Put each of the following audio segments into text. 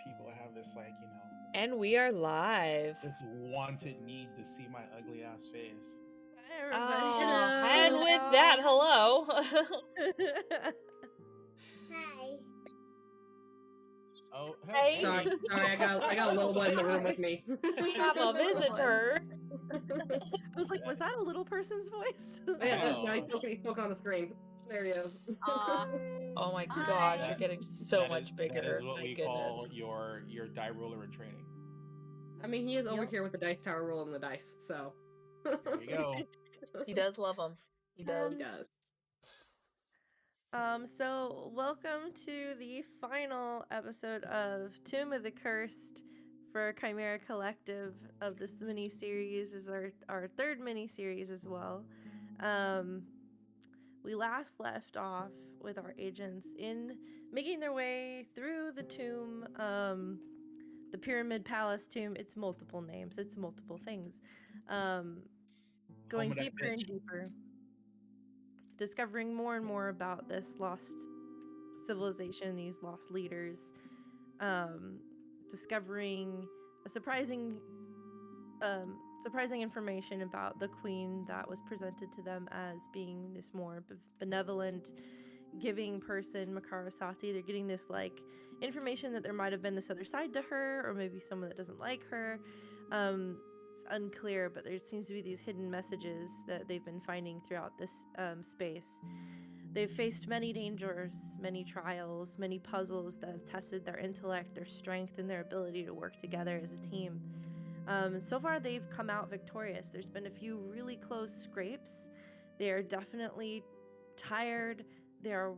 people have this And we are live. this wanted need to see my ugly ass face. Hi, everybody. And with that, hello. Hi. Oh, Hey. Sorry, I got a little one in the room with me. We have a visitor. I was like, was that a little person's voice? Yeah, No, he spoke on the screen. There he is. Oh my Hi. gosh, you're getting so much bigger. That is what my we goodness. call your die roller in training. I mean, he is over Yep. here with the dice tower rolling the dice, so. There you go. He does love them. He does. He does. So welcome to the final episode of Tomb of the Cursed for Chimera Collective of this mini-series. Is our third mini-series as well. We last left off with our agents in making their way through the tomb, the Pyramid Palace tomb. It's multiple names, it's multiple things. Going Home of that deeper and bitch. deeper, discovering more and more about this lost civilization, these lost leaders, discovering a surprising information about the queen that was presented to them as being this more benevolent, giving person, Makarasati. They're getting this information that there might have been this other side to her, or maybe someone that doesn't like her. It's unclear, but there seems to be these hidden messages that they've been finding throughout this space. They've faced many dangers, many trials, many puzzles that have tested their intellect, their strength, and their ability to work together as a team. And so far, they've come out victorious. There's been a few really close scrapes. They are definitely tired. They're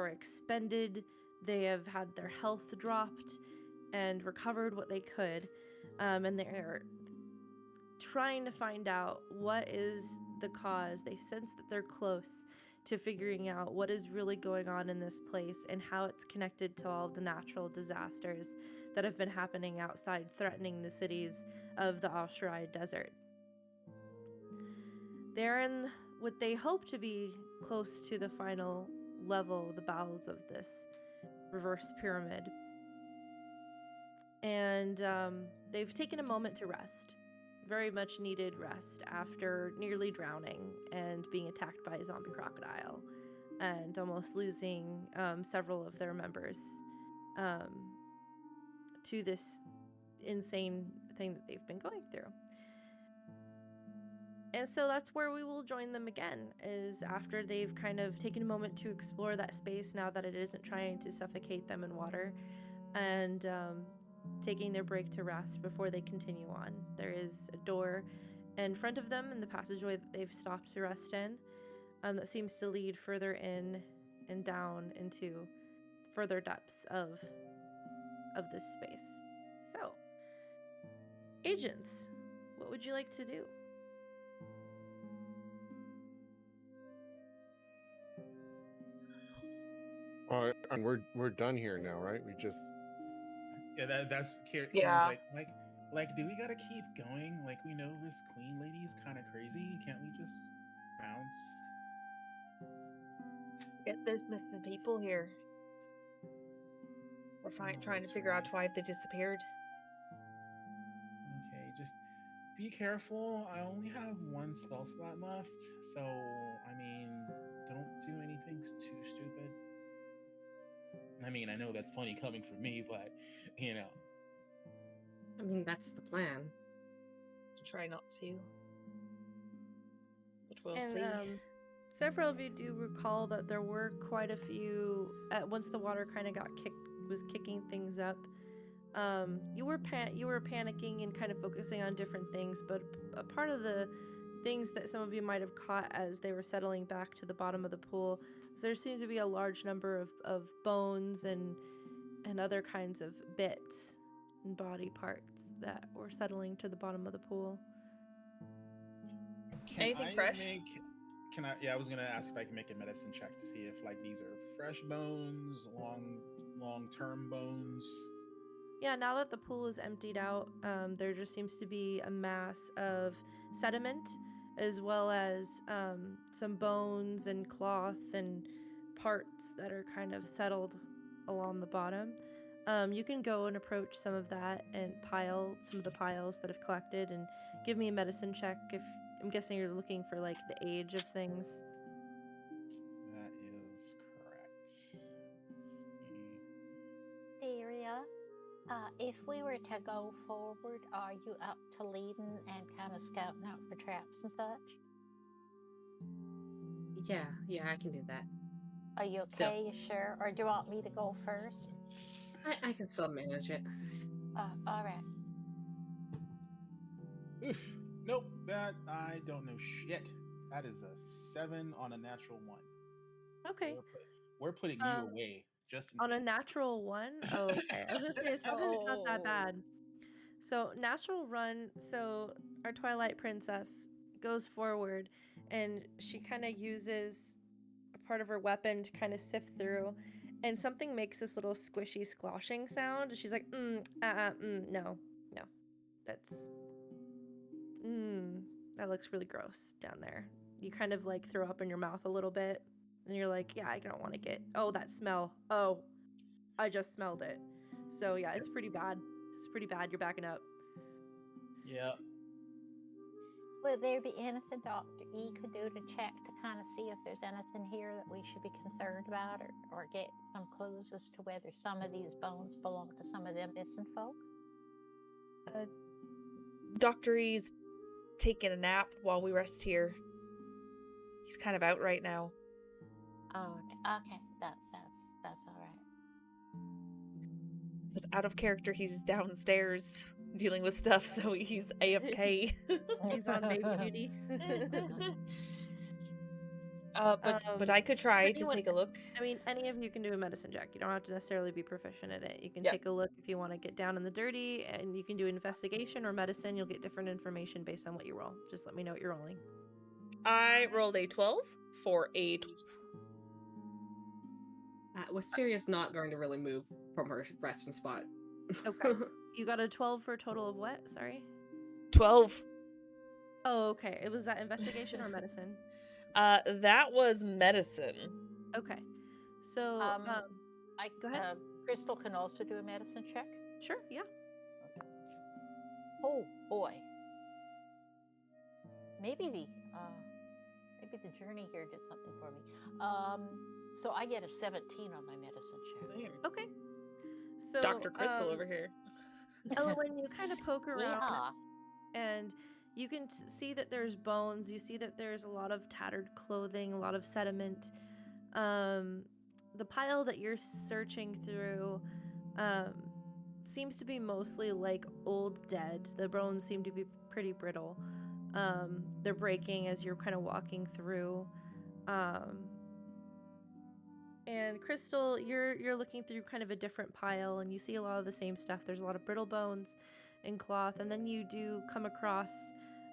expended. They have had their health dropped and recovered what they could. And they're trying to find out what is the cause. They sense that they're close to figuring out what is really going on in this place and how it's connected to all of the natural disasters that have been happening outside, threatening the cities of the Al-Sharai Desert. They're in what they hope to be close to the final level, the bowels of this reverse pyramid. And they've taken a moment to rest. Very much needed rest after nearly drowning and being attacked by a zombie crocodile and almost losing several of their members to this insane thing that they've been going through. And so that's where we will join them again, is after they've kind of taken a moment to explore that space now that it isn't trying to suffocate them in water, and taking their break to rest before they continue on. There is a door in front of them in the passageway that they've stopped to rest in, that seems to lead further in and down into further depths of this space. So, agents, what would you like to do? And we're done here now, right? We just That's Kieran's Yeah. like, do we gotta keep going? Like, we know this queen lady is kind of crazy. Can't we just bounce? There's missing people here. We're trying to figure out why if they disappeared. Okay, just be careful. I only have one spell slot left, so I mean, don't do anything too stupid. I mean, I know that's funny coming from me, but you know. I mean, that's the plan. Try not to. But we'll And see. several of you do recall that there were quite a few once the water kind of was kicking things up. You were panicking and kind of focusing on different things, but a part of the things that some of you might have caught as they were settling back to the bottom of the pool is there seems to be a large number of bones and other kinds of bits and body parts that were settling to the bottom of the pool. Anything fresh? I was gonna ask if I can make a medicine check to see if these are fresh bones, long-term bones. Yeah, now that the pool is emptied out, there just seems to be a mass of sediment, as well as some bones and cloth and parts that are kind of settled along the bottom. You can go and approach some of that and pile some of the piles that have collected and give me a medicine check. If I'm guessing you're looking for like the age of things. That is correct. Let's see. Daria, if we were to go forward, are you up to leading and kind of scouting out for traps and such? Yeah, I can do that. Are you Still. okay? You sure? Or do you want me to go first? I can still manage it. All right. Oof. Nope, that I don't know shit. That is a 7 on a natural 1. Okay. We're putting you away just in On a case. natural 1? Oh, okay. I was gonna say, 7 is not that bad. So, natural run. So, our Twilight Princess goes forward and she kind of uses a part of her weapon to kind of sift through. And something makes this little squishy squashing sound. And she's like, no. That looks really gross down there. You kind of like throw up in your mouth a little bit. And you're like, yeah, I don't want to get, oh, that smell. Oh, I just smelled it. So yeah, it's pretty bad. It's pretty bad. You're backing up. Yeah. Would there be anything Dr. E could do to check to kind of see if there's anything here that we should be concerned about or get some clues as to whether some of these bones belong to some of them missing folks? Dr. E's taking a nap while we rest here. He's kind of out right now. Oh, okay. That's all right. Because out of character, he's downstairs dealing with stuff, so he's AFK. He's on baby duty. But I could try to anyone- take a look. I mean, any of you can do a medicine check. You don't have to necessarily be proficient at it. You can Yep. take a look if you want to get down in the dirty, and you can do investigation or medicine. You'll get different information based on what you roll. Just let me know what you're rolling. I rolled a 12 for a 12. Wisteria's not going to really move from her resting spot. Okay. You got a 12 for a total of what? Sorry? 12. Oh, okay. It was that investigation or medicine? That was medicine. Okay. So, go ahead. Crystal can also do a medicine check. Sure, yeah. Oh boy. Maybe the journey here did something for me. So I get a 17 on my medicine check. Okay. So, Dr. Crystal over here. Ella, when you kind of poke around Yeah. and you can see that there's bones, you see that there's a lot of tattered clothing, a lot of sediment. The pile that you're searching through seems to be mostly like old dead. The bones seem to be pretty brittle. They're breaking as you're kind of walking through. And Crystal, you're looking through kind of a different pile and you see a lot of the same stuff. There's a lot of brittle bones and cloth, and then you do come across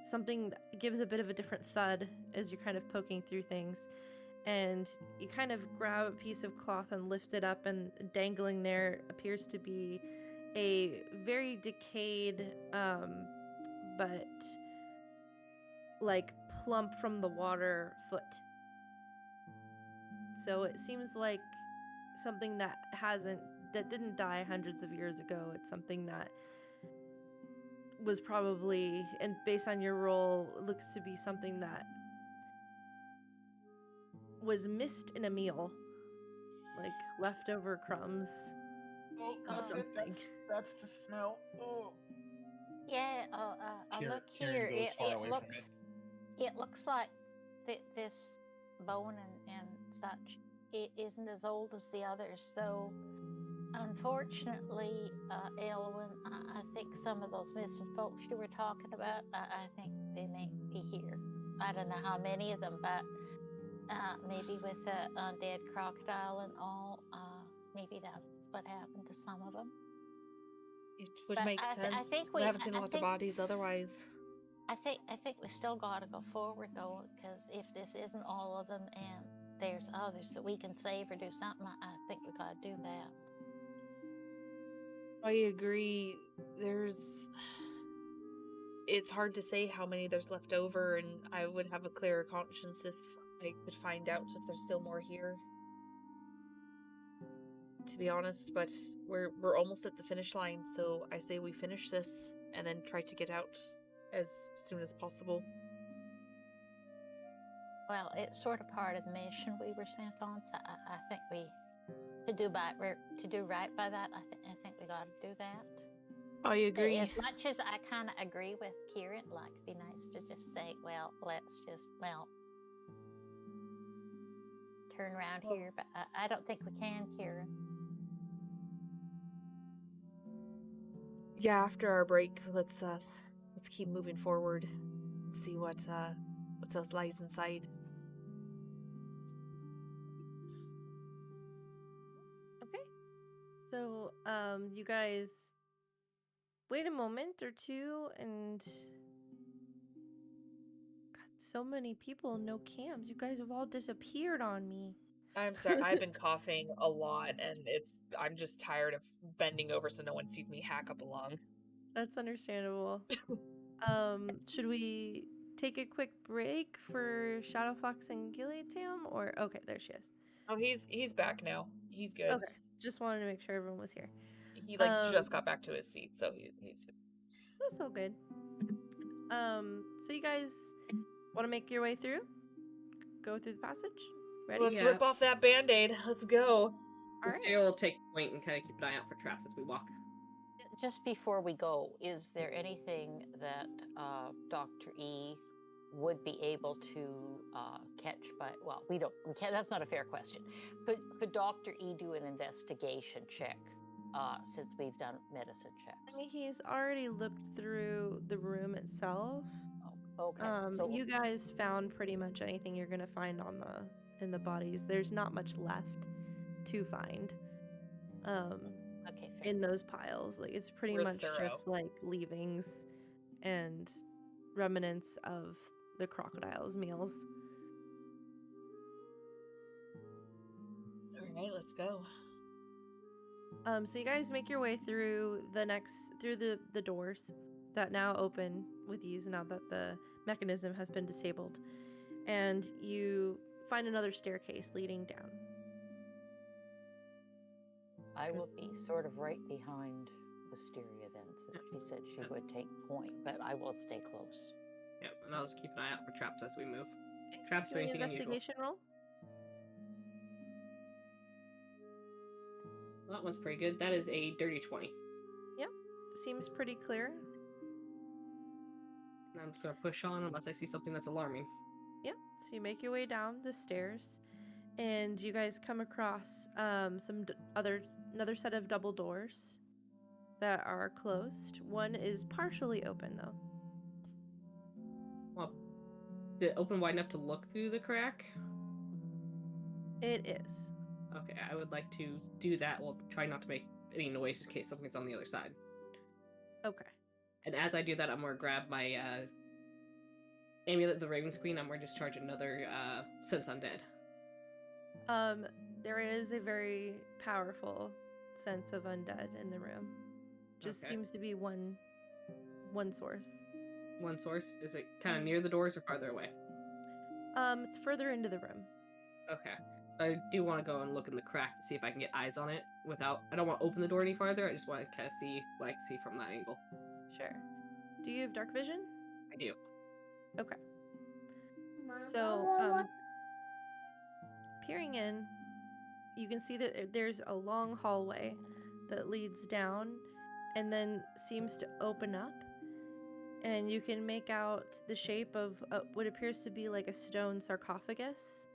something that gives a bit of a different thud as you're kind of poking through things. And you kind of grab a piece of cloth and lift it up, and dangling there appears to be a very decayed, but like plump from the water foot. So it seems like something that didn't die hundreds of years ago. It's something that was probably, and based on your roll, looks to be something that was missed in a meal, like leftover crumbs of something. That's the smell. Oh. Yeah. Look here. Goes far away from It looks like this bone and such. It isn't as old as the others, so unfortunately, Elwyn, I think some of those missing folks you were talking about, I think they may be here. I don't know how many of them, but maybe with the undead crocodile and all, maybe that's what happened to some of them. It would But make I sense. think we we- haven't seen I a lot of think- bodies otherwise. I think we still gotta go forward though, because if this isn't all of them and there's others that we can save or do something, I think we gotta do that. I agree. It's hard to say how many there's left over, and I would have a clearer conscience if I could find out if there's still more here. to be honest, but we're almost at the finish line, so I say we finish this and then try to get out as soon as possible. Well, it's sort of part of the mission we were sent on, so I think to do right by that, I think we got to do that. I agree. As much as I kind of agree with Kieran, like it'd be nice to just say, well, let's just turn around here, but I don't think we can, Kieran. Yeah, after our break, let's keep moving forward and see what else lies inside. Okay. So, you guys wait a moment or two, and God, so many people, no cams. You guys have all disappeared on me. I'm sorry, I've been coughing a lot, and I'm just tired of bending over so no one sees me hack up a lung. That's understandable. Should we take a quick break for Shadow Fox and Gilead Tam? Or okay, there she is. Oh, he's back now. He's good. Okay, just wanted to make sure everyone was here. He just got back to his seat, so he's. That's all good. So you guys want to make your way through? Go through the passage? Ready? Let's Yeah. rip off that band-aid. Let's go. All Lucia will take point and kind of keep an eye out for traps as we walk. Just before we go, is there anything that Dr. E would be able to catch by? Well, we can't. That's not a fair question. Could Dr. E do an investigation check since we've done medicine checks? I mean, he's already looked through the room itself. Oh, okay. So You guys found pretty much anything you're gonna find in the bodies. There's not much left to find. okay, fair. In those piles, like it's pretty We're much thorough. just like leavings and remnants of the crocodile's meals. All right, let's go. So you guys make your way through the doors that now open with ease now that the mechanism has been disabled, and you find another staircase leading down. I will be sort of right behind Wisteria then, since she said she would take point, but I will stay close. Yep, and I'll just keep an eye out for traps as we move. Traps Do or an anything unusual. investigation roll. That one's pretty good. That is a dirty 20. Seems pretty clear. And I'm just gonna push on unless I see something that's alarming. Yep. So you make your way down the stairs, and you guys come across another set of double doors that are closed. One is partially open though. Well, did it open wide enough to look through the crack? It is. Okay, I would like to do that. We'll try not to make any noise in case something's on the other side. Okay. And as I do that, I'm gonna grab my amulet, the Raven's Queen. I'm gonna discharge another sense undead. There is a very powerful sense of undead in the room. Just Okay. seems to be one source. One source. Is it kind of near the doors or farther away? It's further into the room. Okay. So I do want to go and look in the crack to see if I can get eyes on it without. I don't want to open the door any farther. I just want to kind of see what I can see from that angle. Sure. Do you have dark vision? I do. Okay. So, peering in, you can see that there's a long hallway that leads down and then seems to open up. And you can make out the shape of what appears to be like a stone sarcophagus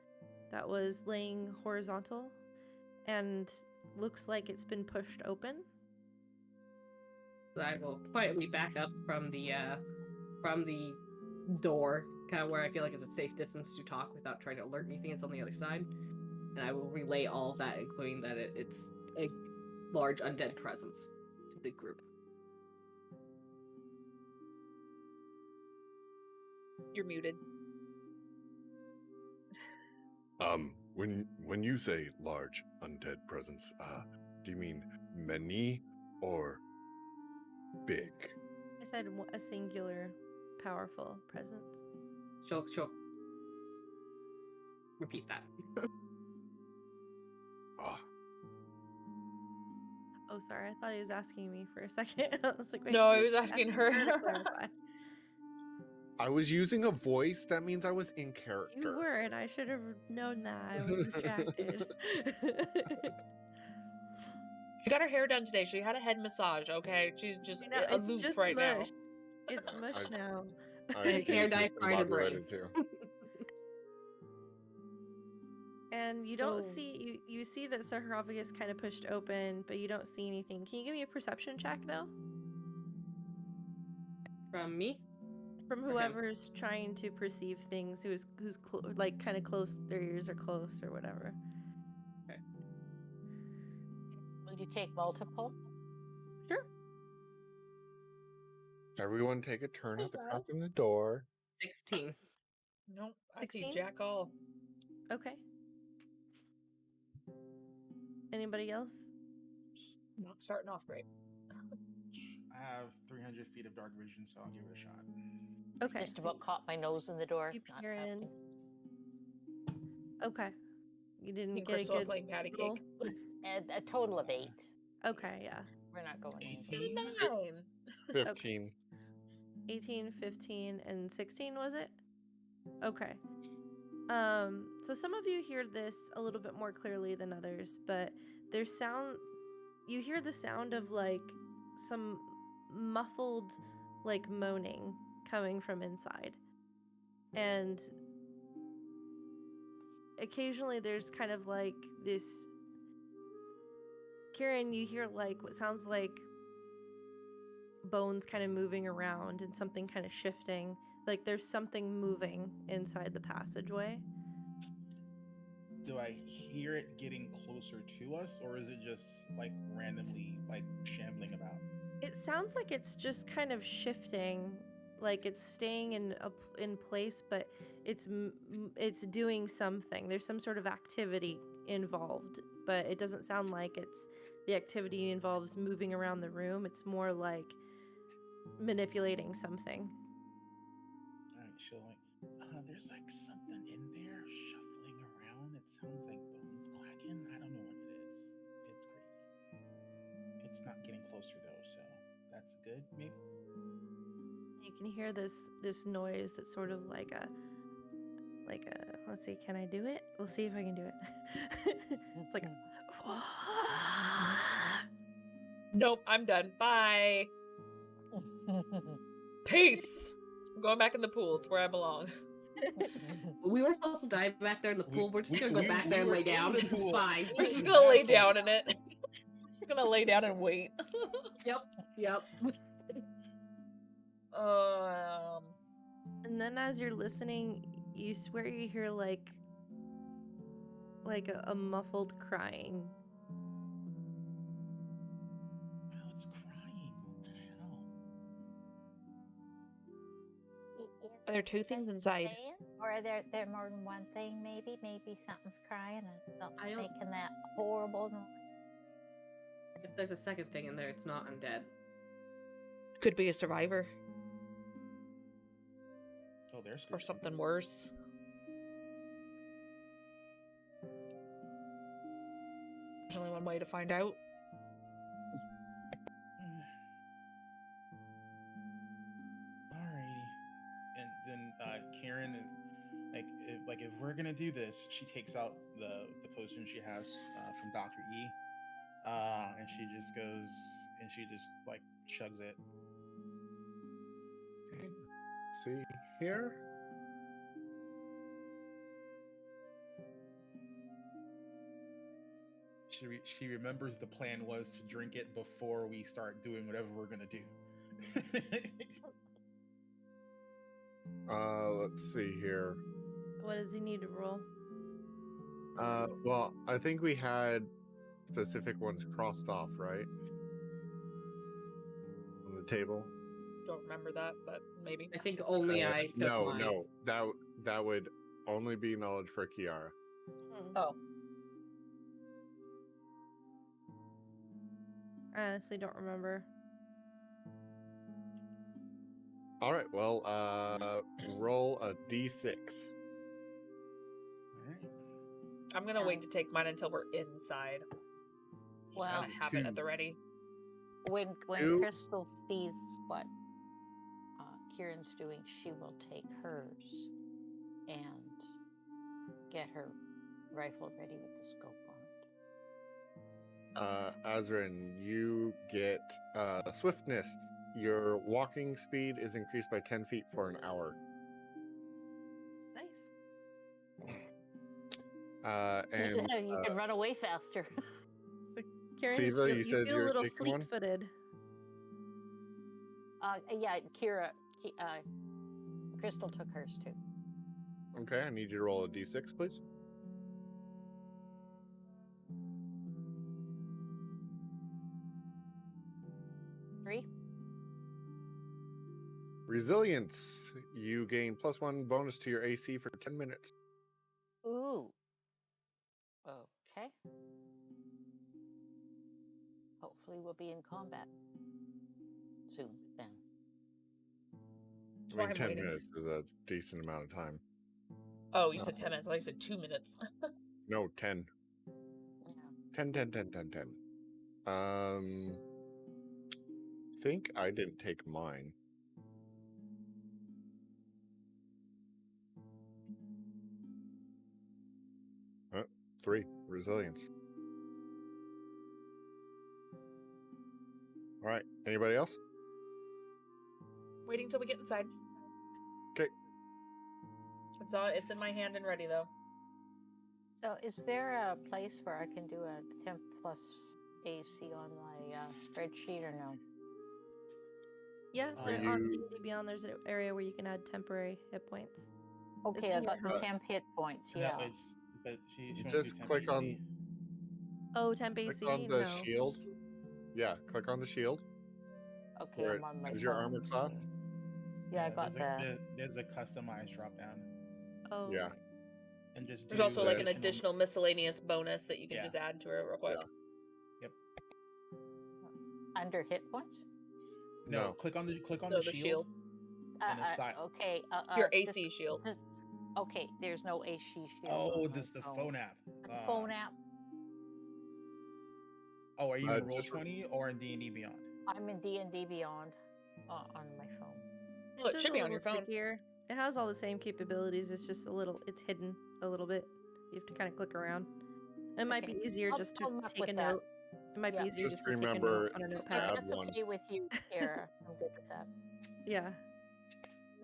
that was laying horizontal and looks like it's been pushed open. So I will quietly back up from the door, kind of where I feel like it's a safe distance to talk without trying to alert anything that's on the other side. And I will relay all of that, including that it's a large undead presence to the group. You're muted. When you say large undead presence, do you mean many or big? I said a singular, powerful presence. She'll repeat that. Oh, sorry. I thought he was asking me for a second. I was like, wait, No, I he was asking her. to clarify. I was using a voice. That means I was in character. You were, and I should have known that. I was distracted. She got her hair done today. She had a head massage, okay? She's just You know, it's aloof just right now. mush. It's mush now. I Hair get dye fried her brain. discombobulated too. And you don't So- see you see that sarcophagus kind of pushed open, but you don't see anything. Can you give me a perception check though? From me? From him. whoever's trying to perceive things, who's like kind of close, their ears are close or whatever. Will you take multiple? Sure. Everyone take a turn at the Hello. cop in the door. 16. Nope, I see 16? jack all. Okay. Anybody else? Not starting off great. I have 300 feet of dark vision, so I'll give it a shot. Okay. Just so about caught my nose in the door. you not peer in. helping. Okay. You didn't Me and get a Crystal are good playing patty roll? cake. A total of 8. Okay, yeah. We're not going anywhere. 18. 9. 15. 18, 15, and 16 was it? Okay. So some of you hear this a little bit more clearly than others, but there's you hear the sound of like some muffled like moaning coming from inside. And occasionally there's kind of like this Kieran, you hear like what sounds like bones kind of moving around and something kind of shifting. Like there's something moving inside the passageway. Do I hear it getting closer to us, or is it just like randomly like shambling about? It sounds like it's just kind of shifting, like it's staying in place, but it's doing something. There's some sort of activity involved, but it doesn't sound like the activity involves moving around the room. It's more like manipulating something. All right, she'll like, there's like something in there shuffling around. It sounds like bones clacking. I don't know what it is. It's crazy. It's not getting closer though, so that's good. Maybe. You can hear this noise that's sort of like a let's see, can I do it? We'll see if I can do it. It's like Nope, I'm done. Bye. Peace. I'm going back in the pool. It's where I belong. We were supposed to dive back there in the pool. We're just gonna go back there and were lay in down. the It's pool. fine. We're just gonna lay down in it. Just gonna lay down and wait. Yep. And then as you're listening, you swear you hear like a muffled crying. Oh, it's crying. What the hell? Are there two things inside? Or are there more than one thing? Maybe something's crying and something's I don't- making that horrible noise. If there's a second thing in there, it's not undead. Could be a survivor Oh, there's or something worse. There's only one way to find out. Alrighty. And then Karen, if we're gonna do this, she takes out the potion she has from Dr. E, and she just goes and she just like chugs it. Okay. See here. She remembers the plan was to drink it before we start doing whatever we're gonna do. Let's see here. What does he need to roll? Well, I think we had specific ones crossed off, right? On the table. Don't remember that, but maybe. I think only I took No, mine. no. That would only be knowledge for Kiara. Oh, I honestly don't remember. All right. Well, roll a d6. Alright. I'm gonna wait to take mine until we're inside. He's Well- gotta have it at the ready. When Two. Crystal sees what Kieran's doing, she will take hers and get her rifle ready with the scope on it. Azrin, you get swiftness. Your walking speed is increased by 10 feet for an hour. Nice. And You can run away faster. So, Karen, Siva, you said feel you a were little taking one? fleet-footed. Yeah, Crystal took hers too. okay, I need you to roll a d6, please. Three. Resilience. You gain +1 bonus to your AC for 10 minutes. Ooh. Okay. Hopefully we'll be in combat soon then. I mean, I'm 10 waiting. minutes is a decent amount of time. Oh, you said 10 minutes. I thought you said 2 minutes. No, 10. Yeah. 10, 10, 10, 10, 10. Think I didn't take mine. Huh? 3. Resilience. All right. Anybody else? Waiting till we get inside. Okay. It's in my hand and ready though. So is there a place where I can do a temp plus AC on my spreadsheet or no? Yeah, Are there on you- D&D Beyond, there's an area where you can add temporary hit points. Okay, in I your got the HUD. temp hit points, No, yeah. but she wants Just to do click on- 10 Oh, temp Click AC? on the No. shield. Yeah, click on the shield. Okay, Where I'm on my it says your armor phone, class. so- Yeah, I got that. There's a customized drop down, Oh. Yeah. and just There's do also like an additional- additional miscellaneous bonus that you can Yeah. just add to it real quick. Yeah. Under hit points? No, No. click on the No, the shield. On the side. Okay. Your just- AC shield. Okay, there's no AC shield. Oh, on this is my the phone app. The phone app. Oh, are you in just Roll20 or in D&D Beyond? I'm in D&D Beyond on my phone. Well, it just should a be on little your phone. trickier. It has all the same capabilities. It's just it's hidden a little bit. You have to kind of click around. It might Okay, be easier I'll just to come up take a with that. note. It might Yeah. be easier Just just to take a remember note on a to notepad. add That's one. okay with you, Kara. I'm good with that. Yeah.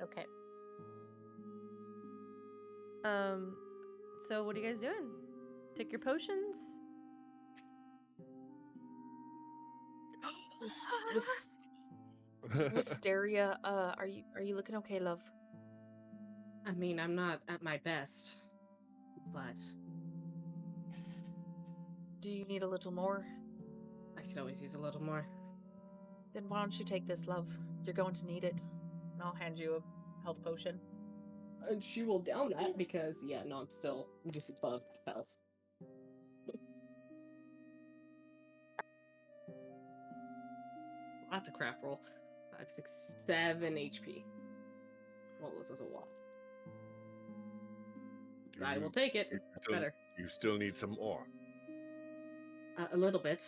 Okay. So what are you guys doing? Take your potions? Wisteria, are you looking okay, love? I mean, I'm not at my best, but Do you need a little more? I could always use a little more. Then why don't you take this, love? You're going to need it. And I'll hand you a health potion. And she will down that because, yeah, no, I'm just above health. Not a crap roll. 5, 6, 7 HP. Well, this is a lot. I will take it. Better. You still need some more. A little bit.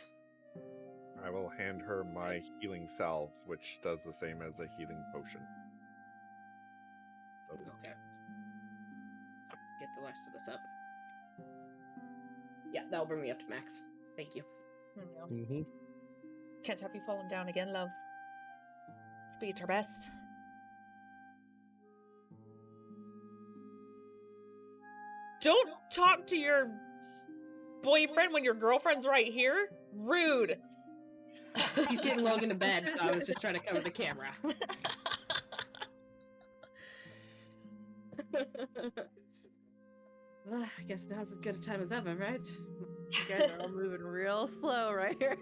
I will hand her my healing salve, which does the same as a healing potion. So, Okay. Get the rest of this up. Yeah, that'll bring me up to max. Thank you. mhm. Can't have you fallen down again, love. Let's be at our best. Don't talk to your boyfriend when your girlfriend's right here. Rude. He's getting Logan to bed, so I was just trying to cover the camera. Well, I guess now's as good a time as ever, right? You guys are all moving real slow right here.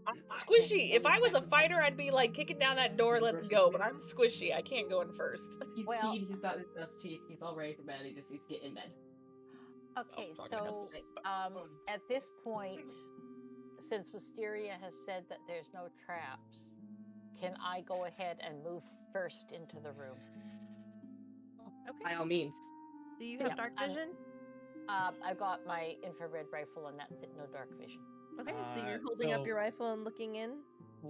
I'm squishy. If I was a fighter, I'd be like kicking down that door, let's go. But I'm squishy. I can't go in first. He's Well- peed, he's got his best cheek, he's all ready for bed, he just needs to get in bed. Okay, fuck, I so at this point, since Wisteria has said that there's no traps, can I go ahead and move first into the room? Okay. By all means. Do you have Yeah, dark I'm- vision? I've got my infrared rifle, and that's it. No dark vision. Okay, so you're holding up your rifle and looking in.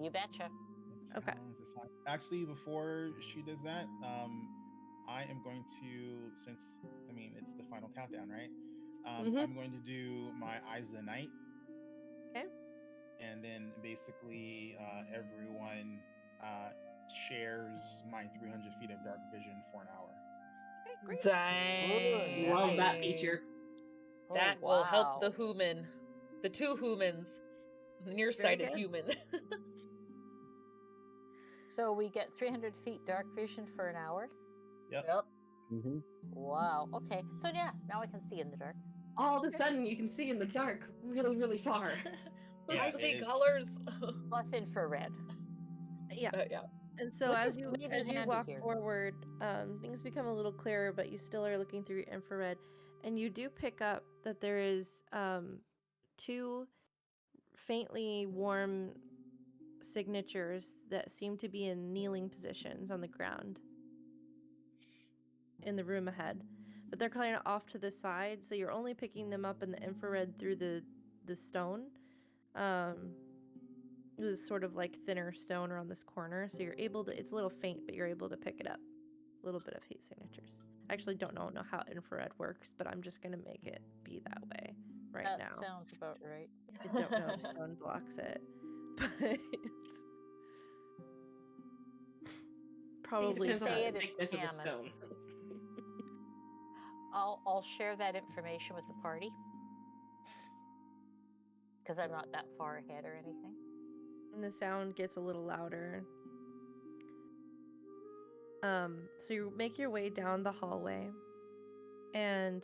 You betcha. Let's see, Okay. how long is this last? Actually, before she does that, I am going to, since I mean it's the final countdown, right? I'm going to do my Eyes of the Night. Okay. And then basically everyone shares my 300 feet of dark vision for an hour. Okay, great. Dang. Love that nice. feature. That Oh, will help the wow. human. The two humans. The nearsighted good. human. So we get 300 feet dark vision for an hour. Yep. Yep. Mm-hmm. Wow. Okay. So yeah, now I can see in the dark. All of a sudden, you can see in the dark really, really far. Yeah, I see it- colors. Plus infrared. Yeah. Yeah. And so Which as is you maybe handy walk here. forward, things become a little clearer, but you still are looking through your infrared, and you do pick up that there is two faintly warm signatures that seem to be in kneeling positions on the ground in the room ahead, but they're kind of off to the side, so you're only picking them up in the infrared through the stone. It was sort of like thinner stone around this corner, so you're able to, it's a little faint, but you're able to pick it up. A little bit of heat signatures. I actually don't know how infrared works, but I'm just going to make it be that way That now. sounds about right. I don't know if stone blocks it, but it's probably Depends on say the it, it's thickness of the canon. stone. I'll share that information with the party because I'm not that far ahead or anything. and the sound gets a little louder. So you make your way down the hallway, and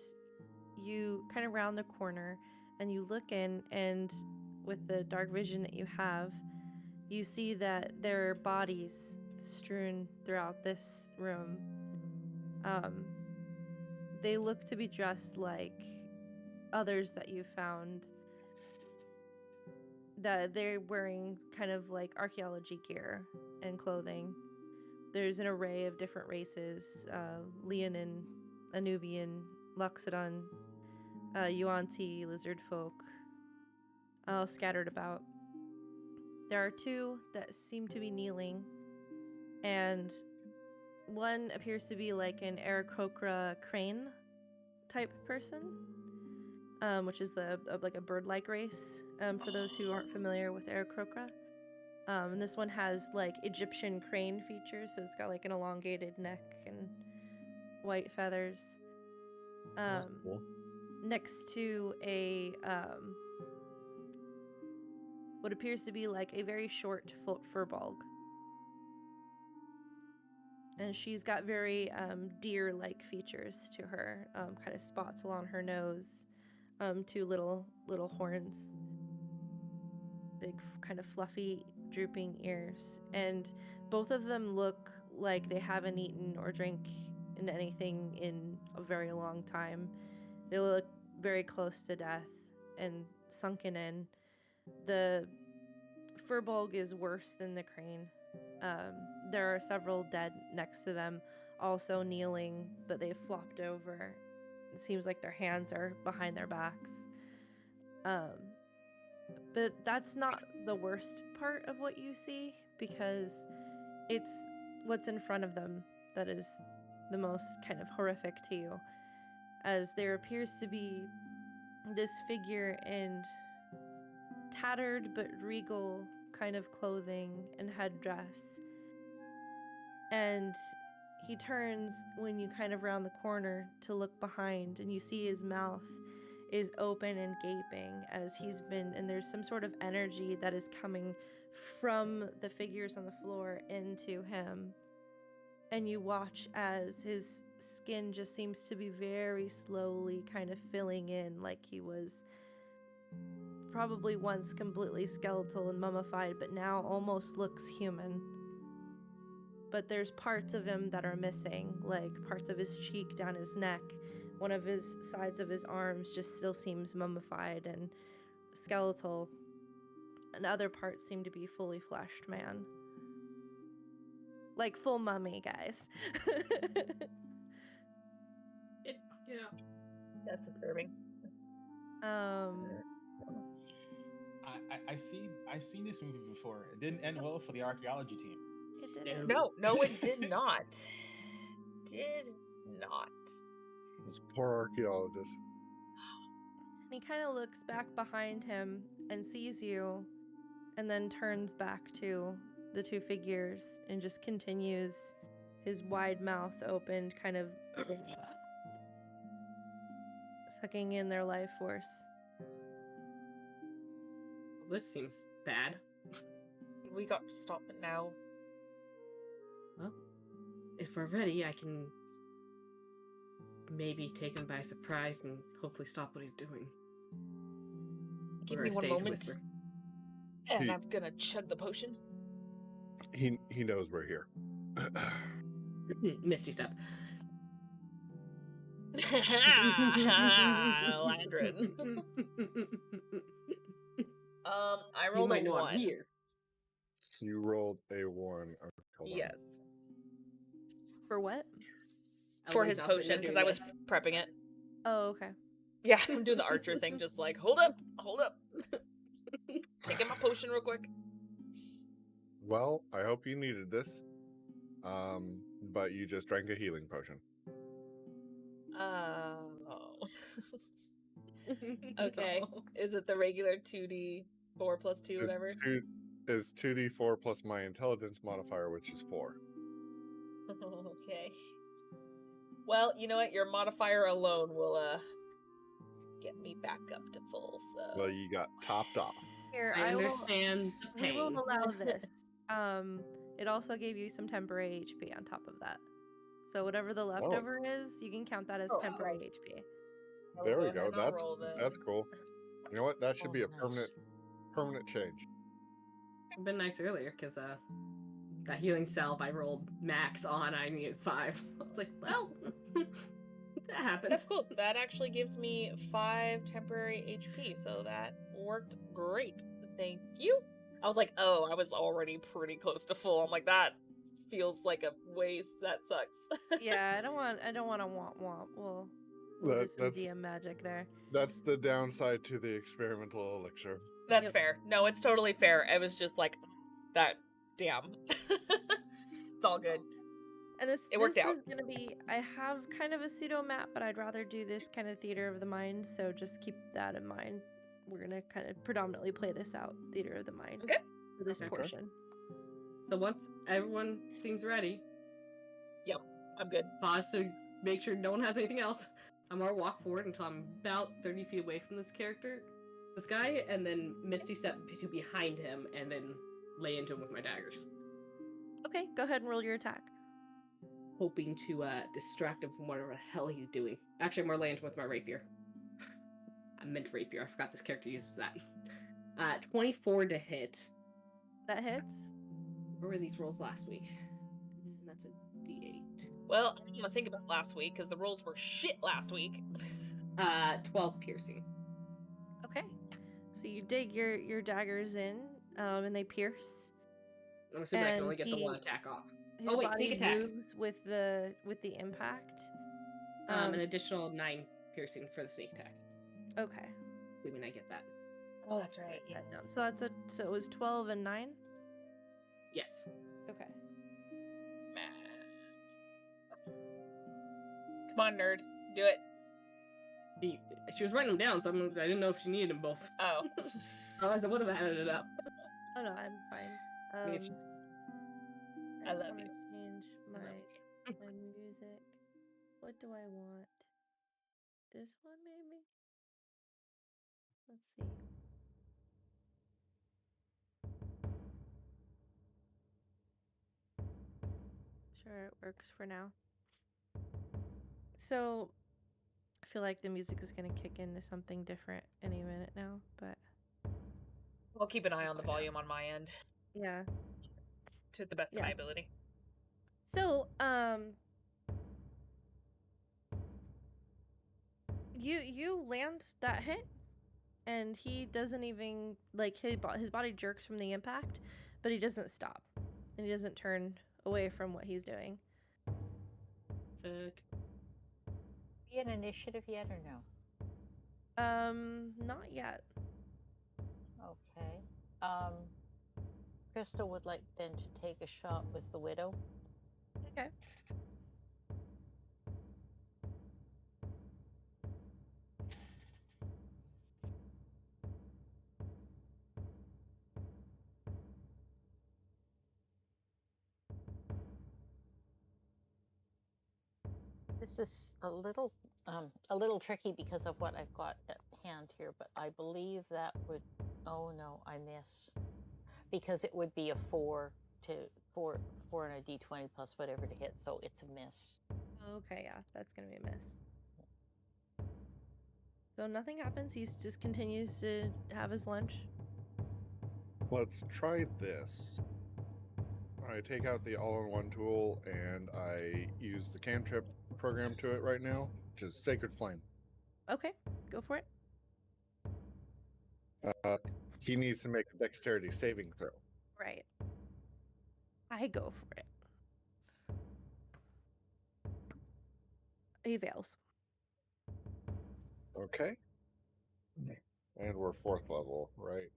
you kind of round the corner, and you look in, and with the dark vision that you have, you see that there are bodies strewn throughout this room. They look to be dressed like others that you found, that they're wearing kind of like archaeology gear and clothing. There's an array of different races, Leonin, Anubian, Loxodon, Yuan-Ti, lizard folk, all scattered about. There are two that seem to be kneeling, and one appears to be like an Aarakocra crane type person, which is like a bird-like race, for those who aren't familiar with Aarakocra. And this one has like Egyptian crane features, so it's got like an elongated neck and white feathers. That's cool. Next to a what appears to be like a very short furbolg. And she's got very deer-like features to her, kind of spots along her nose, two little horns, big kind of fluffy drooping ears, and both of them look like they haven't eaten or drank in anything in a very long time. They look very close to death and sunken in. The furbolg is worse than the crane. There are several dead next to them, also kneeling, but they've flopped over. It seems like their hands are behind their backs. But that's not the worst part of what you see, because it's what's in front of them that is the most kind of horrific to you, as there appears to be this figure in tattered but regal kind of clothing and headdress. And he turns when you kind of round the corner to look behind, and you see his mouth is open and gaping as he's been, and there's some sort of energy that is coming from the figures on the floor into him. And you watch as his skin just seems to be very slowly kind of filling in, like he was probably once completely skeletal and mummified, but now almost looks human. But there's parts of him that are missing, like parts of his cheek down his neck. One of his sides of his arms just still seems mummified and skeletal, and other parts seem to be fully fleshed man. Like full mummy, guys. Yeah. That's disturbing. I've seen this movie before. It didn't end well for the archaeology team. It didn't. No, it did not. Did not. Those poor archaeologists. And he kind of looks back behind him and sees you, and then turns back to the two figures and just continues, his wide mouth opened, kind of sucking in their life force. This seems bad. We got to stop it now. Well, if we're ready, I can maybe take him by surprise and hopefully stop what he's doing. Give Or me a one stage moment, whisper. and He- I'm gonna chug the potion. He knows we're here. Misty step. Landrin. I You rolled might a know 1. I'm here. You rolled a 1. Okay, hold on. Yes. For what? For Ellie's his now sitting there potion, because doing I was this. prepping it. Oh, okay. Yeah, I'm doing the archer thing, just like, hold up. Taking my potion real quick. Well, I hope you needed this. But you just drank a healing potion. Oh. Okay. No. Is it the regular 2d4 plus 2, whatever? Is 2d4 plus my intelligence modifier, which is 4. Okay. Well, you know what? Your modifier alone will get me back up to full. So. Well, you got topped off. Here, I will. understand the We pain. will allow this. It also gave you some temporary HP on top of that. So whatever the leftover is, you can count that as Oh, temporary right. HP. I will There go we ahead go. and I'll roll then. That's cool. You know what? That should Oh, be a nice. permanent change. It'd been nice earlier because that healing salve I rolled max on, I needed 5. I was like, well, that happened. That's cool. That actually gives me 5 temporary HP, so that worked great. Thank you. I was like, oh, I was already pretty close to full. I'm like, that feels like a waste. That sucks. Yeah, I don't want to womp. We'll do some That's DM magic there. that's the downside to the experimental elixir. That's Yep. fair. No, it's totally fair. I was just like, that, damn. It's all good. And this worked out. is gonna be. I have kind of a pseudo map, but I'd rather do this kind of theater of the mind. So just keep that in mind. We're gonna kind of predominantly play this out, theater of the mind, Okay. for this Okay. portion. So once everyone seems ready, I'm good. pause to make sure no one has anything else. I'm gonna walk forward until I'm about 30 feet away from this guy, and then Misty step to behind him, and then lay into him with my daggers, Okay, go ahead and roll your attack. hoping to distract him from whatever the hell he's doing. Actually, I'm gonna lay into him with my rapier. I meant rapier. I forgot this character uses that. 24 to hit. That hits. What were these rolls last week? And that's a D8. Well, I didn't want to think about last week because the rolls were shit last week. 12 piercing. Okay, so you dig your daggers in, and they pierce. I'm assuming I can And only get the he- one attack off. His Oh, wait, body sneak attack. moves with the impact. An additional 9 piercing for the sneak attack. Okay. Assuming I get that. Oh, that's right. Write that down. So it was 12 and 9. Yes. Okay. Come on, nerd. Do it. She was writing them down, so I didn't know if she needed them both. Oh. Otherwise, I would have added it up. Oh no, I'm fine. mean, it's- I just love wanna you. change my music. What do I want? This one maybe? Let's see. Sure, it works for now. So I feel like the music is gonna kick into something different any minute now, but I'll keep an eye on the volume on my end yeah. to the best of my Yeah. ability. So, you land that hit, and he doesn't even his body jerks from the impact, but he doesn't stop, and he doesn't turn away from what he's doing. Fuck. Be an initiative yet or no? Not yet. Okay. Crystal would like then to take a shot with the widow. Okay. This is a little tricky because of what I've got at hand here, but I believe that would. Oh no, I miss because it would be a 4 and a d20 plus whatever to hit, so it's a miss. Okay, yeah, that's gonna be a miss. So nothing happens. He just continues to have his lunch. Let's try this. I take out the all-in-one tool and I use the cantrip program to it right now, which is Sacred Flame. Okay, go for it. He needs to make a dexterity saving throw. Right. I go for it. He fails. Okay. And we're 4th level, right?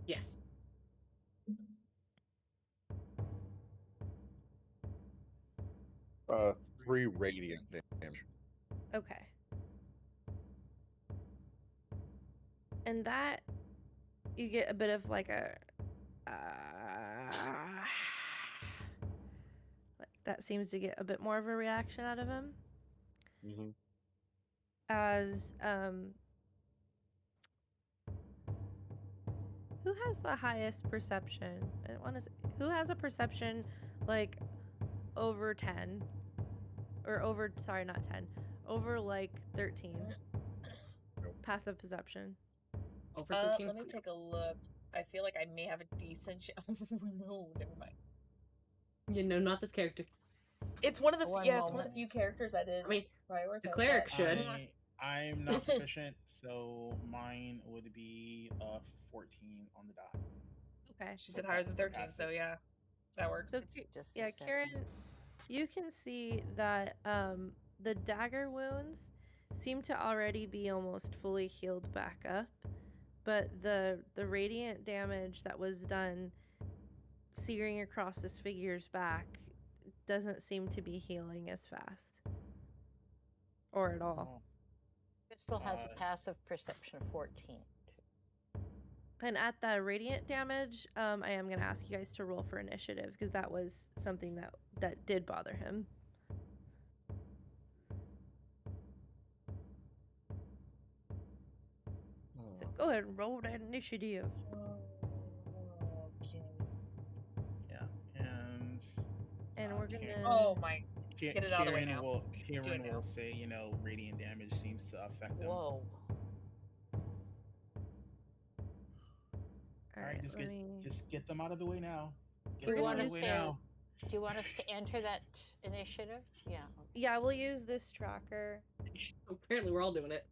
Yes. 3 radiant damage. Okay. And that, you get a bit of like a, like that seems to get a bit more of a reaction out of him. Mm-hmm. As, who has the highest perception? I want to say, who has a perception like over 10? Or over, sorry, not 10. Over like 13. Passive perception. Over 13. Let me take a look. I feel like I may have a decent no, never mind. You know, not this character. It's one of the One it's one of the moment. few characters I did I mean, prioritize. the cleric that. should. I'm not proficient, so mine would be 14 on the dot. Okay. She said higher than 13, so yeah, that works. So, Just a yeah, second. Kieran, you can see that the dagger wounds seem to already be almost fully healed back up, but the radiant damage that was done searing across this figure's back doesn't seem to be healing as fast. Or at all. Crystal has a passive perception of 14. And at the radiant damage, I am going to ask you guys to roll for initiative because that was something that did bother him. So go ahead and roll that initiative. Okay. Yeah, And we're going to... Oh my, get it out of the way now. Kieran will say, radiant damage seems to affect them. Whoa. All right, just get them out of the way now. Get Do them out of the way now. you want us to enter that initiative? Yeah. Yeah, we'll use this tracker. Apparently, we're all doing it.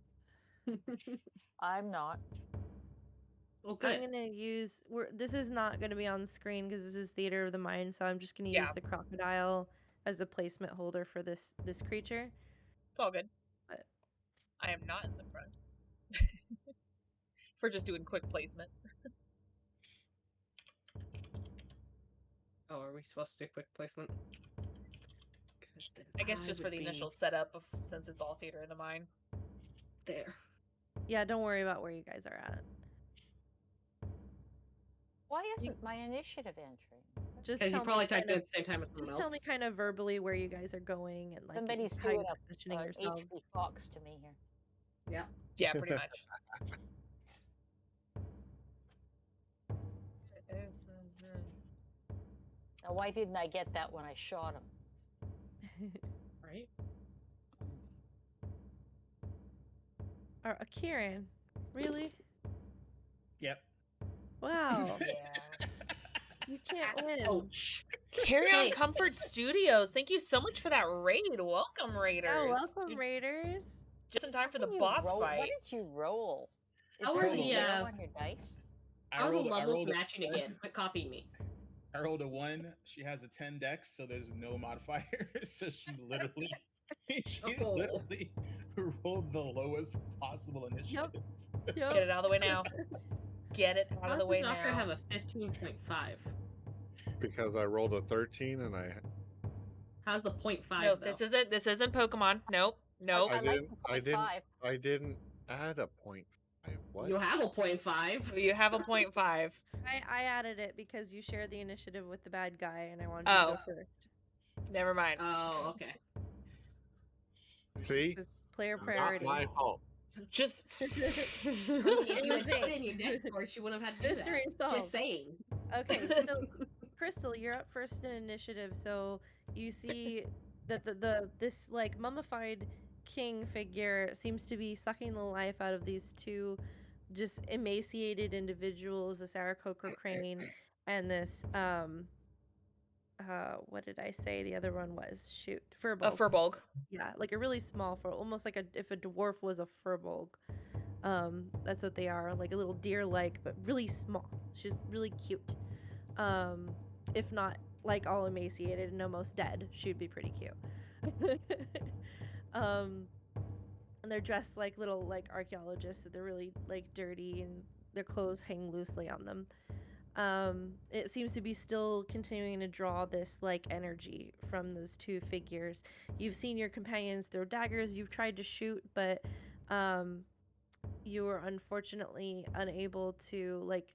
I'm not. Oh, good. I'm gonna use. This is not gonna be on the screen because this is theater of the mind. So I'm just gonna use the crocodile as a placement holder for this creature. It's all good. But I am not in the front for just doing quick placement. Oh, are we supposed to do quick placement? I guess just for the initial setup of since it's all theater of the mind. There. Yeah, don't worry about where you guys are at. Why isn't my initiative entry? Just because you probably typed it at the same time as someone just else. tell me kind of verbally where you guys are going and like Somebody's how doing you're a positioning yourselves. HP Fox to me here. Yeah. Yeah, pretty much. Now, why didn't I get that when I shot him? Right? Kieran, really? Yep. Wow. Yeah. You can't win. Ouch. Carry on Comfort Studios. Thank you so much for that raid. Welcome, Raiders. Oh, welcome, Raiders. Just in time for the boss fight. What did you roll? Is How there are a the, zero on your dice? How are the levels matching again? Quit copying me. I rolled a 1. She has a 10 dex, so there's no modifier. So she literally She Oh. literally rolled the lowest possible initiative. Yep. Get it out of the way now. Get it out How of the does way this doctor now. have a 15.5? Because I rolled a 13 and I How's the 0.5 No, though? this isn't Pokemon. Nope. Nope. I like the didn't 0.5. I didn't add a 0.5. What? You have a 0.5. You have a 0.5. I added it because you shared the initiative with the bad guy, and I wanted you to go first. Never mind. Oh, okay. See? Just player Not priority. my fault. Just If you had put it in your Anyways, deck score, she wouldn't have had to do mystery that. solved. Just saying. Okay, so Crystal, you're up first in initiative. So you see that this like mummified king figure seems to be sucking the life out of these two just emaciated individuals, this Aarakocra crane and this what did I say the other one was? Shoot, a Furbolg. Furbolg. Yeah, like a really small fur, almost like if a dwarf was a Furbolg. That's what they are, like a little deer-like, but really small. She's really cute. If not like all emaciated and almost dead, she'd be pretty cute. And they're dressed like little like archaeologists. So they're really like dirty, and their clothes hang loosely on them. It seems to be still continuing to draw this like energy from those two figures. You've seen your companions throw daggers. You've tried to shoot, but you were unfortunately unable to like.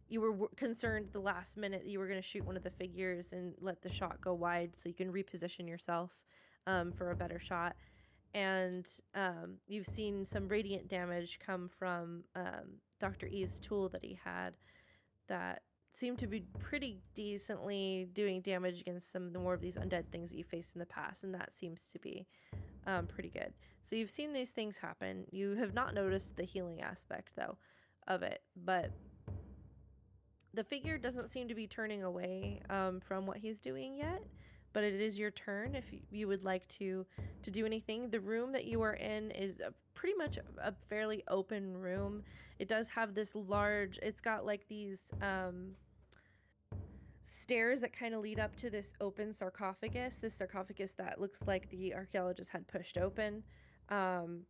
You were concerned the last minute that you were going to shoot one of the figures and let the shot go wide so you can reposition yourself for a better shot. And you've seen some radiant damage come from Dr. E's tool that he had that seemed to be pretty decently doing damage against some more of these undead things that you faced in the past, and that seems to be pretty good. So you've seen these things happen. You have not noticed the healing aspect, though, of it, but the figure doesn't seem to be turning away from what he's doing yet, but it is your turn if you would like to do anything. The room that you are in is pretty much a fairly open room. It does have this large, it's got like these stairs that kind of lead up to this open sarcophagus, this sarcophagus that looks like the archaeologist had pushed open. And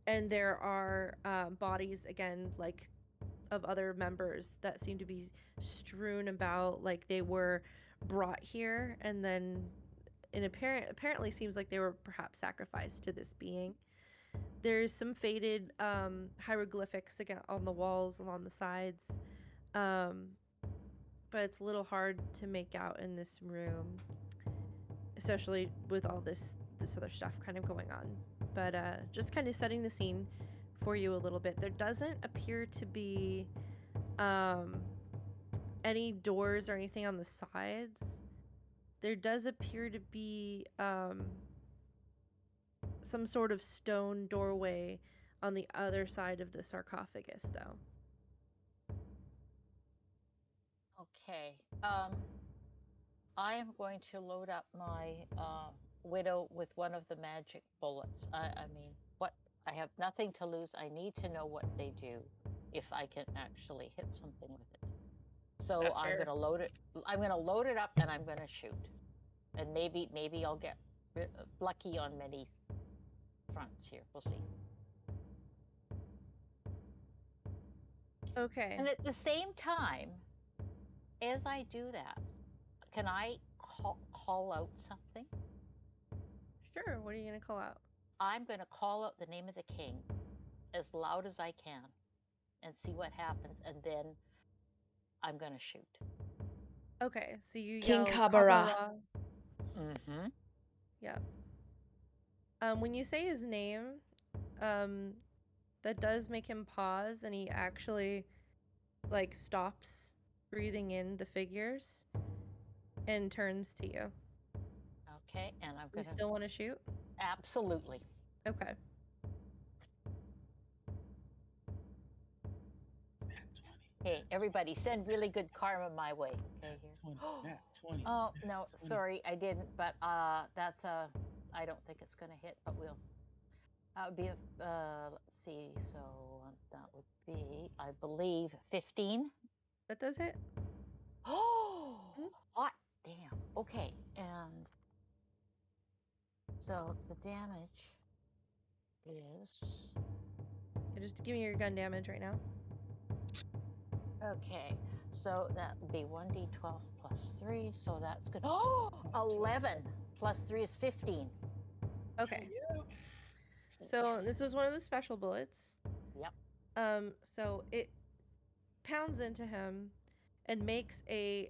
there are bodies, again, like of other members that seem to be strewn about, like they were brought here and then apparently seems like they were perhaps sacrificed to this being. There's some faded hieroglyphics again on the walls along the sides, but it's a little hard to make out in this room, especially with all this other stuff kind of going on. But just kind of setting the scene for you a little bit. There doesn't appear to be any doors or anything on the sides. There does appear to be some sort of stone doorway on the other side of the sarcophagus, though. Okay. I am going to load up my widow with one of the magic bullets. I mean, what? I have nothing to lose. I need to know what they do if I can actually hit something with it. So That's I'm fair. going to load it. I'm going to load it up and I'm going to shoot. And maybe I'll get lucky on many fronts here. We'll see. Okay. And at the same time, as I do that, can I call out something? Sure. What are you going to call out? I'm going to call out the name of the king as loud as I can and see what happens. And then I'm going to shoot. Okay. So you King yell Kabara. Mm-hmm. Yeah. When you say his name, that does make him pause, and he actually like stops breathing in the figures and turns to you. Okay, and I'm You going to... still want to shoot? Absolutely. Okay. Hey, everybody, send really good karma my way. Okay, here. 20. Oh, no, sorry, I didn't, but that's a... I don't think it's going to hit, but we'll... That would be a... let's see, so that would be, I believe, 15. That does hit. Oh, hot damn. Okay, and So the damage is Okay, just give me your gun damage right now. okay. So that would be 1d12 plus 3. So that's good. Oh, 11 plus 3 is 15. Okay. Yeah. So this was one of the special bullets. Yep. So it pounds into him and makes a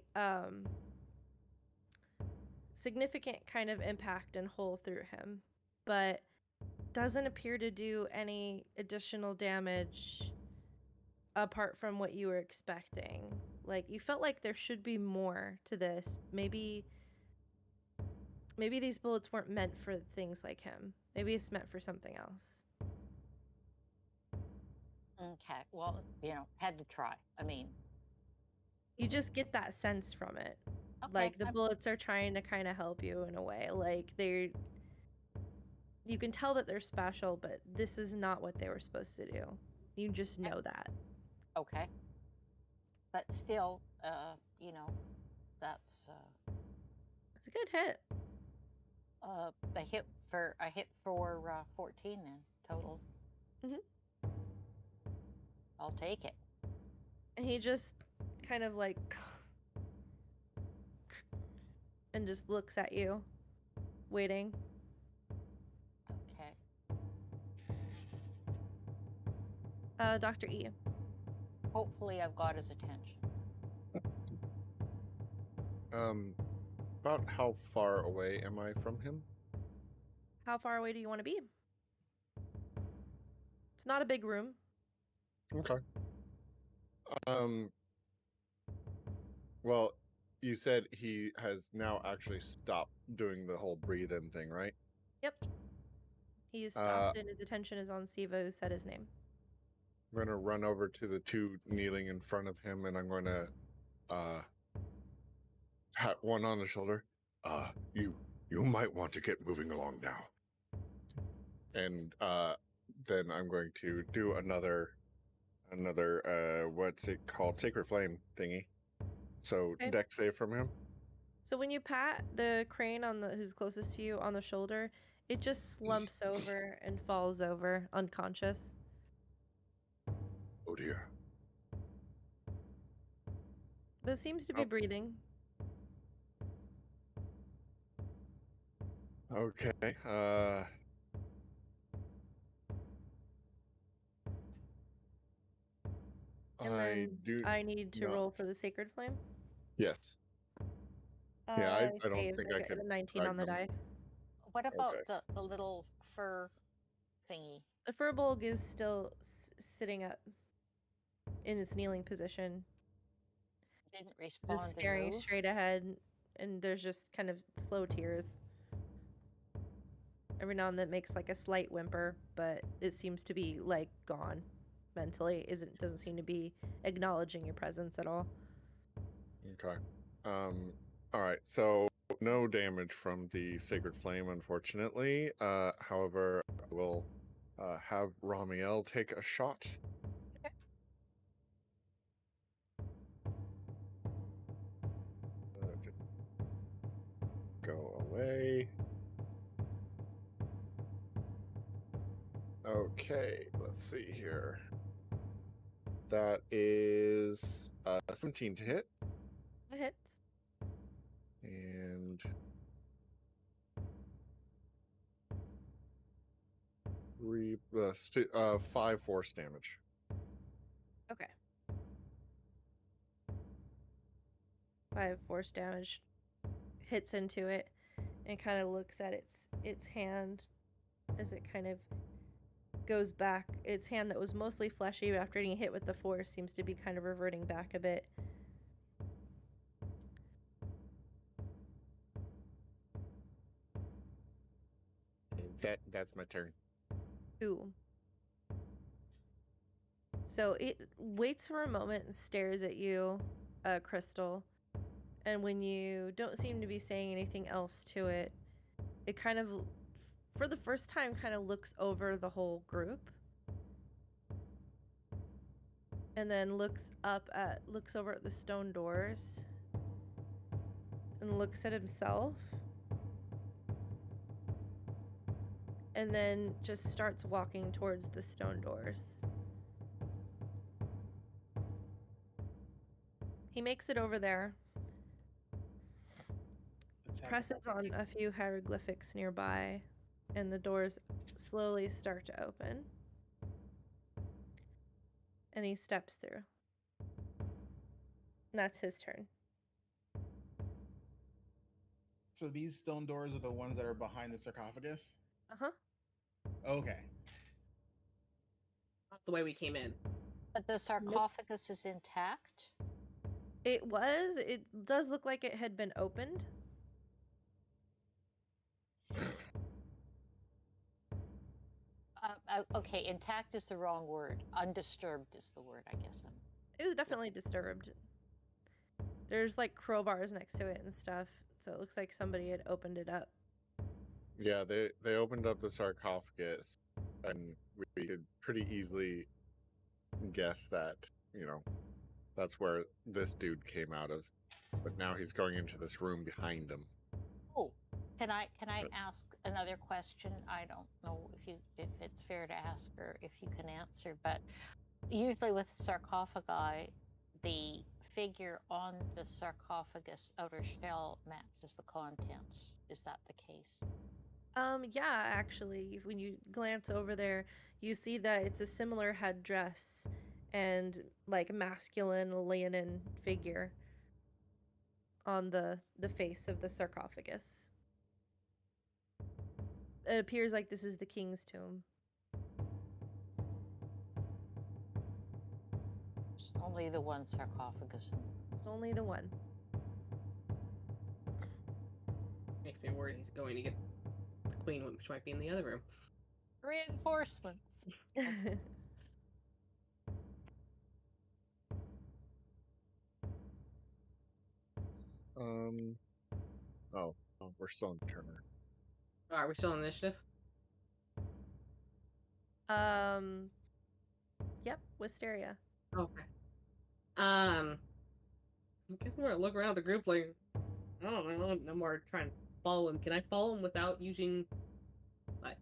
significant kind of impact and hole through him, but doesn't appear to do any additional damage apart from what you were expecting. Like, you felt like there should be more to this. Maybe these bullets weren't meant for things like him. Maybe it's meant for something else. Okay. Well, had to try. I mean, You just get that sense from it. okay. Like, the bullets are trying to kind of help you in a way. Like, you can tell that they're special, but this is not what they were supposed to do. You just know that. Okay. But still, that's It's a good hit. a hit for 14 then total. Mhm. I'll take it. And he just kind of like and just looks at you, waiting. Okay. Dr. E. Hopefully, I've got his attention. About how far away am I from him? How far away do you want to be? It's not a big room. Okay. Well, you said he has now actually stopped doing the whole breathe in thing, right? Yep. He's stopped and his attention is on Siva, who said his name. I'm going to run over to the two kneeling in front of him, and I'm going to pat one on the shoulder. You might want to get moving along now. And then I'm going to do another what's it called, sacred flame thingy. So Okay. dex save from him. So when you pat the crane who's closest to you on the shoulder, it just slumps over and falls over unconscious. Oh dear. But it seems to be breathing. Okay. And then I need to roll for the sacred flame. Yes. Yeah, I don't saved. think I got could a 19 on the die. What about Okay. the little fur thingy? The furbolg is still sitting up in its kneeling position, Didn't respond. just staring straight ahead, and there's just kind of slow tears. Every now and then it makes like a slight whimper, but it seems to be like gone mentally. Doesn't seem to be acknowledging your presence at all. Okay. All right. So no damage from the sacred flame, unfortunately. However, I will have Ramiel take a shot. Okay. Go away. Okay, let's see here. That is 17 to hit. That hits. And 5 force damage. Okay. 5 force damage hits into it and kind of looks at its hand as it kind of goes back. Its hand that was mostly fleshy, but after getting hit with the force seems to be kind of reverting back a bit. That's my turn. Ooh. So it waits for a moment and stares at you, Crystal. And when you don't seem to be saying anything else to it, it kind of, for the first time, kind of looks over the whole group. And then looks over at the stone doors. And looks at himself. and then just starts walking towards the stone doors. He makes it over there, Let's have presses on a few hieroglyphics nearby, and the doors slowly start to open. And he steps through. And that's his turn. So these stone doors are the ones that are behind the sarcophagus? Uh-huh. Okay. Not the way we came in. But the sarcophagus is intact. It does look like it had been opened. Okay, intact is the wrong word. Undisturbed is the word, I guess. It was definitely disturbed. There's like crowbars next to it and stuff, so it looks like somebody had opened it up. Yeah, they opened up the sarcophagus, and we could pretty easily guess that, that's where this dude came out of. But now he's going into this room behind him. Oh, can I ask another question? I don't know if it's fair to ask or if you can answer, but usually with sarcophagi, the figure on the sarcophagus outer shell matches the contents. Is that the case? Yeah, actually, when you glance over there, you see that it's a similar headdress and like masculine leonine figure on the face of the sarcophagus. It appears like this is the king's tomb. There's only the one sarcophagus. It's only the one. Makes me worried he's going to get the queen, which might be in the other room. Reinforcements. Oh, we're still in Turner. Are we still on initiative? Yep, Wisteria. Okay. I guess we're gonna look around the group like, I don't know, no more trying to follow him. Can I follow him without using,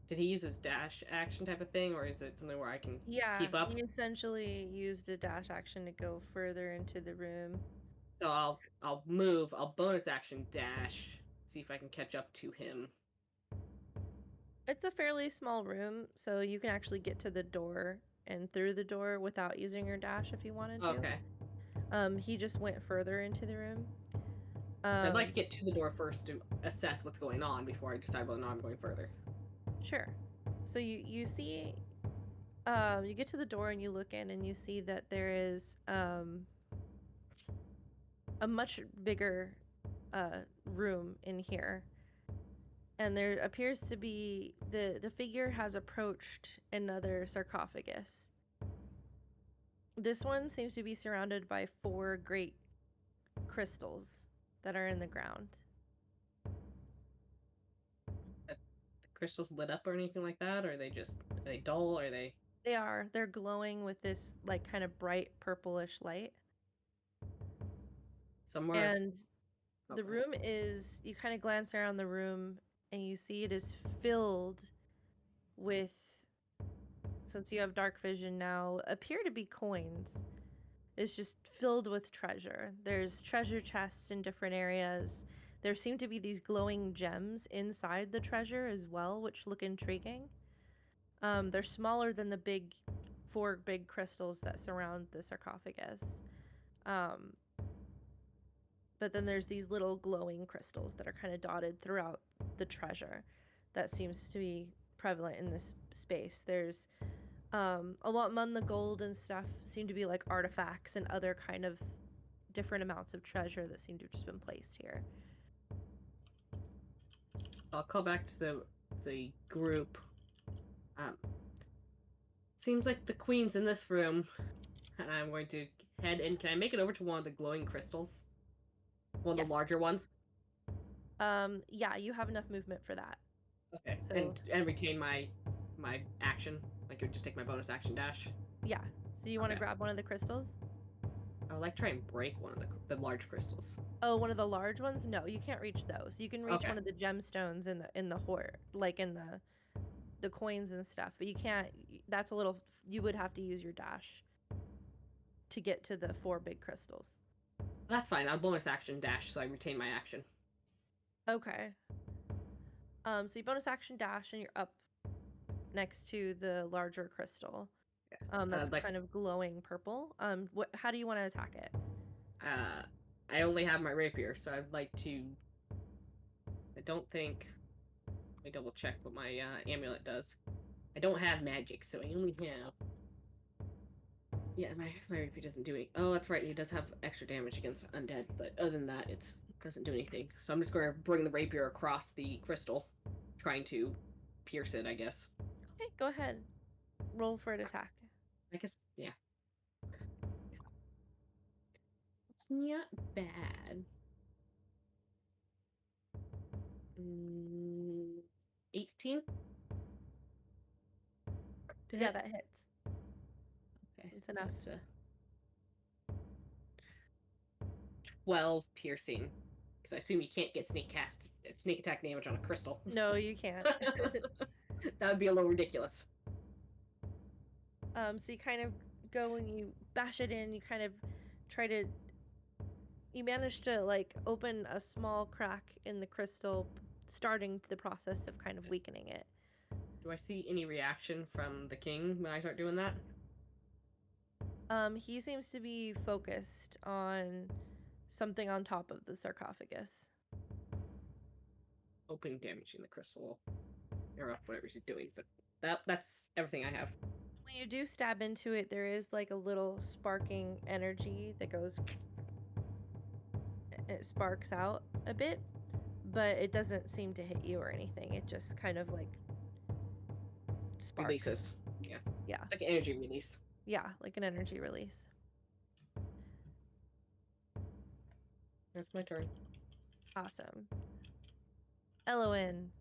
did he use his dash action type of thing, or is it something where I can keep up? He essentially used a dash action to go further into the room. So I'll move, I'll bonus action dash, see if I can catch up to him. It's a fairly small room, so you can actually get to the door and through the door without using your dash if you wanted to. Okay. He just went further into the room. I'd like to get to the door first to assess what's going on before I decide whether or not I'm going further. Sure. So you see, you get to the door and you look in and you see that there is a much bigger room in here. And there appears to be, the figure has approached another sarcophagus. This one seems to be surrounded by 4 great crystals that are in the ground. The crystals lit up or anything like that? Or are they dull? Or are they... They're glowing with this like kind of bright purplish light. Somewhere. And the room is, you kind of glance around the room and you see it is filled with, since you have dark vision now, appear to be coins. It's just filled with treasure. There's treasure chests in different areas. There seem to be these glowing gems inside the treasure as well, which look intriguing. They're smaller than the 4 big crystals that surround the sarcophagus. But then there's these little glowing crystals that are kind of dotted throughout the treasure that seems to be prevalent in this space. There's a lot among the gold and stuff seem to be like artifacts and other kind of different amounts of treasure that seem to have just been placed here. I'll call back to the group. Seems like the queen's in this room, and I'm going to head in. Can I make it over to one of the glowing crystals? One of the larger ones? Yeah, you have enough movement for that. Okay, So, and retain my action? Like, just take my bonus action dash? yeah. So you want to Okay. grab one of the crystals? I would like to try and break one of the large crystals. Oh, one of the large ones? No, you can't reach those. You can reach Okay. one of the gemstones in the hoard, like in the coins and stuff, but you can't. That's a little. You would have to use your dash to get to the 4 big crystals. That's fine. I'll bonus action dash, so I retain my action. Okay. So you bonus action dash, and you're up next to the larger crystal. That's like- kind of glowing purple. How do you want to attack it? I only have my rapier, so I'd like to. I don't think. Let me double check what my amulet does. I don't have magic, so I only have. Yeah, my rapier doesn't do any. Oh, that's right. He does have extra damage against undead, but other than that, it doesn't do anything. So I'm just going to bring the rapier across the crystal, trying to pierce it, I guess. Okay, go ahead. Roll for an attack. I guess, yeah. It's not bad. 18? Yeah, that hits. Okay, It's so enough. It's a 12 piercing. Because I assume you can't get sneak attack damage on a crystal. No, you can't. That would be a little ridiculous. So you kind of go and you bash it in. You kind of try to. You manage to like open a small crack in the crystal, starting the process of kind of weakening it. Do I see any reaction from the king when I start doing that? He seems to be focused on something on top of the sarcophagus. Opening damage in the crystal. Or whatever he's doing, but that's everything I have. When you do stab into it, there is like a little sparking energy that goes. It sparks out a bit, but it doesn't seem to hit you or anything. It just kind of like sparks. Releases. Yeah. Yeah. It's like an energy release. Yeah, like an energy release. That's my turn. Awesome. Elowen.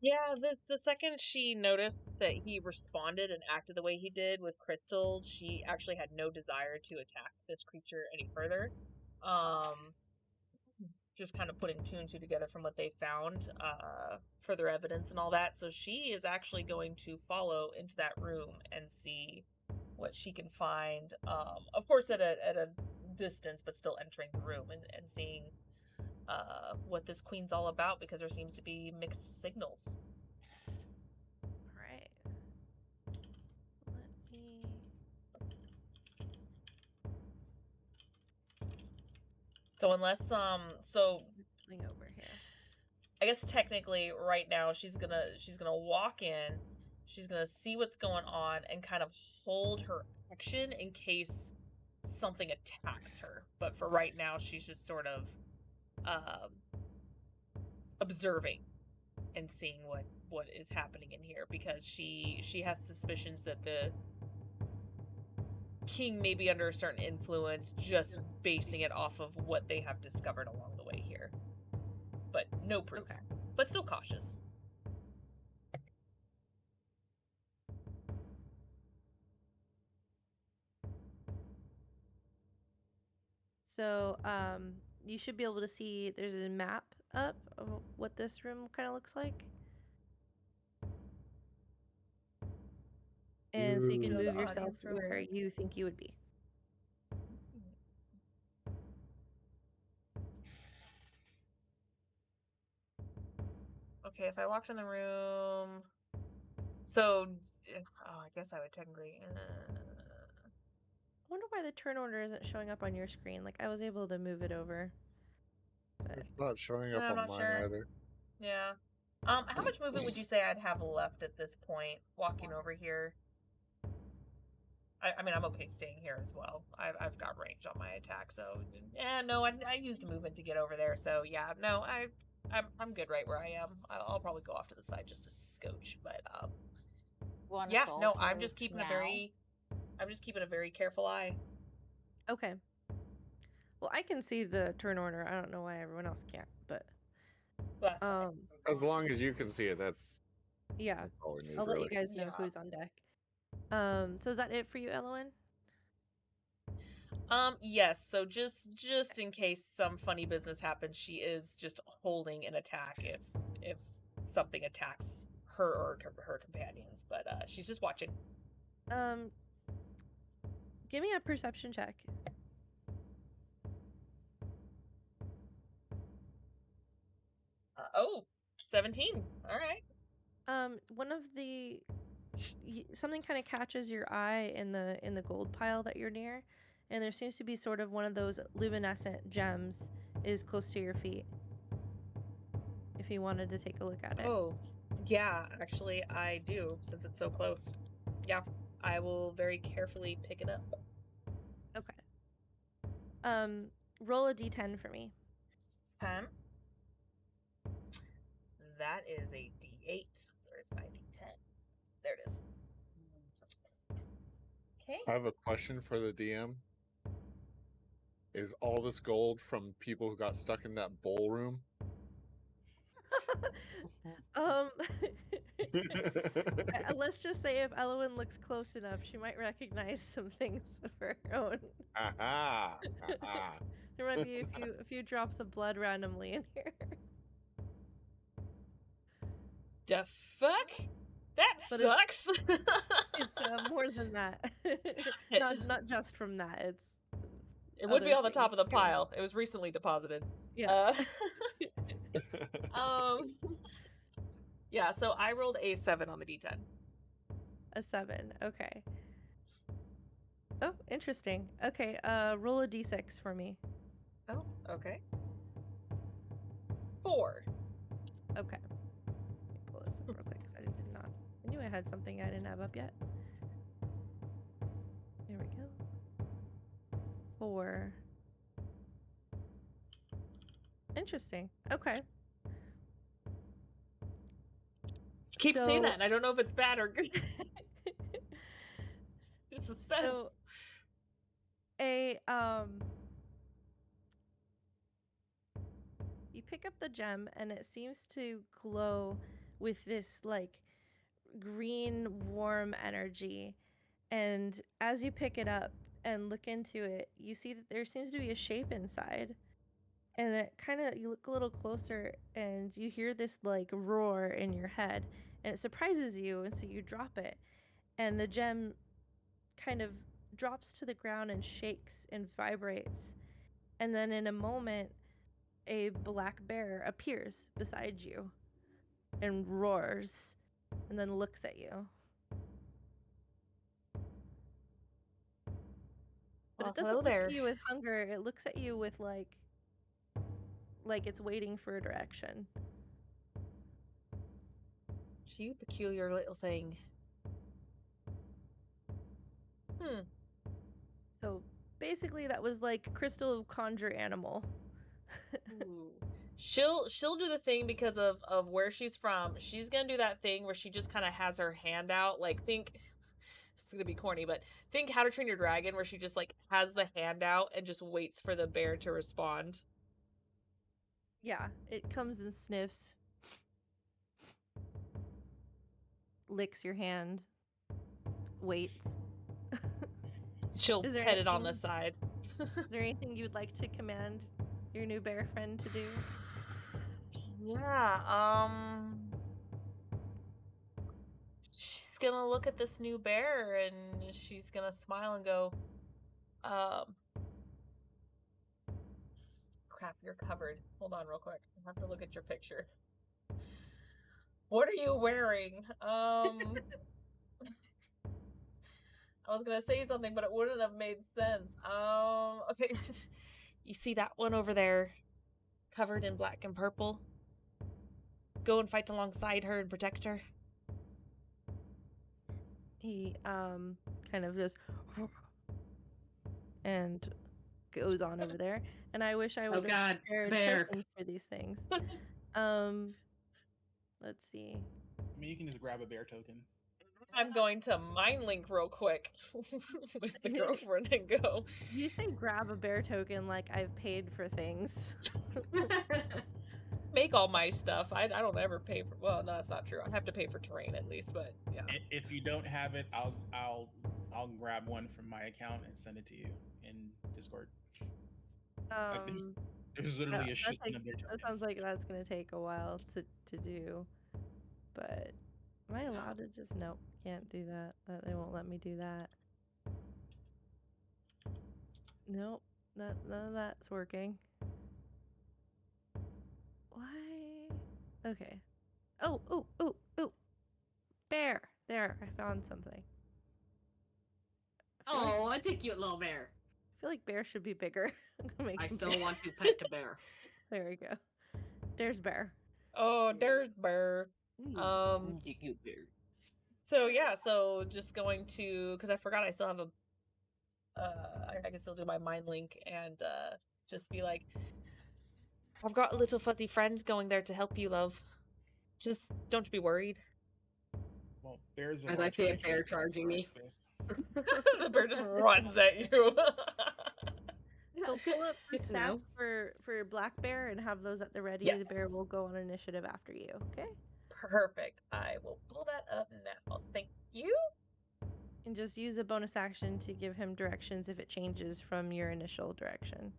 Yeah, the second she noticed that he responded and acted the way he did with crystals, she actually had no desire to attack this creature any further. Just kind of putting 2 and 2 together from what they found, further evidence and all that. So she is actually going to follow into that room and see what she can find. Of course, at a distance, but still entering the room and seeing what this queen's all about, because there seems to be mixed signals. All right. Let me. So unless so Swing over here. I guess technically right now she's gonna walk in, she's gonna see what's going on and kind of hold her action in case something attacks her. But for right now, she's just sort of observing and seeing what is happening in here, because she has suspicions that the king may be under a certain influence, just basing it off of what they have discovered along the way here. But no proof. Okay. But still cautious. So, you should be able to see there's a map up of what this room kind of looks like. And so you can Show the move yourself audience real where quick. you think you would be. Okay, if I walked in the room, so I guess I would technically. I wonder why the turn order isn't showing up on your screen. Like, I was able to move it over. But It's not showing up I'm on not mine sure. either. Yeah. How much movement would you say I'd have left at this point, walking over here? I mean, I'm okay staying here as well. I've got range on my attack, so yeah. No, I used movement to get over there, so yeah. No, I'm good right where I am. I'll probably go off to the side just a scotch, but yeah. Wonderful. No, to I'm move just keeping now. I'm just keeping a very careful eye. okay. Well, I can see the turn order. I don't know why everyone else can't, but That's fine. As long as you can see it, that's yeah. all we need. I'll let really. you guys know Yeah. who's on deck. So is that it for you, Elowen? Yes. So just in case some funny business happens, she is just holding an attack if something attacks her or her companions. But she's just watching. Give me a perception check. Oh, 17. All right. One of the something kind of catches your eye in the gold pile that you're near, and there seems to be sort of one of those luminescent gems is close to your feet. If you wanted to take a look at it. Oh, yeah, actually I do, since it's so close. Yeah, I will very carefully pick it up. Okay. Roll a d10 for me. That is a d8. Where's my d10? There it is. Okay. I have a question for the DM. Is all this gold from people who got stuck in that bowl room? Let's just say if Elowen looks close enough, she might recognize some things of her own. Aha! Aha! There might be a few drops of blood randomly in here. The fuck? That But sucks. It's more than that. not just from that. It would be other on the top of the things, too. pile. It was recently deposited. Yeah. Yeah, so I rolled a 7 on the d10. A 7. Okay. Oh, interesting. Okay, roll a d6 for me. Oh, okay. 4. Okay. Let me pull this up real quick because I knew I had something I didn't have up yet. There we go. 4. Interesting. Okay. Keep saying So- that, and I don't know if it's bad or good. Suspense. So, you pick up the gem and it seems to glow with this like green warm energy, and as you pick it up and look into it, you see that there seems to be a shape inside, and it kind of, you look a little closer and you hear this like roar in your head, and it surprises you, and so you drop it, and the gem kind of drops to the ground and shakes and vibrates, and then in a moment a black bear appears beside you and roars and then looks at you. But Well, it doesn't hello look there. at you with hunger. It looks at you with like it's waiting for a direction. You peculiar little thing. So basically that was like crystal conjure animal. Ooh. She'll do the thing because of where she's from. She's gonna do that thing where she just kind of has her hand out. Like, think it's gonna be corny, but think How to Train Your Dragon, where she just like has the hand out and just waits for the bear to respond. Yeah, it comes and sniffs, licks your hand, waits. She'll Is there pet it on the anything- side. Is there anything you would like to command your new bear friend to do? Yeah, she's gonna look at this new bear and she's gonna smile and go, crap, you're covered. Hold on real quick. I have to look at your picture. What are you wearing? I was gonna say something, but it wouldn't have made sense. Okay. You see that one over there, covered in black and purple? Go and fight alongside her and protect her. He kind of just and goes on over there. And I wish I would Oh God, prepared bear. tokens for these things. Let's see. I mean, you can just grab a bear token. I'm going to mind link real quick with the girlfriend and go. You say grab a bear token like I've paid for things. Make all my stuff. I don't ever pay for. Well, no, that's not true. I have to pay for terrain at least, but yeah. If you don't have it, I'll grab one from my account and send it to you in Discord. There's No, literally a shit ton of their that sounds tokens. like that's gonna take a while to do. But am I allowed to just nope, can't do that. They won't let me do that. Nope, none of that's working. Why? Okay. Oh, oh, oh, oh. Bear. There, I found something. Oh, I think cute little bear. I feel like bear should be bigger. I'm gonna make I him still big. want to pet the bear. There we go. There's bear. Oh, there's Burr. You cute bear. So yeah, so just going to, because I forgot I still have a I can still do my mind link and just be like, I've got a little fuzzy friend going there to help you, love. Just don't be worried. Well, bears are As I like see a creatures bear with charging me. space. The bird just runs at you. So pull up the Good to know. stats for black bear and have those at the ready. Yes. The bear will go on initiative after you. Okay. Perfect. I will pull that up now. Thank you. And just use a bonus action to give him directions if it changes from your initial direction.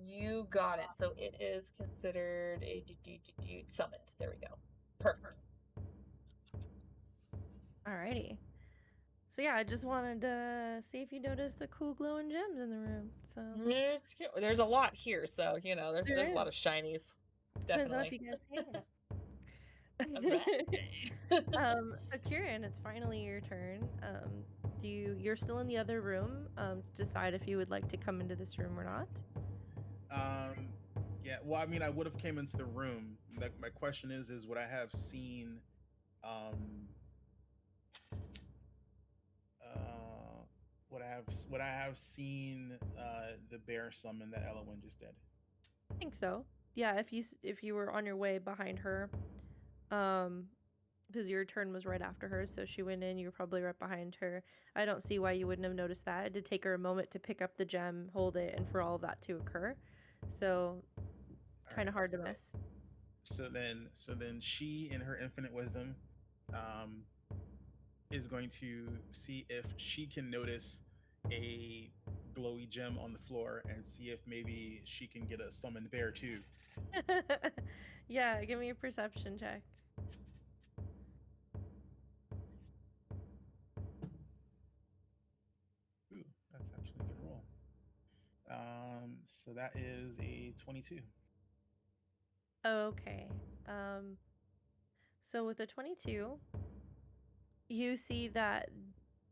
You got it. So it is considered a summoned. There we go. Perfect. Alrighty. So yeah, I just wanted to see if you noticed the cool glowing gems in the room. So It's cute. There's a lot here, so you know, there's There a lot is. of shinies. depends on if Definitely. you guys see it. Alright. So Kieran, it's finally your turn. You're still in the other room. Decide if you would like to come into this room or not. Yeah. Well, I mean, I would have came into the room. My question is would I have seen, would I have seen the bear summon that Elowen just did? I think so. Yeah, if you were on your way behind her, because your turn was right after hers, so she went in. You were probably right behind her. I don't see why you wouldn't have noticed that. It did take her a moment to pick up the gem, hold it, and for all of that to occur. So, kind of hard to miss. So then she, in her infinite wisdom, is going to see if she can notice a glowy gem on the floor and see if maybe she can get a summoned bear too. Yeah, give me a perception check. Ooh, that's actually a good roll. So that is a 22. Okay. So with a 22, you see that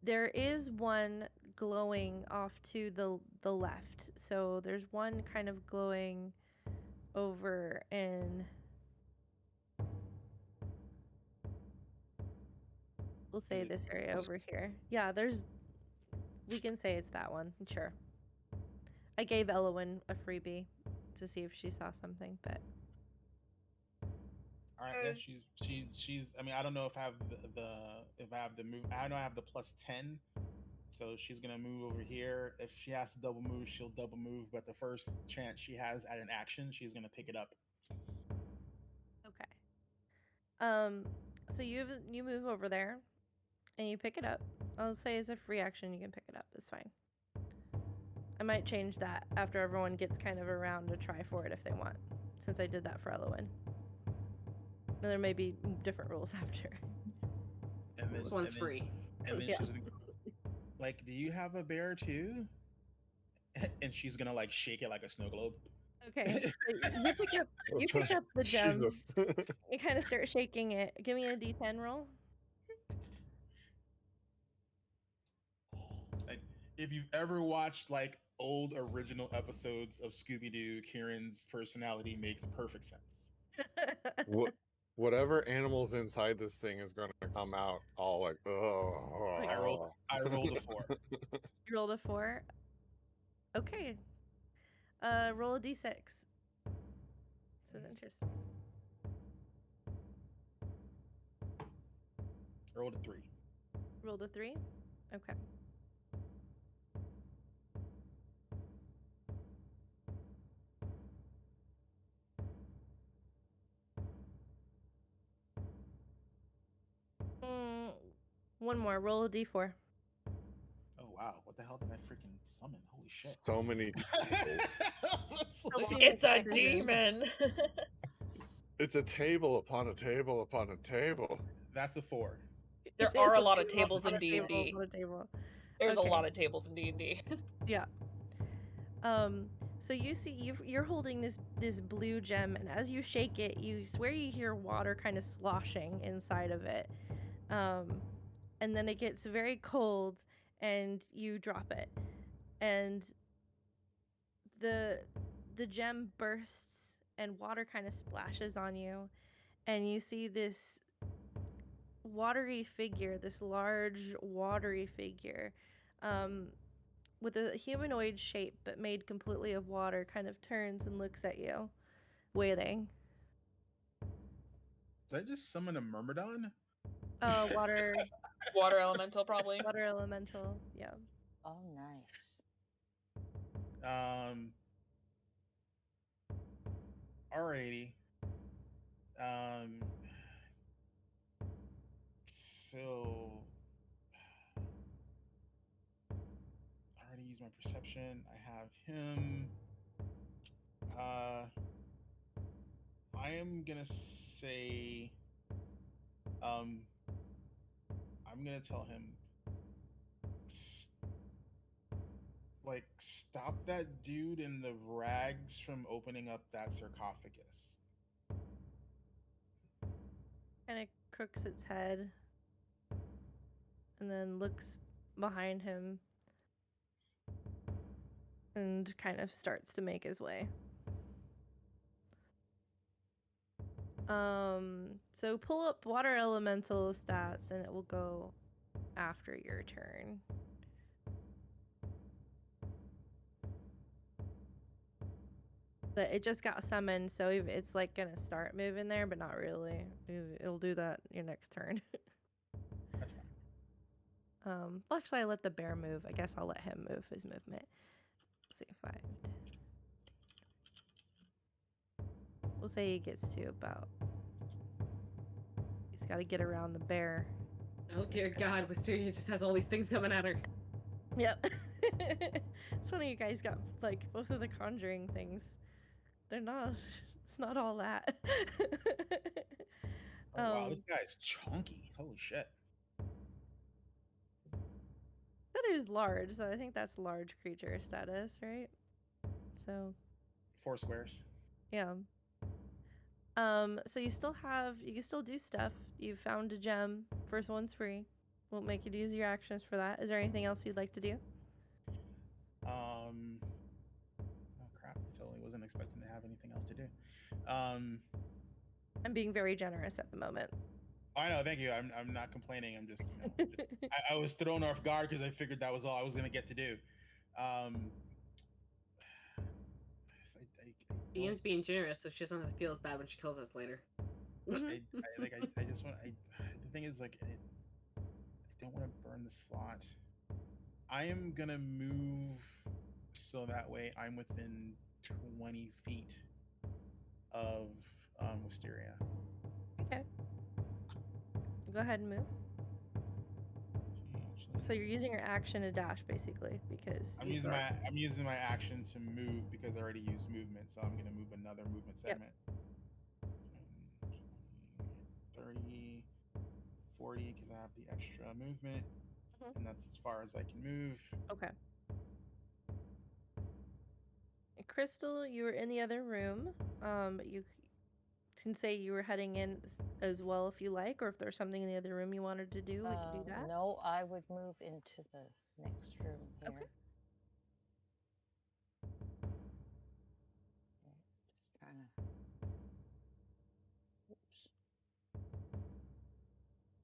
there is one glowing off to the left. So there's one kind of glowing over in, we'll say this area over here. Yeah, we can say it's that one. Sure. I gave Elowen a freebie to see if she saw something, but All right, yeah, she's. I mean, I don't know if I have if I have the move. I know I have the +10, so she's gonna move over here. If she has to double move, she'll double move. But the first chance she has at an action, she's gonna pick it up. okay. So you move over there, and you pick it up. I'll say as a free action, you can pick it up. It's fine. I might change that after everyone gets kind of around to try for it if they want, since I did that for Elowen. And there may be different rules after. And then, This one's free. And then Yeah. she's gonna go, like, do you have a bear too? And she's gonna like shake it like a snow globe. Okay. So you pick up the gem. Jesus. You kind of start shaking it. Give me a D10 roll. Like, if you've ever watched like old original episodes of Scooby-Doo, Kieran's personality makes perfect sense. Whatever animals inside this thing is going to come out all like, oh. I rolled a 4. You rolled a 4. Okay. Roll a D6. This is interesting. Rolled a 3. Rolled a 3. Okay. One more. Roll a D4. Oh wow, what the hell did I freaking summon? Holy shit. So many tables. It's like- It's a Scissors. demon. It's a table upon a table upon a table. that's a 4. There It are is a lot of table tables on in a table D&D. on a table. There's a Okay. lot of tables in D&D. Yeah. So you see, you're holding this blue gem, and as you shake it, you swear you hear water kind of sloshing inside of it. And then it gets very cold, and you drop it, and the gem bursts, and water kind of splashes on you, and you see this watery figure, this large watery figure, with a humanoid shape but made completely of water, kind of turns and looks at you, waiting. Did I just summon a Myrmidon? Water Water elemental, probably. water elemental. Yeah. Oh, nice. Alrighty. So I already used my perception. I have him. I am gonna say, I'm gonna tell him, stop that dude in the rags from opening up that sarcophagus. And it crooks its head and then looks behind him and kind of starts to make his way. So pull up water elemental stats and it will go after your turn. But it just got summoned, so it's like gonna start moving there, but not really. It'll do that your next turn. That's fine. Well, actually, I let the bear move. I guess I'll let him move his movement. Let's see, 5. We'll say he gets to about. He's got to get around the bear. Oh dear God, Wisteria just has all these things coming at her. Yep. It's funny you guys got like both of the conjuring things. They're not. It's not all that. Oh, wow, this guy's chunky. Holy shit. That is large, so I think that's large creature status, right? So 4 squares. yeah. So you can still do stuff. You found a gem. First one's free. Won't make you use your actions for that. Is there anything else you'd like to do? Oh crap! I totally wasn't expecting to have anything else to do. I'm being very generous at the moment. I know, thank you. I'm not complaining. I'm just, I was thrown off guard because I figured that was all I was gonna get to do. Ian's being generous, so she doesn't have to feel as bad when she kills us later. Mhm. I just want. The thing is, like, I don't want to burn the slot. I am gonna move so that way I'm within 20 feet of Wisteria. Okay. Go ahead and move. So you're using your action to dash, basically, because I'm using my action to move because I already used movement, so I'm gonna move another movement segment. 10, 20, 30, 40 because I have the extra movement, and that's as far as I can move. Okay. Crystal, you were in the other room. You can say you were heading in as well if you like, or if there's something in the other room you wanted to do, we can do that. No, I would move into the next room here. Okay. Just trying to. Oops.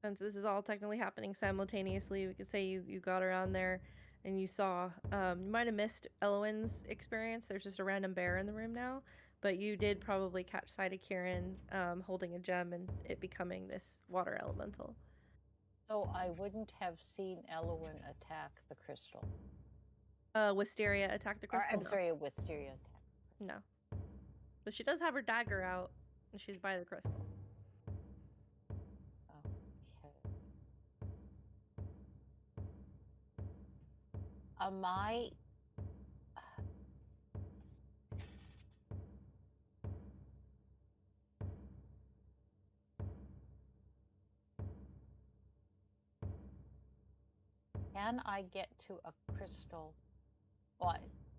Since this is all technically happening simultaneously, we could say you got around there and you saw. You might have missed Elowen's experience. There's just a random bear in the room now, but you did probably catch sight of Kieran holding a gem and it becoming this water elemental. So I wouldn't have seen Elowen attack the crystal. Wisteria attacked the crystal. I'm sorry, a Wisteria attack. No. But she does have her dagger out and she's by the crystal. Okay. My Can I get to a crystal? Well,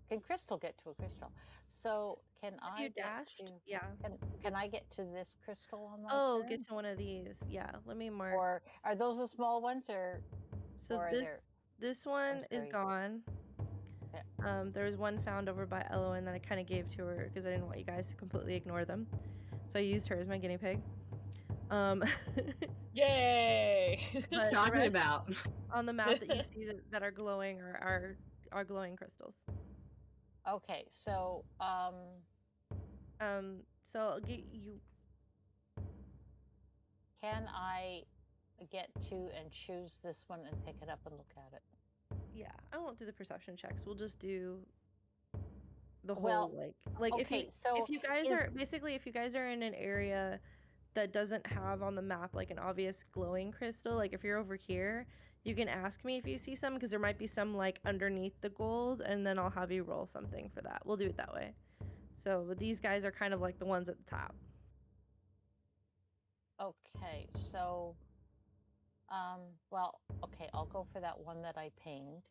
can crystal get to a crystal? So can If you I get dashed, to? yeah. Can I get to this crystal on my Oh, turn? get to one of these. Yeah, let me mark. Or are those the small ones, or So or are this there? this one is sorry. gone. Okay. There was one found over by Elowen that I kind of gave to her because I didn't want you guys to completely ignore them. So I used her as my guinea pig. Yay! But the Talking rest about. on the map that you see that are glowing are glowing crystals. Okay, so So I'll get you. can I get to and choose this one and pick it up and look at it? Yeah, I won't do the perception checks. We'll just do the Well, whole like okay, so if you guys is- are basically if you guys are in an area that doesn't have on the map like an obvious glowing crystal, like if you're over here, you can ask me if you see some because there might be some like underneath the gold, and then I'll have you roll something for that. We'll do it that way. So these guys are kind of like the ones at the top. Okay, so well, okay, I'll go for that one that I pinged.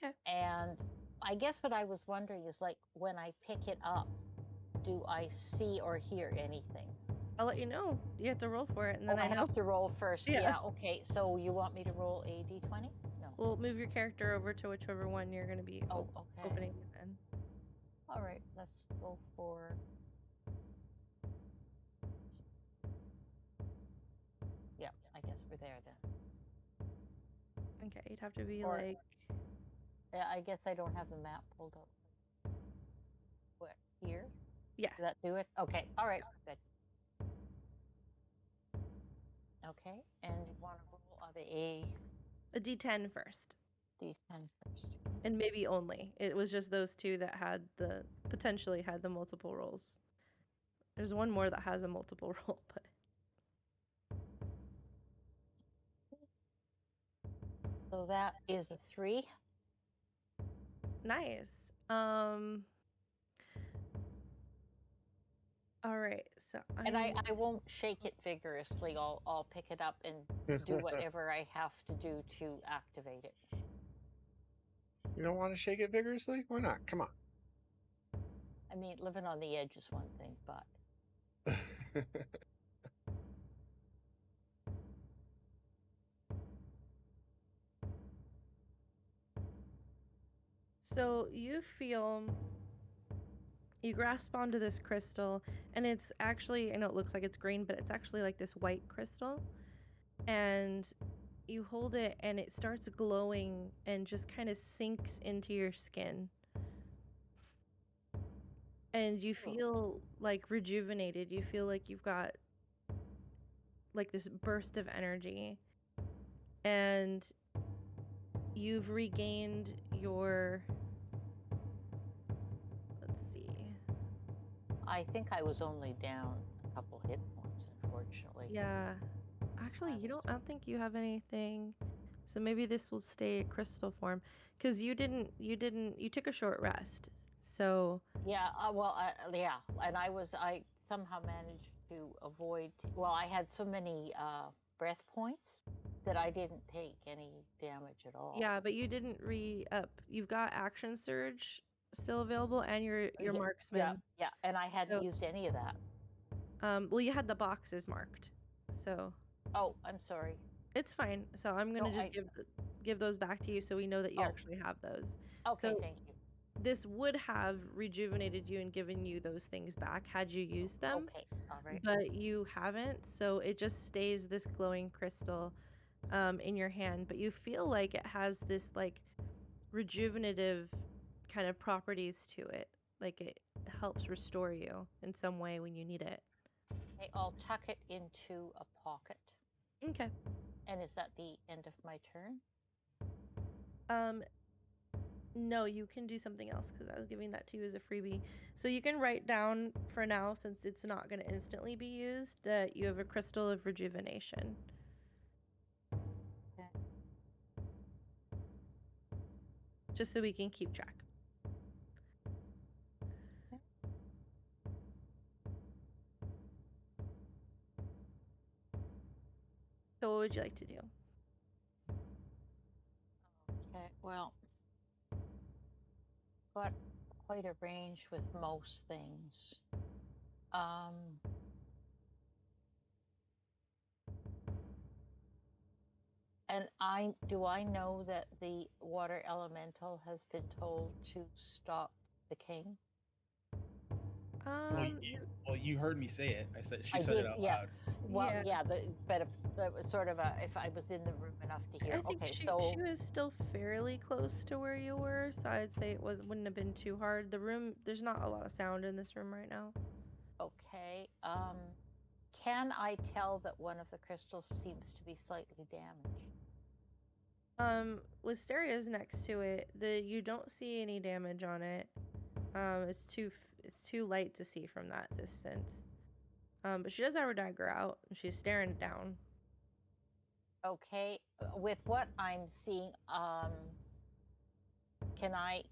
Okay. And I guess what I was wondering is, like, when I pick it up, do I see or hear anything? I'll let you know. You have to roll for it, and then I I know. have to roll first. Yeah. Yeah. Okay. So you want me to roll a d20? No. We'll move your character over to whichever one you're going to be Oh, okay. opening it in. All right. Let's go for. Yeah. I guess we're there then. Okay, you'd have to be Or- like. Yeah. I guess I don't have the map pulled up. What, here? Yeah. Does that do it? Okay. All right. Good. Okay. And you want to roll of a A d10 first. d10 first. And maybe only. It was just those two that had potentially had the multiple rolls. There's one more that has a multiple roll, but. So that is a 3. Nice. All right. So And I won't shake it vigorously. I'll pick it up and do whatever I have to do to activate it. You don't want to shake it vigorously? Why not? Come on. I mean, living on the edge is one thing, but So you grasp onto this crystal, and it's actually, I know it looks like it's green, but it's actually like this white crystal. And you hold it, and it starts glowing and just kind of sinks into your skin. And you feel like rejuvenated. You feel like you've got like this burst of energy. And you've regained your. Let's see. I think I was only down a couple hit points, unfortunately. Yeah. Actually, I don't think you have anything. So maybe this will stay crystal form because you took a short rest. So Yeah, yeah, and I somehow managed to avoid. Well, I had so many breath points that I didn't take any damage at all. yeah, but you didn't re-up. You've got action surge still available and your marksman. Yeah, and I hadn't used any of that. Well, you had the boxes marked. So Oh, I'm sorry. it's fine. So I'm gonna No, just give those back to you so we know that you actually have those. Okay, So thank you. this would have rejuvenated you and given you those things back had you used them. Okay, all right. But you haven't, so it just stays this glowing crystal in your hand. But you feel like it has this like rejuvenative kind of properties to it. Like it helps restore you in some way when you need it. Okay, I'll tuck it into a pocket. Okay. And is that the end of my turn? No, you can do something else because I was giving that to you as a freebie. So you can write down for now, since it's not going to instantly be used, that you have a crystal of rejuvenation. Okay. just so we can keep track. So what would you like to do? Okay, well, got quite a range with most things. And do I know that the water elemental has been told to stop the king? Well, you heard me say it. She I said it did, out yeah. loud. Well, Yeah. yeah, but it was sort of if I was in the room enough to hear. I think Okay, she so was still fairly close to where you were, so I'd say it wouldn't have been too hard. The room, there's not a lot of sound in this room right now. okay, can I tell that one of the crystals seems to be slightly damaged? Wisteria's next to it. You don't see any damage on it. It's too light to see from that distance. But she does have her dagger out and she's staring it down. Okay, with what I'm seeing, can I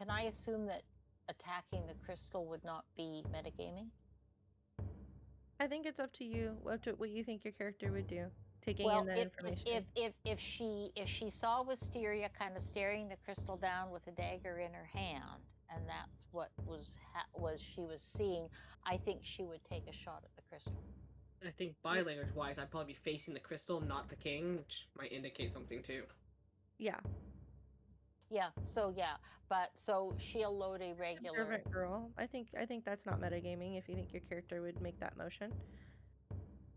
assume that attacking the crystal would not be metagaming? I think it's up to you what you think your character would do, taking in Well, that information. if she saw Wisteria kind of staring the crystal down with a dagger in her hand, and that's what she was seeing, I think she would take a shot at the crystal. I think body language wise, I'd probably be facing the crystal, not the king, which might indicate something too. Yeah. Yeah. But so she'll load a regular. Observant girl. I think that's not metagaming if you think your character would make that motion.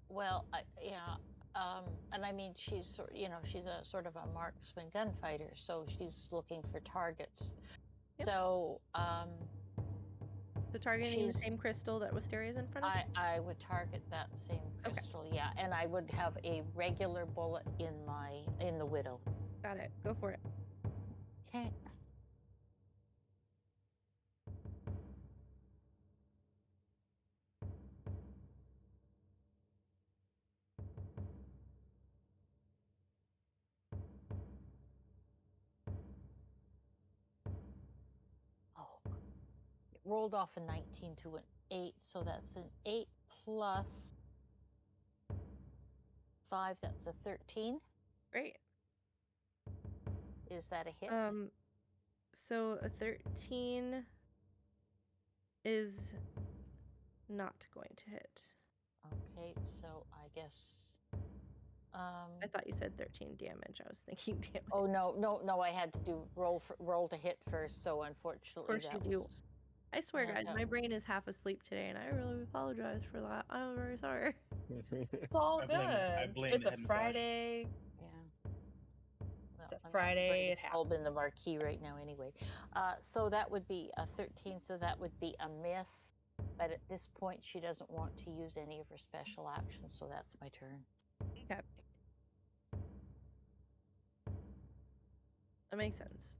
Well, yeah. And I mean, she's she's a sort of a marksman gunfighter, so she's looking for targets. Yep. So, so targeting the same crystal that Wisteria's in front of? I would target that same crystal, okay. Yeah, and I would have a regular bullet in the widow. Got it. Go for it. Okay. Rolled off a 19 to an 8, so that's an 8 plus 5, that's a 13. Great. Is that a hit? So a 13 is not going to hit. Okay, so I guess I thought you said 13 damage. I was thinking damage. Oh no, I had to do roll to hit first, so unfortunately of course you do. I swear, guys, my brain is half asleep today, and I really apologize for that. I'm very sorry. It's all good. It's a Friday. Yeah. It's a Friday. It's bulb in the marquee right now, anyway. So that would be a 13. So that would be a miss. But at this point, she doesn't want to use any of her special actions, so that's my turn. Okay. That makes sense.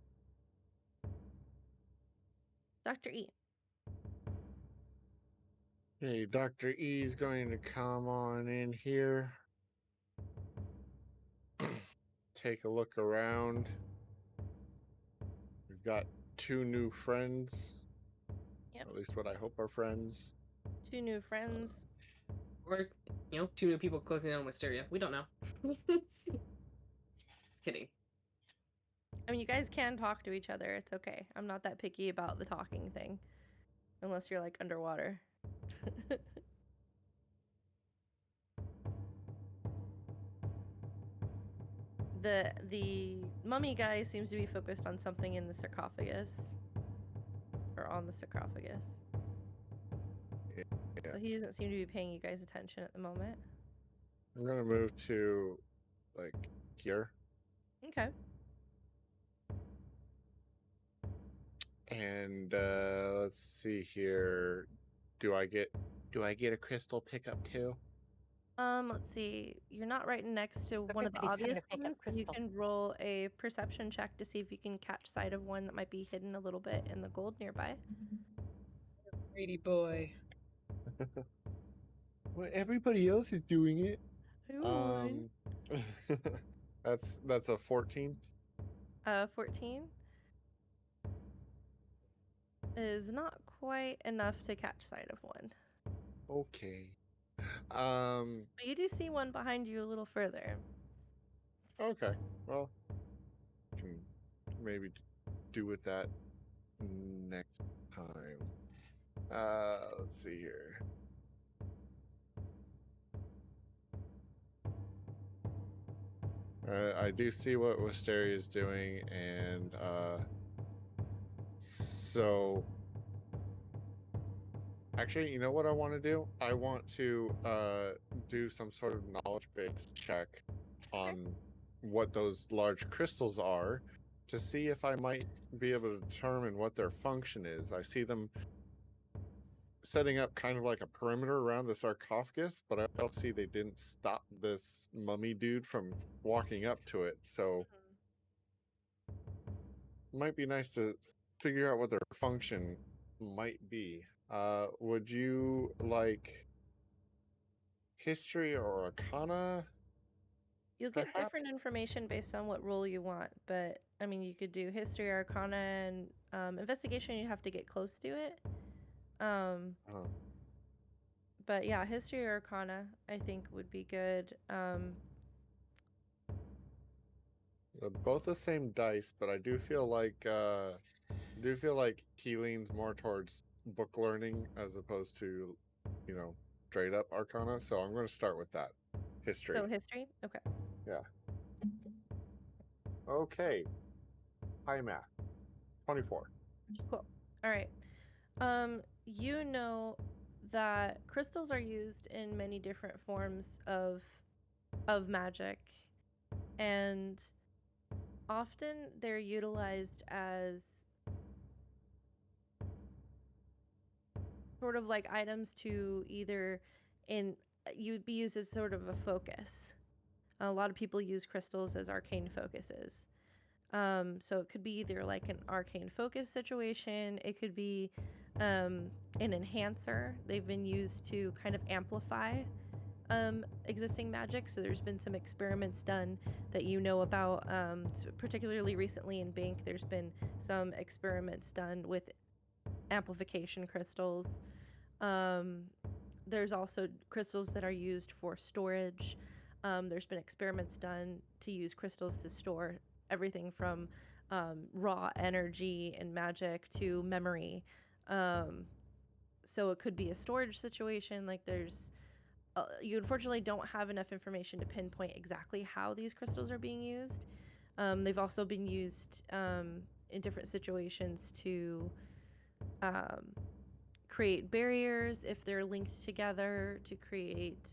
Dr. E. Okay, Dr. E is going to come on in here. Take a look around. We've got 2 new friends. Yep. At least what I hope are friends. 2 new friends. Or, 2 new people closing in on Wisteria. We don't know. Kidding. I mean, you guys can talk to each other. It's okay. I'm not that picky about the talking thing. Unless you're, like, underwater. The mummy guy seems to be focused on something in the sarcophagus. Or on the sarcophagus. Yeah. So he doesn't seem to be paying you guys attention at the moment. I'm going to move to, like, here. Okay. And let's see here. Do I get a crystal pickup too? Let's see. You're not right next to one of the obvious ones. You can roll a perception check to see if you can catch sight of one that might be hidden a little bit in the gold nearby. Greedy boy. Well, everybody else is doing it. Ooh. That's a 14. 14. is not quite enough to catch sight of one. Okay. But you do see one behind you a little further. Okay. Well, can maybe do with that next time. Let's see here. I do see what Wisteria is doing, and so actually, you know what I want to do? I want to do some sort of knowledge-based check on what those large crystals are to see if I might be able to determine what their function is. I see them setting up kind of like a perimeter around the sarcophagus, but I also see they didn't stop this mummy dude from walking up to it. So it might be nice to figure out what their function might be. Would you like history or arcana? You'll get Perhaps? different information based on what role you want, but I mean, you could do history, arcana, and investigation. You have to get close to it. But yeah, history or arcana, I think would be good. They're both the same dice, but I do feel like he leans more towards book learning as opposed to, straight up arcana. So I'm going to start with that. History. So history, okay. Yeah. Okay. High math. 24. Cool. All right. You know that crystals are used in many different forms of magic, and often they're utilized as sort of like items to either you'd be used as sort of a focus. A lot of people use crystals as arcane focuses. So it could be either like an arcane focus situation. It could be an enhancer. They've been used to kind of amplify existing magic. So there's been some experiments done that you know about. Particularly recently in Bank, there's been some experiments done with amplification crystals. There's also crystals that are used for storage. There's been experiments done to use crystals to store everything from raw energy and magic to memory. So it could be a storage situation. Like you unfortunately don't have enough information to pinpoint exactly how these crystals are being used. They've also been used in different situations to create barriers if they're linked together, to create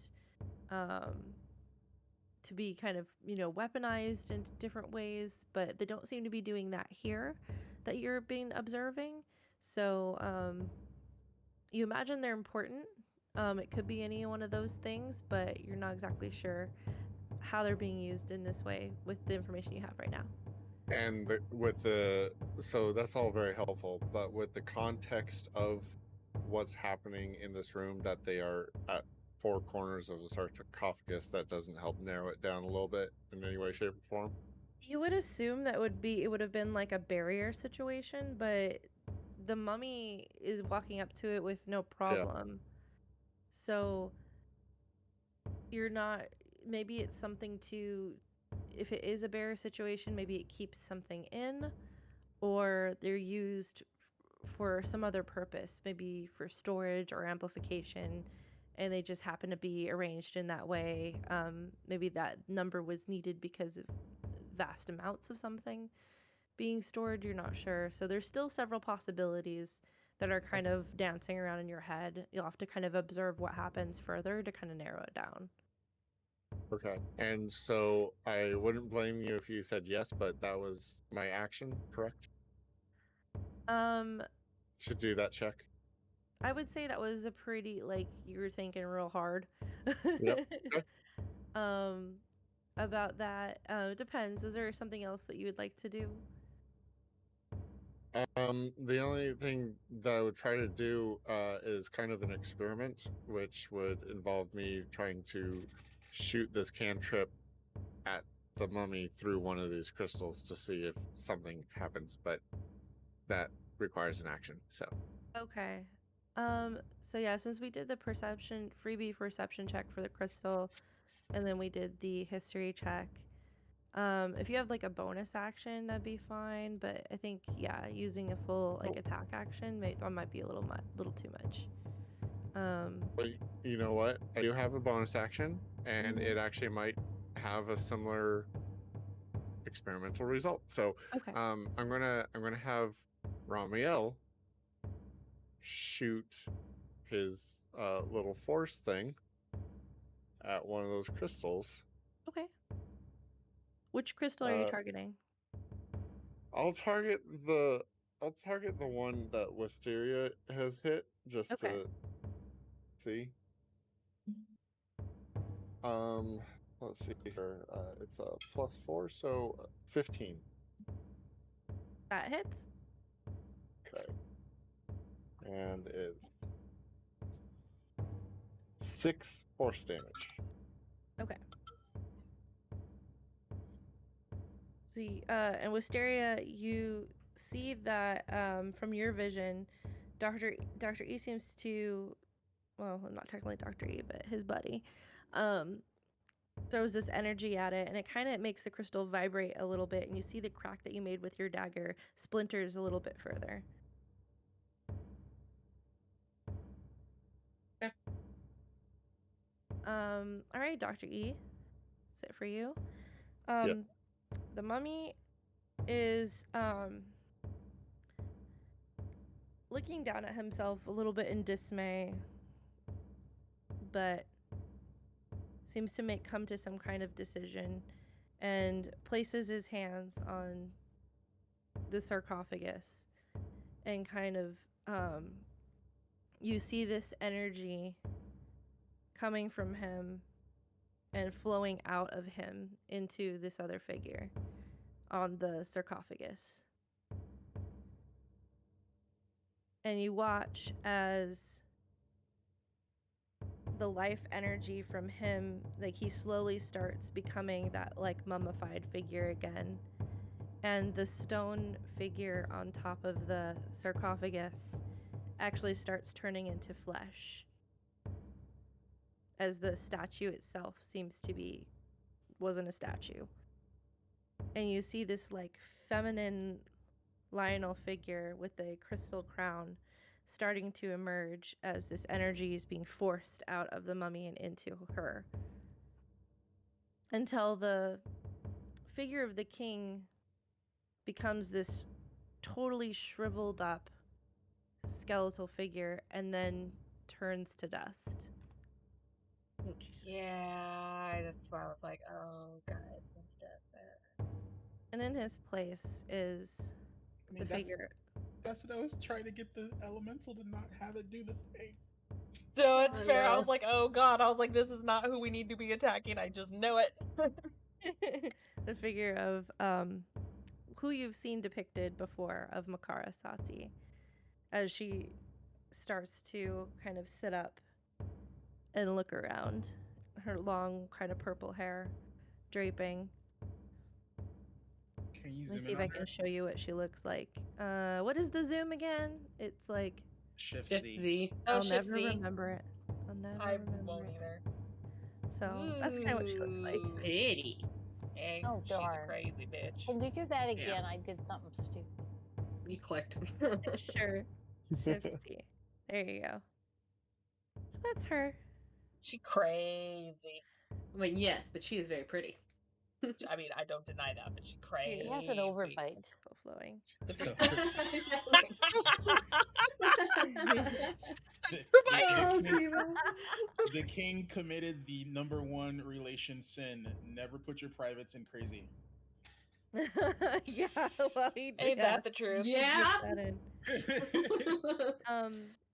to be kind of weaponized in different ways, but they don't seem to be doing that here that you're being observing. So you imagine they're important. It could be any one of those things, but you're not exactly sure how they're being used in this way with the information you have right now. And so that's all very helpful, but with the context of what's happening in this room, that they are at four corners of a sarcophagus, that doesn't help narrow it down a little bit in any way, shape, or form. You would assume it would have been like a barrier situation, but the mummy is walking up to it with no problem. Yeah. So you're not, maybe it's something to, if it is a barrier situation, maybe it keeps something in, or they're used for some other purpose, maybe for storage or amplification, and they just happen to be arranged in that way. Maybe that number was needed because of vast amounts of something being stored. You're not sure. So there's still several possibilities that are kind of dancing around in your head. You'll have to kind of observe what happens further to kind of narrow it down. Okay. And so I wouldn't blame you if you said yes, but that was my action, correct? Should do that check. I would say that was a pretty, like, you were thinking real hard. Yep. Okay. About that. Depends. Is there something else that you would like to do? The only thing that I would try to do is kind of an experiment, which would involve me trying to shoot this cantrip at the mummy through one of these crystals to see if something happens. But that requires an action. So Okay. So yeah, since we did the freebie perception check for the crystal, and then we did the history check. If you have like a bonus action, that'd be fine. But I think using a full attack action that might be a little too much. but you know what? I do have a bonus action, and it actually might have a similar experimental result. So Okay. I'm gonna have Ramiel shoot his little force thing at one of those crystals. Okay. Which crystal are you targeting? I'll target the one that Wisteria has hit just to see. Let's see here. It's a +4, so 15. That hits. Okay. And it's 6 force damage. Okay. See, and Wisteria, you see that from your vision, Dr. E seems to, well, not technically Dr. E, but his buddy, throws this energy at it, and it kind of makes the crystal vibrate a little bit, and you see the crack that you made with your dagger splinters a little bit further. Okay. All right, Dr. E, that's it for you. Yes. The mummy is looking down at himself a little bit in dismay, but seems to come to some kind of decision and places his hands on the sarcophagus, and kind of you see this energy coming from him and flowing out of him into this other figure on the sarcophagus. And you watch as the life energy from him, like he slowly starts becoming that like mummified figure again. And the stone figure on top of the sarcophagus actually starts turning into flesh, as the statue itself wasn't a statue. And you see this like feminine lionel figure with a crystal crown starting to emerge as this energy is being forced out of the mummy and into her, until the figure of the king becomes this totally shriveled up skeletal figure and then turns to dust. Oh, Jesus. Yeah, that's why I was like, oh, guys, when he does that. And in his place is the figure. That's what I was trying to get the elemental to not have it do the thing. So it's I fair. I know. was like, oh god. I was like, this is not who we need to be attacking. I just know it. The figure of who you've seen depicted before of Makara Sati, as she starts to kind of sit up and look around, her long kind of purple hair draping. Can you Let me zoom see in if I on can her? show you what she looks like. What is the zoom again? It's like Shift Shift Z. Z. Oh, I'll Shift never Z. remember it. I'll never I remember won't it. either. So that's kind of what she looks like. Ooh. Pretty. And Oh, she's a darn. crazy bitch. Can you do that again? I did something stupid. You clicked. Sure. Shift C. There you go. So that's her. She crazy. I mean, yes, but she is very pretty. I mean, I don't deny that, but she crazy. He has an overbite. Purple flowing. The king committed the #1 relation sin: never put your privates in crazy. Yeah, well, he did. Ain't that the truth? Yeah. That in.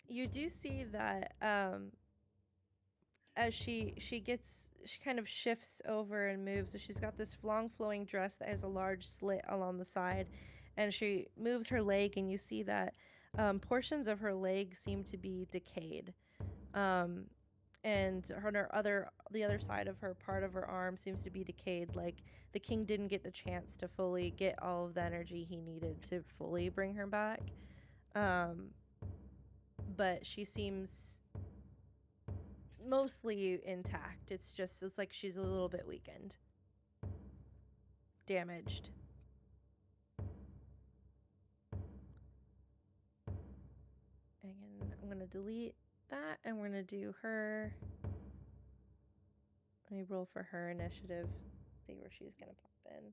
You do see that as she kind of shifts over and moves. So she's got this long flowing dress that has a large slit along the side, and she moves her leg, and you see that portions of her leg seem to be decayed. and the other side of her, part of her arm seems to be decayed. Like the king didn't get the chance to fully get all of the energy he needed to fully bring her back. But she seems mostly intact. It's like she's a little bit weakened, damaged. And I'm gonna delete that, and we're gonna do her. Let me roll for her initiative, see where she's gonna pop in.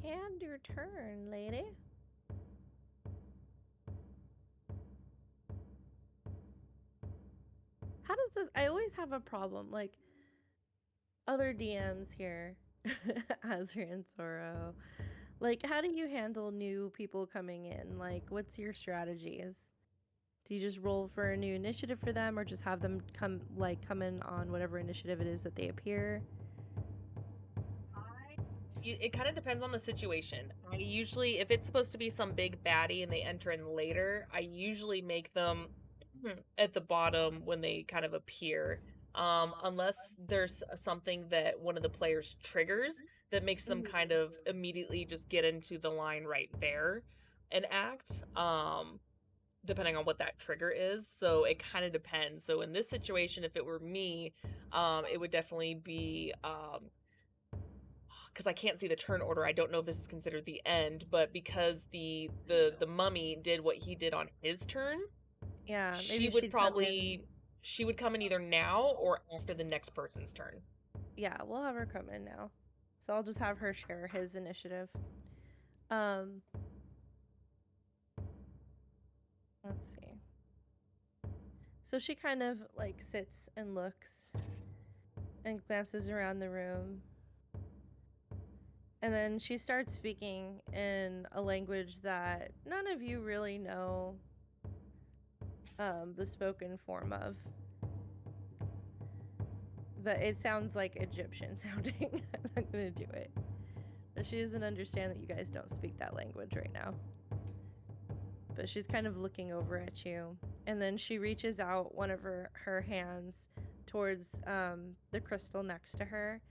And your turn, lady. How does this? I always have a problem. Like, other DMs here, Azra and Sorrow. Like, how do you handle new people coming in? Like, what's your strategies? Do you just roll for a new initiative for them, or just have them come in on whatever initiative it is that they appear? It kind of depends on the situation. I usually, if it's supposed to be some big baddie and they enter in later, I usually make them at the bottom when they kind of appear. Unless there's something that one of the players triggers that makes them kind of immediately just get into the line right there and act. Depending on what that trigger is. So it kind of depends. So in this situation, if it were me, it would definitely be because I can't see the turn order. I don't know if this is considered the end, but because the mummy did what he did on his turn, Yeah, she maybe would she'd come in. she would come in either now or after the next person's turn. Yeah, we'll have her come in now. So I'll just have her share his initiative. Let's see. So she kind of like sits and looks and glances around the room. And then she starts speaking in a language that none of you really know the spoken form of. But it sounds like Egyptian sounding. I'm not gonna do it. But she doesn't understand that you guys don't speak that language right now. But she's kind of looking over at you. And then she reaches out one of her hands towards the crystal next to her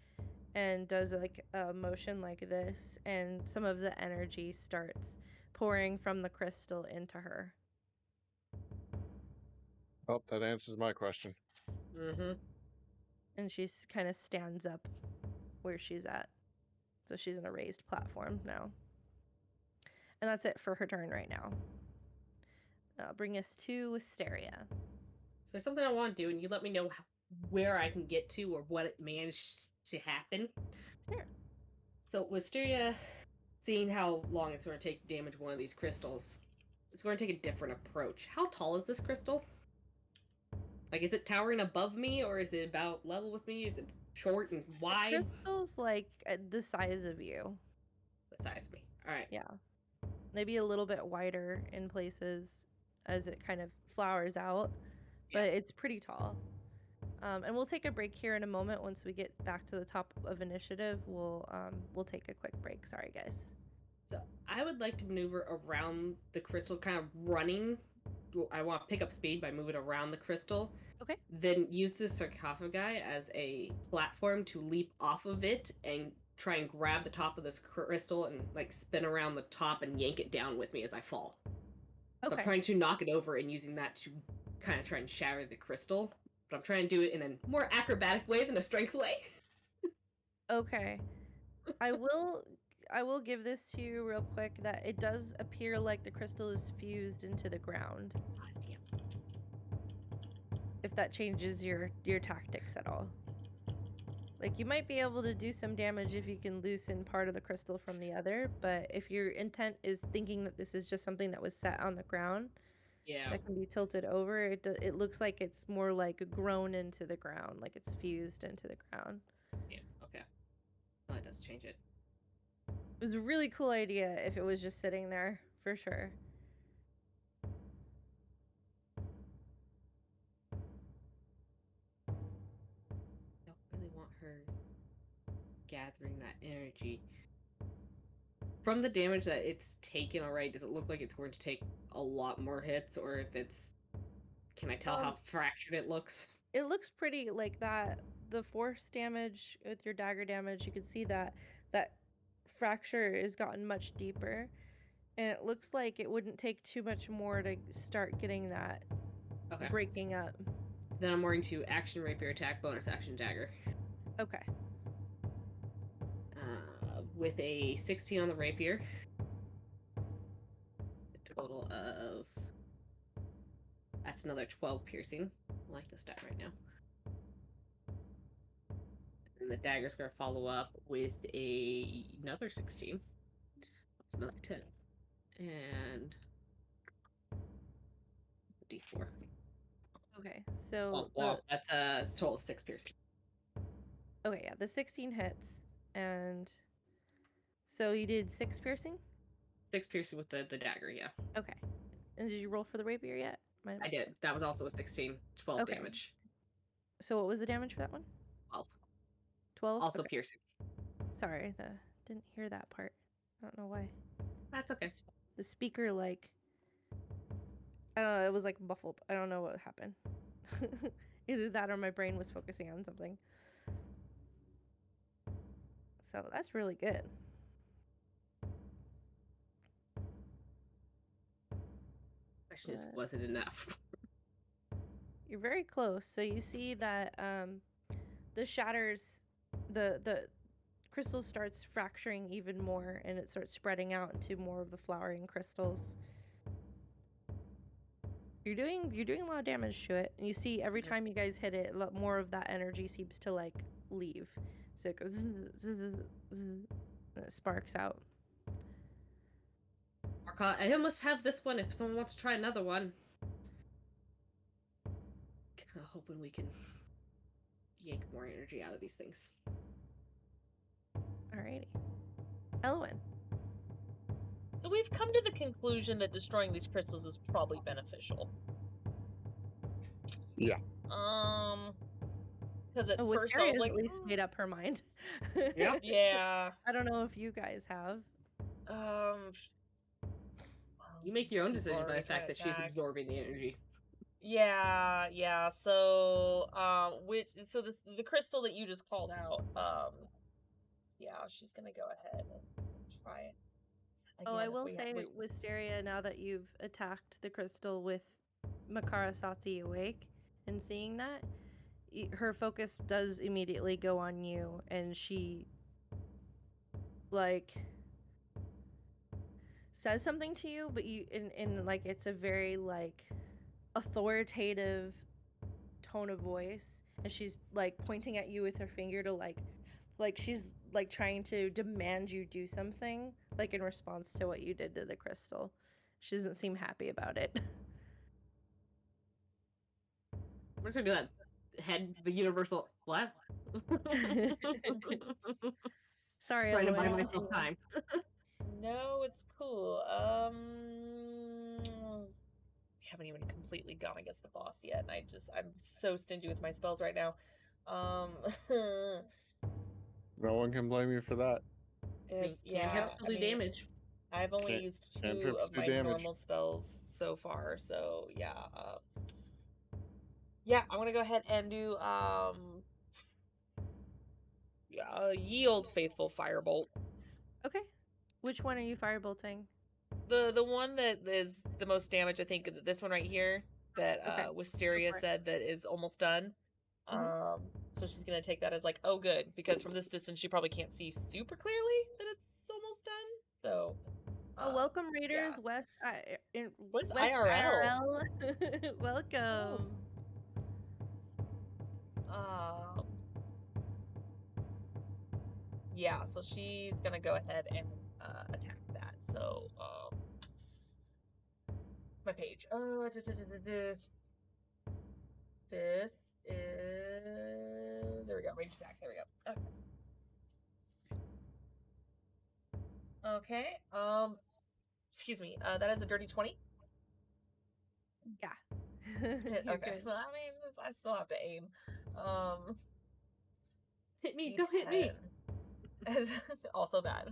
and does like a motion like this, and some of the energy starts pouring from the crystal into her. Oh, that answers my question. Mm-hmm. And she kind of stands up where she's at. So she's in a raised platform now. And that's it for her turn right now. That'll bring us to Wisteria. So there's something I want to do, and you let me know where I can get to or what it managed to happen. Sure. So Wisteria, seeing how long it's going to take to damage one of these crystals, it's going to take a different approach. How tall is this crystal? Like, is it towering above me, or is it about level with me? Is it short and wide? The crystal's like the size of you. The size of me. All right. Yeah. Maybe a little bit wider in places as it kind of flowers out, but it's pretty tall. And we'll take a break here in a moment. Once we get back to the top of initiative, we'll take a quick break. Sorry, guys. So I would like to maneuver around the crystal, kind of running. I want to pick up speed by moving around the crystal. Okay. Then use the sarcophagi as a platform to leap off of it and try and grab the top of this crystal and like spin around the top and yank it down with me as I fall. So I'm trying to knock it over and using that to kind of try and shatter the crystal. But I'm trying to do it in a more acrobatic way than a strength way. Okay. I will give this to you real quick that it does appear like the crystal is fused into the ground. If that changes your tactics at all. Like, you might be able to do some damage if you can loosen part of the crystal from the other, but if your intent is thinking that this is just something that was set on the ground, that can be tilted over, it looks like it's more like grown into the ground, like it's fused into the ground. Yeah, okay. Well, that does change it. It was a really cool idea if it was just sitting there, for sure. Don't really want her gathering that energy. from the damage that it's taken already, does it look like it's going to take a lot more hits, or if it's... Can I tell how fractured it looks? It looks pretty like that. The force damage with your dagger damage, you can see that fracture has gotten much deeper, and it looks like it wouldn't take too much more to start getting that breaking up. Then I'm going to action rapier attack, bonus action dagger. Okay. With a 16 on the rapier. A total of... That's another 12 piercing. I like the stat right now. And the dagger's going to follow up with another 16. That's another 10. And... D4. Okay, so... that's a total of 6 piercing. Okay, yeah, the 16 hits, and... So you did 6 piercing? 6 piercing with the dagger, yeah. Okay. And did you roll for the rapier yet? I did. That was also a 16. 12 damage. So what was the damage for that one? 12. 12? Also piercing. Sorry, didn't hear that part. I don't know why. That's okay. The speaker, like... I don't know, it was like muffled. I don't know what happened. Either that or my brain was focusing on something. So that's really good. Question is, was it enough? You're very close. So you see that the shatters, the crystal starts fracturing even more, and it starts spreading out into more of the flowering crystals. You're doing a lot of damage to it, and you see every time you guys hit it, a lot more of that energy seems to like leave. So it goes zzz, zzz, zzz, and it sparks out. Marcotte, I almost have this one if someone wants to try another one. Kinda hoping we can yank more energy out of these things. Alrighty. Elwyn. So we've come to the conclusion that destroying these crystals is probably beneficial. Yeah. Because at first I Wisteria was like, at least made up her mind. Yeah. Yeah. I don't know if you guys have. You make your own decision by the Already fact that she's absorbing the energy. Yeah. So, the crystal that you just called out, yeah, she's gonna go ahead and try it. Oh, I will say, Wisteria, now that you've attacked the crystal with Makarasati awake and seeing that, her focus does immediately go on you, and she, like, says something to you, but you, in like, it's a very, like, authoritative tone of voice, and she's, like, pointing at you with her finger to, like she's, like, trying to demand you do something, like, in response to what you did to the crystal. She doesn't seem happy about it. I'm just gonna do that. Head the universal what? Sorry, trying to buy Eloy. myself time. No, it's cool. We haven't even completely gone against the boss yet, and I'm so stingy with my spells right now. No one can blame you for that. Cantrips still do damage. I've only used 2 of my normal spells so far, so yeah. Yeah, I'm gonna go ahead and do yield faithful firebolt. Okay. Which one are you firebolting? The one that is the most damage, I think, this one right here that Wisteria said that is almost done. So she's gonna take that as like, oh good, because from this distance she probably can't see super clearly that it's almost done. So welcome raiders, yeah. West IRL? Welcome. Yeah, so she's gonna go ahead and attack that. So my page. This is, there we go, range attack. There we go. Okay. Excuse me. That is a dirty 20. Yeah. Okay. Well, I mean, I still have to aim. Hit me! D10. Don't hit me! Also that.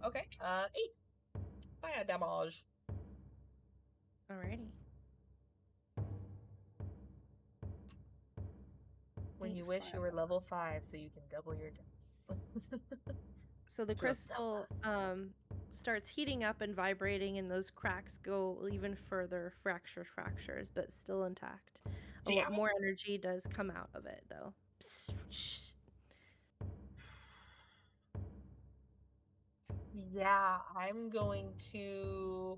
Okay. 8 fire damage. Alrighty. When Eight you wish you fire. were level 5, so you can double your dice. So the Just crystal selfless. starts heating up and vibrating, and those cracks go even further, fractures, but still intact. A lot Damn. more energy does come out of it, though. Yeah, I'm going to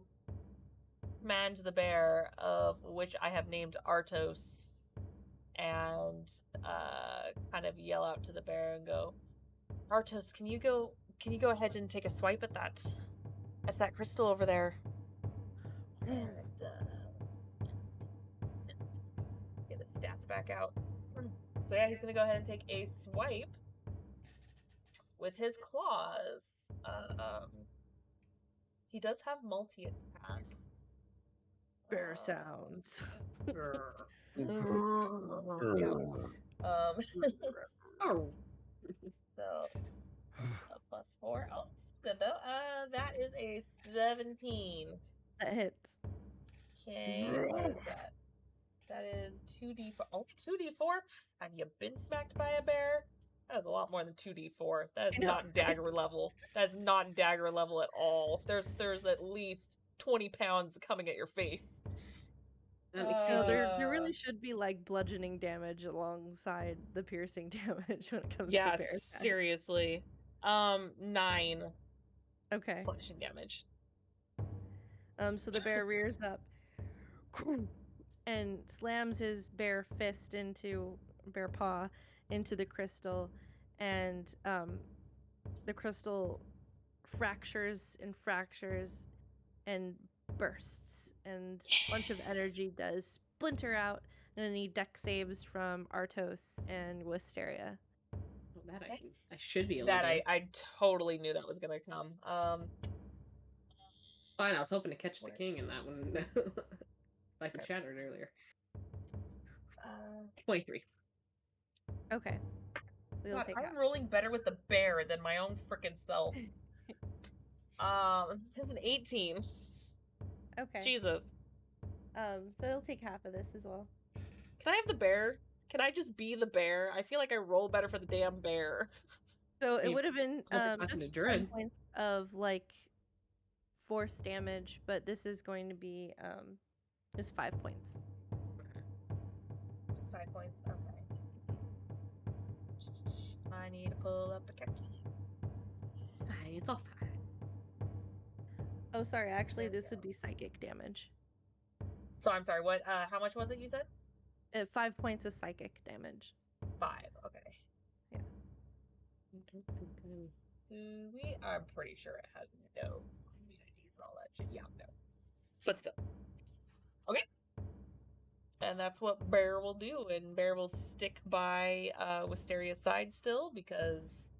command the bear, of which I have named Artos, and kind of yell out to the bear and go, Artos, can you go ahead and take a swipe at that crystal over there? And get his stats back out. So yeah, he's gonna go ahead and take a swipe with his claws. He does have multi-attack. Bear sounds. Yeah. Oh. So +4. Oh, it's good though. That is a 17. That hits. Okay, what is that? That is 2d4. Oh, 2d4? Have you been smacked by a bear? That is a lot more than 2d4. That is I know, not dagger level. That is not dagger level at all. There's at least 20 pounds coming at your face. So there really should be like bludgeoning damage alongside the piercing damage when it comes to bear attacks. Seriously. 9 Okay. slashing damage. So the bear rears up and slams his bare paw into the crystal, and the crystal fractures and bursts, and a bunch of energy does splinter out, and I need deck saves from Artos and Wisteria. That I should be able That to do. I totally knew that was gonna come. Fine, I was hoping to catch the Where king is in that this? one. Like we Okay. chatted earlier. 23. Okay. We'll God, take I'm half. rolling better with the bear than my own freaking self. This is an 18. Okay. Jesus. So it'll take half of this as well. Can I have the bear? Can I just be the bear? I feel like I roll better for the damn bear. So it You would have been multi-class just into 10 druid. points of like force damage, but this is going to be just 5 points. Just 5 points. Okay. I need to pull up the khaki. Fine, it's all fine. Oh, sorry. Actually, There we this would be psychic damage. So I'm sorry. What? How much was it? You said 5 points of psychic damage. 5. Okay. Yeah. Sweet. I'm pretty sure it had no immunities and all that shit. Yeah, no. But still. Okay. And that's what Bear will do. And Bear will stick by Wisteria's side still, because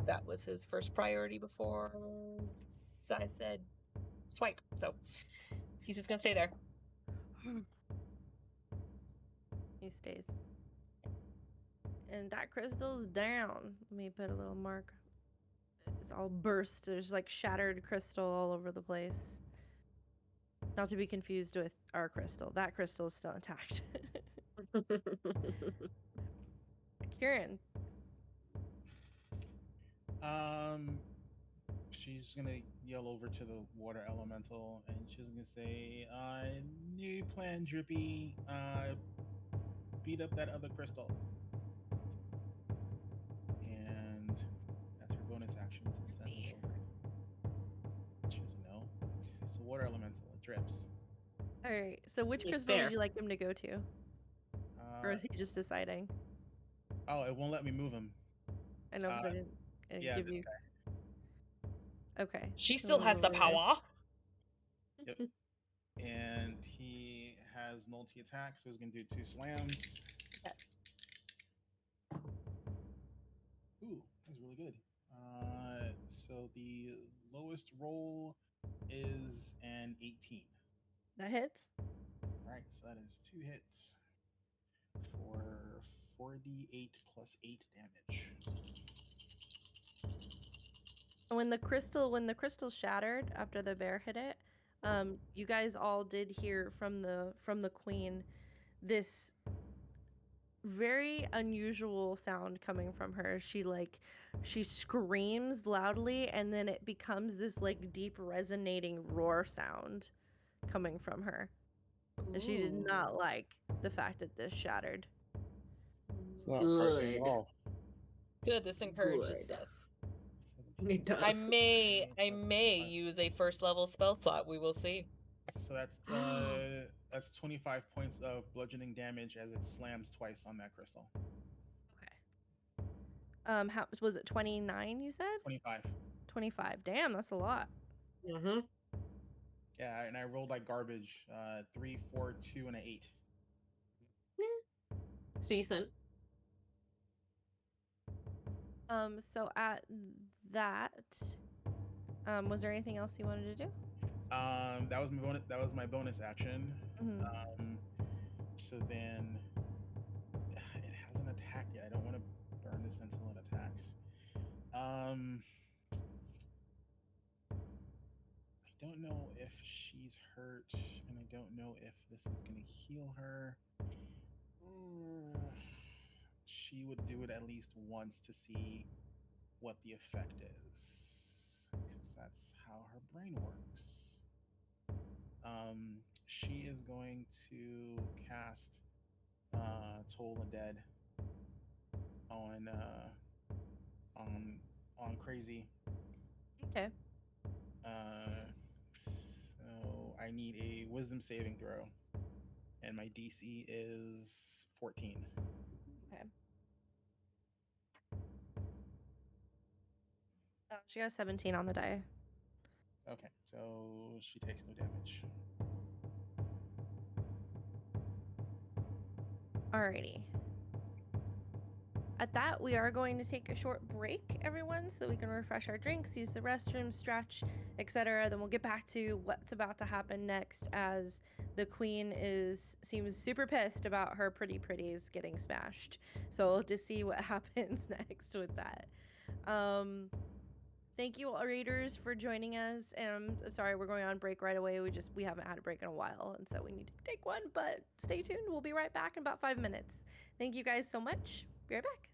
that was his first priority before I said swipe. So he's just gonna stay there. He stays. And that crystal's down. Let me put a little mark. It's all burst. There's like shattered crystal all over the place. Not to be confused with our crystal. That crystal is still intact. Kieran. She's gonna yell over to the water elemental, and she's gonna say, "New plan, Drippy. Beat up that other crystal." And that's her bonus action to send it over. She doesn't know. It's a water elemental. It drips. All right. So which Yeah, crystal fair. would you like him to go to? Or is he just deciding? Oh, it won't let me move him. I know, because I didn't give this you. guy. Okay. She still has the Over there. power. Yep. And he has multi attack, so he's gonna do 2 slams. Okay. Ooh, that's really good. So the lowest roll is an 18. That hits. All right, so that is 2 hits for 4d8 plus 8 damage. When the crystal shattered after the bear hit it, you guys all did hear from the queen this very unusual sound coming from her. She screams loudly, and then it becomes this like deep resonating roar sound coming from her. And she did not like the fact that this shattered. It's not frightening at Good. all. Good. This encourages Good. us. It does. I may That's use a first level spell slot. We will see. So that's 25 points of bludgeoning damage as it slams twice on that crystal. Okay. How was it? 29? You said 25. 25. Damn, that's a lot. Mm-hmm. Yeah, and I rolled like garbage. 3, 4, 2, and an 8. It's decent. So at that, was there anything else you wanted to do? That was my bonus. That was my bonus action. Mhm. So then it hasn't attacked yet. I don't want to burn this until it attacks. I don't know if she's hurt, and I don't know if this is gonna heal her. She would do it at least once to see what the effect is, because that's how her brain works. She is going to cast Toll the Dead on on Crazy. Okay. So I need a Wisdom saving throw, and my DC is 14. Okay. She got 17 on the die. Okay, so she takes no damage. Alrighty. At that, we are going to take a short break, everyone, so that we can refresh our drinks, use the restroom, stretch, etc. Then we'll get back to what's about to happen next, as the queen seems super pissed about her pretties getting smashed. So to see what happens next with that. Thank you all readers for joining us, and I'm sorry we're going on break right away. We haven't had a break in a while, and so we need to take one, but stay tuned. We'll be right back in about 5 minutes. Thank you guys so much. Be right back.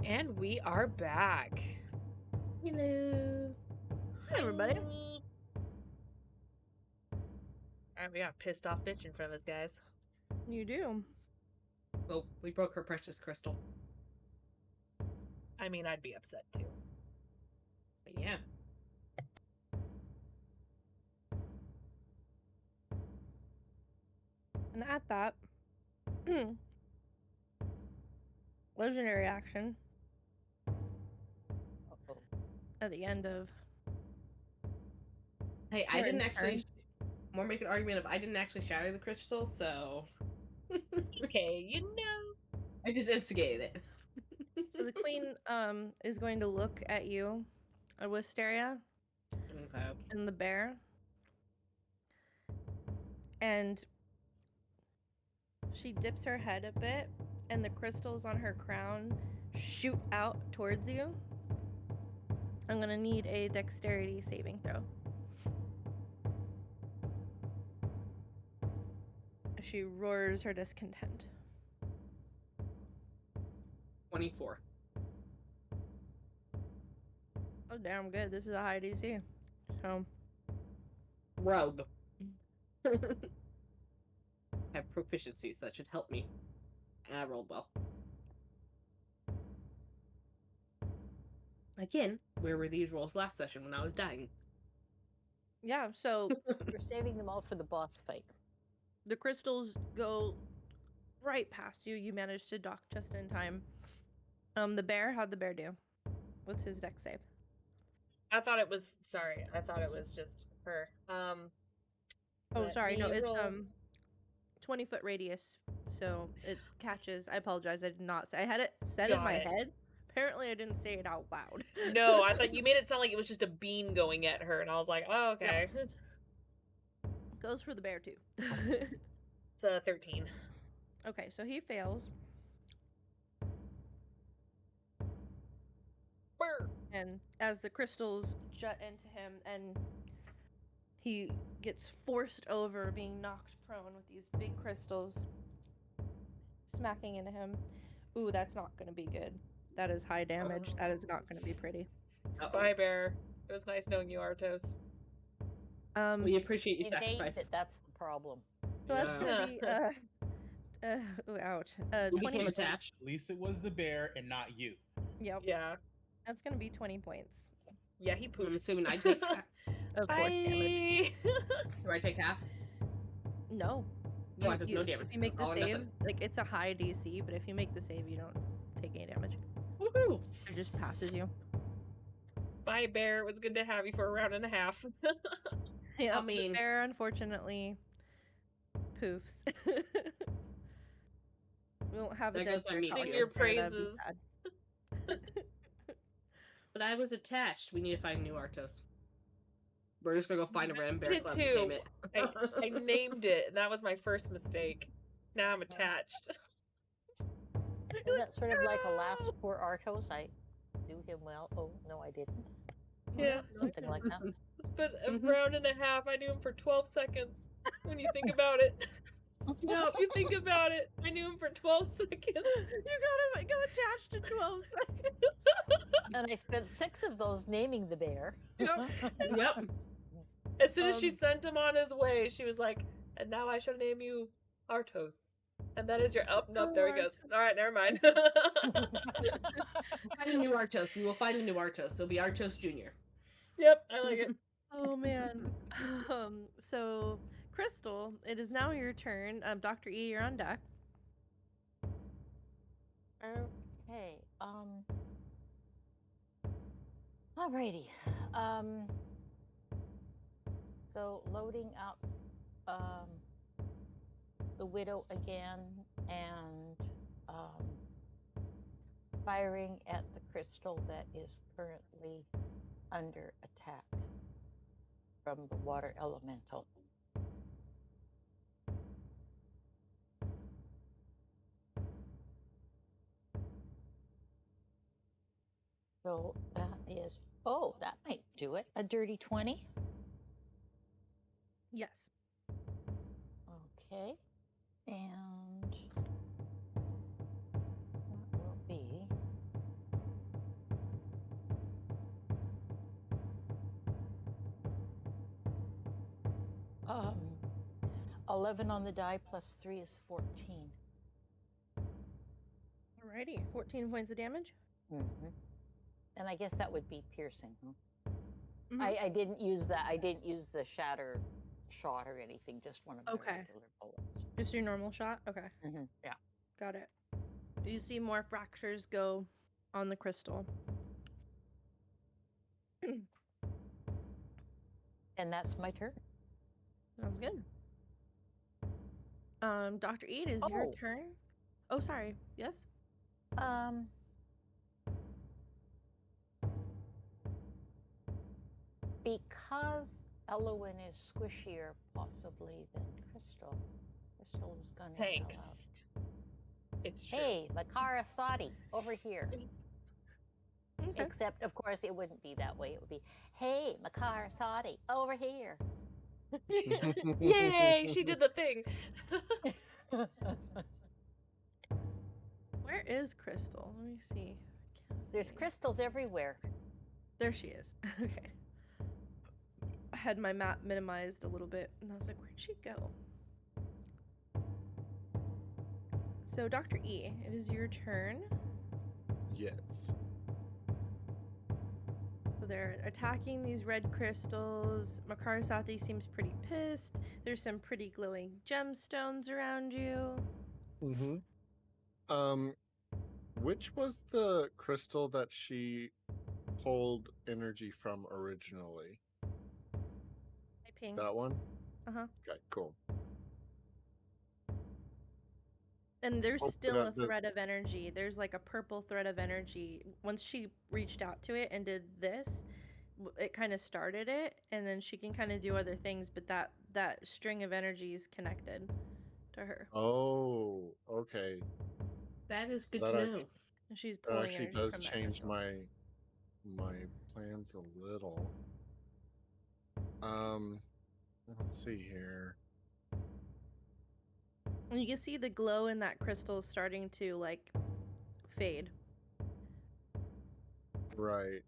And we are back. Hello. Hi, everybody. Alright, we got a pissed off bitch in front of us, guys. You do. Well, we broke her precious crystal. I mean, I'd be upset too. But yeah. And at that, legendary action Uh-oh. at the end of. Hey, I Your didn't turn. actually. More make an argument of I didn't actually shatter the crystal, so Okay, you know. I just instigated it. So the queen is going to look at you, Wisteria, Okay. and the bear, and she dips her head a bit, and the crystals on her crown shoot out towards you. I'm gonna need a dexterity saving throw. She roars her discontent. 24. Oh, damn good. This is a high DC. So, Rogue. Have proficiencies that should help me. And I rolled well. Again, where were these rolls last session when I was dying? yeah, so We're saving them all for the boss fight. the crystals go right past you. You manage to dock just in time. The bear, how'd the bear do? What's his dex save? I thought it was just her. Oh, Let sorry. No, me it's roll. 20-foot radius, so it catches. I apologize. I did not say. I had it said in Got my it. head. Apparently, I didn't say it out loud. No, I thought you made it sound like it was just a beam going at her, and I was like, oh, okay. Goes for the bear too. It's 13. Okay, so he fails, and as the crystals jut into him, and he gets forced over, being knocked prone with these big crystals smacking into him. Ooh, that's not going to be good. That is high damage. That is not going to be pretty. Bye, Bear. It was nice knowing you, Artos. We appreciate your You hate sacrifice. it, that's the problem. So that's Yeah. going to be Ooh, ouch. We 20 became points. attached. At least it was the bear and not you. Yep. Yeah. That's going to be 20 points. Yeah, he poofs. I'm assuming I take half. Of course, damage. Do I take half? No. No, I took no damage. If you make the All or save, nothing. like it's a high DC, but if you make the save, you don't take any damage. Woohoo! It just passes you. Bye, Bear. It was good to have you for a round and a half. Yeah, I mean- the bear unfortunately poofs. We don't have a There goes my death meat toll Sing shield. your this year, that'd be praises. sad. But I was attached. We need to find new Artos. We're just gonna go find a random bear did club too. and tame it. I named it, and that was my first mistake. Now I'm attached. Isn't that sort of like a last poor Artos? I knew him well. Oh, no, I didn't. Yeah. Something like that. It's been a round and a half. I knew him for 12 seconds. When you think about it. No, you think about it. I knew him for 12 seconds. You gotta go attached to 12 seconds. And I spent 6 of those naming the bear. Yep. Yep. As soon as she Um, sent him on his way, she was like, and now I shall name you Artos. And that is your up. Nope, there he goes. All right, never mind. Find a new Artos. We will find a new Artos. It'll be Artos Jr. Yep, I like it. Oh man. So Crystal, it is now your turn. Dr. E, you're on deck. Okay. Alrighty. So loading up the widow again and firing at the crystal that is currently under attack from the water elemental. So that is, oh, that might do it. A dirty 20. Yes. Okay. And that will be 11 on the die plus 3 is 14. Alrighty, 14 points of damage. Mm-hmm. And I guess that would be piercing, huh? Mhm. I didn't use that. I didn't use the shatter shot or anything. Just one of my Okay. regular bullets. Just your normal shot? Okay, Yeah. got it. You see more fractures go on the crystal. And that's my turn. Sounds good. Dr. E, it is your Oh. turn. Oh, sorry. Yes? Because Elowen is squishier possibly than Crystal, Crystal is gonna yell Thanks. out. It's true. Hey, Makara Sadi, over here. Okay. Except, of course, it wouldn't be that way. It would be, hey, Makara Sadi, over here. Yay! She did the thing. Where is Crystal? Let me see. Can't There's see. crystals everywhere. There she is. Okay. I had my map minimized a little bit, and I was like, where'd she go? So, Dr. E, it is your turn. Yes. So they're attacking these red crystals. Makarasati seems pretty pissed. There's some pretty glowing gemstones around you. Mm-hmm. Which was the crystal that she pulled energy from originally? I ping. That one? Uh-huh. Okay, cool. And there's Hopefully still a that does- thread of energy. There's like a purple thread of energy. Once she reached out to it and did this, it kind of started it, and then she can kind of do other things, but that string of energy is connected to her. Oh, okay. That is good That to act- know. And she's That pulling actually energy does from that change crystal. my plans a little. Let's see here. And you can see the glow in that crystal starting to like fade. Right.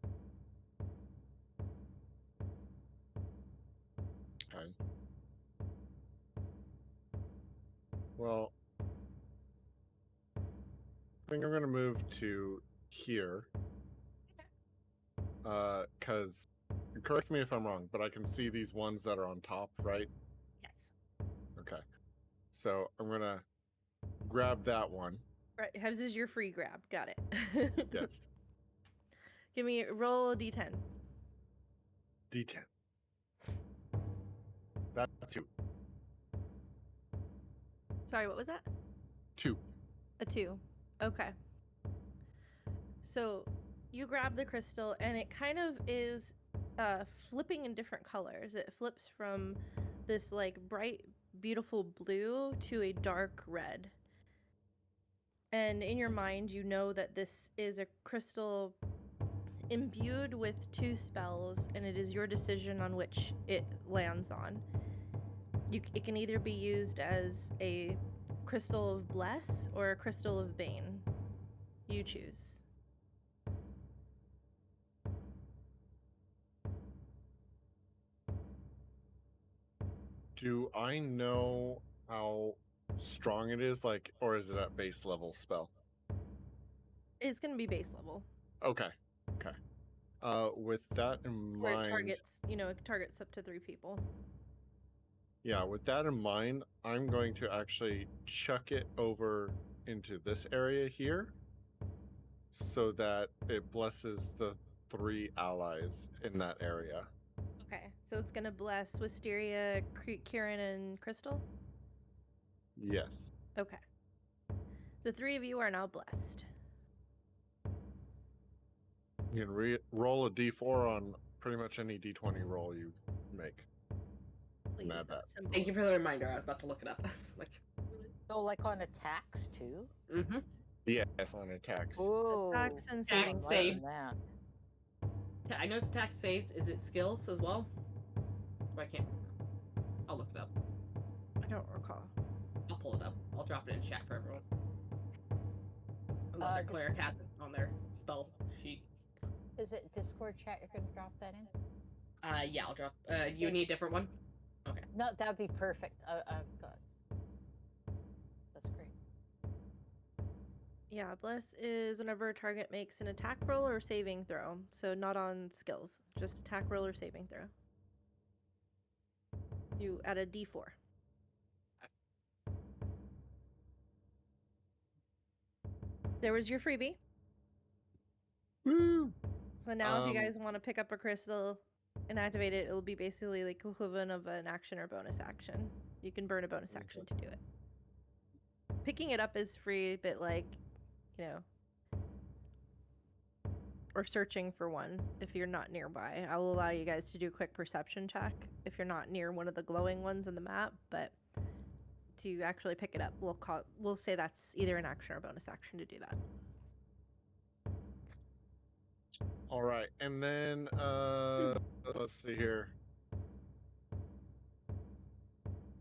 Okay. Well, I think I'm gonna move to here. Cause correct me if I'm wrong, but I can see these ones that are on top, right? Yes. Okay. So I'm gonna grab that one. Right. This is your free grab. Got it. Yes. Give me roll a d10. D10. That's 2. Sorry, what was that? 2. A 2. Okay. So you grab the crystal, and it kind of is flipping in different colors. It flips from this like bright, beautiful blue to a dark red. And in your mind, you know that this is a crystal imbued with 2 spells, and it is your decision on which it lands on. It can either be used as a crystal of bless or a crystal of bane. You choose. Do I know how strong it is, like, or is it at base level spell? It's going to be base level. Okay. Okay. With that in Where it mind, targets, it targets up to 3 people. yeah, with that in mind, I'm going to actually chuck it over into this area here so that it blesses the 3 allies in that area. Okay, so it's going to bless Wisteria, Kieran, and Crystal? Yes. Okay. The 3 of you are now blessed. You can roll a d4 on pretty much any d20 roll you make. Please, Add that. symbol. Thank you for the reminder. I was about to look it up. like, So, like on attacks too? mm-hmm. Yes, on attacks. Ooh. Attacks and Attack saving saves. throws. That. I know it's attack saves. Is it skills as well? I can't remember. I'll look it up. I don't recall. I'll pull it up. I'll drop it in chat for everyone. Unless a Just- cleric has it on their spell sheet. Is it Discord chat? You're gonna drop that in? Yeah, I'll drop. You need a different one? Okay. No, that'd be perfect. God. That's great. Yeah, bless is whenever a target makes an attack roll or saving throw. So not on skills, just attack roll or saving throw. You add a d4. There was your freebie. Woo! So now if you guys want to pick up a crystal and activate it, it'll be basically like equivalent of an action or bonus action. You can burn a bonus action to do it. Picking it up is free, but like, you know, or searching for one if you're not nearby. I will allow you guys to do a quick perception check if you're not near one of the glowing ones in the map, but to actually pick it up, we'll say that's either an action or bonus action to do that. All right, and then let's see here.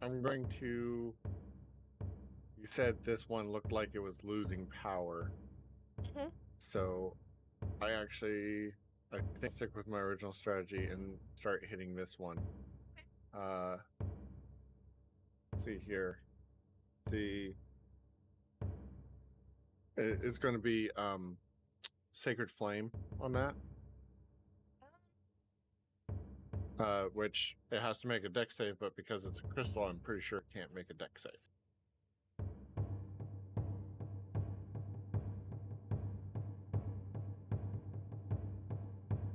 I'm going to. You said this one looked like it was losing power, so I think stick with my original strategy and start hitting this one. See here, it's going to be Sacred Flame on that. Which it has to make a dex save, but because it's a crystal, I'm pretty sure it can't make a dex save.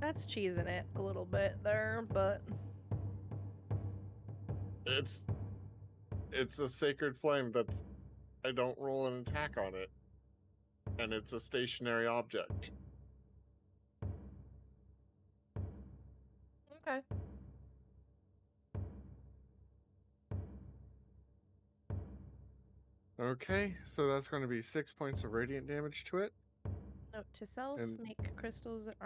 That's cheesing it a little bit there, but It's a Sacred Flame that's I don't roll an attack on it, and it's a stationary object. okay. Okay, so that's going to be 6 points of radiant damage to it. Note to self: And- make crystals that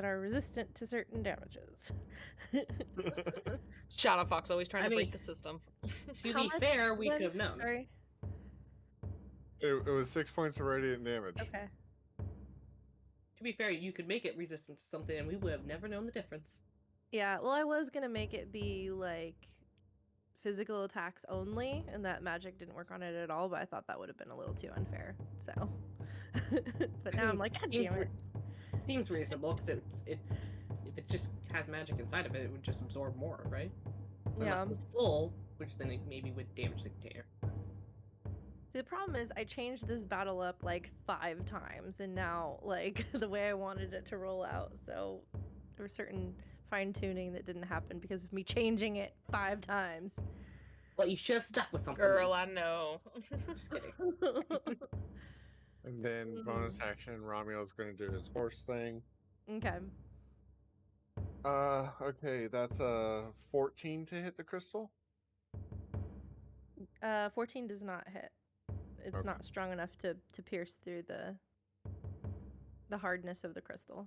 are resistant to certain damages. Shadow Fox always trying I to break mean, the system. To How be much fair, we when- could have known. Sorry. It was 6 points of radiant damage. Okay. To be fair, you could make it resistant to something, and we would have never known the difference. Yeah, well, I was gonna make it be like physical attacks only, and that magic didn't work on it at all, but I thought that would have been a little too unfair. So, but now I'm like, God seems damn it. Seems reasonable because if it just has magic inside of it, it would just absorb more, right? Unless Yeah. it was full, which then it maybe would damage the container. See, the problem is I changed this battle up like 5 times, and now like the way I wanted it to roll out. So there was certain fine tuning that didn't happen because of me changing it 5 times. Well, you should have stuck with something. Girl, I know. Just kidding. And then bonus action, Romeo going to do his horse thing. Okay. Okay, that's a 14 to hit the crystal. 14 does not hit. It's Okay. not strong enough to pierce through the hardness of the crystal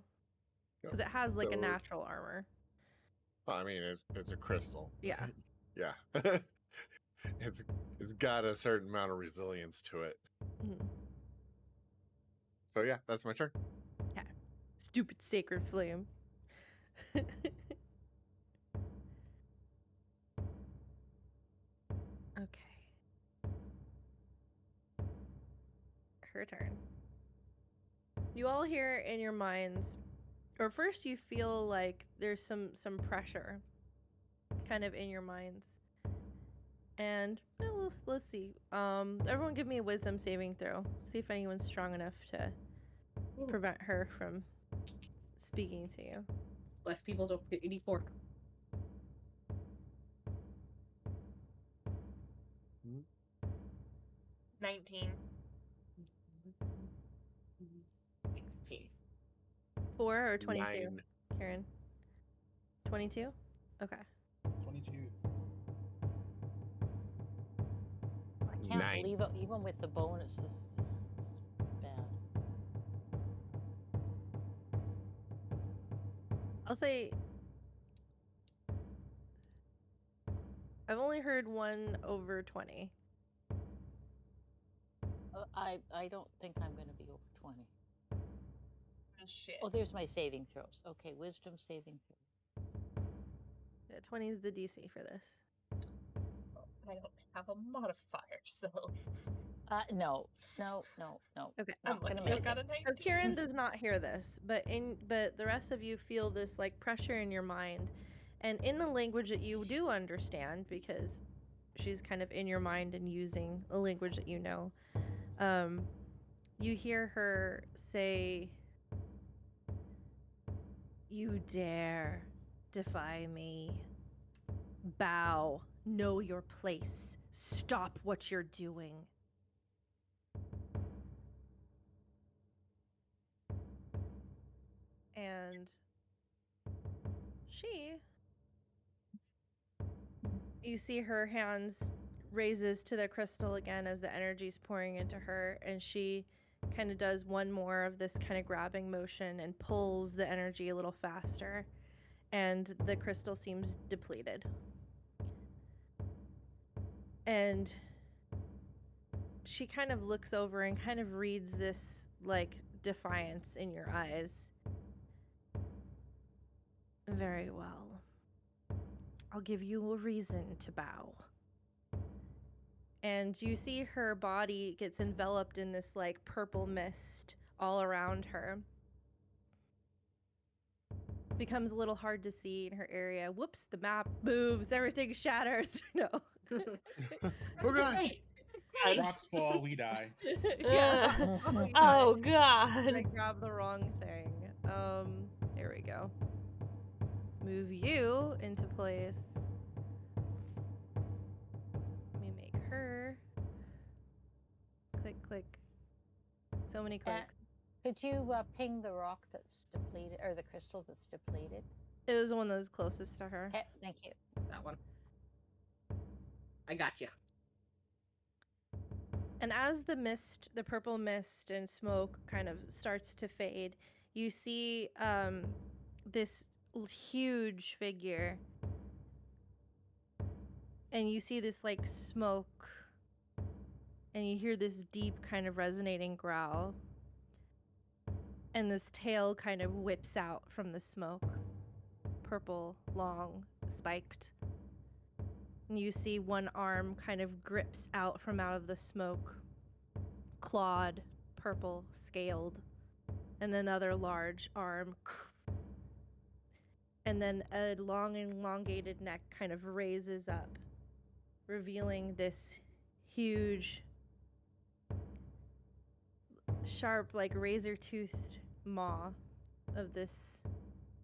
because it has like a So- natural armor. I mean, it's a crystal. Yeah. Yeah. it's got a certain amount of resilience to it. Mhm. So yeah, that's my turn. Stupid sacred flame. Okay. Her turn. You all hear in your minds, or first you feel like there's some pressure kind of in your minds. And well, let's see. Everyone give me a wisdom saving throw. See if anyone's strong enough to prevent her from speaking to you. Less people don't get 84. Hmm? 19. 16. 4 or 22? 9. Karen? 22? Okay. 22. I can't 9. believe it. Even with the bonus, this is bad. I'll say I've only heard one over 20. I don't think I'm going to be over 20. Oh, shit. Oh, there's my saving throws. Okay, wisdom saving throw. Yeah, 20 is the DC for this. I don't have a modifier, so No. Okay. I'm Not like, gonna still make got it. a 19. So Kieran does not hear this, but the rest of you feel this like pressure in your mind, and in a language that you do understand because she's kind of in your mind and using a language that you know. You hear her say, "You dare defy me. Bow. Know your place. Stop what you're doing." And you see her hands raises to the crystal again as the energy's pouring into her, and she kind of does one more of this kind of grabbing motion and pulls the energy a little faster, and the crystal seems depleted. And she kind of looks over and kind of reads this like defiance in your eyes. Very well. I'll give you a reason to bow. And you see her body gets enveloped in this like purple mist all around her. Becomes a little hard to see in her area. Whoops, the map moves, everything shatters. No. Okay. Rocks fall, we die. Yeah. Oh God. I grabbed the wrong thing. Here we go. Move you into place. Let me make her. Click, click. So many clicks. Could you ping the rock that's depleted, or the crystal that's depleted? It was the one that was closest to her. Okay, thank you. That one. I got you. And as the mist, the purple mist and smoke kind of starts to fade, you see this huge figure. And you see this like smoke. And you hear this deep kind of resonating growl. And this tail kind of whips out from the smoke. Purple, long, spiked. And you see one arm kind of grips out from out of the smoke. Clawed, purple, scaled. And another large arm. And then a long elongated neck kind of raises up, revealing this huge, sharp, like razor-toothed maw of this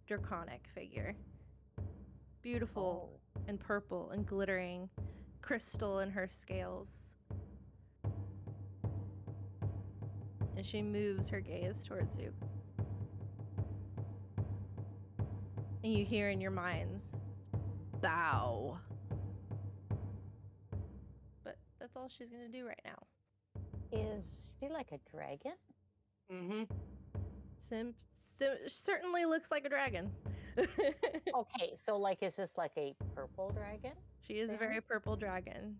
draconic figure. Beautiful and purple and glittering, crystal in her scales. And she moves her gaze towards you. And you hear in your minds, bow. But that's all she's gonna do right now. Is she like a dragon? Mm-hmm. Certainly looks like a dragon. Okay, so like, is this like a purple dragon? She is a then? very purple dragon.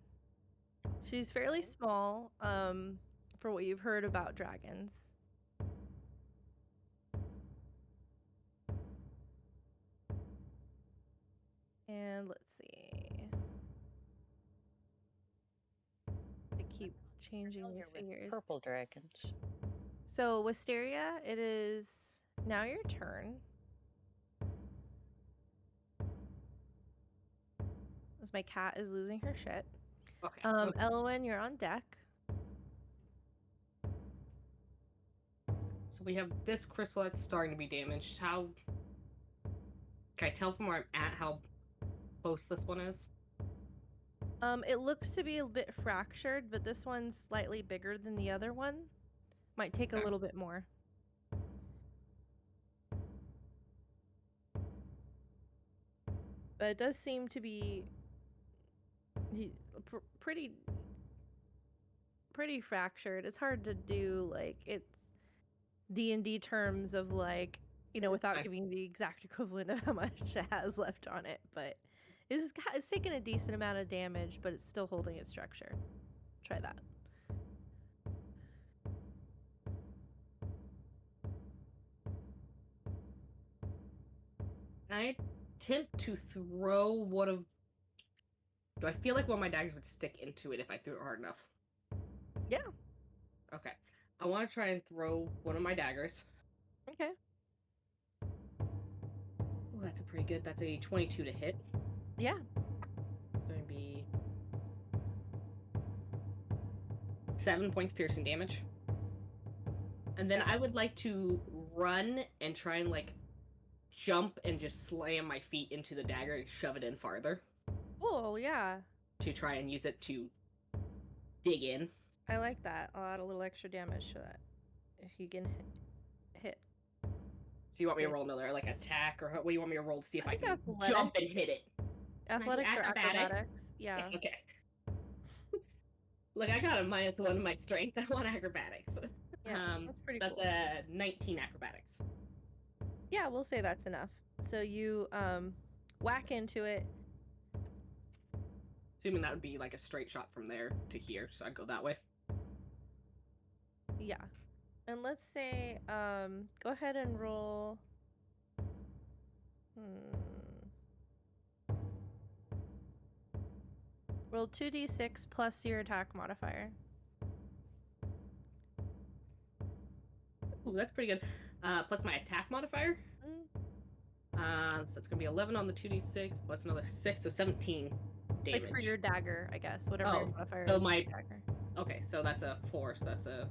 She's fairly small, for what you've heard about dragons. And let's see. I keep changing these figures. Purple dragons. So, Wisteria, it is now your turn. As my cat is losing her shit. Okay. Elwyn, you're on deck. So we have this crystal that's starting to be damaged. How can I tell from where I'm at how close this one is? It looks to be a bit fractured, but this one's slightly bigger than the other one. Might take a little bit more. But it does seem to be pretty fractured. It's hard to do, like, it's D&D terms of, like, you know, without giving the exact equivalent of how much it has left on it, but it's taken a decent amount of damage, but it's still holding its structure. Try that. I attempt to throw one of... Do I feel like one of my daggers would stick into it if I threw it hard enough? Yeah. Okay. I want to try and throw one of my daggers. Okay. Oh, that's a pretty good. That's a 22 to hit. Yeah. It's going to be 7 points piercing damage. And then I would like to run and try and, like, jump and just slam my feet into the dagger and shove it in farther. Oh, yeah. To try and use it to dig in. I like that. I'll add a little extra damage so that if you can hit. So you want me to roll another, like, attack, or what do you want me to roll to see if I can athletics. jump and hit it? Athletics or acrobatics? acrobatics? Yeah. Okay. Look, I got a -1 in my strength. I want acrobatics. Yeah, that's pretty that's cool. a 19 acrobatics. Yeah, we'll say that's enough. So you whack into it. Assuming that would be like a straight shot from there to here, so I'd go that way. Yeah. And let's say go ahead and roll roll 2d6 plus your attack modifier. Ooh, that's pretty good. Plus my attack modifier. So it's gonna be 11 on the 2d6 plus another 6, so 17 damage. Like for your dagger, I guess. Whatever your modifier so is. my for your dagger. Okay, so that's a 4, so that's a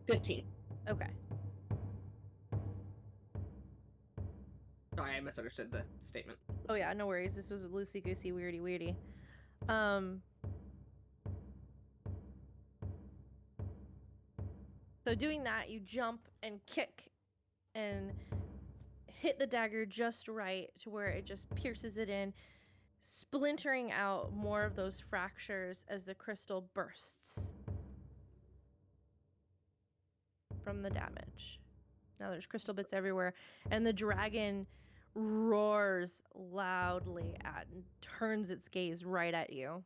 15. Okay. Sorry, I misunderstood the statement. Oh yeah, no worries. This was loosey goosey, weirdy weirdy. So doing that, you jump and kick and hit the dagger just right to where it just pierces it in, splintering out more of those fractures as the crystal bursts from the damage. Now there's crystal bits everywhere, and the dragon roars loudly and turns its gaze right at you.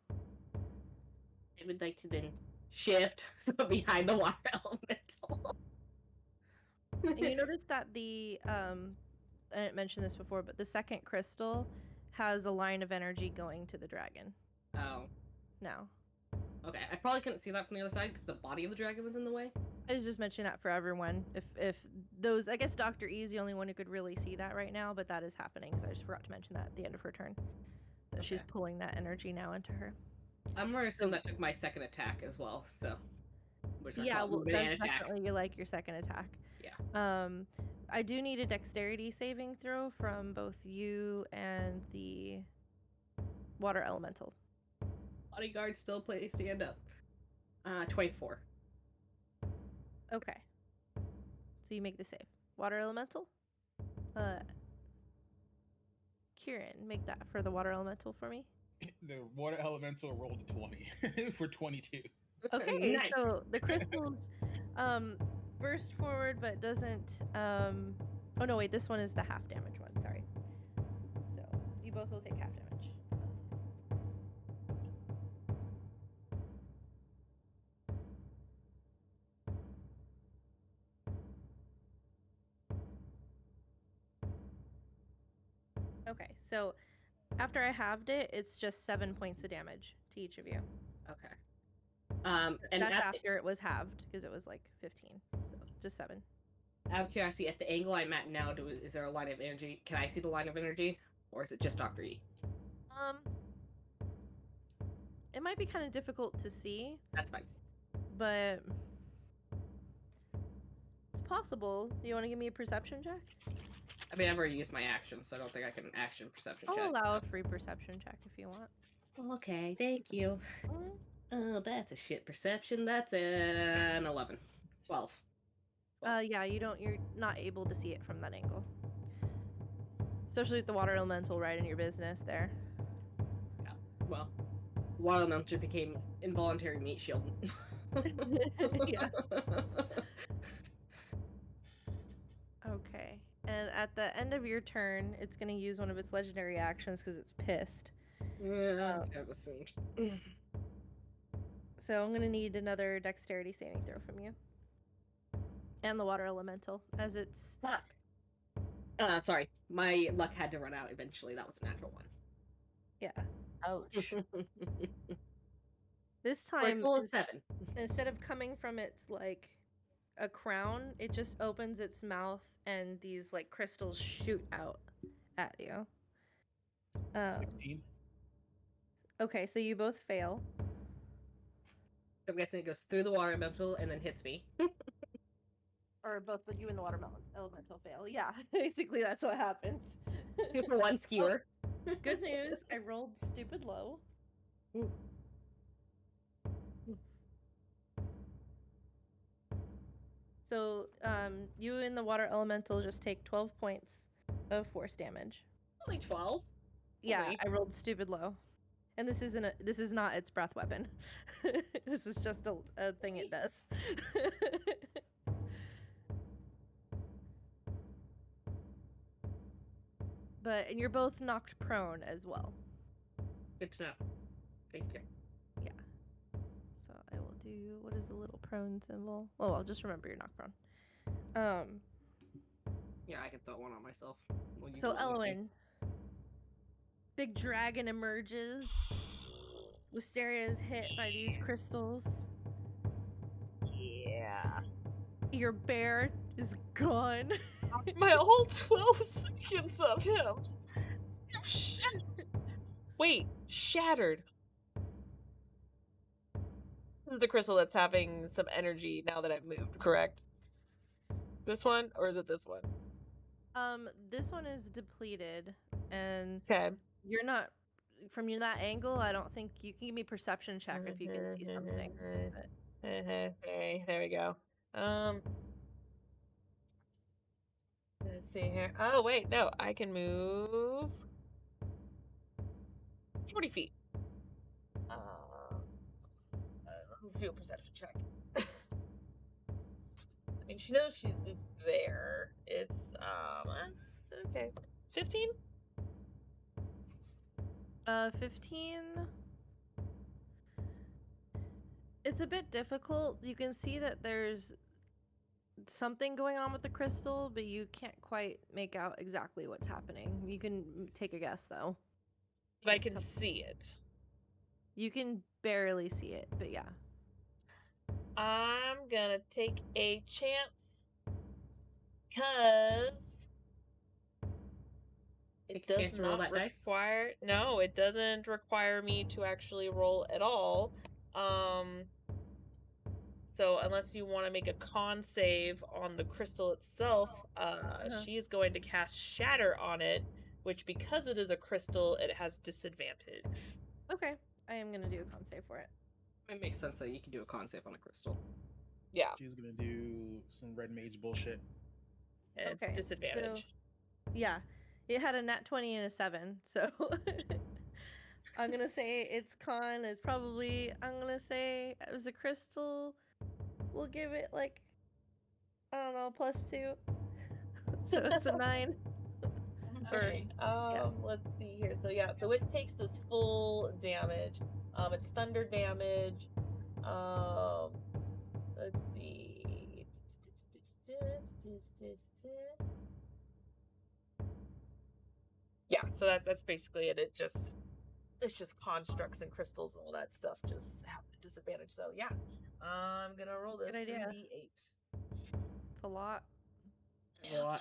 I would like to then shift so behind the water elemental. And you notice that the I didn't mention this before, but the second crystal has a line of energy going to the dragon. Oh. Now. Okay, I probably couldn't see that from the other side because the body of the dragon was in the way. I was just mentioning that for everyone. If those, I guess Dr. E is the only one who could really see that right now, but that is happening because I just forgot to mention that at the end of her turn. That she's pulling that energy now into her. I'm going to assume that took my second attack as well, so. Yeah, well, that's definitely like your second attack. Yeah. I do need a dexterity saving throw from both you and the water elemental. Bodyguard still stand up. 24. Okay. So you make the save. Water elemental? Kieran, make that for the water elemental for me. The water elemental rolled a 20 for 22. Okay, Nice. so the crystals burst forward but doesn't oh no wait, this one is the half damage one, sorry. So you both will take half damage. Okay, so after I halved it, it's just 7 points of damage to each of you. Okay. And that's after it was halved because it was like 15, so just 7. Out of curiosity, at the angle I'm at now, is there a line of energy? Can I see the line of energy, or is it just Dr. E? It might be kind of difficult to see. That's fine. But it's possible. Do you want to give me a perception check? I mean, I've already used my action, so I don't think I can action perception check. I'll allow a free perception check if you want. Okay, thank you. Oh, that's a shit perception. That's an 11. 12. Yeah, you're not able to see it from that angle. Especially with the water elemental right in your business there. Yeah, well, water elemental became involuntary meat shield. Yeah. Okay. And at the end of your turn, it's going to use one of its legendary actions because it's pissed. Yeah, I kind of assumed. So I'm going to need another dexterity saving throw from you. And the water elemental, as it's Sorry, my luck had to run out eventually. That was a natural one. Yeah. Ouch. This For a time, total of 7. instead of coming from its like a crown, it just opens its mouth and these like crystals shoot out at you. 16. Okay, so you both fail. So I'm guessing it goes through the water elemental and then hits me. Or both you and the watermelon elemental fail. Yeah, basically that's what happens. 2 for 1 skewer. Good news, I rolled stupid low. Ooh. So, you and the water elemental just take 12 points of force damage. Only 12. Yeah, Okay. I rolled stupid low. And this is not its breath weapon. This is just a thing it does. And you're both knocked prone as well. Good to know. Thank you. Yeah. So I will do, what is the little prone symbol? Oh, I'll just remember you're knocked prone. Yeah, I can throw one on myself. Well, you So roll with me. Elwyn, big dragon emerges. Wisteria is hit by these crystals. Yeah. Your bear is gone. My whole 12 seconds of him. Wait, shattered. This is the crystal that's having some energy now that I've moved, correct? This one, or is it this one? This one is depleted, and Okay. you're not from that angle. I don't think you can give me a perception check if you can see something. but- Okay, there we go. Let's see here. Oh wait, no, I can move 40 feet. Let's do a perception check. I mean, she knows it's there. It's okay. 15? 15. It's a bit difficult. You can see that there's something going on with the crystal, but you can't quite make out exactly what's happening. You can take a guess though. But I can see it. You can barely see it, but yeah. I'm gonna take a chance because it Take a chance does to roll not that dice? require. No, it doesn't require me to actually roll at all. So unless you want to make a con save on the crystal itself, she's going to cast Shatter on it, which because it is a crystal, it has disadvantage. Okay, I am gonna do a con save for it. It makes sense that you can do a con save on a crystal. Yeah, She's gonna do some red mage bullshit. and Okay, it's disadvantage. Yeah, it had a nat 20 and a 7, so I'm gonna say its con is probably, I'm gonna say it was a crystal. We'll give it like, I don't know, +2. So it's a 9. Okay. Let's see here. So yeah, so it takes this full damage. It's thunder damage. Let's see. Yeah, so that's basically it. It's just constructs and crystals and all that stuff just have a disadvantage. So yeah, I'm gonna roll this Good idea. 3d8. It's a lot. A lot.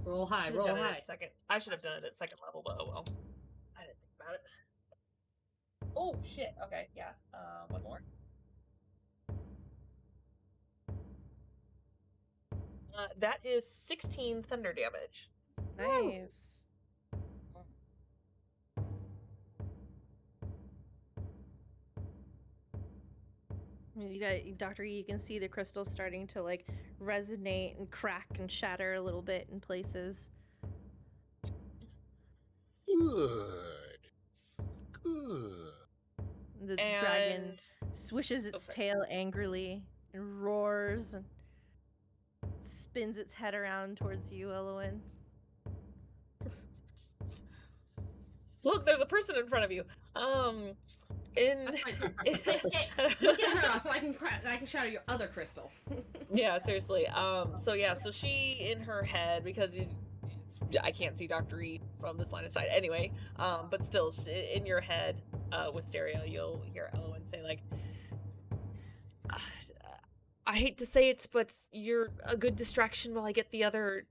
Roll high, Should've roll done it high. at second. I should have done it at second level, but oh well. I didn't think about it. Oh shit. Okay, yeah. One more. That is 16 thunder damage. Nice. You got Dr. E, you can see the crystals starting to like resonate and crack and shatter a little bit in places. Good. Good. The dragon And swishes its sorry. tail angrily and roars and spins its head around towards you, Elwyn. look, there's a person in front of you. Look at her so I can shatter your other crystal. Yeah, seriously. So she in her head, because because I can't see Dr. E from this line of sight anyway. But still, in your head, with stereo, you'll hear Owen say like, I hate to say it, but you're a good distraction while I get the other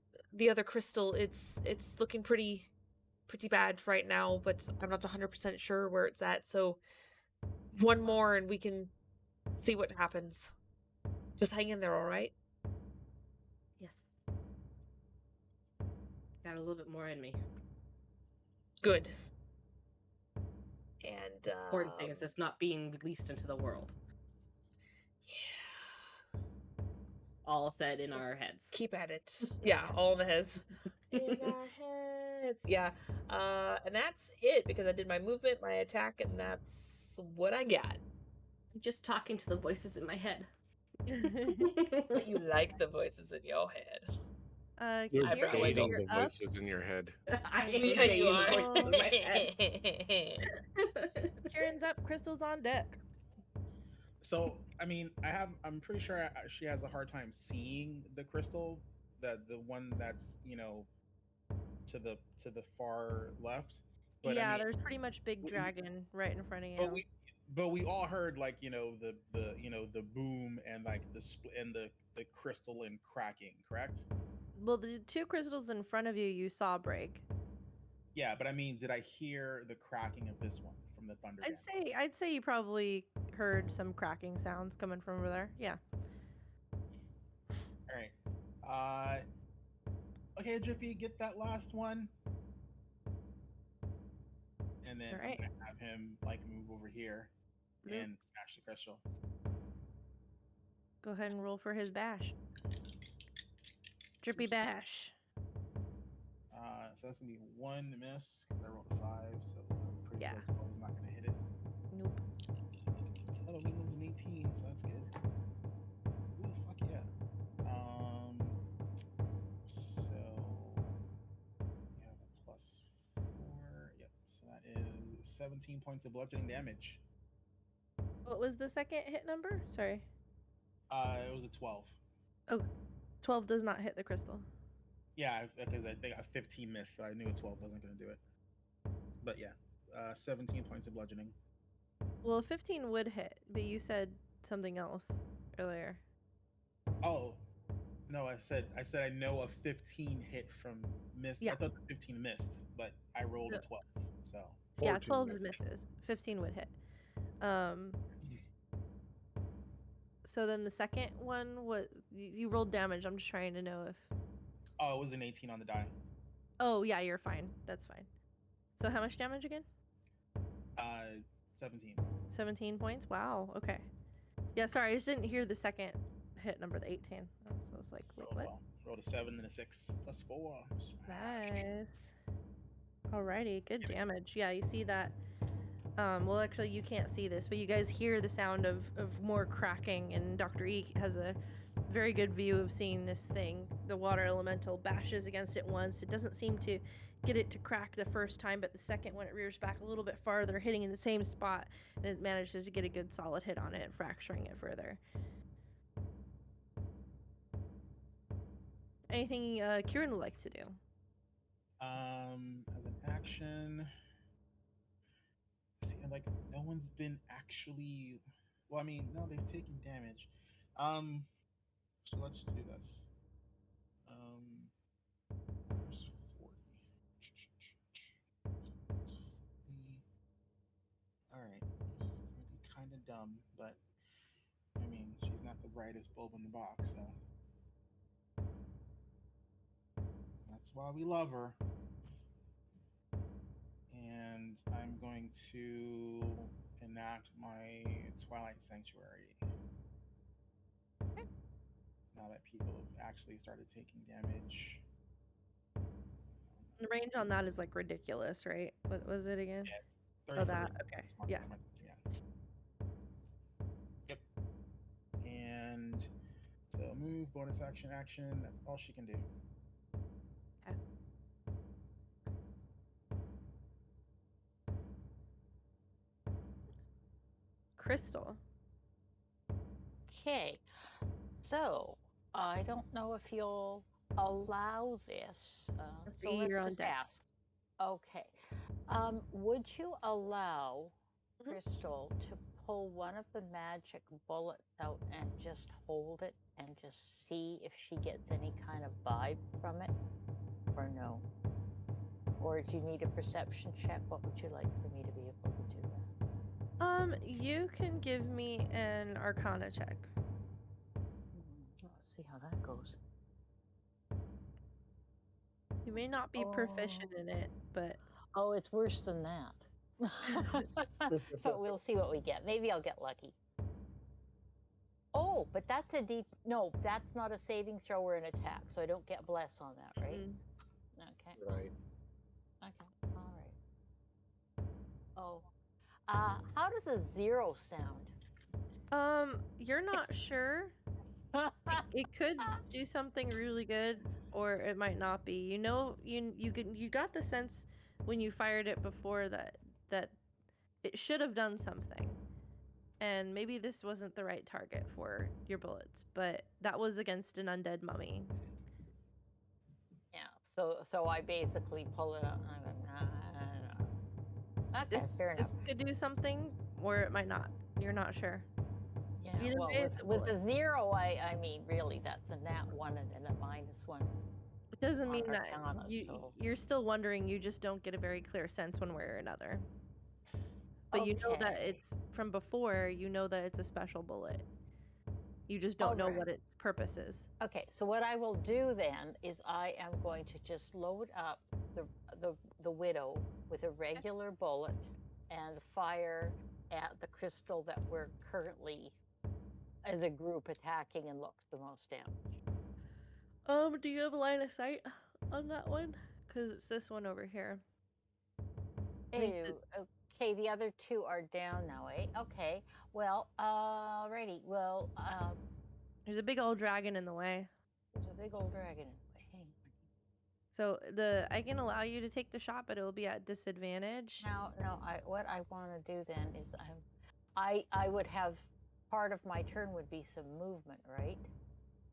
crystal. It's looking pretty bad right now, but I'm not 100% sure where it's at. So one more and we can see what happens. Just hang in there, all right? Yes. Got a little bit more in me. Good. And Important thing is it's not being released into the world. Yeah. All said in our heads. Keep at it. Yeah, all in the heads. In our heads. Yeah. And that's it because I did my movement, my attack, and that's what I got. I'm just talking to the voices in my head. But you like the voices in your head. You're Eyebrow bait wiggle. on the you're up. voices in your head. I Yeah, you the are. voices in my head. Kieran's up. Crystal's on deck. So I mean, I'm pretty sure she has a hard time seeing the crystal, the one that's to the far left. But Yeah, I mean, there's pretty much big we- dragon right in front of you. but we all heard like the boom and like the split and the crystal and cracking, correct? Well, the two crystals in front of you, you saw break. Yeah, but I mean, did I hear the cracking of this one from the thunder? I'd say you probably heard some cracking sounds coming from over there. Yeah. All right. Okay, Drippy, get that last one. And then I'm Alright. gonna have him like move over here Nope. and smash the crystal. Go ahead and roll for his bash. Drippy bash. So that's gonna be one miss because I rolled a 5, so I'm pretty Yeah. sure 12 is not gonna hit it. Nope. Oh, the was an 18, so that's good. Ooh, fuck yeah. So you have a +4. Yep. So that is 17 points of bludgeoning damage. What was the second hit number? Sorry. It was a 12. Oh, 12 does not hit the crystal. Yeah, because I think a 15 missed, so I knew a 12 wasn't going to do it. But yeah, 17 points of bludgeoning. Well, 15 would hit, but you said something else earlier. Oh, no, I said I know a 15 hit from missed. Yeah. I thought the 15 missed, but I rolled a 12. So Yeah, 14 12 damage. misses. 15 would hit. So then the second one was you rolled damage. I'm just trying to know if. Oh, it was an 18 on the die. Oh yeah, you're fine. That's fine. So how much damage again? 17. 17 points. Wow. Okay. Yeah. Sorry, I just didn't hear the second hit number, the 18. So I was like, wait, what? Rolled a 7 and a 6 +4. Nice. Alrighty, good damage. Yeah, you see that. Well, actually, you can't see this, but you guys hear the sound of more cracking, and Dr. E has a very good view of seeing this thing. The water elemental bashes against it once. It doesn't seem to get it to crack the first time, but the second one, it rears back a little bit farther, hitting in the same spot, and it manages to get a good solid hit on it, fracturing it further. Anything Kieran would like to do? As an action, see, like no one's been actually. Well, I mean, no, they've taken damage. So let's do this. There's 40. All right, this is gonna be kind of dumb, but I mean, she's not the brightest bulb in the box, so that's why we love her. And I'm going to enact my Twilight Sanctuary. Okay. Now that people have actually started taking damage. The range on that is like ridiculous, right? What was it again? Yeah, it's Oh, 30 that. foot. Okay. It's marked Yeah. on my- Yep. And so move, bonus action, action. That's all she can do. Okay. Crystal. Okay, so I don't know if you'll allow this. So Be let's your own just deck. ask. Okay. Would you allow Mhm. Crystal to pull one of the magic bullets out and just hold it and just see if she gets any kind of vibe from it? Or no? Or do you need a perception check? What would you like for me to be able to do that? You can give me an Arcana check. Let's see how that goes. You may not be proficient in it, but Oh, it's worse than that. But we'll see what we get. Maybe I'll get lucky. Oh, but that's a deep. No, that's not a saving throw or an attack, so I don't get bless on that, right? mm, Okay. Right. Okay. All right. Oh, how does a 0 sound? you're not sure. It could do something really good, or it might not be. You know, you got the sense when you fired it before that it should have done something, and maybe this wasn't the right target for your bullets, but that was against an undead mummy. Yeah. So I basically pull it out and I go, nah. Okay, fair This enough. could do something, or it might not. You're not sure. Yeah. Either Well, way, it's a with bullet. a 0, I mean, really, that's a nat 1 and then a -1 It doesn't on mean that Arcana. So you're still wondering. You just don't get a very clear sense one way or another. But you know that okay. it's from before. You know that it's a special bullet. You just don't know Alright. what its purpose is. Okay, so what I will do then is I am going to just load up the widow with a regular bullet and fire at the crystal that we're currently as a group attacking and looks the most damage. Do you have a line of sight on that one? Because it's this one over here. I think Ew. Okay, the other 2 are down now, eh? Okay. Well, alrighty. Well, there's a big old dragon in the way. there's a big old dragon in the way. Hang on. So I can allow you to take the shot, but it'll be at disadvantage. No, what I want to do then is I would have part of my turn would be some movement, right?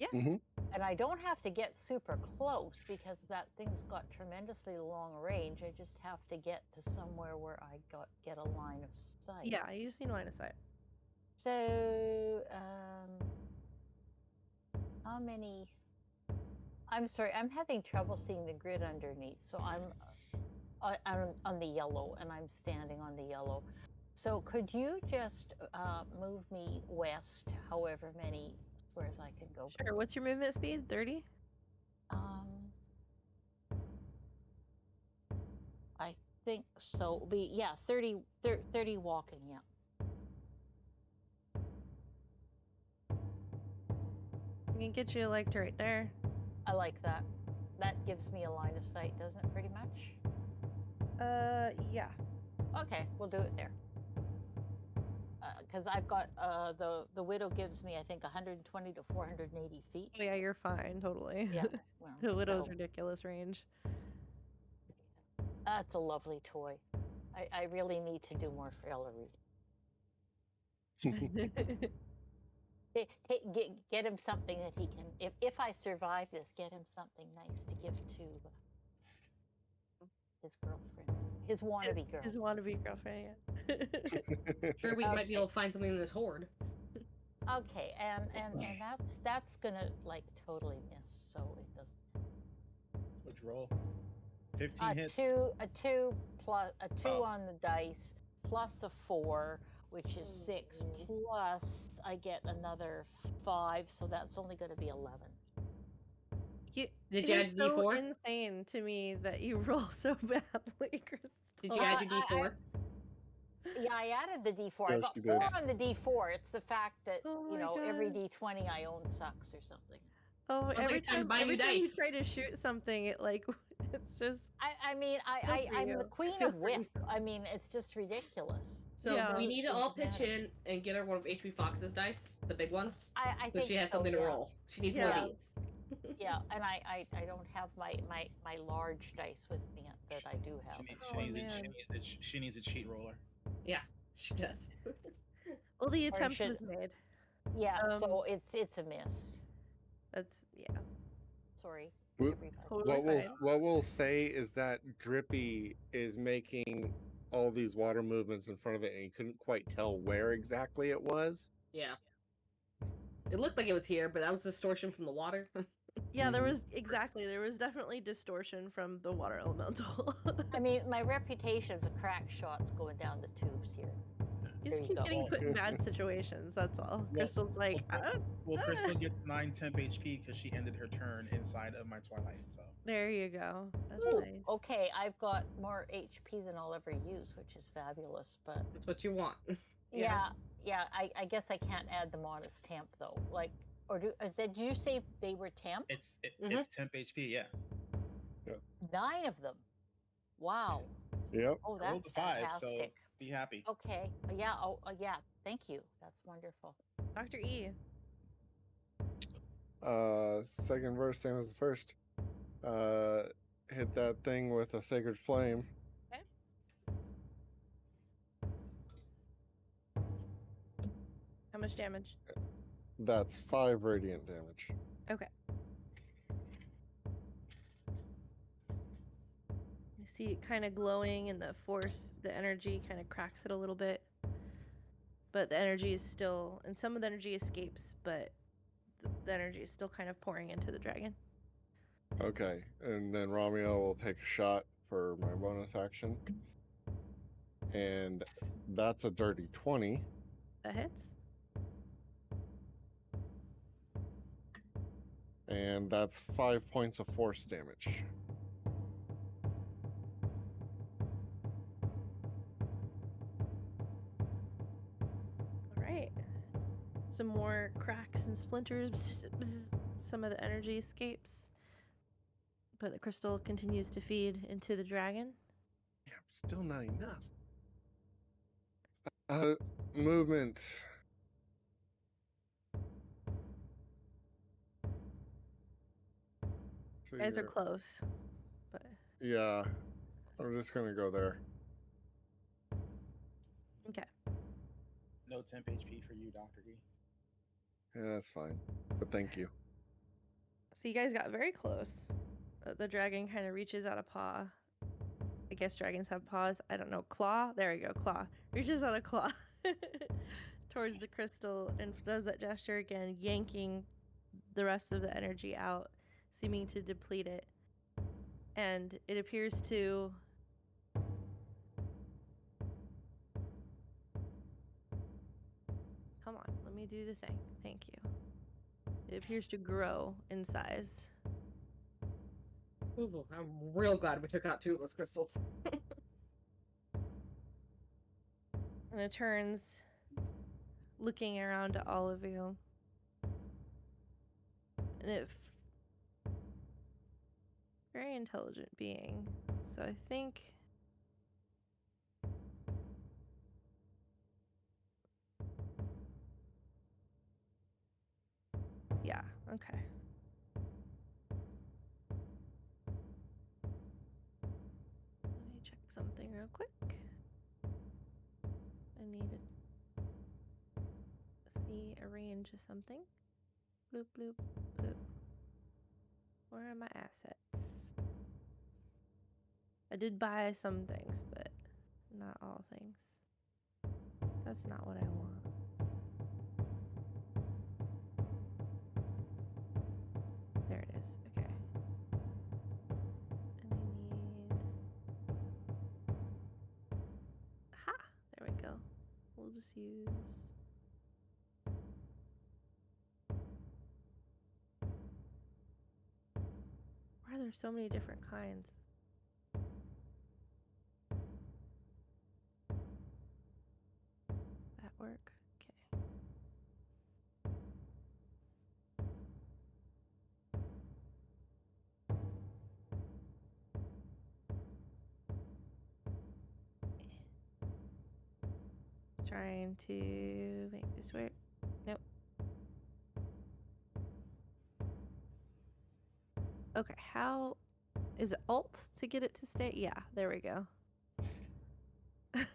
Yeah. Mhm. And I don't have to get super close because that thing's got tremendously long range. I just have to get to somewhere where I get a line of sight. Yeah, you just need line of sight. So, how many? I'm sorry, I'm having trouble seeing the grid underneath. So I'm on the yellow and I'm standing on the yellow. So could you just move me west, however many squares I can go? Sure. What's your movement speed? 30? I think so. It'll be, yeah, 30 walking, yeah. I can get you like to right there. I like that. That gives me a line of sight, doesn't it, pretty much? Yeah. Okay, we'll do it there. Because I've got, the widow gives me, I think, 120 to 480 feet. Oh, yeah, you're fine, totally. Yeah, well, The widow's so ridiculous range. that's a lovely toy. I really need to do more for Ellery. Get him something that he can, if I survive this, get him something nice to give to his girlfriend, his wannabe girlfriend. His wannabe girlfriend, yeah. Sure, we might be Okay. able to find something in this horde. Okay, and that's gonna like totally miss, so it doesn't. What'd you roll? 15 hits. A two plus a 2 Oh. on the dice plus a 4, which is 6, plus I get another 5, so that's only going to be 11. Did It you add is a so D4? insane to me that you roll so badly, Crystal. Did you add your D4? Yeah, I added the D4. I Yes, got you 4 did. on the D4. It's the fact that, Oh you my know, every gosh. D20 I own sucks or something. Oh, like every it's time to time, buy every new time you dice. try to shoot something, it like it's just. I mean, Feel for I'm you. the queen Feel of for you. whiff. I mean, it's just ridiculous. So Yeah. we It need to seems all to pitch matter. in and get her one of HP Fox's dice, the big ones. I So think she has so, something to yeah. roll. She needs Yeah. one of these. Yeah, and I don't have my large dice with me that I do have. She needs a cheat roller. Yeah, she does. Well, the Or attempt should- was made. Yeah, so it's a miss. That's yeah. Sorry. Wh- everybody. Totally fine. What we'll say is that Drippy is making all these water movements in front of it, and he couldn't quite tell where exactly it was. Yeah. It looked like it was here, but that was distortion from the water. Yeah, there Mhm. was there was definitely distortion from the water elemental. I mean, my reputation's a crack shots going down the tubes here. You There just you keep go. getting put in bad situations, that's all. Crystal's like, Well, Crystal gets 9 temp HP because she ended her turn inside of my Twilight. So there you go. That's Ooh, nice. okay, I've got more HP than I'll ever use, which is fabulous. But That's what you want. yeah, I guess I can't add them on as temp though. Like, or did you say they were temp? it's Mhm. it's temp HP. Yeah. 9 of them. Wow. Yep. Oh, I rolled that's a 5, so fantastic. be happy. Okay. Yeah. Oh, yeah. Thank you. That's wonderful. Dr. E. Second verse, same as the first. Hit that thing with a sacred flame. Okay. How much damage? That's 5 radiant damage. Okay. You see it kind of glowing, and the force, the energy kind of cracks it a little bit. But the energy is still, and some of the energy escapes, but the energy is still kind of pouring into the dragon. Okay, and then Romeo will take a shot for my bonus action. And that's a dirty 20. That hits. And that's 5 points of force damage. All right. Some more cracks and splinters. Bzz, bzz. Some of the energy escapes. But the crystal continues to feed into the dragon. Yeah, still not enough. Movement. So You guys are you're- close. But Yeah, I'm just gonna go there. okay. No temp HP for you, Dr. E. Yeah, that's fine. But thank you. So you guys got very close. The dragon kind of reaches out a paw. I guess dragons have paws. I don't know. Claw? There we go. Claw. Reaches out a claw towards the crystal and does that gesture again, yanking the rest of the energy out, seeming to deplete it. And it appears to... Come on. Let me do the thing. Thank you. It appears to grow in size. Ooh, I'm real glad we took out 2 of those crystals. And it turns, looking around at all of you. And very intelligent being. So I think yeah, okay. Let me check something real quick. I need to see a range of something. Bloop, bloop, bloop. Where are my assets? I did buy some things, but not all things. That's not what I want. There it is. Okay. And I need... Ha! There we go. We'll just use... Why are there so many different kinds? That work? Okay. Trying to make this work. Nope. Okay, how is it alt to get it to stay? Yeah, there we go. Let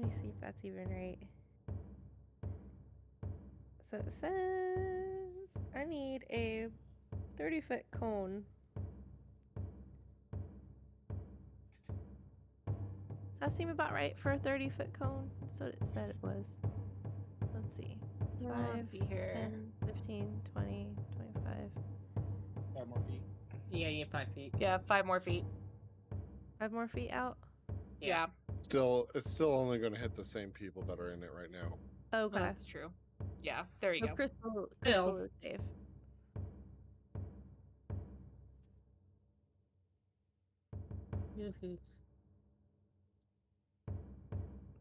me see if that's even right. So it says I need a 30-foot cone. Does that seem about right for a 30-foot cone? That's what it said it was. Let's see. 5, Let's see here. 10, 15, 20, 25. 5 more feet. Yeah, you have 5 feet. Yeah, 5 more feet. 5 more feet out? Yeah, It's still only going to hit the same people that are in it right now. Okay. that's true. Yeah, there you So go. Crystal is safe.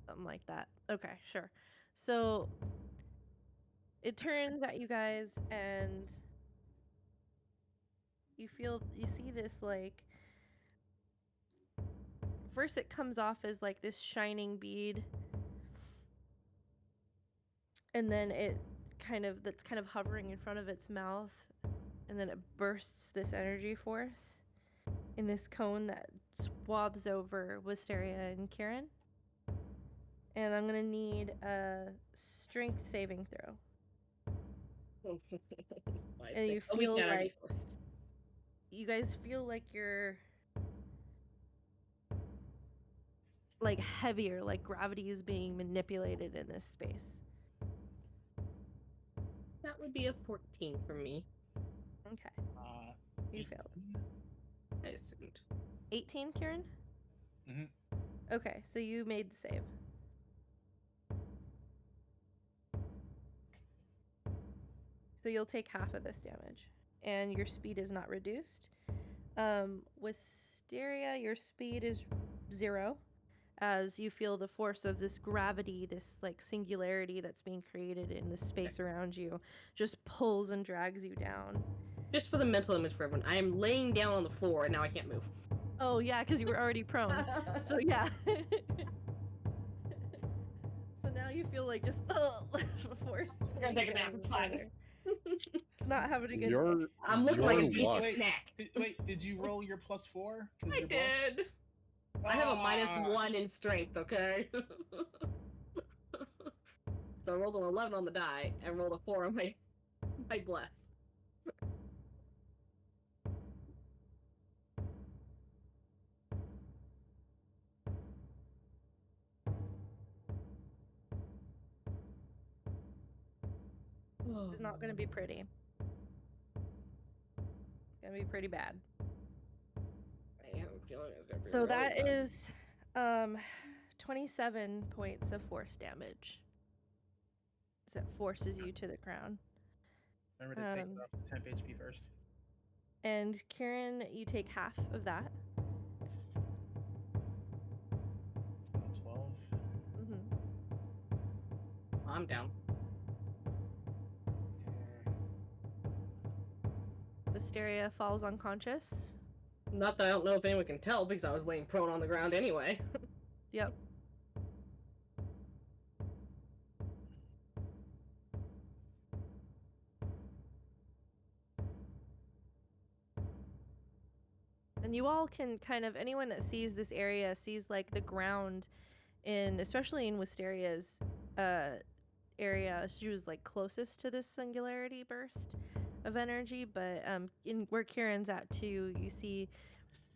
Something like that. Okay, sure. So it turns at you guys and you see this like first it comes off as like this shining bead, and then that's kind of hovering in front of its mouth, and then it bursts this energy forth in this cone that swathes over Wisteria and Kieran. And I'm gonna need a strength saving throw. And you feel like you guys feel like you're like heavier, like gravity is being manipulated in this space. That would be a 14 for me. Okay. You failed. I assumed. 18, Kieran? Mhm. Okay, so you made the save. So you'll take half of this damage, and your speed is not reduced. Wisteria, your speed is 0, as you feel the force of this gravity, this like singularity that's being created in the space around you, just pulls and drags you down. Just for the mental image for everyone, I am laying down on the floor and now I can't move. Oh yeah, because you were already prone. So yeah. So now you feel like just force. I'm gonna take a nap. It's fine. Not having a good day. I'm looking like a decent snack. Did you roll your +4? I did. I have a -1 in strength, okay? So I rolled an 11 on the die and rolled a 4 on my bless. It's not going to be pretty. It's going to be pretty bad. I have a feeling it's gonna be So really that bad. is 27 points of force damage. That forces you to the ground. Remember to take it off the temp HP first. And Kieran, you take half of that. So 12. I'm down. Wisteria falls unconscious. Not that I don't know if anyone can tell because I was laying prone on the ground anyway. Yep. And you all can kind of, anyone that sees this area sees like the ground especially in Wisteria's area, she was like closest to this singularity burst of energy, but in where Kieran's at too, you see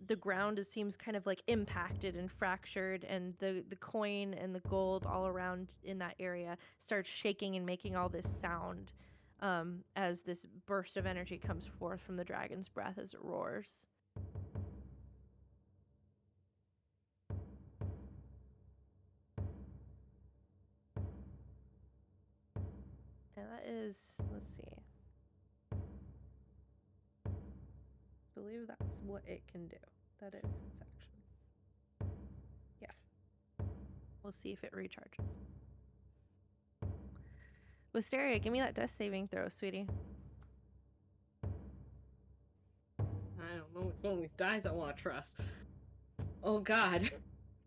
the ground seems kind of like impacted and fractured, and the coin and the gold all around in that area starts shaking and making all this sound as this burst of energy comes forth from the dragon's breath as it roars. And that is, let's see. I believe that's what it can do. That is its action. Yeah. We'll see if it recharges. Wisteria, give me that death saving throw, sweetie. I don't know which one of these dies I want to trust. Oh god.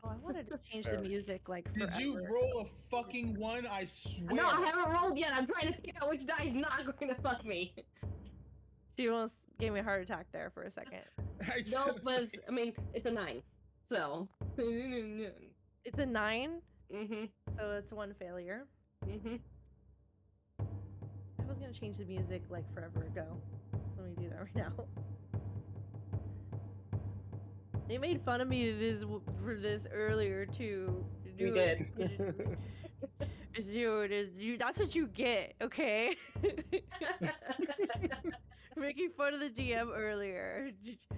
Oh, I wanted to change the music like forever. Did you roll a fucking 1? I swear. No, I haven't rolled yet. I'm trying to figure out which die is not going to fuck me. She almost gave me a heart attack there for a second. No, but I mean, it's a 9. So. It's a 9? Mm-hmm. So it's one failure. Mm-hmm. change the music like forever ago. Let me do that right now. They made fun of me for this earlier too. We did. That's what you get, okay? Making fun of the DM earlier.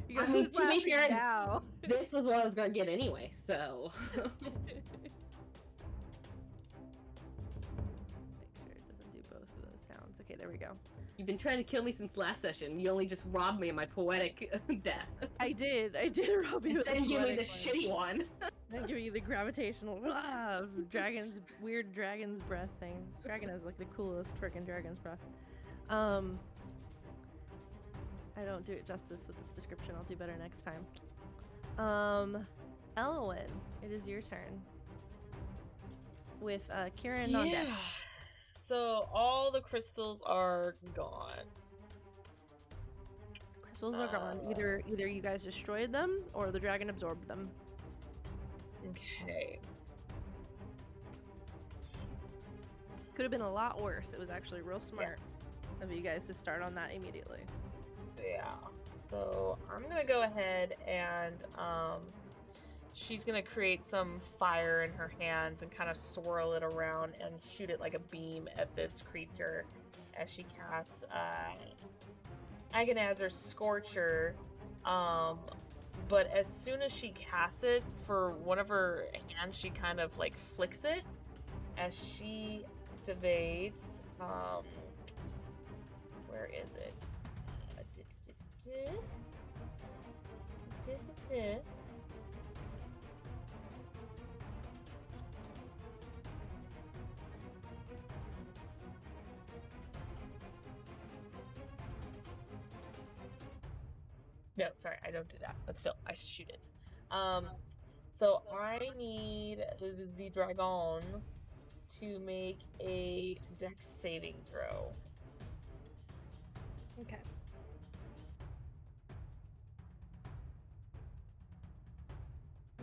You I mean, who's to be laughing fair, now? this was what I was gonna get anyway, so. Make sure it doesn't do both of those sounds. Okay, there we go. You've been trying to kill me since last session. You only just robbed me of my poetic death. I did rob you. Instead of giving me the shitty one. I give you the gravitational weird dragon's breath thing. This dragon has like the coolest freaking dragon's breath. I don't do it justice with its description. I'll do better next time. Elwyn, it is your turn. With Kieran on deck. So all the crystals are gone. Crystals are gone. Either you guys destroyed them or the dragon absorbed them. Okay. Could have been a lot worse. It was actually real smart of you guys to start on that immediately. Yeah. So I'm gonna go ahead and she's gonna create some fire in her hands and kind of swirl it around and shoot it like a beam at this creature as she casts Agonazer's Scorcher. But as soon as she casts it, for one of her hands, she kind of like flicks it as she activates. Where is it? No, sorry, I don't do that. But still, I shoot it. So I need the dragon to make a dex saving throw. Okay.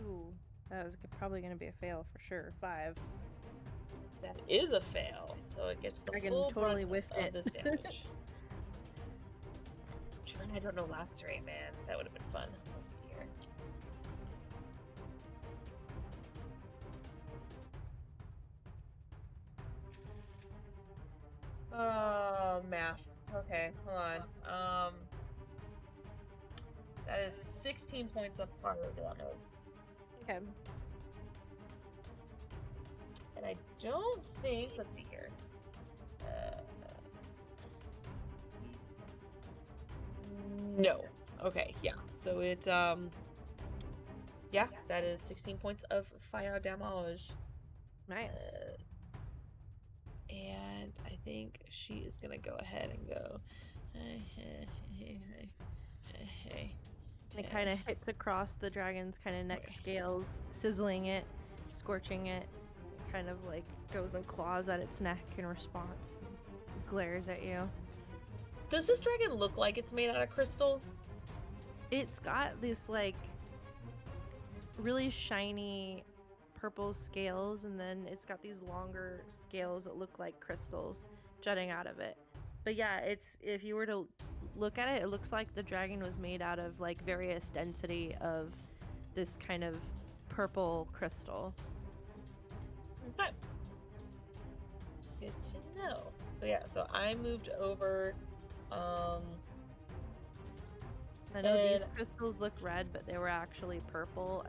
Ooh, that was probably going to be a fail for sure. 5. That is a fail, so it gets the Dragon full totally brunt whiffed of it. this damage. I don't know lacerate, man. That would have been fun. Let's see here. Oh, math. Okay, hold on. That is 16 points of fire damage. Okay. And I don't think, let's see here. No. Okay, yeah. So it, yeah, that is 16 points of fire damage. Nice. And I think she is gonna go ahead and go. It kind of hits across the dragon's kind of neck scales, sizzling it, scorching it. It kind of like goes and claws at its neck in response. Glares at you. Does this dragon look like it's made out of crystal? It's got these like really shiny purple scales, and then it's got these longer scales that look like crystals jutting out of it. But yeah, it's, if you were to look at it, it looks like the dragon was made out of like various density of this kind of purple crystal. Okay. Good to know. So yeah, so I moved over. I know these crystals look red, but they were actually purple.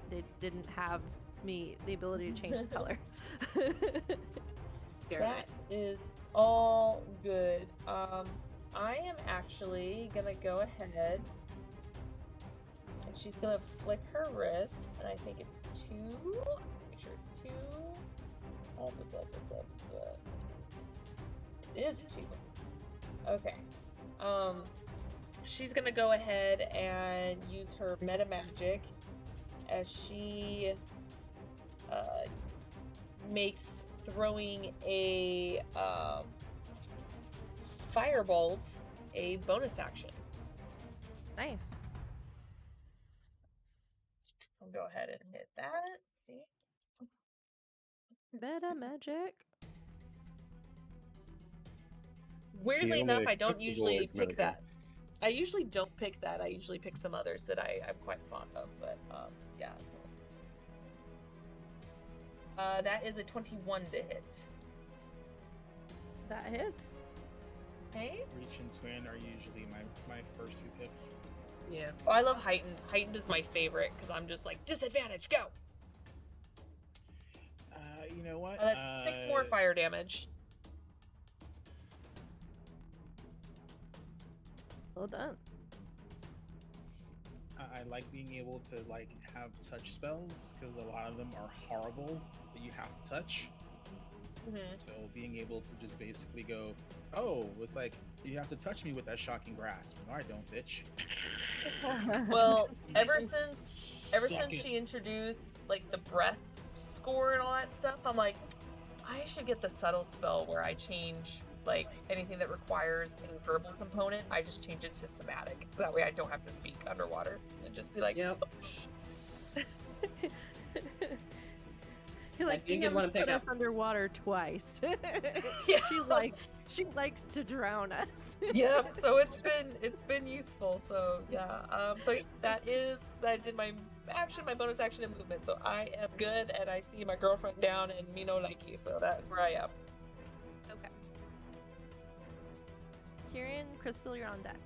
They didn't have the ability to change the color. That is all good. I am actually gonna go ahead and she's gonna flick her wrist, and I think it's 2. Make sure it's 2. It is 2. Okay. She's gonna go ahead and use her meta magic as she makes throwing a firebolt a bonus action. Nice. I'll go ahead and hit that. See? Meta magic. Weirdly only enough, I don't acceptable usually is pick that. I usually don't pick that. I usually pick some others that I'm quite fond of. But yeah. That is a 21 to hit. That hits. Okay. Reach and Twin are usually my first two picks. Yeah. Oh, I love Heightened. Heightened is my favorite because I'm just like, disadvantage, go! You know what? That's 6 more fire damage. Well done. I like being able to like have touch spells because a lot of them are horrible that you have to touch. Mm-hmm. So being able to just basically go, oh, it's like you have to touch me with that shocking grasp. No, I don't, bitch. Well, ever since Suck it. she introduced like the breath score and all that stuff, I'm like, I should get the subtle spell where I change like anything that requires a verbal component. I just change it to somatic. That way I don't have to speak underwater and just be like, Yep. You're like, think you'd "Ingham's wanna pick put us up." underwater twice. Yeah. She likes to drown us. Yeah, so it's been useful. So yeah, so that did my action, my bonus action, and movement. So I am good, and I see my girlfriend down and me no likey. So that's where I am. Okay. Kieran, Crystal, you're on deck.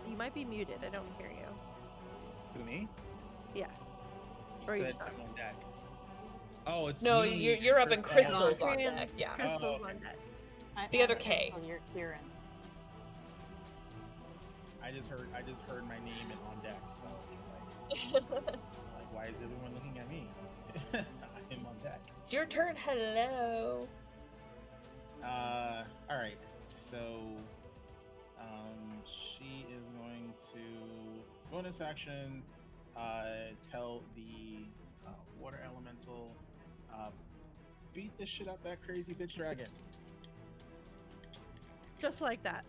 You might be muted. I don't hear you. Who, me? Yeah. You Or you said suck. I'm on deck. Oh, it's No, me you're up in Crystal. Crystal's on Kieran, deck. Yeah. Crystal's Oh, okay. on deck. The other I'm K. Crystal, you're Kieran. I just heard my name and on deck, so it's like why is everyone looking at me? I'm on deck. It's your turn. Hello. All right. So, she is going to bonus action, tell the water elemental, beat the shit out that crazy bitch dragon. Just like that.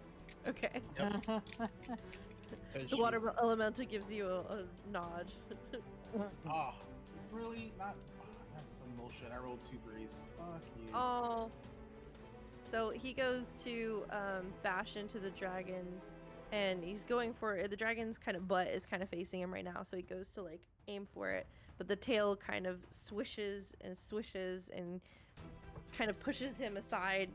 Okay. Yep. 'Cause The she's- water elemental gives you a nod. Ah, really? Not. That's some bullshit. I rolled 2 3s. Fuck you. Oh. So he goes to bash into the dragon, and he's going for it. The dragon's kind of butt is kind of facing him right now, so he goes to like aim for it, but the tail kind of swishes and kind of pushes him aside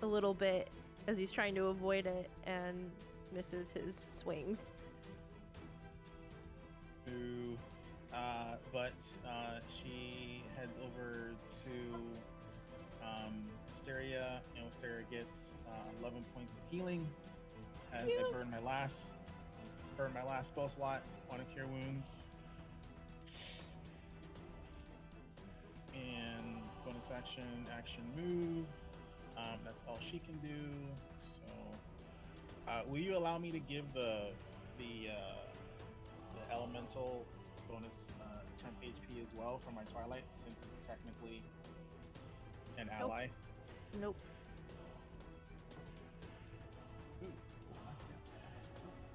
a little bit as he's trying to avoid it and misses his swings. Boo. But she heads over to Wisteria, and Wisteria gets 11 points of healing as I burn my last spell slot on a cure wounds. And bonus action move. That's all she can do. So, will you allow me to give the elemental bonus 10 HP as well for my Twilight, since it's technically an ally? Nope. Ooh,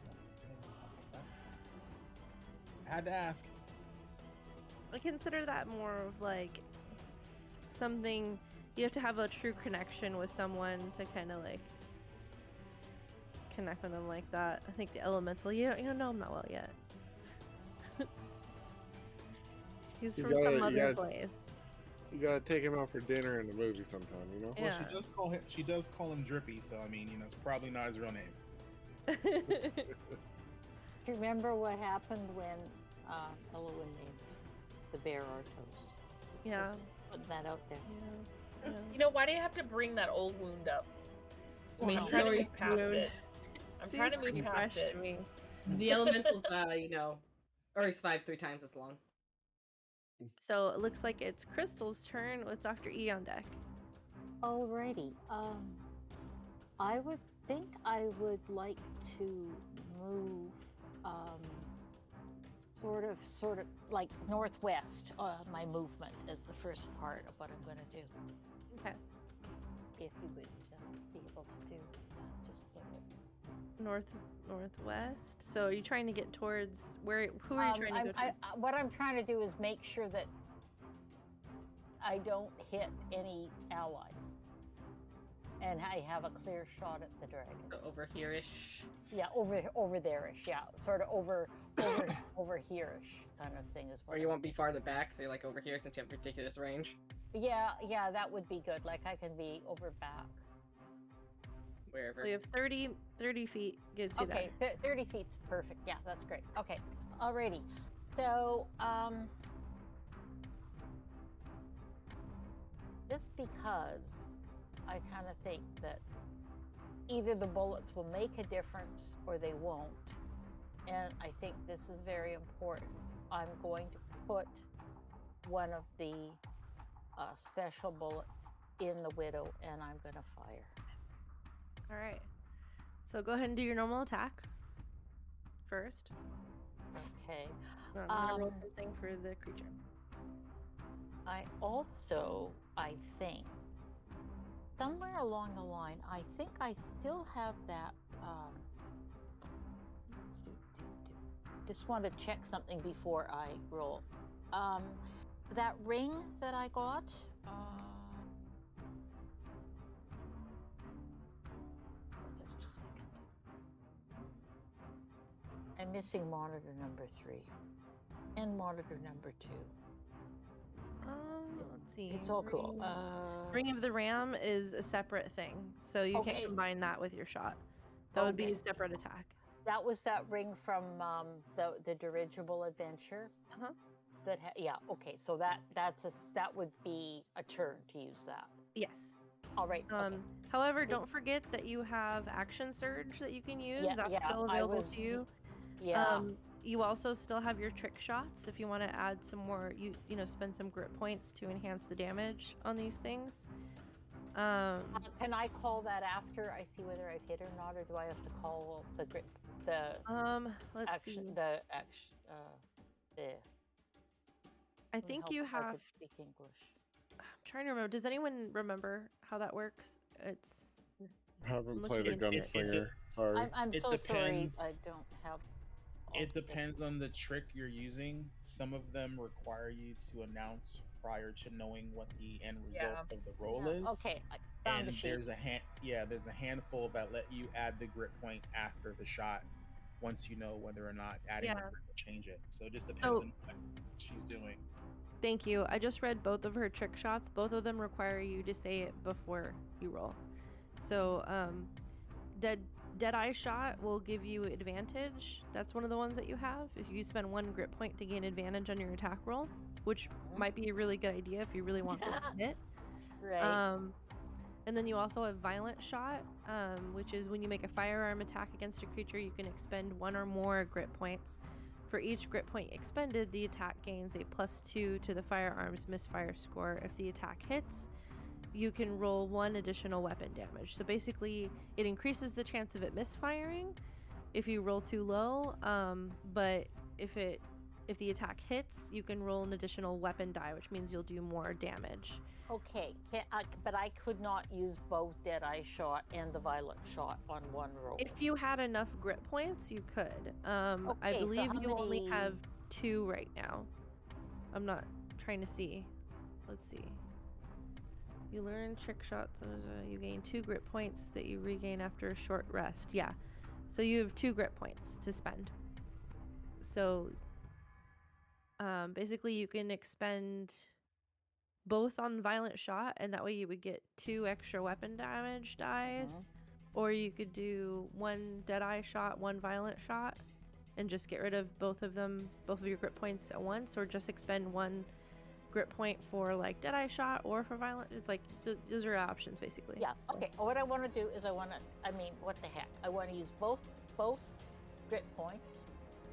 that's 10. I'll take that. I had to ask. I consider that more of like something you have to have a true connection with someone to kind of like connect with them like that. I think the elemental, you don't know him that well yet. He's You from gotta- some you other gotta- place. You gotta take him out for dinner in the movie sometime, you know? Well, Yeah. she does call him Drippy, so I mean, it's probably not his real name. Do you remember what happened when Elowen named the bear Artos? Yeah. Just putting that out there. Yeah. You know, why do you have to bring that old wound up? Well, I'm no. trying to Sorry, move past wound. it. I'm trying to Seems move pretty past fresh it. to me. The elementals, already survived 3 times as long. So it looks like it's Crystal's turn with Dr. E on deck. Alrighty. I would think I would like to move sort of like northwest. My movement is the first part of what I'm going to do. Okay. If you would be able to do just so that northwest. So are you trying to get towards where? Who are you trying to go to? What I'm trying to do is make sure that I don't hit any allies, and I have a clear shot at the dragon. So over here-ish. Yeah, over there-ish. Yeah, sort of over here-ish kind of thing is what. Or you won't be farther back, so you're like over here since you have ridiculous range. Yeah, that would be good. Like I can be over back. Wherever. We have 30 feet gets you Okay, 30 feet's perfect. Yeah, that's great. Okay, alrighty. So, just because I kind of think that either the bullets will make a difference or they won't, and I think this is very important, I'm going to put one of the special bullets in the widow, and I'm going to fire. All right. So go ahead and do your normal attack first. Okay. I'm gonna roll something for the creature. I also, I think, somewhere along the line, I think I still have that. Just want to check something before I roll. That ring that I got. Just a second. I'm missing monitor number 3 and monitor number 2. Let's see. It's all cool. Ring of the Ram is a separate thing, so you can't combine that with your shot. That would be a separate attack. That was that ring from the dirigible adventure. Uh-huh. Okay. So that would be a turn to use that. Yes. All right. Okay. However, don't forget that you have action surge that you can use. Yeah, That's still available to you. Yeah. You also still have your trick shots if you want to add some more. You know, spend some grit points to enhance the damage on these things. Can I call that after I see whether I've hit or not, or do I have to call the grit? Let's see. I think you have. I could speak English. I'm trying to remember. Does anyone remember how that works? It's. Haven't played a into it. gunslinger. Sorry. I'm It so sorry. depends. I don't have. It depends on the trick you're using. Some of them require you to announce prior to knowing what the end result of the roll is. Okay, I found the sheet. There's a handful that let you add the grit point after the shot once you know whether or not adding the grit will change it. So it just depends on what she's doing. Thank you. I just read both of her trick shots. Both of them require you to say it before you roll. So, Deadeye shot will give you advantage. That's one of the ones that you have. If you spend 1 grit point to gain advantage on your attack roll, which might be a really good idea if you really want this to hit. Right. And then you also have violent shot, which is when you make a firearm attack against a creature, you can expend 1 or more grit points. For each grit point expended, the attack gains a +2 to the firearm's misfire score. If the attack hits, you can roll 1 additional weapon damage. So basically, it increases the chance of it misfiring if you roll too low. But if the attack hits, you can roll an additional weapon die, which means you'll do more damage. Okay, but I could not use both Deadeye shot and the violent shot on one roll. If you had enough grit points, you could. I believe you only have 2 right now. I'm not trying to see. Let's see. You learn trick shots. You gain 2 grit points that you regain after a short rest. Yeah. So you have 2 grit points to spend. So basically you can expend both on violent shot, and that way you would get 2 extra weapon damage dice. Or you could do 1 Deadeye shot, 1 violent shot, and just get rid of both of your grit points at once, or just expend 1 grit point for like Deadeye shot or for violent. It's like those are options basically. Yeah. So. Okay. What I want to do is what the heck? I want to use both grit points.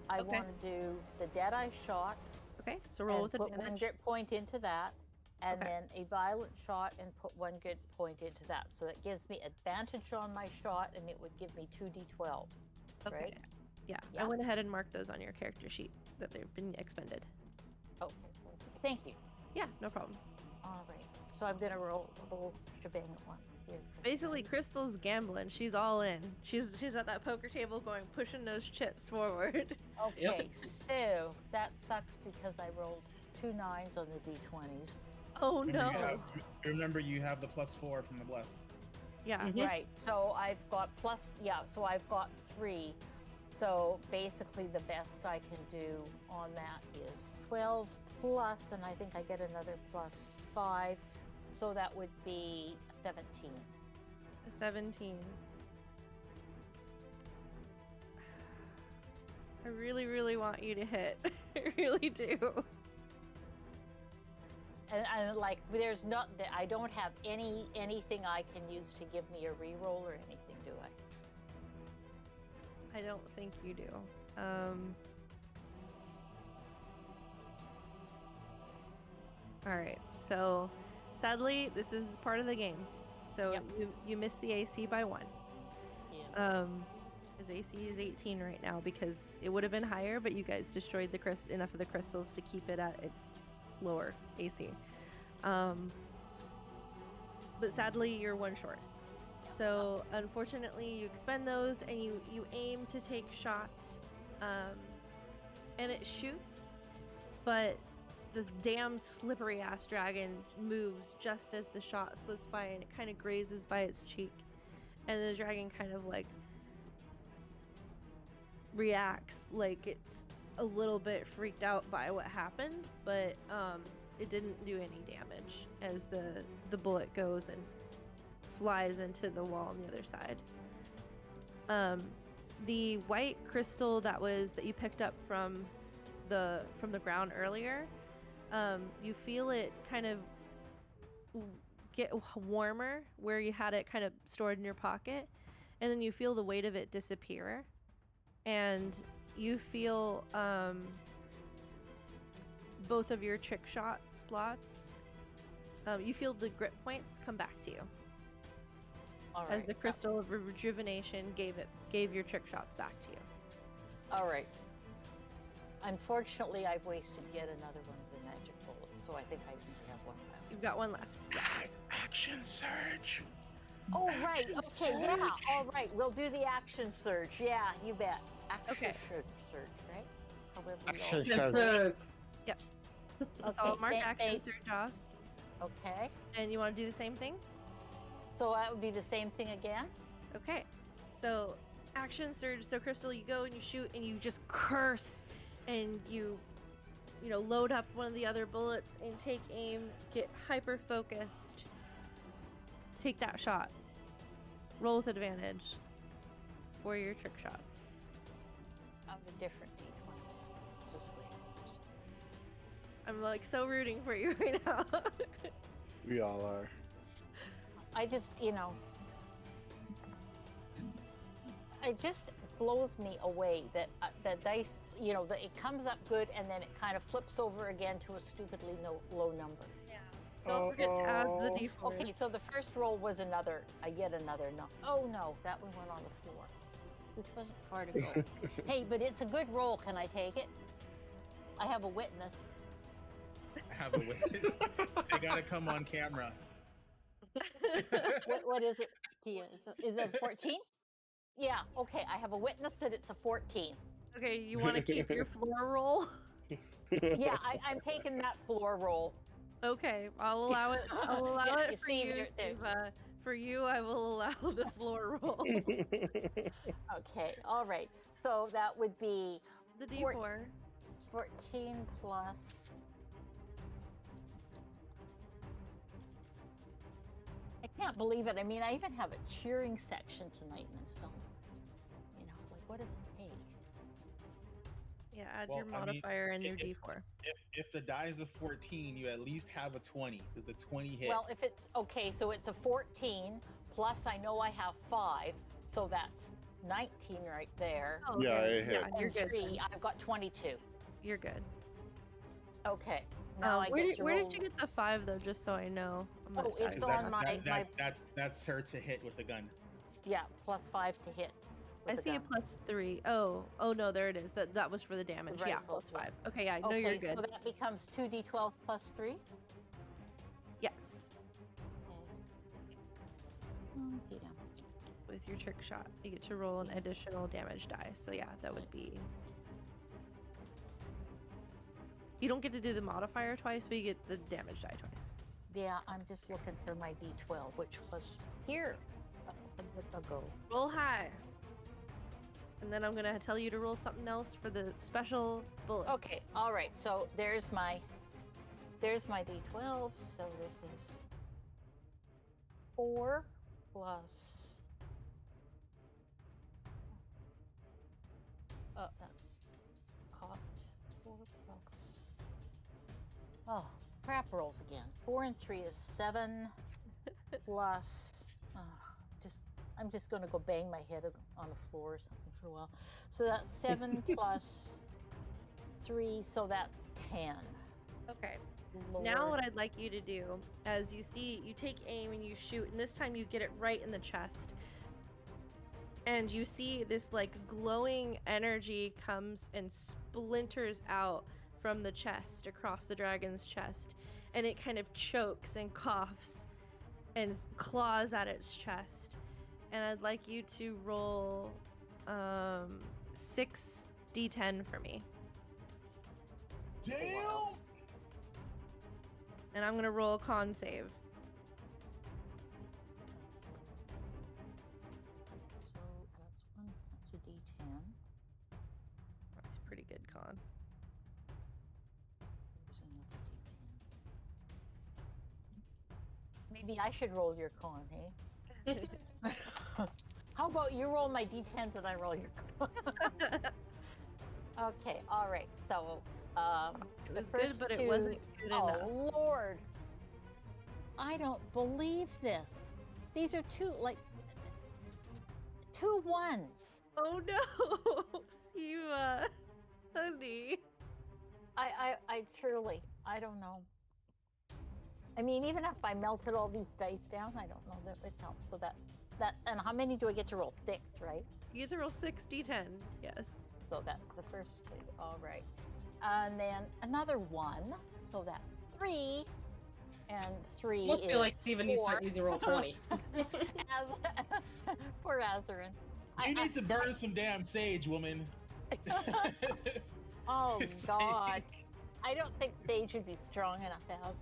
I want to do the Deadeye shot. Okay. So roll with put advantage. 1 grit point into that, and then a violent shot and put 1 grit point into that. So that gives me advantage on my shot, and it would give me 2d12. Okay. Right? Yeah. I went ahead and marked those on your character sheet that they've been expended. Okay. Thank you. Yeah, no problem. All right. So I'm gonna roll the whole shebang at once. Here for Basically, three. Crystal's gambling. She's all in. She's at that poker table going, pushing those chips forward. Okay, so that sucks because I rolled 2 9s on the d20s. Oh Remember, no. remember you have the +4 from the bless. Yeah. Mhm. Right. So I've got so I've got 3. So basically the best I can do on that is 12 plus, and I think I get another +5. So that would be 17. A 17. I really, really want you to hit. I really do. And like, there's not that I don't have anything I can use to give me a reroll or anything, do I? I don't think you do. Alright, so sadly, this is part of the game. So Yep. you missed the AC by 1. Yeah. His AC is 18 right now because it would have been higher, but you guys destroyed the enough of the crystals to keep it at its lower AC. But sadly, you're 1 short. So unfortunately, you expend those and you aim to take shot, and it shoots, but the damn slippery ass dragon moves just as the shot slips by, and it kind of grazes by its cheek, and the dragon kind of like reacts like it's a little bit freaked out by what happened, but it didn't do any damage as the bullet goes and flies into the wall on the other side. The white crystal that you picked up from the ground earlier, you feel it kind of get warmer where you had it kind of stored in your pocket, and then you feel the weight of it disappear, and you feel both of your trick shot slots, you feel the grip points come back to you. All As right. the crystal of rejuvenation gave your trick shots back to you. All right. Unfortunately, I've wasted yet another one of the magic bullets, so I think I only have 1 left. You've got 1 left. Action surge. Oh, right. Action Okay, yeah. surge. All right. We'll do the action surge. Yeah, you bet. Action Okay. surge, right? However you Action all- surge. That's So I'll mark thank- action thank- surge off. Okay. And you want to do the same thing? So that would be the same thing again? Okay. So action surge. So Crystal, you go and you shoot and you just curse, and you load up one of the other bullets and take aim, get hyper focused. Take that shot. Roll with advantage for your trick shot. Of a different D20s. Just wait. I'm like so rooting for you right now. We all are. I just, it just blows me away that the dice, that it comes up good and then it kind of flips over again to a stupidly low number. Don't forget to add the Oh. d4. Okay, so the first roll was yet another no. Oh no, that one went on the floor, which wasn't far to go. Hey, but it's a good roll. Can I take it? I have a witness. Have a witness. They gotta come on camera. What is it, Tia? Is it 14? Yeah, okay, I have a witness that it's a 14. Okay, you want to keep your floor roll? Yeah, I'm taking that floor roll. Okay, I'll allow it. I'll allow Yeah, it you for see, you. For you, I will allow the floor roll. Okay, all right. So that would be The Four- d4. 14 plus. I can't believe it. I mean, I even have a cheering section tonight, and I'm still, like, what does it take? Yeah, add Well, your I mean, modifier and your if- d4. If the die is a 14, you at least have a 20. Does a 20 hit? Well, if it's okay, so it's a 14 plus. I know I have 5, so that's 19 right there. Oh, Yeah, okay. it hit. Yeah, you're And good. 3, I've got 22. You're good. Okay. Now I where get did, to where roll. did you get the 5 though? Just so I know. I'm Oh, excited. it's on my- That's her to hit with the gun. Yeah, plus 5 to hit. I with the see a gun. +3. Oh no, there it is. That was for the damage. Yeah, Rifle, yeah. +5. Okay, yeah, no, Okay, you're good. so that becomes 2d12 plus 3. Okay, yeah. with your trick shot. You get to roll an additional damage die. So yeah, that would be. You don't get to do the modifier twice, but you get the damage die twice. Yeah, I'm just looking for my D12, which was here a bit ago. Roll high. And then I'm gonna tell you to roll something else for the special bullet. Okay, all right. So there's my D12. So this is 4 plus. Oh, that's hot. 4 plus. Oh, crap rolls again. 4 and 3 is 7 plus. I'm just going to go bang my head on the floor or something for a while. So that's 7 plus 3, so that's 10. Okay. Lord. Now what I'd like you to do, as you see, you take aim and you shoot, and this time you get it right in the chest. And you see this like glowing energy comes and splinters out from the chest across the dragon's chest, and it kind of chokes and coughs and claws at its chest. And I'd like you to roll 6 d10 for me. Damn! And I'm gonna roll a con save. So that's a D10. That's pretty good con. There's another D10. Maybe I should roll your con, hey? How about you roll my D10s and I roll your con? Okay, all right. So, It the was good, first but two... it wasn't good enough. Oh, Lord. I don't believe this. These are two 1s. Oh no, Siva, honey. I truly, I don't know. I mean, even if I melted all these dice down, I don't know that it helps. So that, and how many do I get to roll? 6, right? You get to roll 6 d10, yes. So that's the first 2. All right. And then another 1. So that's 3. And 3 I is feel like Steven needs to 4. start using roll 20. Poor Azarin. You need to burn some damn sage, woman. Oh, It's God. like- I don't think sage would be strong enough, Az.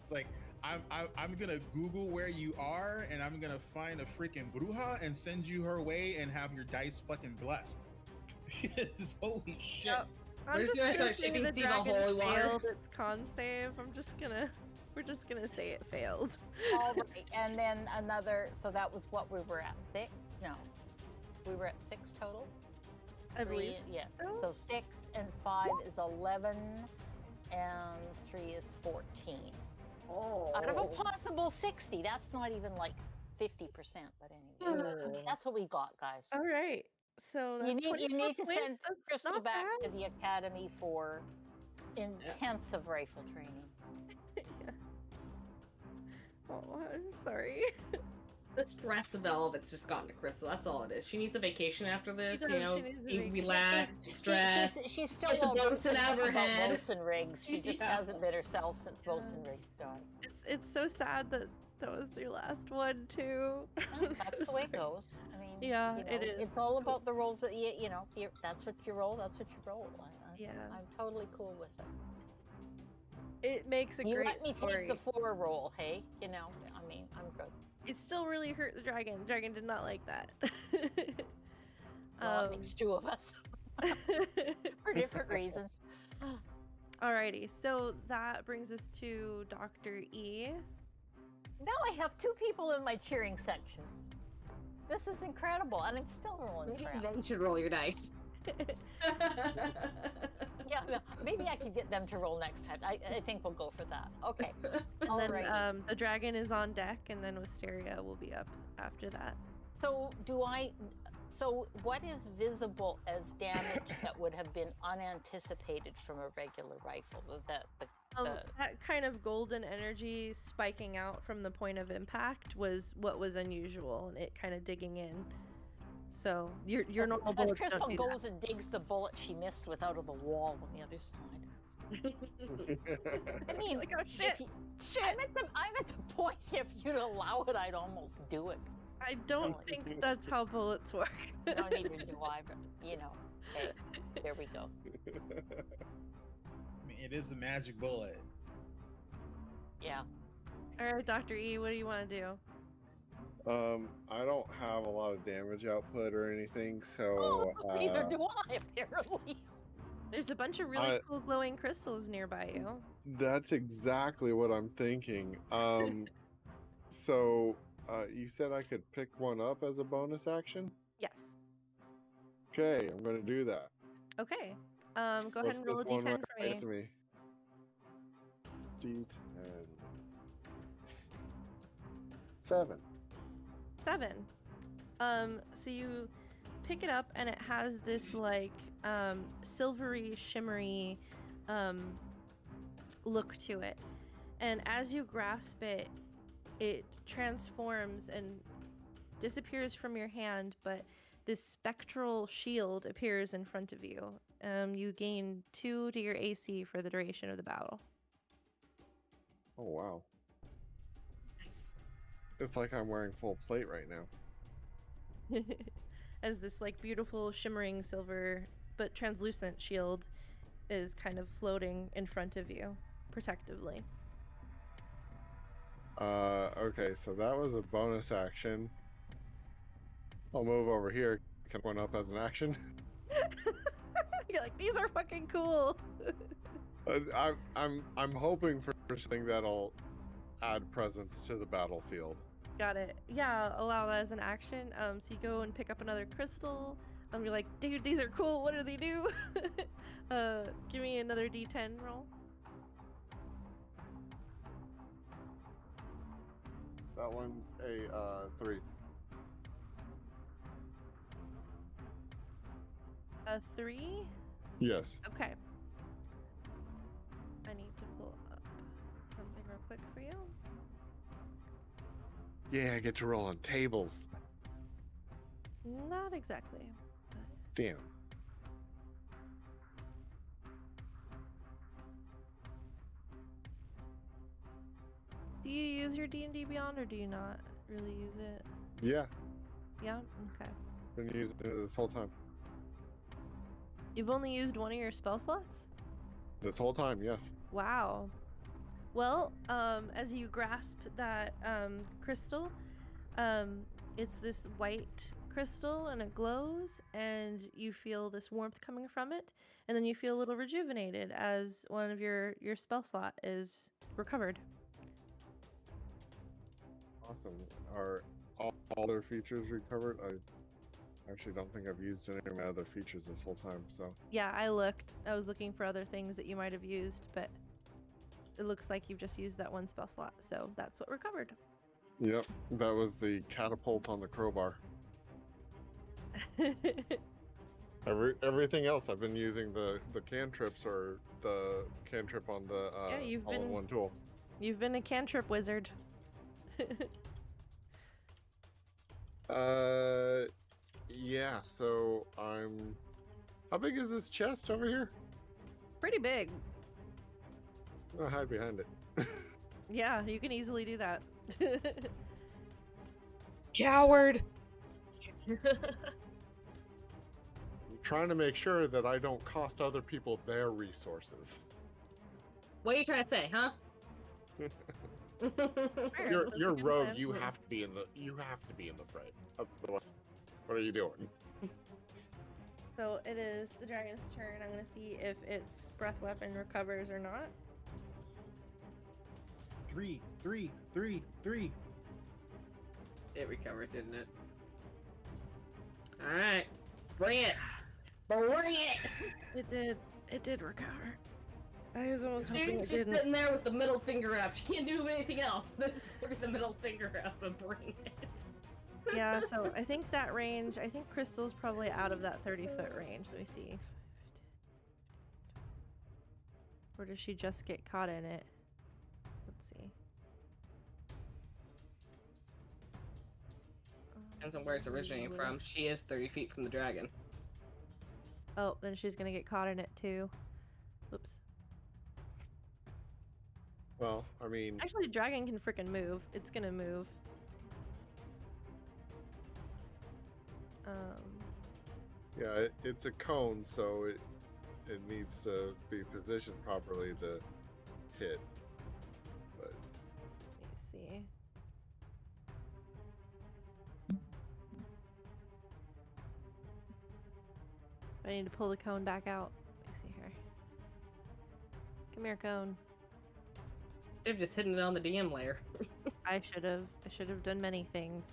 It's like I'm gonna Google where you are, and I'm gonna find a freaking bruja and send you her way, and have your dice fucking blessed. Holy shit! Yep. We're just gonna start say shipping the Siva dragon holy water. failed its con save. We're just gonna say it failed. All right, and then another. So that was what we were at. 6? No, we were at 6 total. I believe. Yeah. so. So 6 and 5 is 11, and 3 is 14. Oh. Out of a possible 60. That's not even like 50%, but anyway, that's what we got, guys. All right. So that's You need to 24 send points. That's Crystal not back bad. to the academy for intensive rifle training. Yeah. Oh, I'm sorry. The stress of Velvet's just gotten to Crystal. That's all it is. She needs a vacation after this. does, You know, she needs a be vacation. relaxed, stressed. She's still Get the all bosun pissed out of her about head. bosun rigs. She just Yeah. hasn't been herself since bosun rigs started. It's so sad that that was your last one too. No, that's the way it goes. I mean, Yeah, you know, it is. It's all about the roles that you know. That's what you roll. That's what you roll. Yeah. I'm totally cool with it. It makes a You great let me story. take the 4 roll, hey? You know, I mean, I'm good. It still really hurt the dragon. The dragon did not like that. Well, it makes 2 of us for different reasons. Alrighty, so that brings us to Dr. E. Now I have 2 people in my cheering section. This is incredible, and I'm still rolling crap. You should roll your dice. Yeah, no, maybe I could get them to roll next time. I think we'll go for that. Okay. And All then right. the dragon is on deck, and then Wisteria will be up after that. So what is visible as damage that would have been unanticipated from a regular rifle? That kind of golden energy spiking out from the point of impact was what was unusual, and it kind of digging in. So your normal As bullets Crystal don't do that. goes and digs the bullet she missed with out of the wall on the other side. I mean, Like, oh, shit, if you- shit. I'm at the point if you'd allow it, I'd almost do it. I don't think that's how bullets work. No, neither do I, but hey, there we go. I mean, it is a magic bullet. Yeah. All right, Dr. E, what do you want to do? I don't have a lot of damage output or anything, Oh, so neither do I, apparently. There's a bunch of really cool glowing crystals nearby you. that's exactly what I'm thinking. So you said I could pick one up as a bonus action? Yes. Okay, I'm gonna do that. Okay. Go ahead What's and roll a this one d10 right for me. next to me? D10. 7. 7. So you pick it up and it has this like silvery, shimmery look to it. And as you grasp it, it transforms and disappears from your hand, but this spectral shield appears in front of you. You gain 2 to your AC for the duration of the battle. Oh wow. Nice. It's like I'm wearing full plate right now. As this like beautiful shimmering silver but translucent shield is kind of floating in front of you protectively. Okay, so that was a bonus action. I'll move over here. Can one up as an action? You're like, these are fucking cool. I'm hoping for something that'll add presence to the battlefield. Got it. Yeah, allow that as an action. So you go and pick up another crystal. You're like, dude, these are cool. What do they do? Give me another D10 roll. That one's a 3. A 3? Yes. Okay. I need to pull up something real quick for you. Yeah, I get to roll on tables. Not exactly. But... Damn. Do you use your D&D Beyond or do you not really use it? Yeah, Yeah? Okay. been using it this whole time. You've only used one of your spell slots? This whole time, yes. Wow. Well, as you grasp that crystal, it's this white crystal and it glows and you feel this warmth coming from it, and then you feel a little rejuvenated as one of your spell slot is recovered. Awesome. Are all their features recovered? I actually don't think I've used any of my other features this whole time, so. Yeah, I looked. I was looking for other things that you might have used, but it looks like you've just used that one spell slot, so that's what recovered. Yep, that was the catapult on the crowbar. Everything else I've been using the cantrips or the cantrip on the you've all-in-one tool. You've been a cantrip wizard. Yeah, so I'm... How big is this chest over here? Pretty big. I'll hide behind it. Yeah, you can easily do that. Coward! I'm trying to make sure that I don't cost other people their resources. What are you trying to say, huh? Fair, You're that's a you're good rogue. plan. You have to be in the fray. Otherwise, what are you doing? So it is the dragon's turn. I'm gonna see if its breath weapon recovers or not. 3, 3, 3, 3. It recovered, didn't it? Alright. Bring it! Bring it! It did recover. I was almost hoping She's it just didn't. sitting there with the middle finger up. She can't do anything else but stick the middle finger up and bring it. Yeah, so I think that range, I think Crystal's probably out of that 30-foot range. Let me see. Or does she just get caught in it? Let's see. Depends on where it's originating from. She is 30 feet from the dragon. Oh, then she's gonna get caught in it too. Oops. Well, I mean, Actually, dragon can freaking move. It's gonna move. Yeah, it's a cone, so it needs to be positioned properly to hit. But Let me see. I need to pull the cone back out. Let me see here. Come here, cone. They've just hidden it on the DM layer. I should have done many things.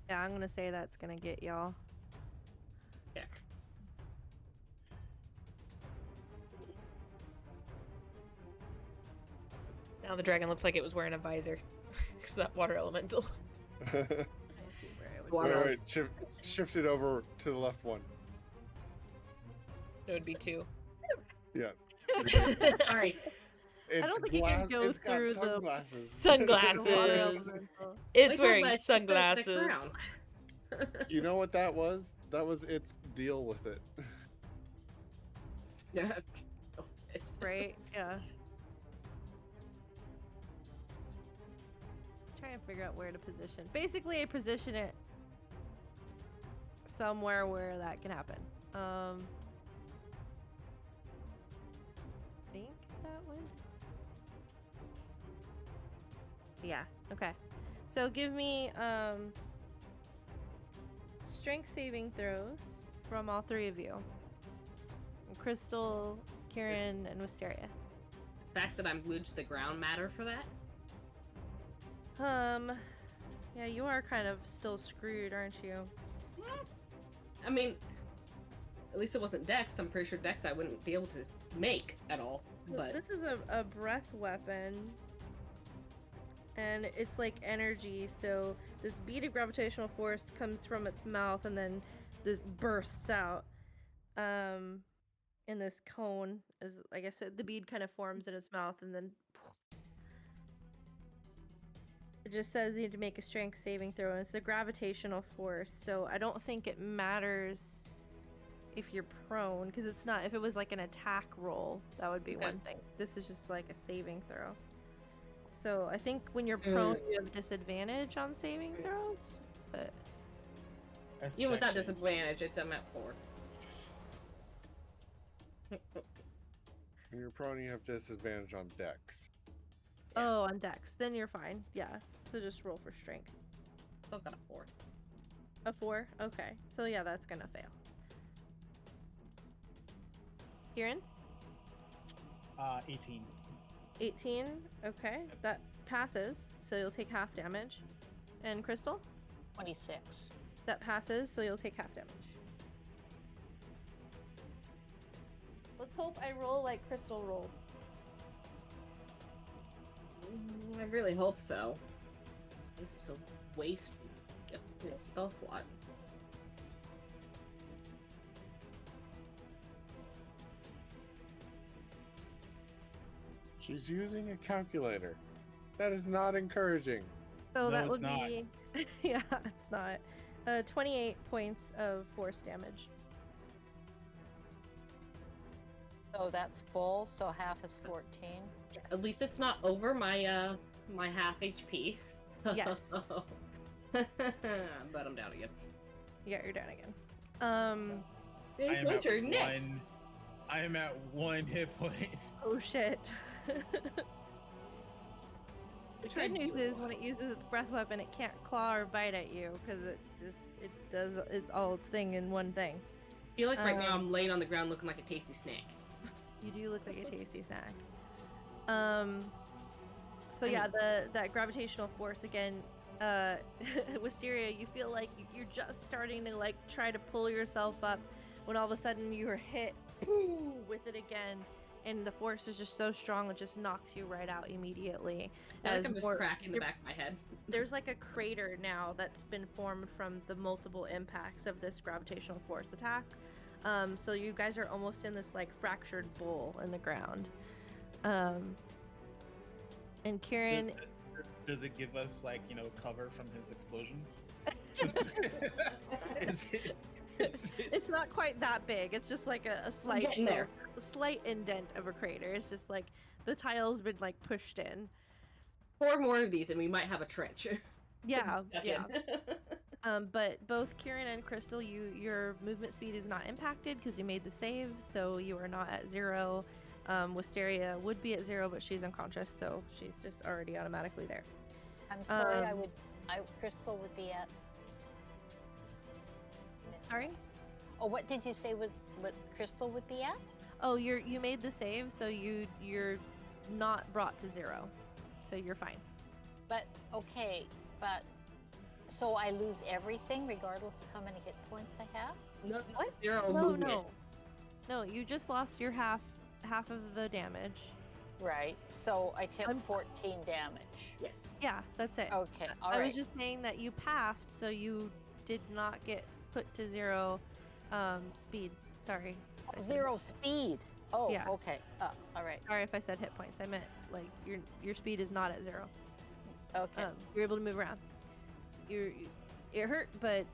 Yeah, I'm gonna say that's gonna get y'all. Yeah. Now the dragon looks like it was wearing a visor. Because that water elemental. I see where I would Water. wait, shift it over to the left one. It would be 2. Yeah. Sorry. It's I don't think you can go it's got through the sunglasses. Sunglasses. the water elemental. It's Wait, wearing no, it's just the sunglasses. crown. You know what that was? That was its deal with it. Yeah. Oh, it's Right? Yeah. Try and figure out where to position. Basically, I position it somewhere where that can happen. Think that way? Yeah, okay. So give me strength saving throws from all 3 of you. Crystal, Kieran, and Wisteria. the fact that I'm glued to the ground matter for that. Yeah, you are kind of still screwed, aren't you? I mean, at least it wasn't Dex. I'm pretty sure Dex I wouldn't be able to make at all. So But this is a breath weapon, and it's like energy. So this bead of gravitational force comes from its mouth, and then this bursts out. In this cone, as like I said, the bead kind of forms in its mouth, and then it just says you need to make a strength saving throw. And it's a gravitational force, so I don't think it matters if you're prone, because it's not. If it was like an attack roll, that would be Okay. one thing. This is just like a saving throw. So I think when you're prone, you have disadvantage on saving throws. But That's even with that dex saves. disadvantage, it's I'm at 4. When you're prone, you have disadvantage on dex. Yeah. oh, on dex, then you're fine. Yeah. So just roll for strength. Still got a 4. A 4. Okay. So yeah, that's gonna fail. Kieran? 18. 18. Okay, that passes, so you'll take half damage. And Crystal? 26. That passes, so you'll take half damage. Let's hope I roll like Crystal rolled. I really hope so. This was a waste of a spell slot. She's using a calculator. That is not encouraging. So No, that it's would not. be yeah, it's not. 28 points of force damage. So that's full, so half is 14. At least it's not over my my half HP. Yes. So- but I'm down again. Yeah, you're down again. I It's am my at turn next. I am at 1 hit point. Oh shit. The Which good I news do is a when lot. it uses its breath weapon, it can't claw or bite at you because it does it's all its thing in one thing. I feel like right now I'm laying on the ground looking like a tasty snack. You do look like a tasty snack. So yeah, that gravitational force again. Wisteria, you feel like you're just starting to like try to pull yourself up when all of a sudden you are hit with it again, and the force is just so strong it just knocks you right out immediately. I feel like As I'm just more- cracking the back of my head. There's like a crater now that's been formed from the multiple impacts of this gravitational force attack. So you guys are almost in this like fractured bowl in the ground. And Kieran, does it give us like cover from his explosions? Since- is it, It's not quite that big. It's just like a slight getting there. a slight indent of a crater. It's just like the tile's been like pushed in. 4 more of these, and we might have a trench. Yeah, Stuck yeah. in. But both Kieran and Crystal, your movement speed is not impacted because you made the save, so you are not at 0. Wisteria would be at 0, but she's unconscious, so she's just already automatically there. I'm sorry, Um, Crystal would be at. Sorry? Oh, what did you say was what Crystal would be at? Oh, you made the save, so you're not brought to 0, so you're fine. But okay, but so I lose everything regardless of how many hit points I have? No, What? 0 No, movement. no, you just lost your half of the damage. Right. So I took I'm- 14 damage. Yes. Yeah, that's it. Okay. All I right. was just saying that you passed, so you did not get put to 0 speed. Sorry. I said- 0 speed. Oh, Yeah. okay. All right. Sorry if I said hit points. I meant like your speed is not at 0. Okay. You're able to move around. It hurt, but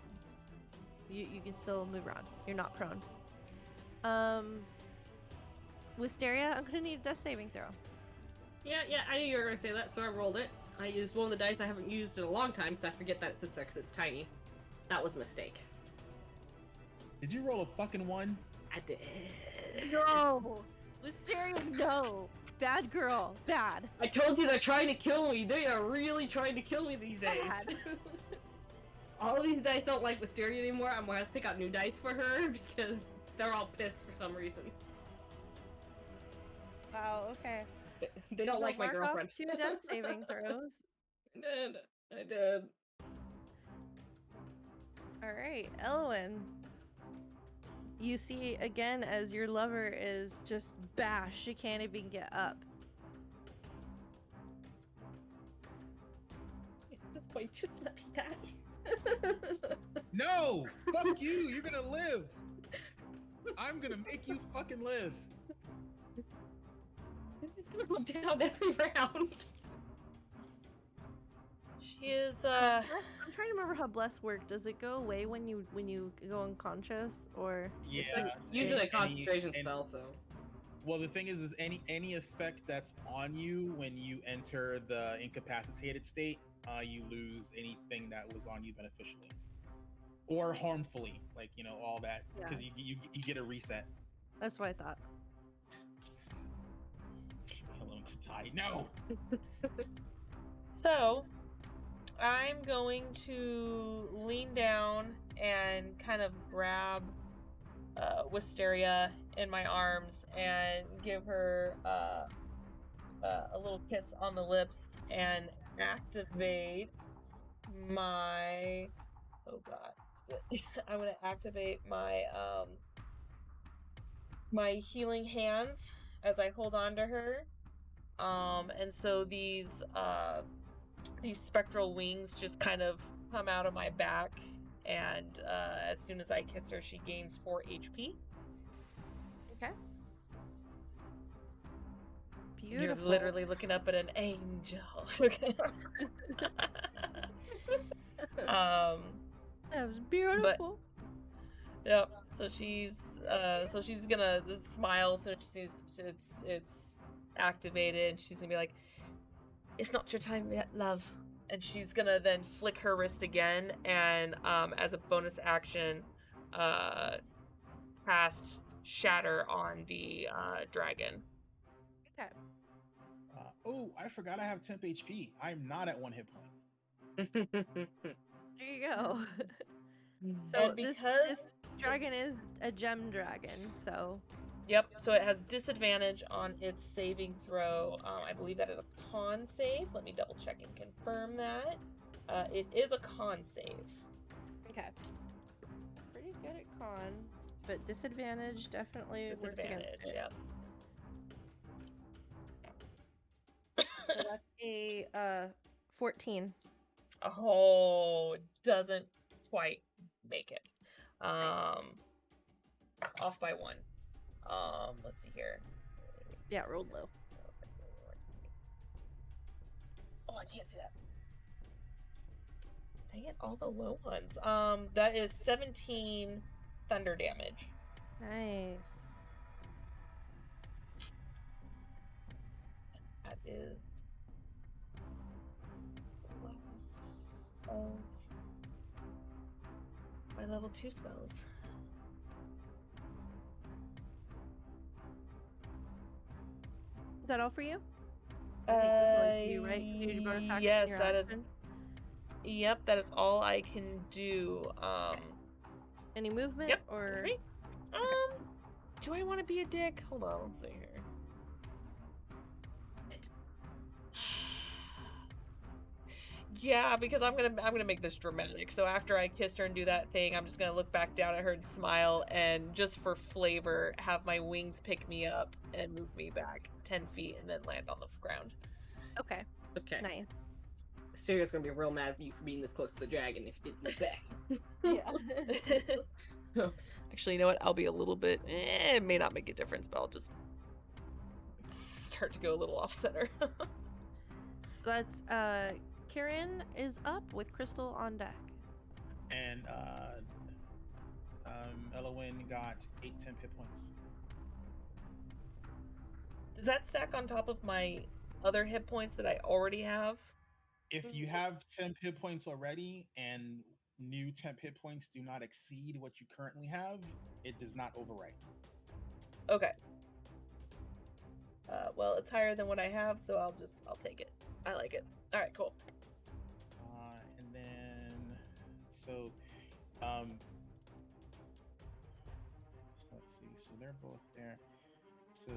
you can still move around. You're not prone. Wisteria, I'm gonna need a death saving throw. Yeah, I knew you were going to say that, so I rolled it. I used one of the dice I haven't used in a long time, because I forget that it sits there because it's tiny. That was a mistake. Did you roll a fucking 1? I did. No, Wisteria, no, bad girl, bad. I told you they're trying to kill me. They are really trying to kill me these days. Bad. All these dice don't like Wisteria anymore. I'm going to pick out new dice for her because they're all pissed for some reason. Wow. Okay. They don't like my Mark girlfriend. off 2 death saving throws. I did. All right, Elwyn. You see again as your lover is just bashed. She can't even get up. At this point, just let me die. No! Fuck you! You're gonna live! I'm gonna make you fucking live! I'm just gonna go down every round. She is I'm trying to remember how bless work. Does it go away when you go unconscious, or Yeah. Usually a any- concentration any- spell, so. Well, the thing is any effect that's on you when you enter the incapacitated state, you lose anything that was on you beneficially or harmfully, like all that, because you get a reset. that's what I thought. Alone to die. No. So, I'm going to lean down and kind of grab Wisteria in my arms and give her a little kiss on the lips and activate my. Oh God, is it? I'm gonna activate my my healing hands as I hold on to her. And so these spectral wings just kind of come out of my back, and as soon as I kiss her, she gains 4 HP. Okay. You're Beautiful. literally looking up at an angel. Okay. That was beautiful. Yep. So she's gonna just smile so she sees it's activated. She's gonna be like, "It's not your time yet, love." And she's gonna then flick her wrist again, and as a bonus action, cast Shatter on the dragon. Okay. Oh, I forgot I have temp HP. I'm not at 1 hit point. There you go. So And this because dragon is a gem dragon, so Yep, so it has disadvantage on its saving throw. I believe that is a con save. Let me double check and confirm that. It is a con save. okay. Pretty good at con, but disadvantage definitely worked Disadvantage, against it. yep. So that's a 14. Oh, doesn't quite make it. Off by 1. Let's see here. Yeah, rolled low. I can't see that. Dang it, all the low ones. That is 17 thunder damage. Nice. That is the last of my level 2 spells. Is that all for you? I think that's all you can do, right? 'Cause you did your bonus action and Yes, your that is. action. Yep, that is all I can do. Any movement Yep, or that's me. Do I want to be a dick? Hold on, let's see here. Yeah, because I'm gonna make this dramatic. So after I kiss her and do that thing, I'm just gonna look back down at her and smile, and just for flavor, have my wings pick me up and move me back 10 feet, and then land on the ground. Okay. Okay. Nice. Asteria's gonna be real mad at you for being this close to the dragon if you didn't move back. Yeah. Actually, you know what? I'll be a little bit. It may not make a difference, but I'll just start to go a little off center. So that's Kieran is up with Crystal on deck. And Elowin got 8 temp hit points. Does that stack on top of my other hit points that I already have? If you have temp hit points already and new temp hit points do not exceed what you currently have, it does not overwrite. Okay. Well, it's higher than what I have, so I'll take it. I like it. All right, cool. And then, so let's see. So they're both there. So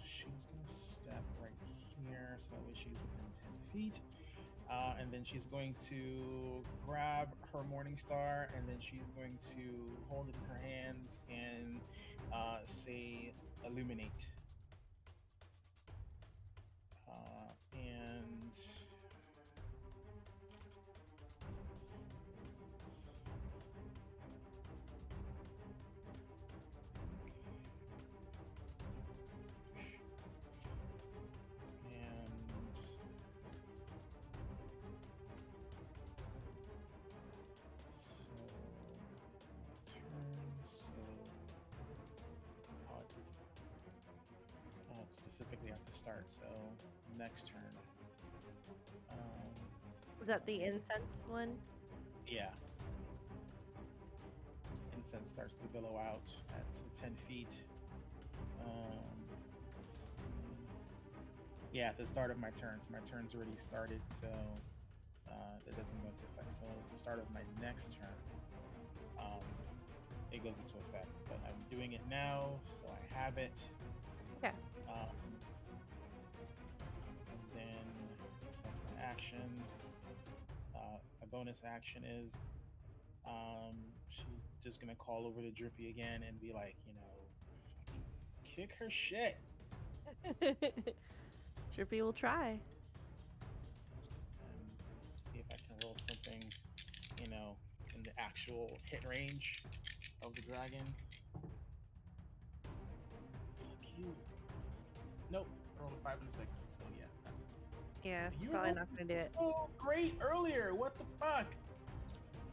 she's gonna step right here, so that way she's within 10 feet. And then she's going to grab her Morning Star, and then she's going to hold it in her hands and say illuminate. And specifically at the start, so next turn. Was that the incense one? Yeah. Incense starts to billow out at 10 feet. Yeah, at the start of my turn. So my turn's already started, so that doesn't go into effect. So at the start of my next turn, it goes into effect. But I'm doing it now, so I have it. Okay. And then so that's my action. A bonus action is she's just gonna call over to Drippy again and be like, fucking kick her shit. Drippy will try. And see if I can roll something, in the actual hit range of the dragon. Fuck you. Nope. Rolled a 5 and a 6. So yeah, that's. Yeah, it's You probably rolled not gonna do it. Oh, great earlier. What the fuck?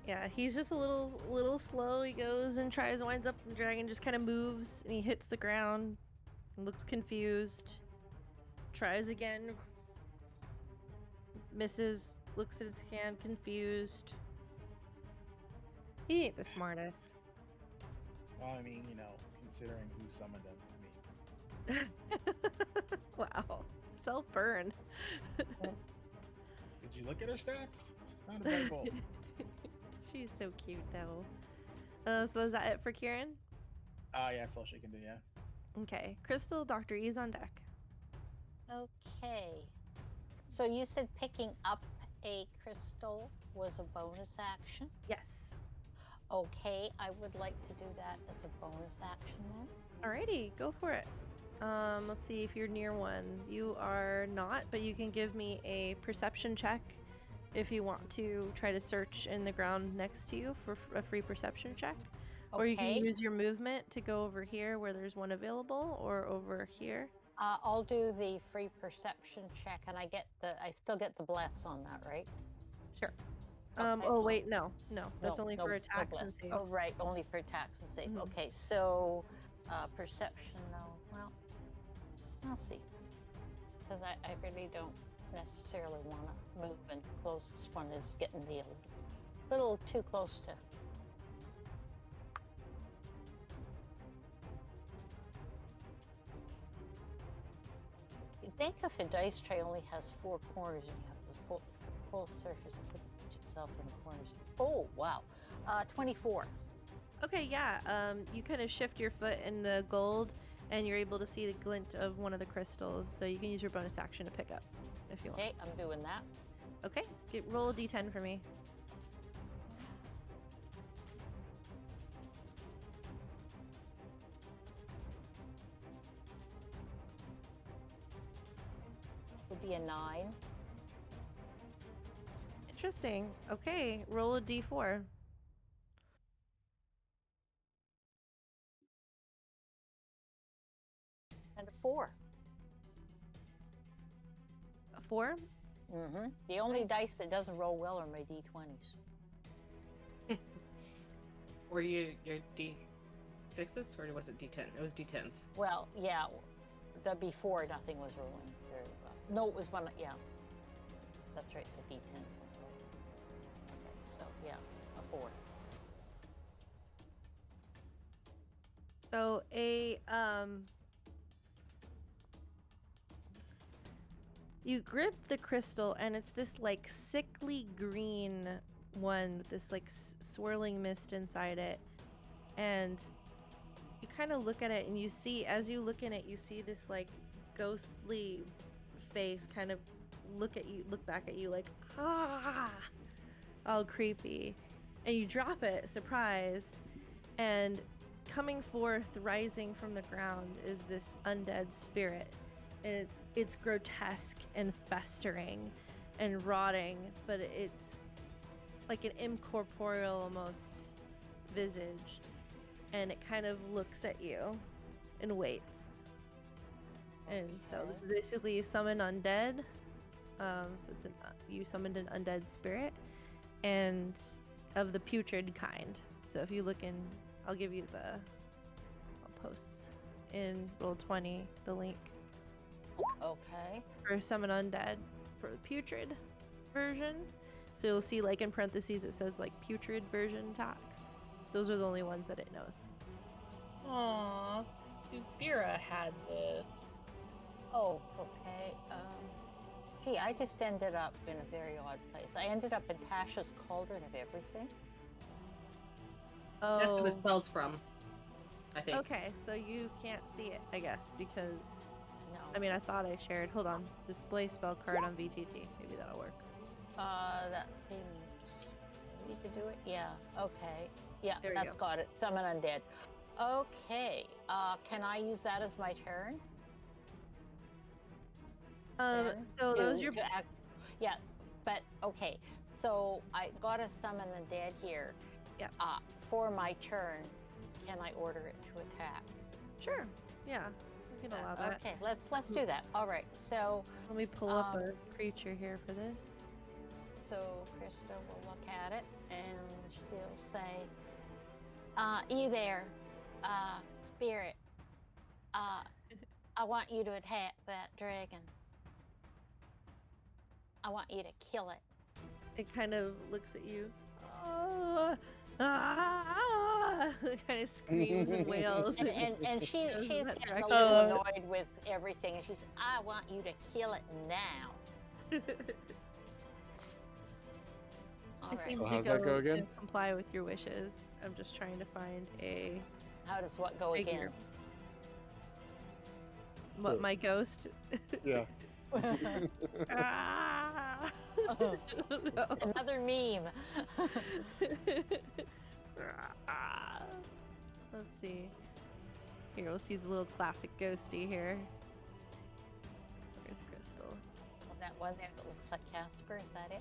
Yeah, he's just a little slow. He goes and tries, winds up, and the dragon just kind of moves, and he hits the ground, and looks confused. Tries again. Misses. Looks at his hand, confused. He ain't the smartest. Well, I mean, considering who summoned him, Wow. Self-burn. did you look at her stats? She's not a bad bull. She's so cute, though. So is that it for Kieran? Yeah, that's all she can do, yeah. Okay. Crystal, Dr. E's on deck. Okay. So you said picking up a crystal was a bonus action? Yes. Okay, I would like to do that as a bonus action then. Alrighty, go for it. Let's see if you're near one. You are not, but you can give me a perception check if you want to try to search in the ground next to you for a free perception check. Or you can Okay. use your movement to go over here where there's one available, or over here. I'll do the free perception check, and I still get the bless on that, right? Sure. Okay. Oh wait, no, that's No, only no, for no attacks and bless. saves. Oh, right, only for attacks and save. Mhm. Okay, so perception, no. Well, I'll see. Because I really don't necessarily want to move, and closest one is getting the little too close to. You think if a dice tray only has 4 corners, and you have the full surface and put yourself in the corners. Oh, wow. 24. Okay, yeah. You kind of shift your foot in the gold, and you're able to see the glint of one of the crystals. So you can use your bonus action to pick up, if you want. Okay, I'm doing that. Okay, roll a d10 for me. Would be a 9. Interesting. Okay, roll a d4. And a 4. A 4? Mm-hmm. The only dice that doesn't roll well are my d20s. Or your d6s, or was it d10? It was d10s. Well, yeah. The before, nothing was rolling very well. No, it was one. Yeah. That's right. The d10s were rolling. Okay, so yeah, a 4. So you grip the crystal, and it's this like sickly green one with this like swirling mist inside it, and you kind of look at it, and you see, as you look in it, you see this like ghostly face kind of look back at you like, ah, all creepy, and you drop it surprised, and coming forth, rising from the ground, is this undead spirit, and it's grotesque and festering and rotting, but it's like an incorporeal almost visage, and it kind of looks at you and waits. And so this is basically summon undead. So it's you summoned an undead spirit, and of the putrid kind. So if you look in, I'll give you I'll post in Roll20 the link Okay. for summon undead for the putrid version. So you'll see like in parentheses it says like putrid version attacks. Those are the only ones that it knows. Aw, Subira had this. Oh, okay. Gee, I just ended up in a very odd place. I ended up in Tasha's Cauldron of Everything. Oh, That's where the spell's from, I think. okay, so you can't see it, I guess, because No. I mean I thought I shared. Hold on, display spell card on VTT. Maybe that'll work. That seems maybe to do it. Yeah. Okay. Yeah, There we that's go. got it. Summon undead. Okay. Can I use that as my turn? then So that was to- your to act, yeah, but okay. So I gotta summon undead here. Yep. For my turn, can I order it to attack? sure. Yeah, we can allow that. Okay, let's do that. All right. So Let me pull up a creature here for this. Krista will look at it and she'll say, you there, spirit. I want you to attack that dragon. I want you to kill it. It kind of looks at you. Kind of screams and wails. And she's goes getting that a direction. little annoyed with everything, and she's, I want you to kill it now. All It right. seems So to how's that go to again? comply with your wishes. I'm just trying to find a How does what go figure. again? What, Cool. my ghost? Yeah. Ah! No. Another meme. Let's see. Here, let's use a little classic ghosty here. Where's Crystal? That one there that looks like Casper, is that it?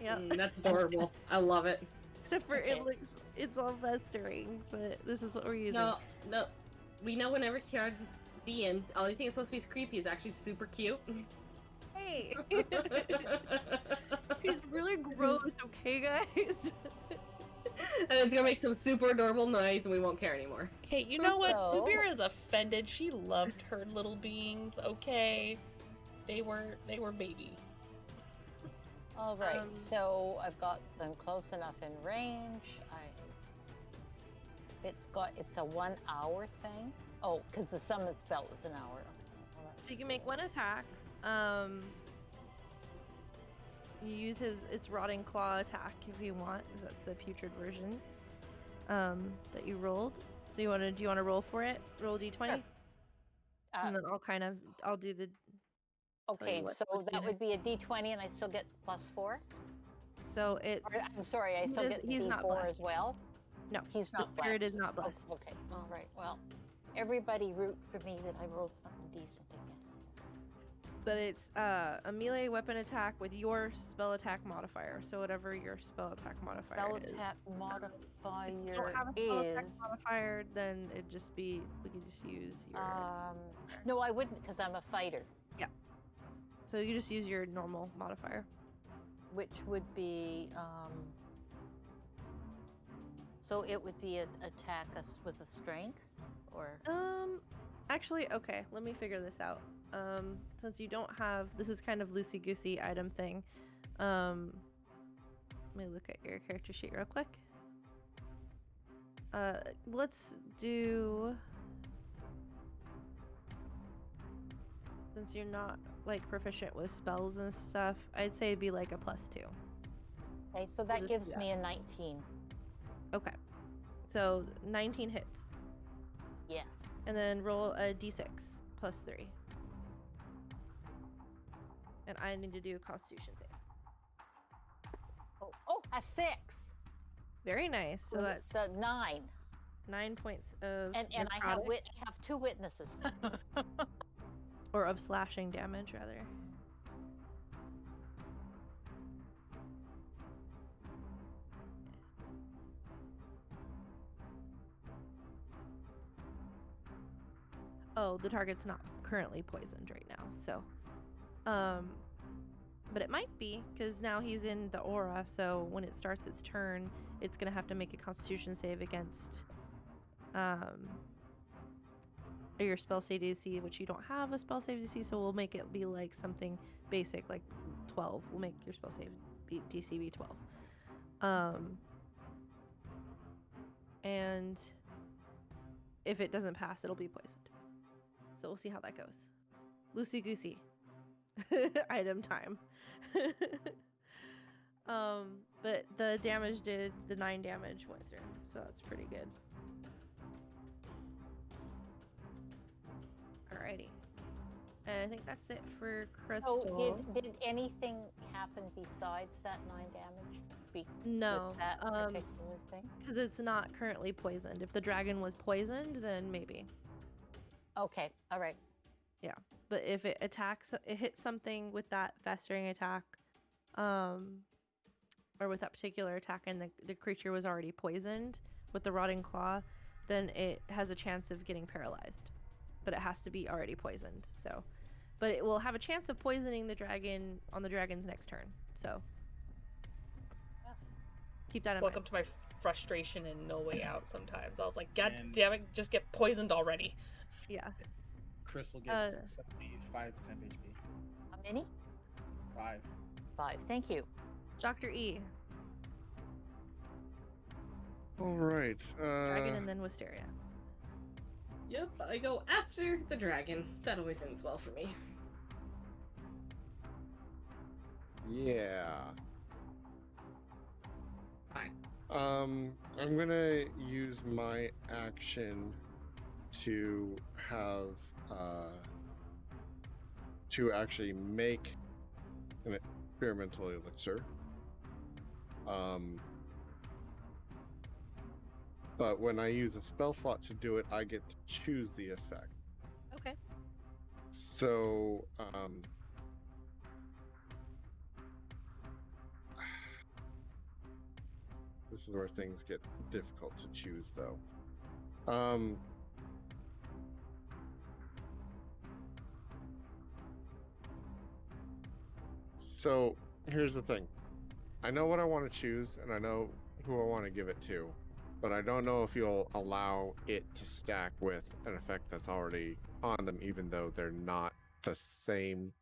Yep. That's adorable. I love it. Except for Okay. it's all festering, but this is what we're using. No, we know whenever Kiara DMs, all you think is supposed to be creepy is actually super cute. Hey, he's really gross. Okay, guys. And it's gonna make some super adorable noise, and we won't care anymore. Okay, you know what? So- Subir is offended. She loved her little beings. Okay, they were babies. All right, Um, so I've got them close enough in range. It's a 1 hour thing. Oh, because the summon spell is an hour. Okay, well, that's So you can make cool. one attack. You use its rotting claw attack if you want, because that's the putrid version. That you rolled. So do you want to roll for it? Roll d20, Sure. and then I'll do the. Okay, what- so what's that in it. would be a D20, and I still get +4. So it's Or, I'm sorry, I He still does- get the he's not D4 blessed. as well. no. He's not Spirit blessed. is not Oh, blessed. okay, all right. Well, everybody root for me that I rolled something decent again. But it's a melee weapon attack with your spell attack modifier. So whatever your spell attack modifier Spell is. attack If you modifier don't have a spell is. attack modifier, then we could just use your. No, I wouldn't because I'm a fighter, So you just use your normal modifier. which would be. So it would be attack us with a strength, or Actually, okay, let me figure this out. Since you don't have, this is kind of loosey-goosey item thing. Let me look at your character sheet real quick. Let's do, since you're not like proficient with spells and stuff, I'd say it'd be like a +2. okay. So We'll that just do gives that. me a 19. Okay, so 19 hits, Yes. and then roll a d6 +3. And I need to do a Constitution save. Oh, a 6. Very nice. So It's that's the 9, 9 points of and I have necrotic, I have 2 witnesses. or of slashing damage rather. Oh, the target's not currently poisoned right now, so but it might be, because now he's in the aura, so when it starts its turn, it's gonna have to make a Constitution save against your spell save DC, which you don't have a spell save DC, so we'll make it be like something basic, like 12. We'll make your spell save DC be 12. And if it doesn't pass, it'll be poisoned. So we'll see how that goes. Loosey goosey. Item time. But the 9 damage went through, so that's pretty good. Alrighty. And I think that's it for Crystal. So did anything happen besides that 9 damage? No, With that particular thing? because it's not currently poisoned. If the dragon was poisoned, then maybe. Okay, all right. But if it hits something with that festering attack, or with that particular attack, and the creature was already poisoned with the rotting claw, then it has a chance of getting paralyzed. But it has to be already poisoned. So, but it will have a chance of poisoning the dragon on the dragon's next turn. So keep that in Welcome mind. to my frustration and no way out sometimes. I was like, God And- damn it, just get poisoned already. Yeah. Crystal gets 75 temp HP. How many? 5. 5. Thank you. Dr. E, All right. dragon, and then Wisteria. Yep, I go after the dragon. That always ends well for me. Yeah. Fine. I'm gonna use my action to have to actually make an experimental elixir. But when I use a spell slot to do it, I get to choose the effect. Okay. So, this is where things get difficult to choose, though. So here's the thing. I know what I want to choose, and I know who I want to give it to, but I don't know if you'll allow it to stack with an effect that's already on them, even though they're not the same.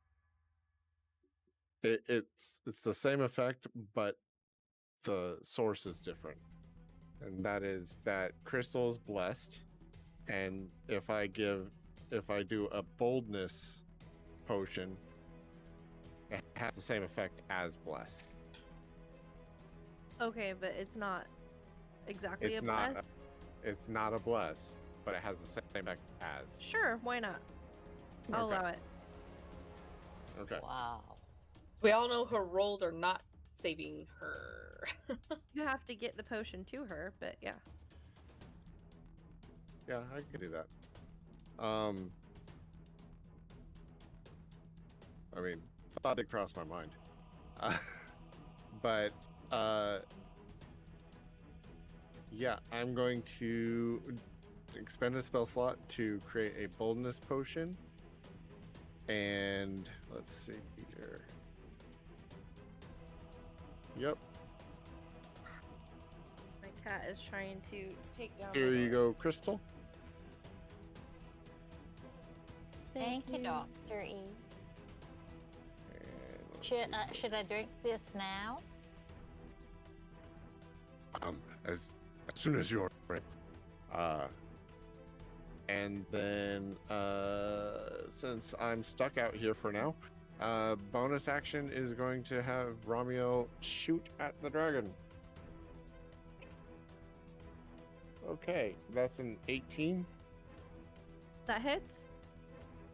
It's the same effect, but the source is different, and that is that Crystal is blessed, and if I do a boldness potion, it has the same effect as blessed. Okay, but it's not exactly It's a not. bless. It's not a bless, but it has the same effect as. Sure, why not? I'll Okay. allow it. Okay. Wow. So we all know her rolls are not saving her. You have to get the potion to her, but yeah. Yeah, I can do that. I mean, thought did cross my mind. But yeah, I'm going to expend a spell slot to create a boldness potion. And let's see here. Yep. My cat is trying to take down. Here you go, Crystal. Thank you, Dr. E. And let's Should I drink this now? as soon as you're ready. And then since I'm stuck out here for now, bonus action is going to have Ramiel shoot at the dragon. Okay, that's an 18. That hits.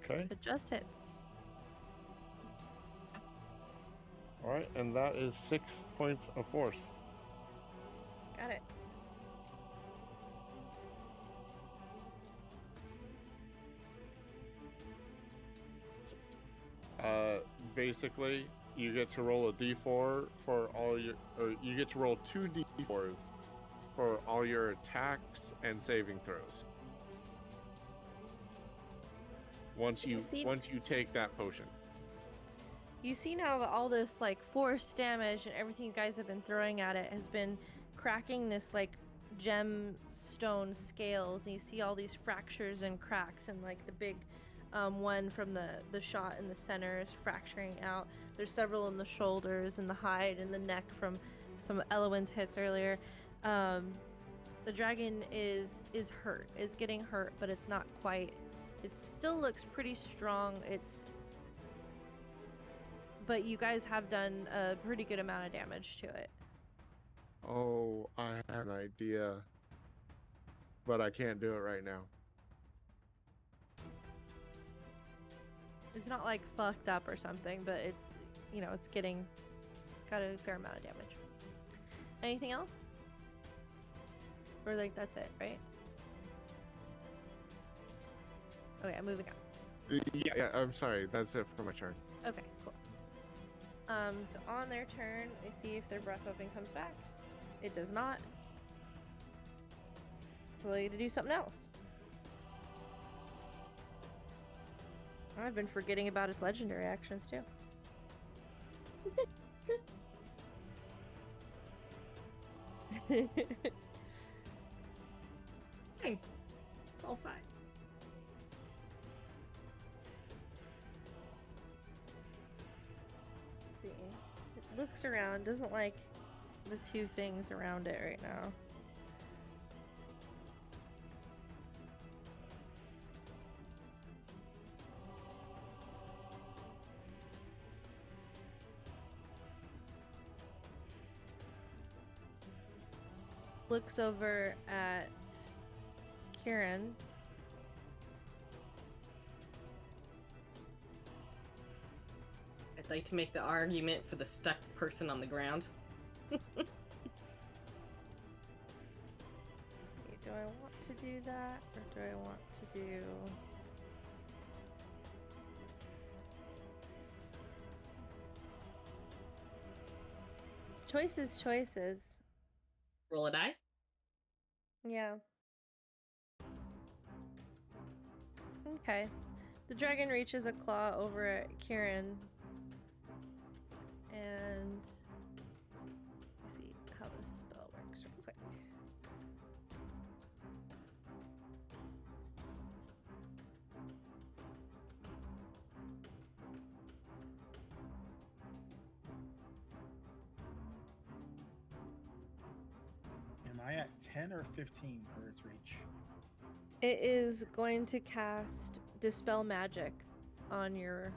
Okay, It just hits. all right, and that is 6 points of force. Got it. Basically, you get to roll a d4 for all your, or you get to roll 2 d4s for all your attacks and saving throws. Once you take that potion. You see now that all this like force damage and everything you guys have been throwing at it has been cracking this like gemstone scales, and you see all these fractures and cracks, and like the big one from the shot in the center is fracturing out. There's several in the shoulders and the hide and the neck from some of Elowin's hits earlier. The dragon is hurt, is getting hurt, but it's not quite. It still looks pretty strong. But you guys have done a pretty good amount of damage to it. Oh, I have an idea, but I can't do it right now. It's not like fucked up or something, but it's it's got a fair amount of damage. Anything else? Or like that's it, right? Okay, I'm moving on. Yeah, I'm sorry. That's it for my turn. Okay, cool. So on their turn, I see if their breath weapon comes back. It does not. So they get to do something else. I've been forgetting about its legendary actions too. Hey, it's all fine. See. It looks around, doesn't like the two things around it right now. Looks over at Kieran. I'd like to make the argument for the stuck person on the ground. Let's see, do I want to do that, or do I want to do... Choices. Roll a die. Yeah. Okay. The dragon reaches a claw over at Kieran And let me see how this spell works real quick. Am I at 10 or 15 for its reach? It is going to cast Dispel Magic on your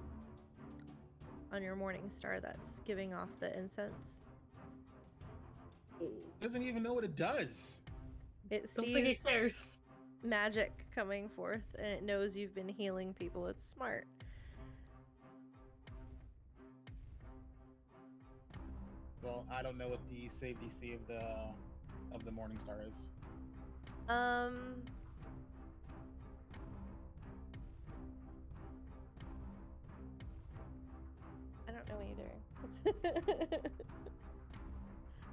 Morning Star that's giving off the incense. Doesn't even know what it does. It Don't think it sees cares. magic coming forth and it knows you've been healing people. It's smart. Well, I don't know what the save DC of the Morning Star is. I don't know either.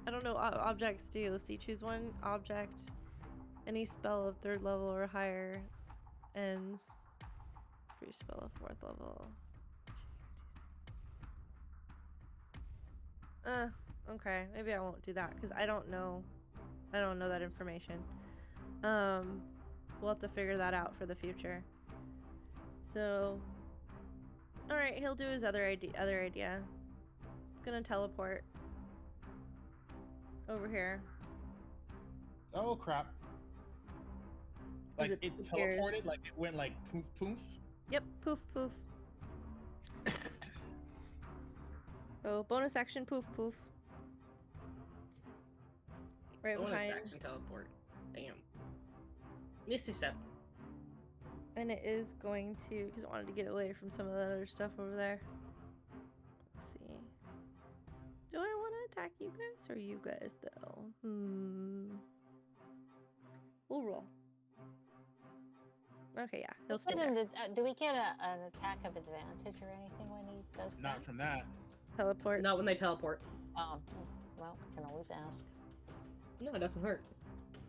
I don't know what objects do. Let's see, choose one object. Any spell of 3rd level or higher ends. Free spell of 4th level. Okay. Maybe I won't do that because I don't know that information. We'll have to figure that out for the future. So, all right, he'll do his other idea. Gonna teleport over here. Oh crap! Like Is it appears? teleported, like it went like poof poof. Yep, poof poof. So bonus action, poof poof. Right Bonus behind, action teleport. Damn. Misty step. and it is going to because I wanted to get away from some of that other stuff over there. Let's see. Do I want to attack you guys or you guys though? We'll roll. Okay, yeah, he'll stay there. Do we get an attack of advantage or anything when he does that? Not from that. Teleport. Not when they teleport. Well, I can always ask. No, it doesn't hurt.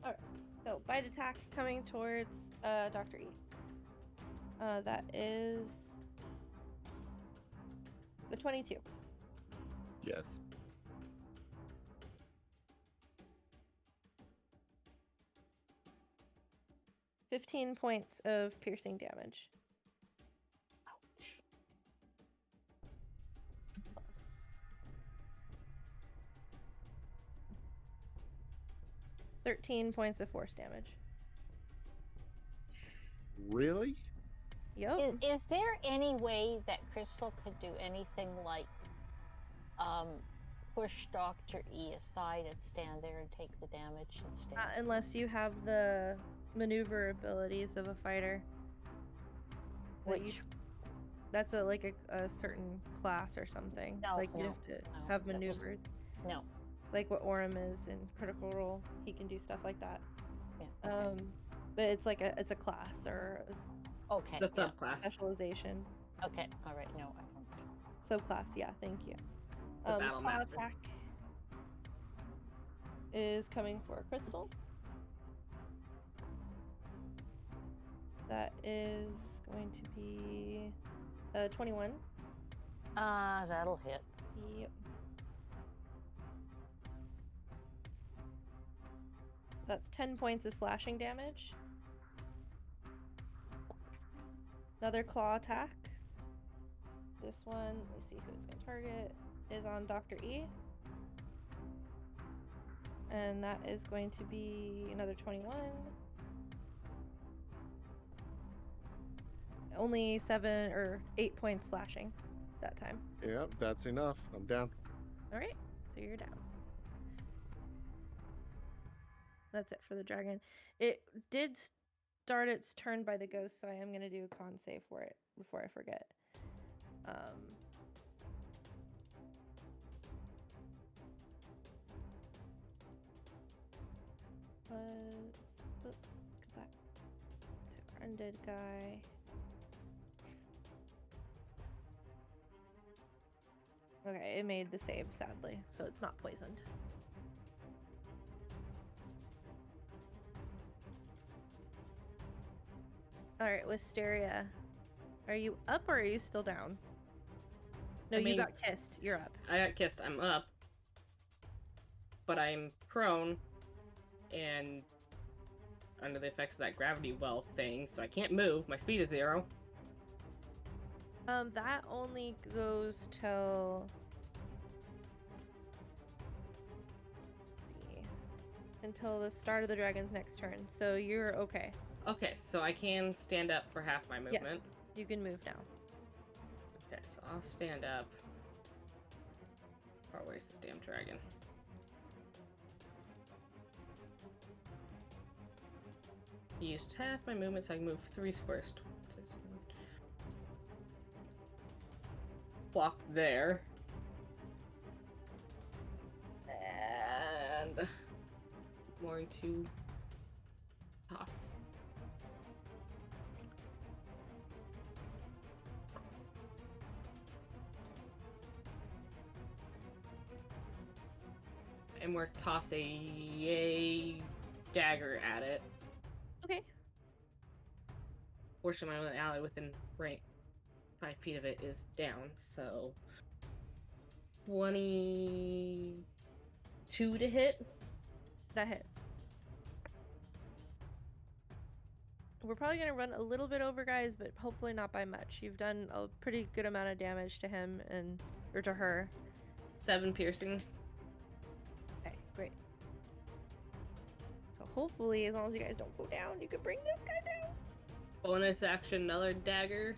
Alright, so bite attack coming towards Dr. E. That is the 22. Yes. — 15 points of piercing damage. Ouch. Plus 13 points of force damage. Really? Yep. Is there any way that Crystal could do anything like push Dr. E aside and stand there and take the damage instead? Not unless you have the maneuver abilities of a fighter. Which That's a certain class or something. No, like you no, have to no, have that was- maneuvers. no. Like what Orem is in Critical Role. He can do stuff like that. Yeah. Okay. But it's a class or Okay. The yeah. subclass. specialization. Okay. All right. No, I don't. Subclass, yeah, thank you. The battle claw master. attack is coming for Crystal. That is going to be 21. That'll hit. Yep. That's 10 points of slashing damage. Another claw attack. This one, let me see who it's going to target, is on Dr. E. And that is going to be another 21. Only 7 or 8 points slashing that time. Yep, that's enough. I'm down. All right, so you're down. That's it for the dragon. It did start its turn by the ghost, so I am going to do a con save for it before I forget. Oops, go back to our undead guy. Okay, it made the save, sadly, so it's not poisoned. Alright, Wisteria. Are you up or are you still down? No, I you mean- got kissed. You're up. I got kissed. I'm up, but I'm prone and under the effects of that gravity well thing, so I can't move. My speed is 0. That only goes till. Let's see. Until the start of the dragon's next turn. So you're okay. Okay, so I can stand up for half my movement. Yes. You can move now. Okay, so I'll stand up. Far away is this damn dragon? Used half my movement, so I can move 3 squares towards it. Block there. And I'm going to toss. And we're toss a dagger at it. Okay. Fortunately, my ally within range 5 feet of it is down, so 22 to hit. That hits. We're probably going to run a little bit over, guys, but hopefully not by much. You've done a pretty good amount of damage to him or to her. 7 piercing. Okay, great. So hopefully, as long as you guys don't go down, you can bring this guy down. Bonus action, another dagger.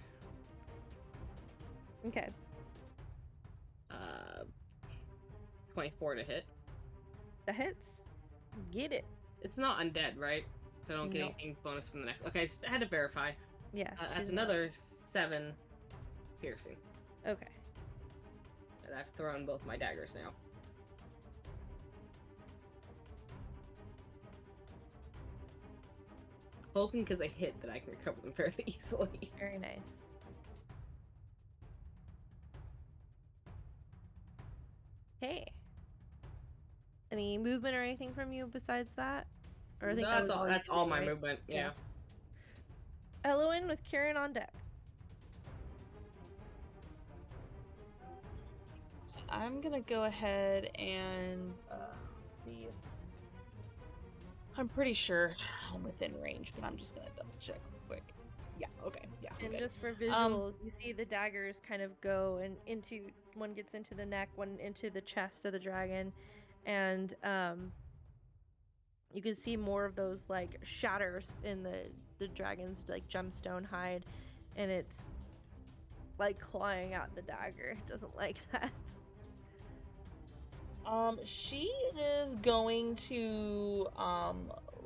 Okay. 24 to hit. That hits. Get it. It's not undead, right? So I don't get Nope. anything bonus from the next. Okay, I had to verify. Yeah. That's she's not. another 7 piercing. Okay. And I've thrown both my daggers now. Hoping because I hit that I can recover them fairly easily. Very nice. Hey. Any movement or anything from you besides that? Or I think that was all you That's could all do, my right? movement. Yeah. Elowen with Kieran on deck. I'm gonna go ahead and see if I'm pretty sure I'm within range, but I'm just gonna double check real quick. Yeah, okay, yeah. And okay. just for visuals, you see the daggers kind of go and into one gets into the neck, one into the chest of the dragon, and you can see more of those like shatters in the dragon's like gemstone hide, and it's like clawing out the dagger. It doesn't like that. She is going to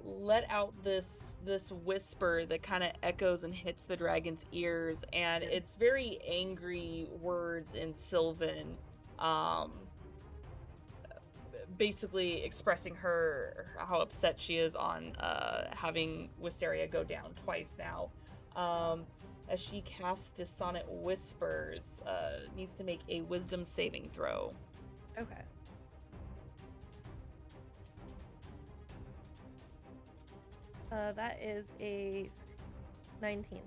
let out this whisper that kind of echoes and hits the dragon's ears, and it's very angry words in Sylvan, basically expressing how upset she is on having Wisteria go down twice now. As she casts Dissonant Whispers, needs to make a Wisdom saving throw. Okay. That is a 19.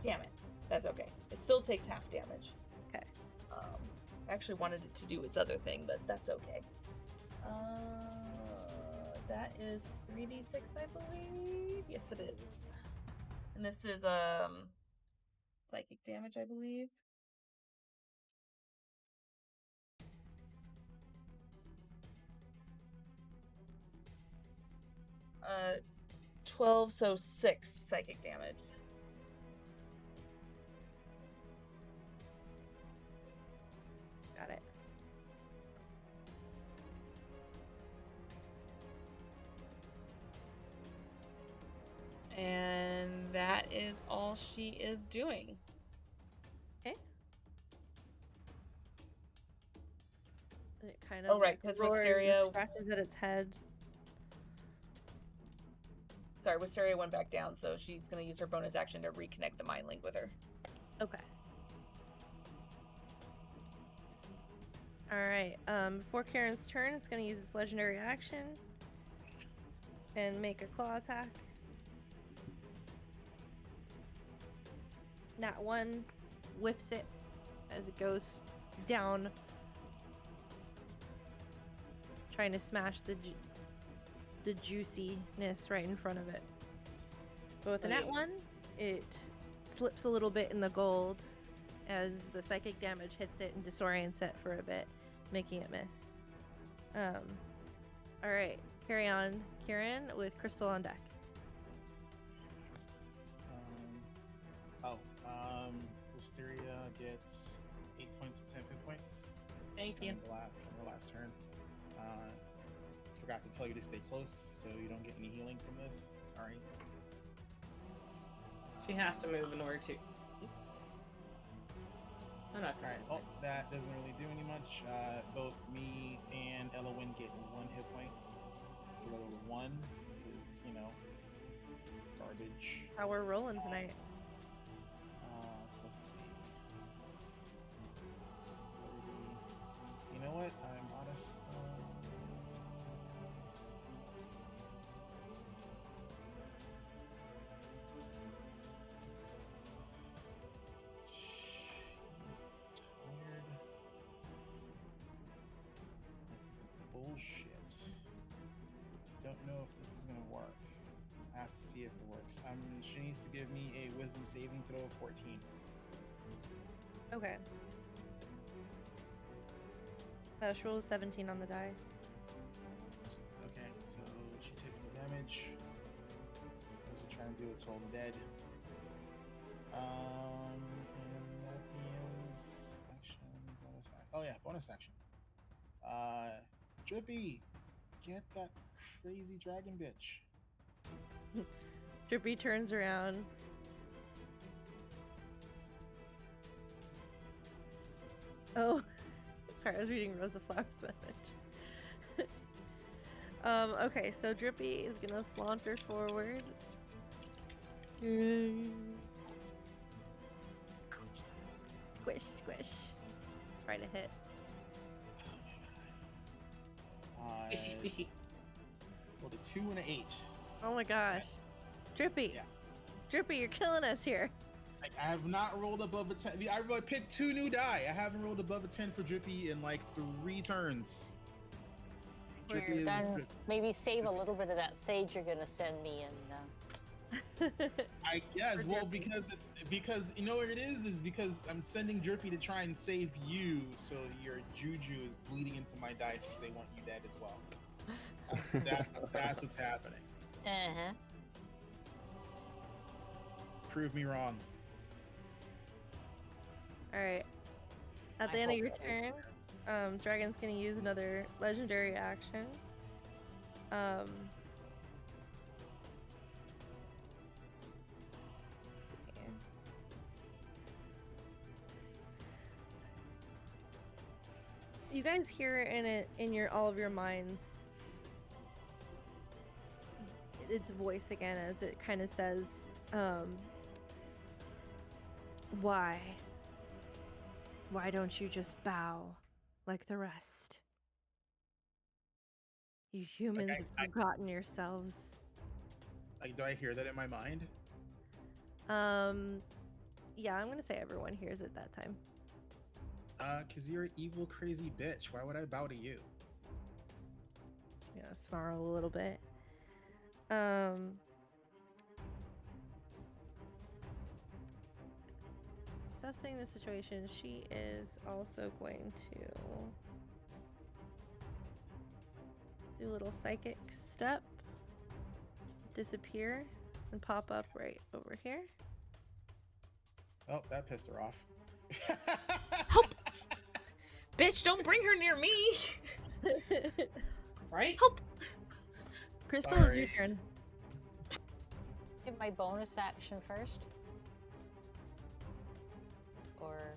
Damn it. That's okay. It still takes half damage. Okay. I actually wanted it to do its other thing, but that's okay. That is 3d6, I believe. Yes, it is. And this is psychic damage, I believe. 12, so 6 psychic damage. Got it. And that is all she is doing. Okay. It kind of Oh, right, 'cause roars and Wisteria- scratches at its head. Sorry, Wisteria went back down, so she's going to use her bonus action to reconnect the mind link with her. Okay. All right. Before Karen's turn, it's going to use its legendary action and make a claw attack. Nat 1 whiffs it as it goes down, trying to smash the juiciness right in front of it. But with the net Right. one, it slips a little bit in the gold as the psychic damage hits it and disorients it for a bit, making it miss. All right, carry on, Kieran, with Crystal on deck. Wisteria gets 8 points of 10 hit points. Thank you. From her last turn. Forgot to tell you to stay close so you don't get any healing from this. Sorry. She has to move in order to. Oops. I'm not. Alright, well, that doesn't really do any much. Both me and Elowin get 1 hit point. A little 1, because, you know, garbage. How we're rolling tonight. So let's see. You know what? I'm out of spells. Tired. Bullshit. Don't know if this is gonna work. I have to see if it works. She needs to give me a wisdom saving throw of 14. Okay. She rolls 17 on the die. Okay, so she takes the damage. What is it trying to do? It's holding dead. And that is action, bonus action. Oh yeah, bonus action. Drippy, get that crazy dragon bitch. Drippy turns around. Oh, sorry, I was reading Rosa Flower's message. Okay, so Drippy is gonna saunter forward. Squish, squish. Try to hit. Rolled a 2 and an 8. Oh my gosh. Drippy. Yeah. Drippy, you're killing us here. I have not rolled above a 10. I picked 2 new die. I haven't rolled above a 10 for Drippy in like 3 turns. Drippy is Then maybe save a little bit of that sage you're gonna send me and I guess. For Well, Drippy. because you know what it is because I'm sending Drippy to try and save you, so your juju is bleeding into my dice because they want you dead as well. That's what's happening. uh-huh. Prove me wrong. Alright. At I the end of hope your that turn, Dragon's gonna use another legendary action. Let's see. You guys hear in all of your minds its voice again as it kind of says, why don't you just bow like the rest? You humans have forgotten yourselves. Like, do I hear that in my mind? Yeah, I'm gonna say everyone hears it that time. Cause you're an evil, crazy bitch. Why would I bow to you? Just gonna snarl a little bit. Assessing the situation, she is also going to do a little psychic step, disappear, and pop up right over here. Oh, that pissed her off. Help! Bitch, don't bring her near me! Right? Help! Crystal, it's your Sorry. turn. Do my bonus action first? Or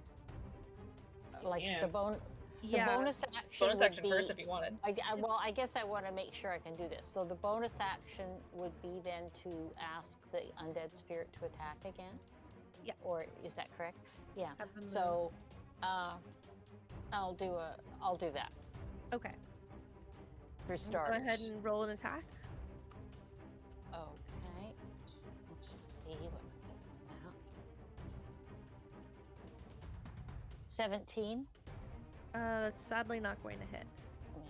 like Yeah. the Yeah. bonus action Bonus would action be, first if you wanted. well, I guess I want to make sure I can do this. So the bonus action would be then to ask the undead spirit to attack again? Yeah. Or is that correct? Yeah. Have them move. So I'll do that Okay. for Go starters. ahead and roll an attack. Okay. Let's see what I get from that. 17. That's sadly not going to hit. Yeah,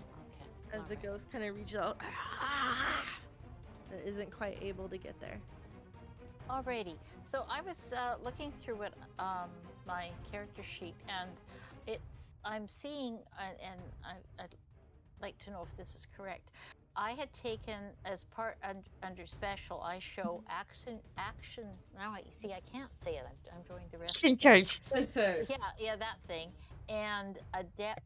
okay. As the alright. ghost kind of reaches out, it isn't quite able to get there. Alrighty. So I was looking through it, my character sheet, and I'm seeing, and I'd like to know if this is correct. I had taken as part under special. I show action. Now I see. I can't say it. I'm drawing the rest. Yeah, that thing. And adept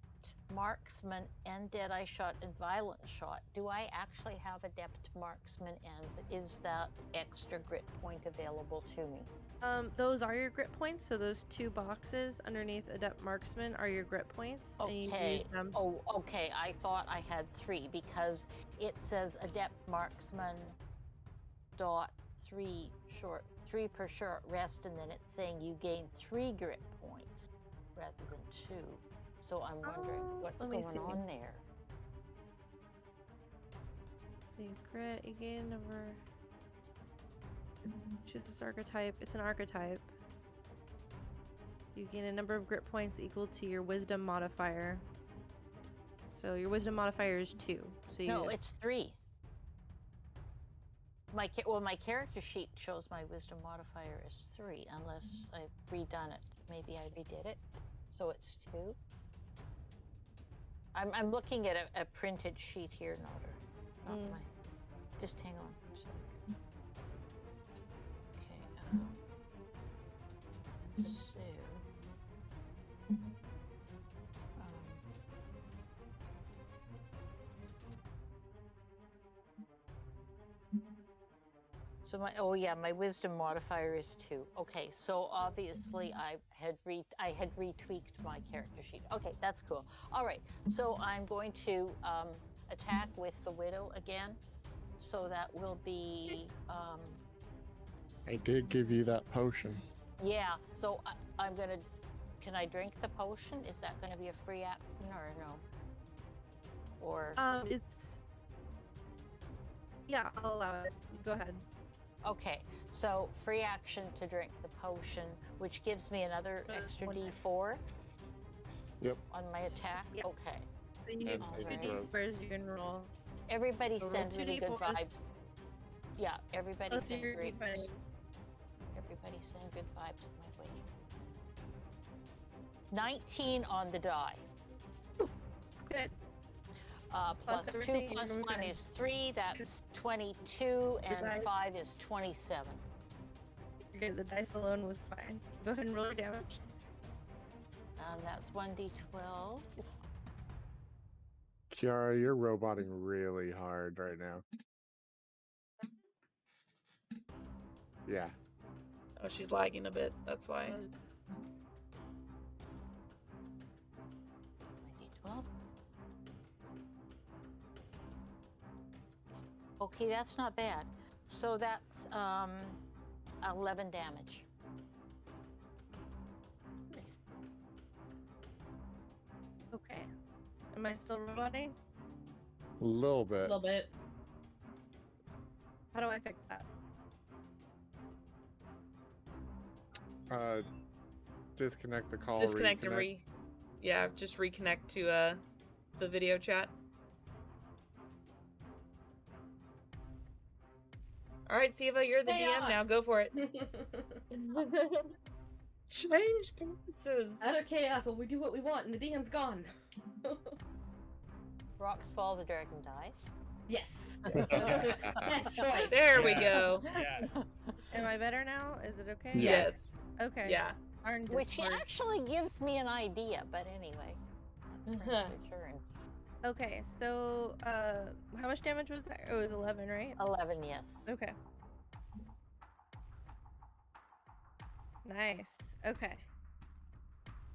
marksman and deadeye shot and violent shot. Do I actually have adept marksman, and is that extra grit point available to me? Those are your grit points. So those 2 boxes underneath adept marksman are your grit points. And you Okay. use them. Oh, okay. I thought I had 3 because it says adept marksman dot 3 per short rest, and then it's saying you gain 3 grit points rather than 2. So I'm wondering what's let me going see. on there. Let's see, grit you gain over. Choose this archetype. It's an archetype. You gain a number of grit points equal to your wisdom modifier. So your wisdom modifier is 2. So you No, it's 3. My character sheet shows my wisdom modifier is 3, unless I've redone it. Maybe I redid it, so it's 2. I'm looking at a printed sheet here, not my. Just hang on for a second. Okay. So my wisdom modifier is 2. Okay, so obviously I had retweaked my character sheet. Okay, that's cool. All right, so I'm going to attack with the widow again. So that will be I did give you that potion. yeah. So I'm gonna. Can I drink the potion? Is that going to be a free action or no? Or it's. Yeah, I'll allow it. Go ahead. okay, so free action to drink the potion, which gives me another extra D4. Yep. On my attack. Yep. Okay. So you need 2 D4s you can roll. Everybody So roll send 2 really good D4s. vibes. Yeah, everybody Plus send your great. D20. Everybody send good vibes my way. 19 on the die. Good. Plus 2 everything plus you're 1 moving. is 3. That's 22, and dice. 5 is 27. You're good. The dice alone was fine. Go ahead and roll your damage. That's 1d12. Kiara, you're roboting really hard right now. Yeah. Oh, she's lagging a bit. That's why. 1d12. Okay, that's not bad. So that's 11 damage. Nice. Okay. Am I still roboting? A little A bit. little bit. How do I fix that? Disconnect the call. Disconnect and reconnect. yeah, just reconnect to the video chat. All right, Siva, you're the DM now. Chaos! Go for it. Change purposes. Utter chaos when we do what we want and the DM's gone. Rocks fall, the dragon dies. Yes. Best choice. There we go. Yes. Am I better now? Is it okay? Yes. Okay. Yeah. Darn Which Discord. actually gives me an idea, but anyway. That's my turn. Okay, so how much damage was that? It was 11, right? 11, yes. Okay. Nice. Okay.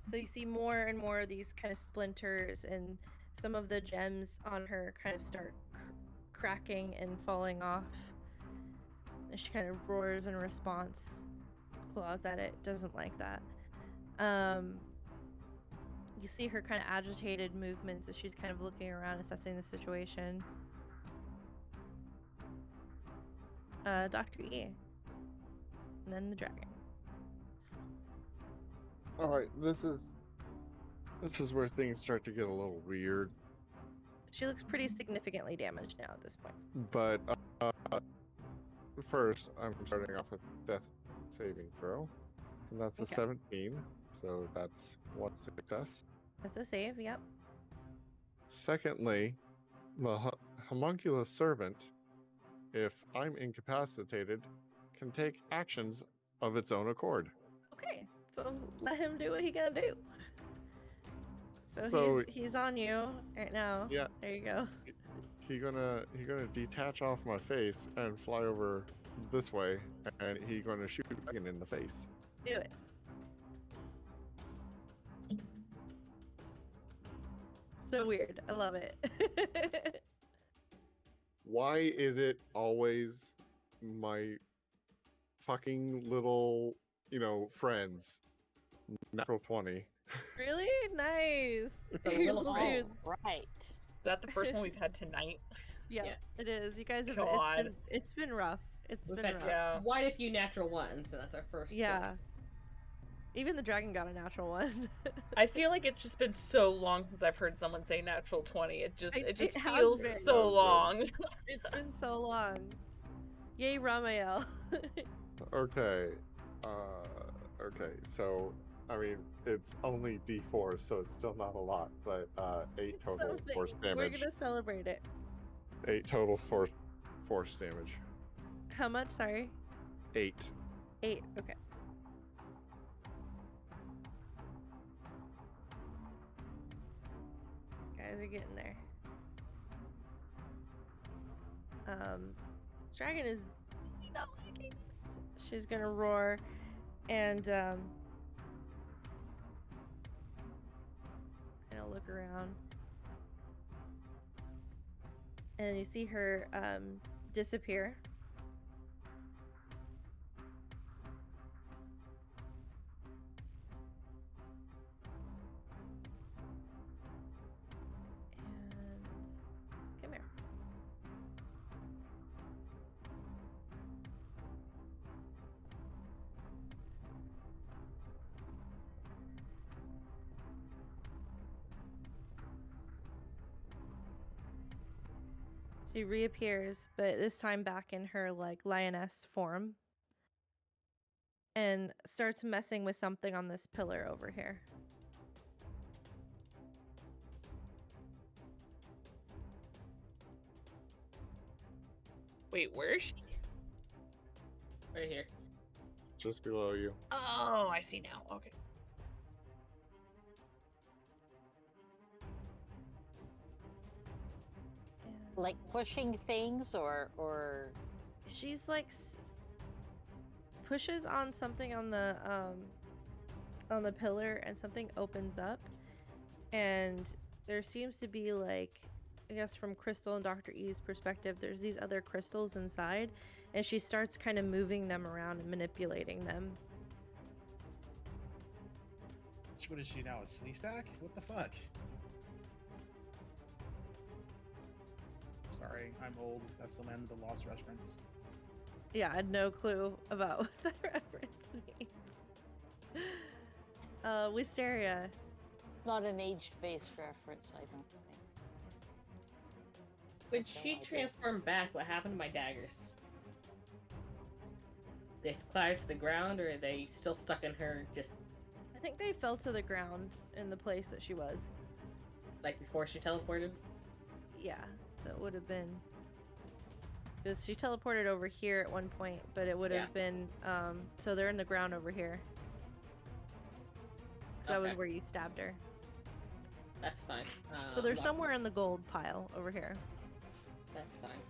So you see more and more of these kind of splinters, and some of the gems on her kind of start cracking and falling off. And she kind of roars in response, claws at it, doesn't like that. You see her kind of agitated movements as she's kind of looking around, assessing the situation. Dr. E. And then the dragon. All right, this is This is where things start to get a little weird. She looks pretty significantly damaged now at this point. But first, I'm starting off with death saving throw. And that's a Okay. 17. So that's one success. That's a save, yep. Secondly, the homunculus servant, if I'm incapacitated, can take actions of its own accord. Okay, so let him do what he gotta do. So, So he's on you right now. yeah, There you go. he gonna detach off my face and fly over this way, and he gonna shoot the dragon in the face. Do it. So weird. I love it. Why is it always my fucking little, friends? Natural 20. Really nice. The little Oh, Dudes. right. Is that the first one we've had tonight? Yes, Yes. it is. You guys have. God. It's been rough. It's We've been had rough. Yeah. quite a few natural ones, so that's our first. Yeah. Even the dragon got a natural one. I feel like it's just been so long since I've heard someone say natural 20. It just It has feels been. so That was long. It's been so long. Yay, Ramael. Okay. Okay. So, I mean, it's only D4, so it's still not a lot, but 8 total Something. force We're damage. gonna celebrate it. 8 total force damage. How much? Sorry. 8. 8. Okay. Guys are getting there. Dragon is not liking this. She's gonna roar and gonna look around. And you see her disappear. And come here. She reappears, but this time back in her like lioness form. And starts messing with something on this pillar over here. Wait, where is she? Right here. Just below you. Oh, I see now. Okay. Like pushing things or She's like pushes on something on the pillar, and something opens up, and there seems to be, like, I guess from Crystal and Dr. E's perspective, there's these other crystals inside, and she starts kind of moving them around and manipulating them. What is she now? A slee stack? What the fuck? Sorry, I'm old. That's the Land of the Lost reference. Yeah, I had no clue about what that reference means. Wisteria. not an age-based reference, I don't think. When No she idea. transformed back, what happened to my daggers? They clattered to the ground, or are they still stuck in her, just I think they fell to the ground in the place that she was. like before she teleported? Yeah, so it would have been. Because she teleported over here at one point, but it would have Yeah. been. So they're in the ground over here. So that was Okay. where you stabbed her. That's fine. So they're well, somewhere in the gold pile over here. That's fine.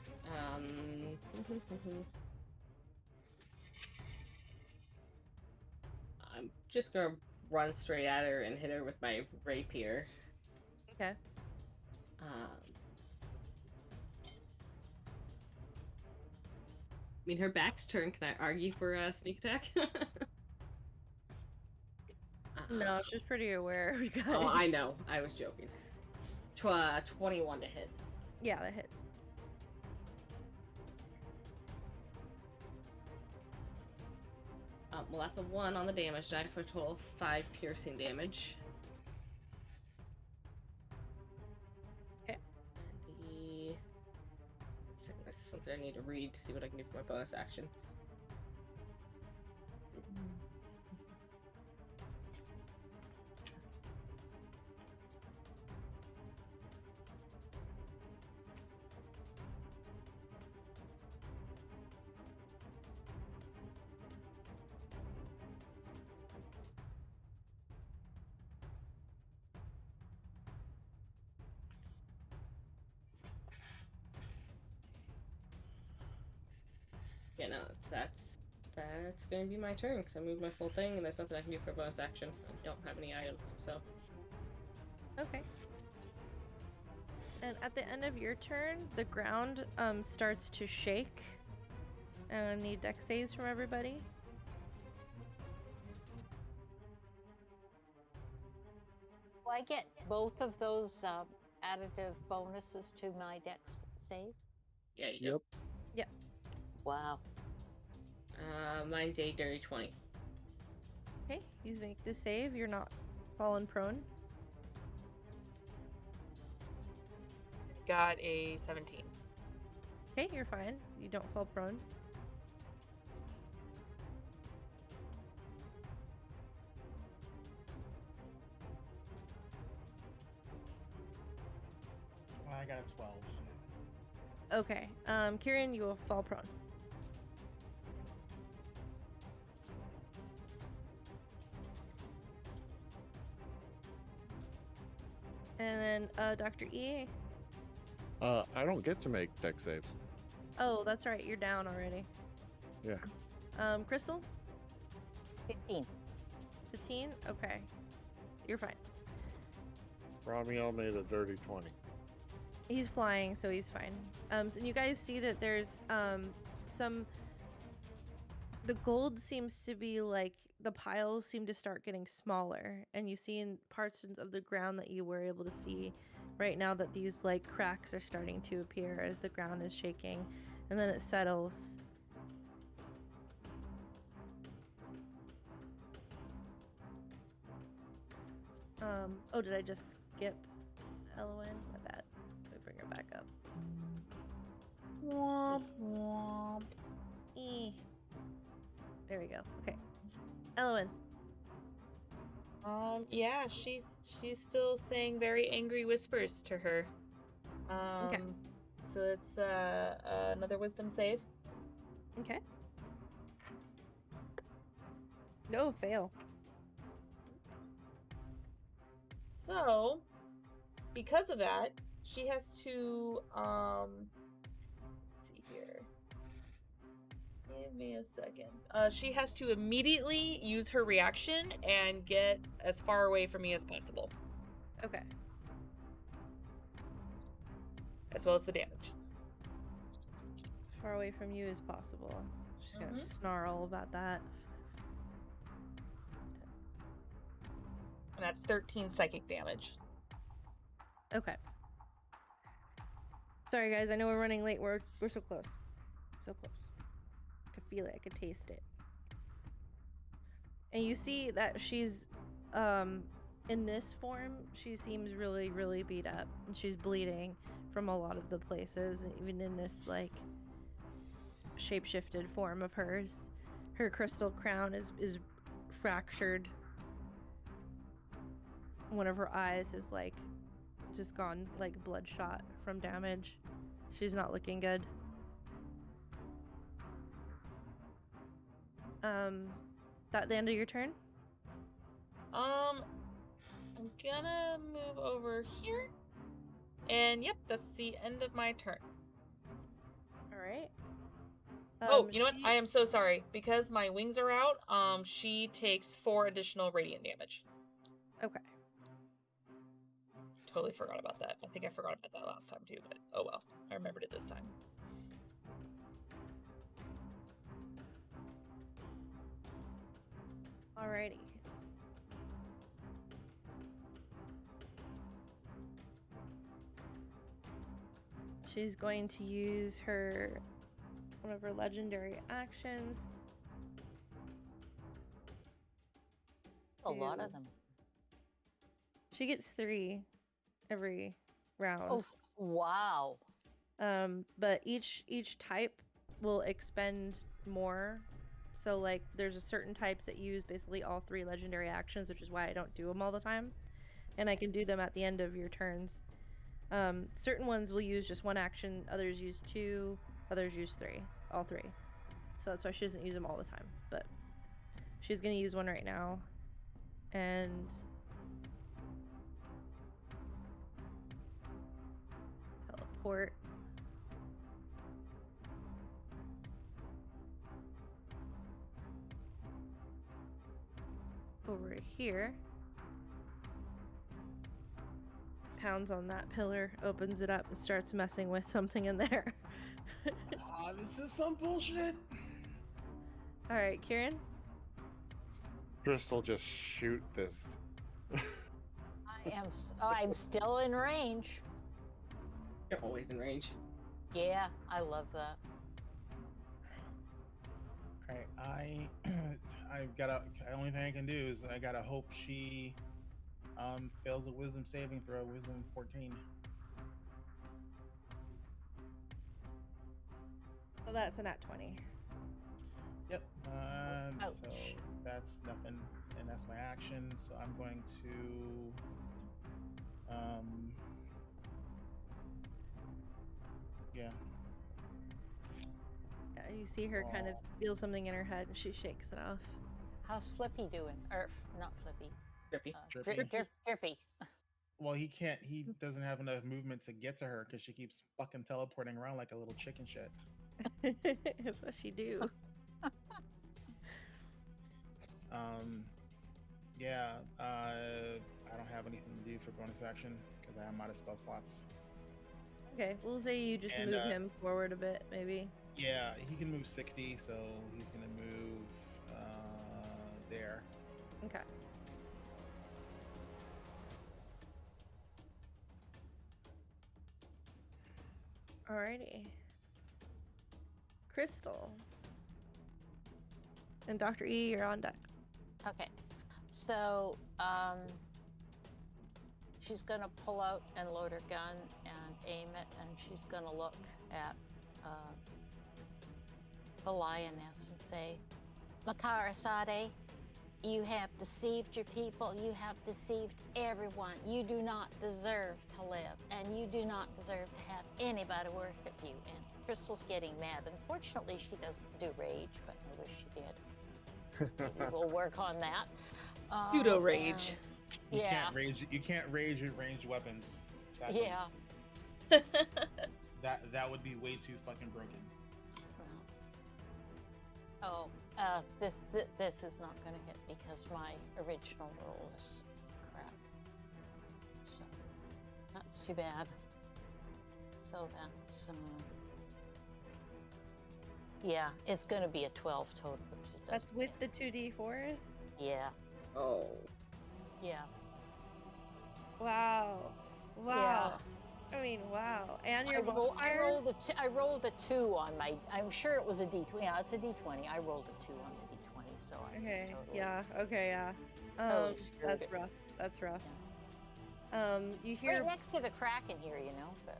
I'm just gonna run straight at her and hit her with my rapier. Okay. I mean, her back's turned. Can I argue for a sneak attack? No, she's pretty aware of you guys. Oh, I know. I was joking. 21 to hit. Yeah, that hits. Well, that's a 1 on the damage die for a total of 5 piercing damage. I need to read to see what I can do for my bonus action. Yeah, no, that's gonna be my turn because I moved my full thing and there's nothing I can do for a bonus action. I don't have any items, so. Okay. And at the end of your turn, the ground starts to shake. And I need dex saves from everybody. Do I get both of those additive bonuses to my dex save? Yeah, you do. Yep. Wow. Mine's a dirty 20. Okay, you make the save. You're not fallen prone. Got a 17. Okay, you're fine. You don't fall prone. I got a 12. Okay, Kieran, you will fall prone. And then, Dr. E. I don't get to make dex saves. Oh, that's right. You're down already. Yeah. Crystal? 15. 15? Okay. You're fine. Ramiel made a dirty 20. He's flying, so he's fine. So you guys see that there's some. The gold seems to be like the piles seem to start getting smaller, and you see in parts of the ground that you were able to see right now that these like cracks are starting to appear as the ground is shaking, and then it settles. Oh, did I just skip Elwyn? My bad. Let me bring her back up. Womp womp. There we go. Okay. Elwyn. Yeah, she's still saying very angry whispers to her. Okay. So it's another wisdom save. Okay. No, fail. So, because of that, she has to let's see here. Give me a second. She has to immediately use her reaction and get as far away from me as possible, Okay. as well as the damage. As far away from you as possible. She's gonna snarl about that. And that's 13 psychic damage. Okay. Sorry guys, I know we're running late. We're so close. So close. I could feel it, I could taste it. And you see that she's in this form, she seems really, really beat up. And she's bleeding from a lot of the places, even in this like shape-shifted form of hers. Her crystal crown is fractured. One of her eyes is like just gone like bloodshot from damage. She's not looking good. That the end of your turn? I'm gonna move over here. And yep, that's the end of my turn. All right. Oh, you know what? I am so sorry. Because my wings are out, she takes 4 additional radiant damage. Okay. Totally forgot about that. I think I forgot about that last time too, but oh well. I remembered it this time. Alrighty. She's going to use one of her legendary actions. A lot of them. She gets 3 every round. Oh, wow. But each type will expend more. So like there's a certain types that use basically all 3 legendary actions, which is why I don't do them all the time, and I can do them at the end of your turns. Certain ones will use just 1 action, others use 2, others use 3, all 3. So that's why she doesn't use them all the time, but she's gonna use one right now. And teleport over here. Pounds on that pillar, opens it up, and starts messing with something in there. This is some bullshit. All right, Kieran. Crystal, just shoot this. I'm still in range. You're always in range. Yeah, I love that. Alright, I've got the only thing I can do is I gotta hope she fails a wisdom saving throw, wisdom 14. So that's a nat 20. Yep. So Ouch. that's nothing, and that's my action. So I'm going to, yeah. Yeah, you see her kind of feel something in her head, and she shakes it off. How's Flippy doing? Or not Flippy. Drippy. Drippy. Well, he can't. He doesn't have enough movement to get to her because she keeps fucking teleporting around like a little chicken shit. That's what she do. Yeah. I don't have anything to do for bonus action because I'm out of spell slots. Okay, we'll say you just And, move him forward a bit, maybe. Yeah, he can move 60, so he's gonna move there. Okay. Alrighty. Crystal. And Dr. E, you're on deck. Okay. So, she's gonna pull out and load her gun and aim it, and she's gonna look at the lioness and say, Makarasade, you have deceived your people. You have deceived everyone. You do not deserve to live, and you do not deserve to have anybody worship you. And Crystal's getting mad. Unfortunately, she doesn't do rage, but I wish she did. Maybe we'll work on that. Pseudo rage. You Yeah. can't rage. You can't rage with ranged weapons. Sadly. Yeah. That would be way too fucking broken. Oh, this is not going to hit because my original roll is crap. So that's too bad. So that's yeah, it's going to be a 12 total. Which is That's with the 2d4s? yeah, Oh. yeah, Wow. Wow. I mean, wow. And your I modifier? rolled a 2 on my. I'm sure it was a D20. Yeah, it's a D20. I rolled a 2 on the D20, so I just Okay. totally. Yeah. Okay. Yeah. Totally screwed That's it. rough. That's rough. You hear Right next to the Kraken here, you know. But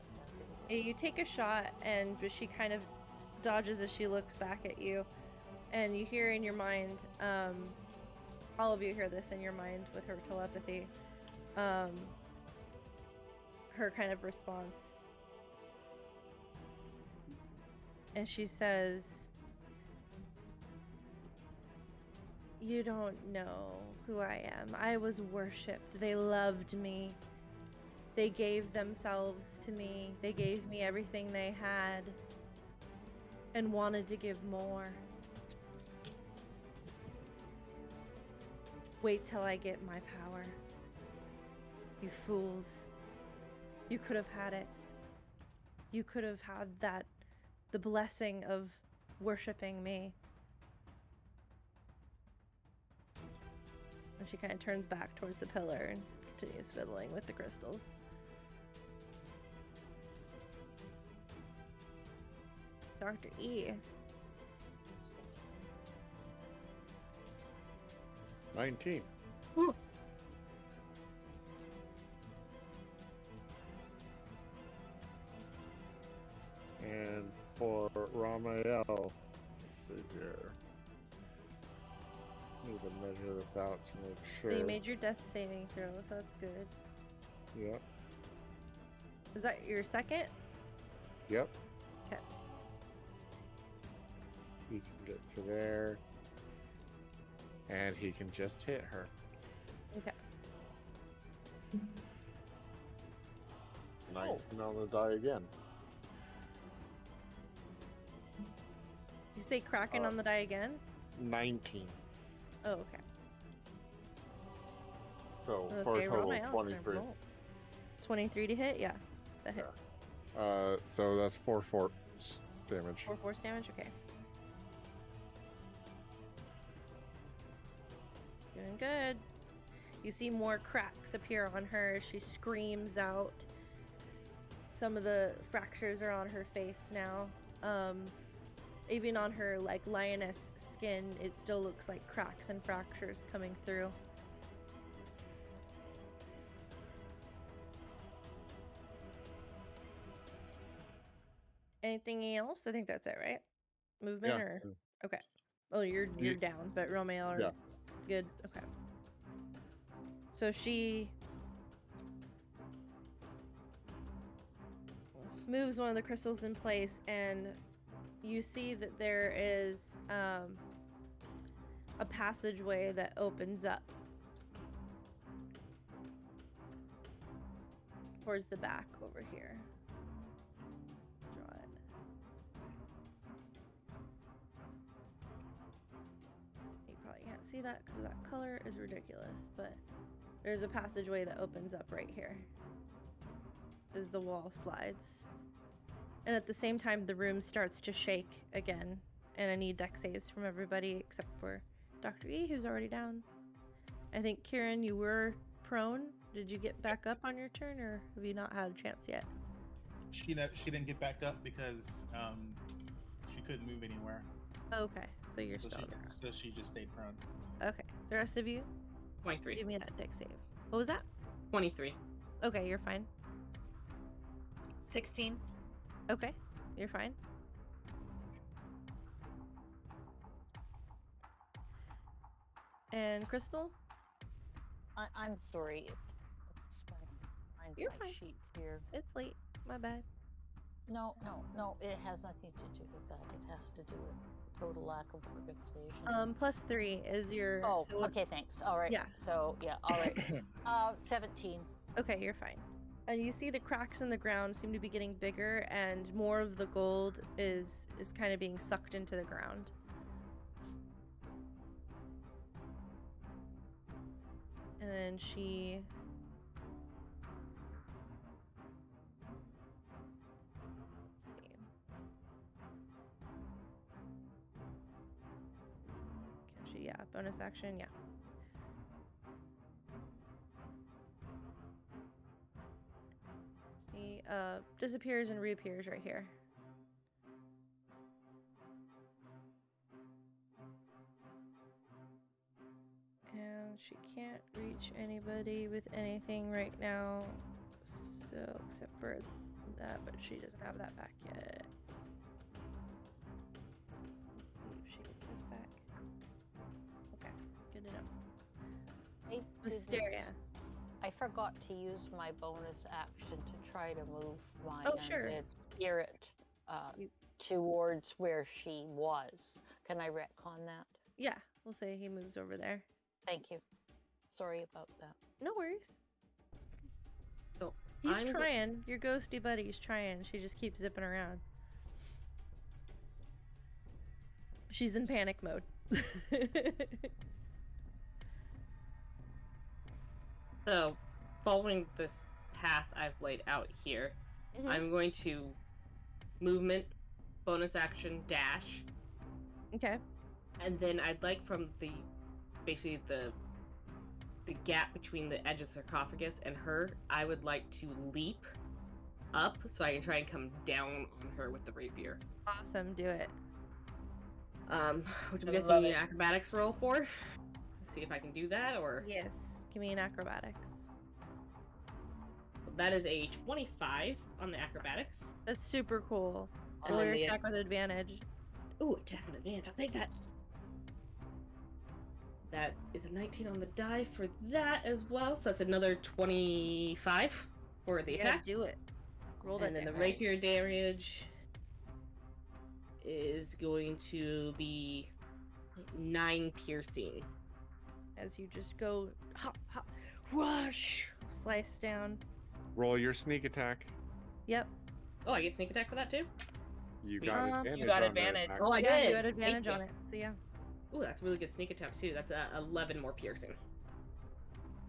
you take a shot, and she kind of dodges as she looks back at you, and you hear in your mind. All of you hear this in your mind with her telepathy. Her kind of response. And she says, "You don't know who I am. I was worshipped. They loved me. They gave themselves to me. They gave me everything they had and wanted to give more. Wait till I get my power. You fools. You could have had it. You could have had the blessing of worshipping me." And she kind of turns back towards the pillar and continues fiddling with the crystals. Dr. E. 19. Whew. for Ramael. Let's see here. Need to measure this out to make sure. So you made your death saving throw, so that's good. Yep. Is that your second? Yep. Okay. He can get to there. And he can just hit her. Okay. 19 on the die again. You say Kraken on the die again? 19. Oh, okay. So Let's for say a total Ramael's of gonna 23. roll. 23 to hit? Yeah, that hits. So that's 4 force damage. 4 force damage? Okay. Doing good. You see more cracks appear on her as she screams out. Some of the fractures are on her face now. Even on her like lioness skin, it still looks like cracks and fractures coming through. Anything else? I think that's it, right? Movement or okay. Oh, you're down, but Romeo are good. Okay. So she moves one of the crystals in place, and you see that there is a passageway that opens up towards the back over here. Draw it. You probably can't see that because that color is ridiculous, but there's a passageway that opens up right here as the wall slides. And at the same time, the room starts to shake again. And I need dex saves from everybody except for Dr. E, who's already down. I think, Kieran, you were prone. Did you get back up on your turn, or have you not had a chance yet? She didn't get back up because she couldn't move anywhere. Okay, so you're still on the ground. So she just stayed prone. Okay, the rest of you, 23. give me that dex save. What was that? 23. Okay, you're fine. 16. Okay, you're fine. And Crystal? I'm sorry. Just trying to find You're my fine. sheet here. It's late. My bad. No. It has nothing to do with that. It has to do with total lack of organization. +3 is your. Oh, so okay. Thanks. All right. Yeah. So yeah. All right. 17. Okay, you're fine. And you see the cracks in the ground seem to be getting bigger, and more of the gold is kind of being sucked into the ground. And then she let's see. Can she, yeah, bonus action, yeah. See, disappears and reappears right here. And she can't reach anybody with anything right now. So, except for that, but she doesn't have that back yet. Let's see if she gets this back. Okay, good to know. Wisteria. I forgot to use my bonus action to try to move my Sure. undead spirit towards where she was. Can I retcon that? Yeah, we'll say he moves over there. Thank you. Sorry about that. No worries. So He's trying. Your ghosty buddy's trying. She just keeps zipping around. She's in panic mode. So, following this path I've laid out here, I'm going to movement, bonus action, dash. Okay. And then I'd like from basically the gap between the edge of the sarcophagus and her, I would like to leap up so I can try and come down on her with the rapier. Awesome. Do it. Which I'm guessing you need an acrobatics roll for. Let's see if I can do that, or... Yes. Give me an acrobatics. That is a 25 on the acrobatics. That's super cool. Roll your then the- attack with advantage. Ooh, attack with advantage. I'll take that. That is a 19 on the die for that as well. So that's another 25 for the Yeah, attack. do it. Roll that And then the damage. rapier damage is going to be 9 piercing. As you just go hop, hop, whoosh, slice down. Roll your sneak attack. Yep. Oh, I get sneak attack for that too? You You got advantage. got on the advantage. attack. Oh, I Yeah, did. you had Thank advantage you. on it. So yeah, Ooh, that's really good sneak attack too. That's 11 more piercing.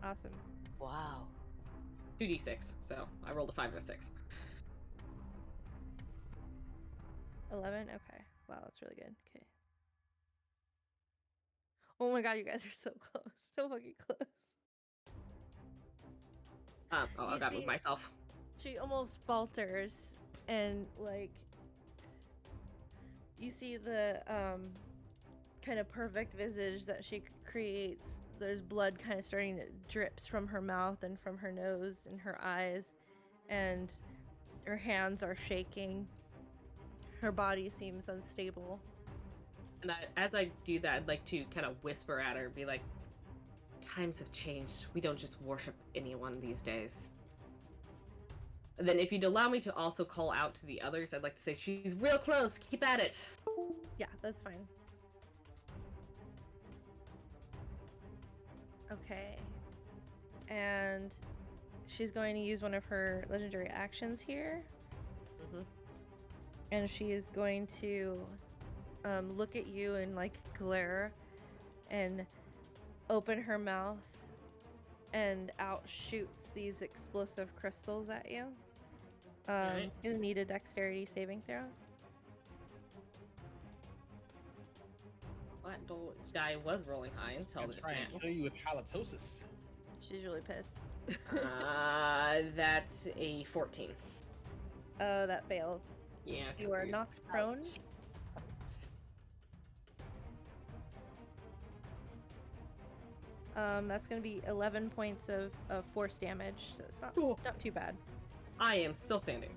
awesome. Wow. 2d6. So I rolled a 5 and a 6. 11. Okay. Wow, that's really good. Okay. Oh my god, you guys are so close. So fucking close. Oh, I You gotta see- move myself. She almost falters, and like you see the kind of perfect visage that she creates. There's blood kind of starting to drips from her mouth and from her nose and her eyes, and her hands are shaking. Her body seems unstable. And as I do that, I'd like to kind of whisper at her, be like, times have changed. We don't just worship anyone these days. And then if you'd allow me to also call out to the others, I'd like to say, she's real close. Keep at it. Yeah, that's fine. Okay. And she's going to use one of her legendary actions here. Mm-hmm. And she is going to look at you and like glare and open her mouth, and out shoots these explosive crystals at you. Alright. Gonna need a dexterity saving throw. That guy was rolling high until I'll this try and now. kill you with halitosis. She's really pissed. That's a 14. That fails. Yeah. You are knocked prone. That's gonna be 11 points of force damage, so it's Cool. not too bad. I am still standing.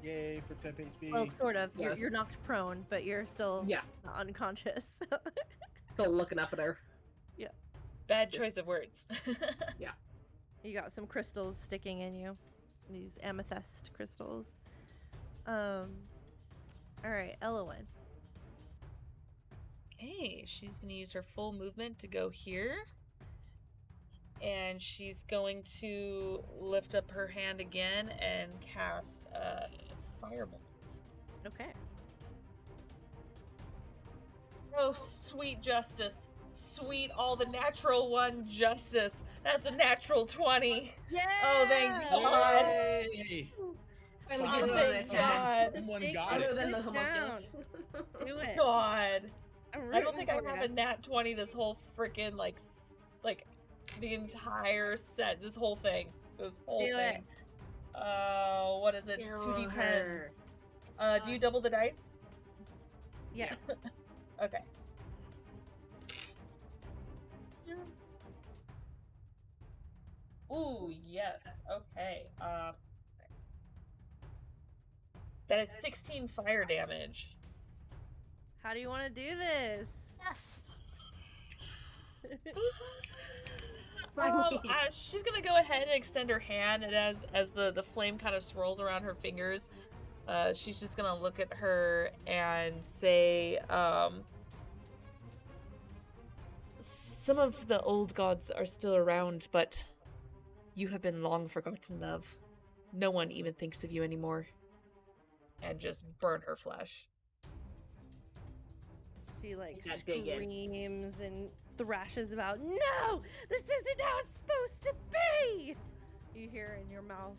Yay for 10 HP. Well, sort of. Yes. You're knocked prone, but you're still Yeah. unconscious. Still looking up at her. Bad choice of words. You got some crystals sticking in you. These amethyst crystals. All right, Elowen. Okay, she's gonna use her full movement to go here. And she's going to lift up her hand again and cast Firebolt. Okay. Oh, sweet justice. Sweet all the natural one justice. That's a natural 20. Yeah. Oh, thank God. Yay! Finally Oh, getting Finally, on thank it. God. someone Take got Other it. than the Sit homunculus. Do it. God. I'm I don't rooting think I for have ya. a nat 20 this whole freaking like the entire set. This whole thing. This whole Do it. thing. What is it? It's Kill 2d10s. her. Do you double the dice? Yeah. Okay. Ooh, yes. Okay. That is 16 fire damage. How do you want to do this? Yes. She's gonna go ahead and extend her hand, and as the flame kind of swirls around her fingers, she's just gonna look at her and say, some of the old gods are still around, but you have been long forgotten of. No one even thinks of you anymore. And just burn her flesh. She like That big in. screams and thrashes about, no, this isn't how it's supposed to be. You hear in your mouth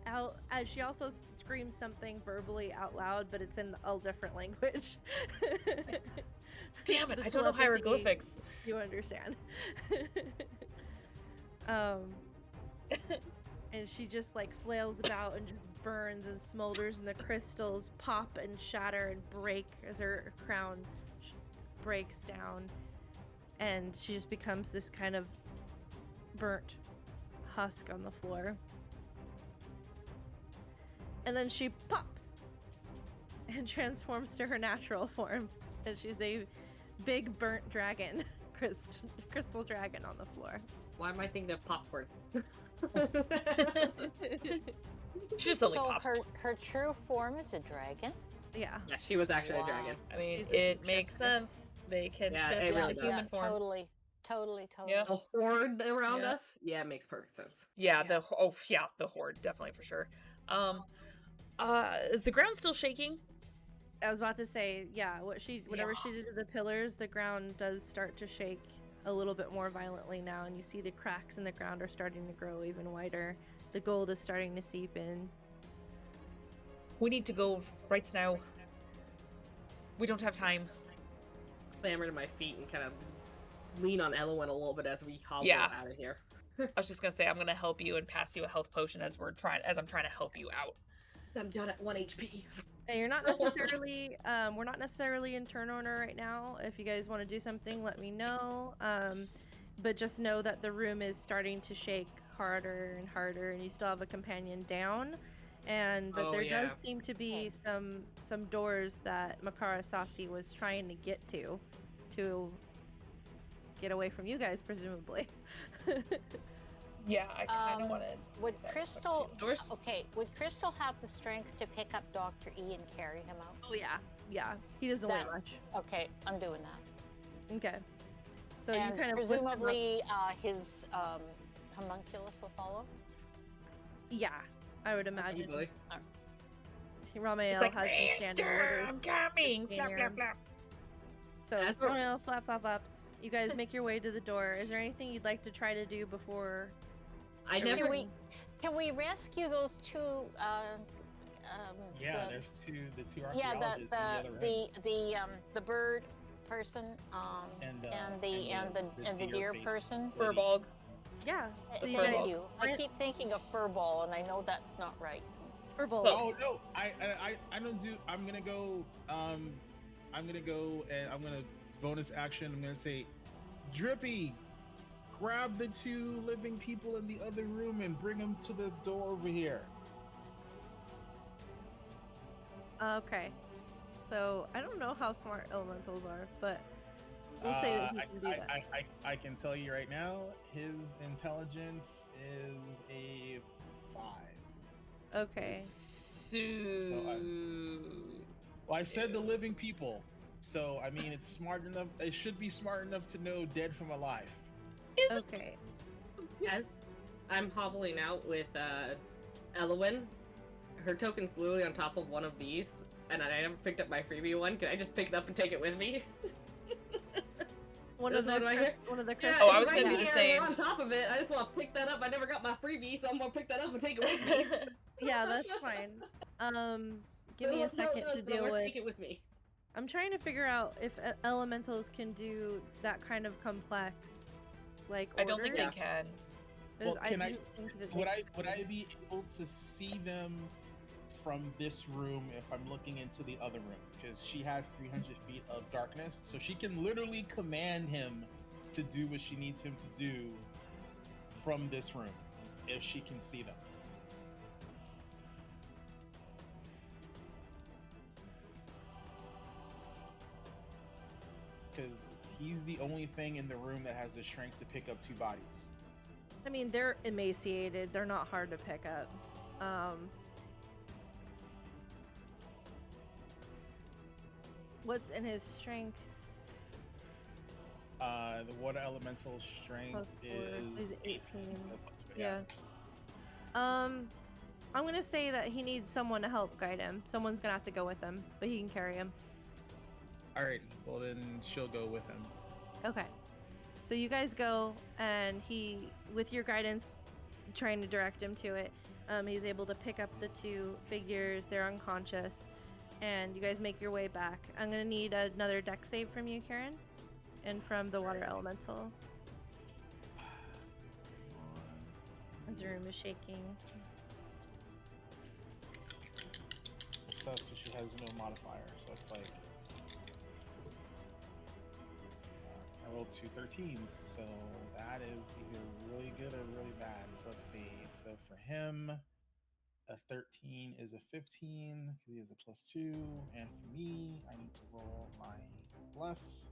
out as she also screams something verbally out loud, but it's in a different language. Damn it, The I don't know telepathy, hieroglyphics. You understand. And she just like flails about and just burns and smolders, and the crystals pop and shatter and break as her crown breaks down, and she just becomes this kind of burnt husk on the floor. And then she pops and transforms to her natural form. And she's a big burnt dragon, crystal dragon on the floor. Why am I thinking of popcorn? She just only So popped. her true form is a dragon? Yeah. Yeah, she was actually a Wow. dragon. I mean, She's a it makes shapeshifter. sense. They can Yeah, shift it into really does. human forms. Totally. Yeah. The horde around Yeah. us? Yeah, it makes perfect sense. Yeah, the horde, definitely for sure. Is the ground still shaking? I was about to say, yeah, whatever she did to the pillars, the ground does start to shake a little bit more violently now, and you see the cracks in the ground are starting to grow even wider. The gold is starting to seep in. We need to go right now. We don't have time. Clamber to my feet and kind of lean on Elowen a little bit as we hobble Yeah. out of here. I was just gonna say I'm gonna help you and pass you a health potion as I'm trying to help you out. I'm done at 1 HP. And you're not necessarily, we're not necessarily in turn order right now. If you guys want to do something, let me know. But just know that the room is starting to shake harder and harder, and you still have a companion down. But there does seem to be some doors that Makara Sati was trying to get to get away from you guys, presumably. Yeah, I kind of want to. Would Crystal? Doors? Okay. Would Crystal have the strength to pick up Dr. E and carry him out? Oh yeah. He doesn't weigh That- much. Okay, I'm doing that. Okay. So and you kind of lift him up. presumably his homunculus will follow. Yeah, I would imagine. Probably. Ramael It's like, has some standing Master, orders. I'm coming. Flap, Here. flap, flap. So As we're- Ramael flaps. You guys make your way to the door. Is there anything you'd like to try to do before? I never. Can we rescue those two? Yeah, the- there's the two Yeah, archaeologists in the other room. the bird person, And the deer deer-faced person. lady. Furball. Yeah. So The you furball. guys Thank you. I keep thinking of furball, and I know that's not right. furball. Oh no, I don't do. I'm gonna go and I'm gonna bonus action. I'm gonna say, Drippy, grab the two living people in the other room and bring them to the door over here. Okay. So I don't know how smart elementals are, but we'll say that he can do that. I can tell you right now, his intelligence is a 5. Okay. Well, I said the living people, so I mean it's smart enough. It should be smart enough to know dead from alive. Okay. As I'm hobbling out with Elowen, her token's literally on top of one of these, and I never picked up my freebie one. Can I just pick it up and take it with me? One That's of the what I hear. one of the Yeah, Oh, I was right gonna do the here, same. we're on top of it. I just want to pick that up. I never got my freebie, so I'm gonna pick that up and take it with me. Yeah, that's fine. Give me a second to deal with. Take it with me. I'm trying to figure out if elementals can do that kind of complex, like. I don't think order. they can. 'Cause Well, can I? do think that Would they I be able to see them from this room if I'm looking into the other room? Because she has 300 feet of darkness, so she can literally command him to do what she needs him to do from this room if she can see them. Because he's the only thing in the room that has the strength to pick up 2 bodies. I mean, they're emaciated. They're not hard to pick up. What's in his strength? The water elemental strength Plus 4. is He's 18. So plus 4, Yeah. I'm gonna say that he needs someone to help guide him. Someone's gonna have to go with him, but he can carry him. Alrighty, well then she'll go with him. Okay. So you guys go, and he, with your guidance, trying to direct him to it, he's able to pick up the 2 figures. They're unconscious, and you guys make your way back. I'm gonna need another dex save from you, Karen, and from the water elemental. As the room is shaking. It sucks because she has no modifier, so it's like I rolled 2 13s, so that is either really good or really bad. So let's see. So for him, A 13 is a 15 because he has a +2. And for me, I need to roll my plus.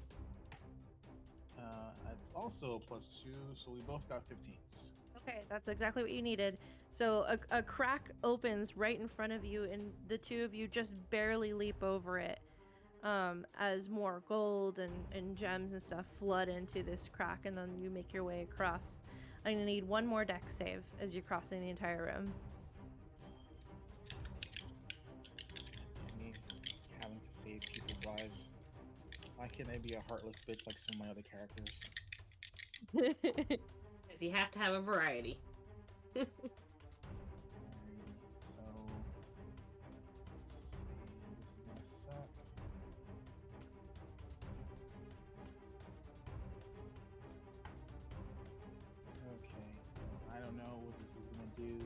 It's also a +2, so we both got 15s. Okay, that's exactly what you needed. So a crack opens right in front of you, and the two of you just barely leap over it as more gold and gems and stuff flood into this crack, and then you make your way across. I'm going to need one more dex save as you're crossing the entire room. Me having to save people's lives. Why can't I be a heartless bitch like some of my other characters? Because you have to have a variety. Alrighty, so let's see. This is gonna suck. Okay, so I don't know what this is gonna do.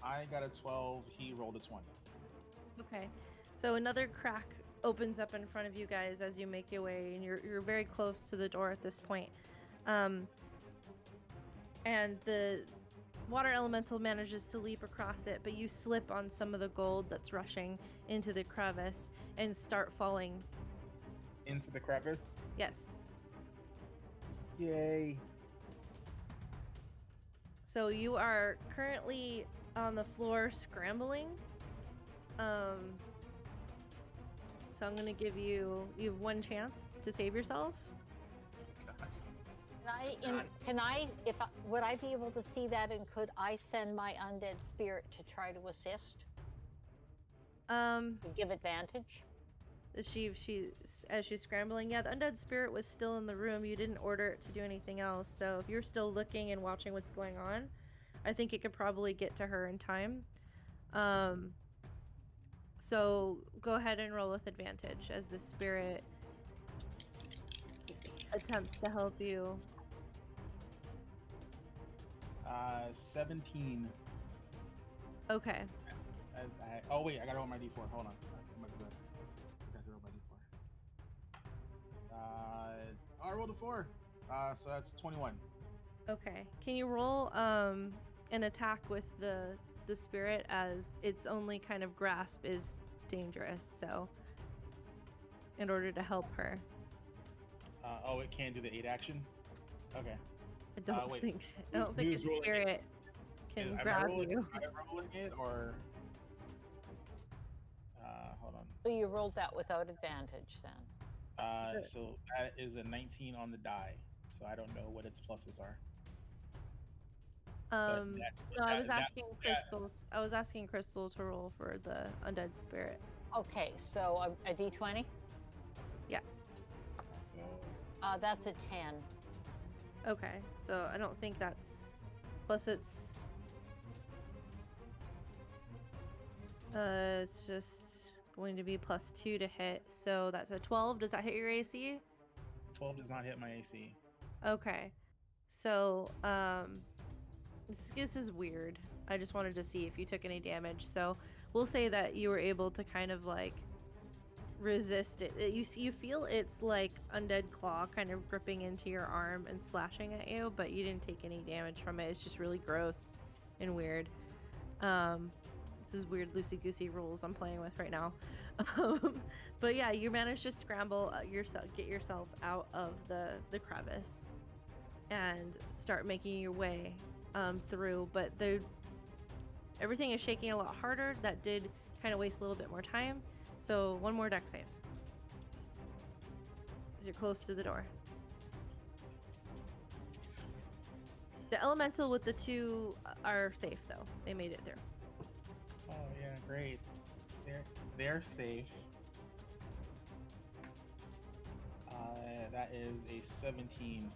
I got a 12. He rolled a 20. Okay, so another crack opens up in front of you guys as you make your way, and you're very close to the door at this point. And the water elemental manages to leap across it, but you slip on some of the gold that's rushing into the crevice and start falling. Into the crevice? Yes. Yay. So you are currently on the floor scrambling. So I'm gonna give you have one chance to save yourself. Would I be able to see that, and could I send my undead spirit to try to assist? To give advantage? As she's scrambling, yeah, the undead spirit was still in the room. You didn't order it to do anything else. So if you're still looking and watching what's going on, I think it could probably get to her in time. So go ahead and roll with advantage as the spirit attempts to help you. 17. Okay. Oh wait, I gotta roll my d4. Hold on. I got to roll my d4. I rolled a 4. So that's 21. Okay. Can you roll an attack with the spirit, as its only kind of grasp is dangerous, so in order to help her. It can do the 8 action? Okay. I don't think a who's rolling spirit can grab you. Am I rolling it, or hold on. So you rolled that without advantage then? So that is a 19 on the die. So I don't know what its pluses are. I was asking Crystal. I was asking Crystal to roll for the undead spirit. Okay, so a d20? Yeah. That's a 10. Okay, so I don't think that's plus it's just going to be +2 to hit. So that's a 12. Does that hit your AC? 12 does not hit my AC. Okay. So this is weird. I just wanted to see if you took any damage. So we'll say that you were able to kind of like resist it. You feel its like undead claw kind of gripping into your arm and slashing at you, but you didn't take any damage from it. It's just really gross and weird. This is weird loosey-goosey rules I'm playing with right now. But yeah, you managed to scramble get yourself out of the crevice and start making your way through, but everything is shaking a lot harder. That did kind of waste a little bit more time. So one more dex save, as you're close to the door. The elemental with the 2 are safe though. They made it through. Oh yeah, great. They're safe. That is a 17.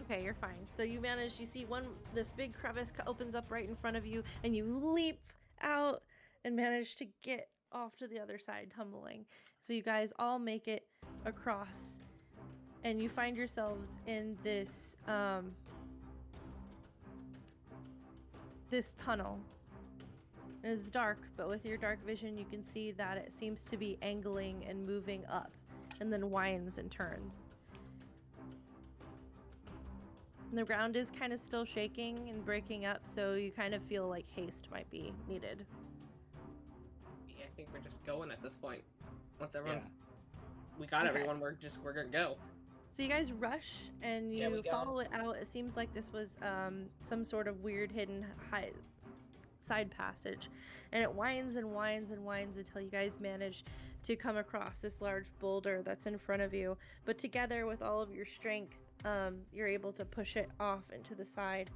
Okay, you're fine. So you see this big crevice opens up right in front of you, and you leap out and manage to get off to the other side, tumbling. So you guys all make it across, and you find yourselves in this this tunnel. And it's dark, but with your dark vision, you can see that it seems to be angling and moving up, and then winds and turns. And the ground is kind of still shaking and breaking up, so you kind of feel like haste might be needed. Yeah, I think we're just going at this point. Once everyone's, we got everyone. We're gonna go. So you guys rush and Yeah, we you go. follow it out. It seems like this was some sort of weird hidden side passage, and it winds and winds and winds until you guys manage to come across this large boulder that's in front of you. But together with all of your strength, you're able to push it off into the side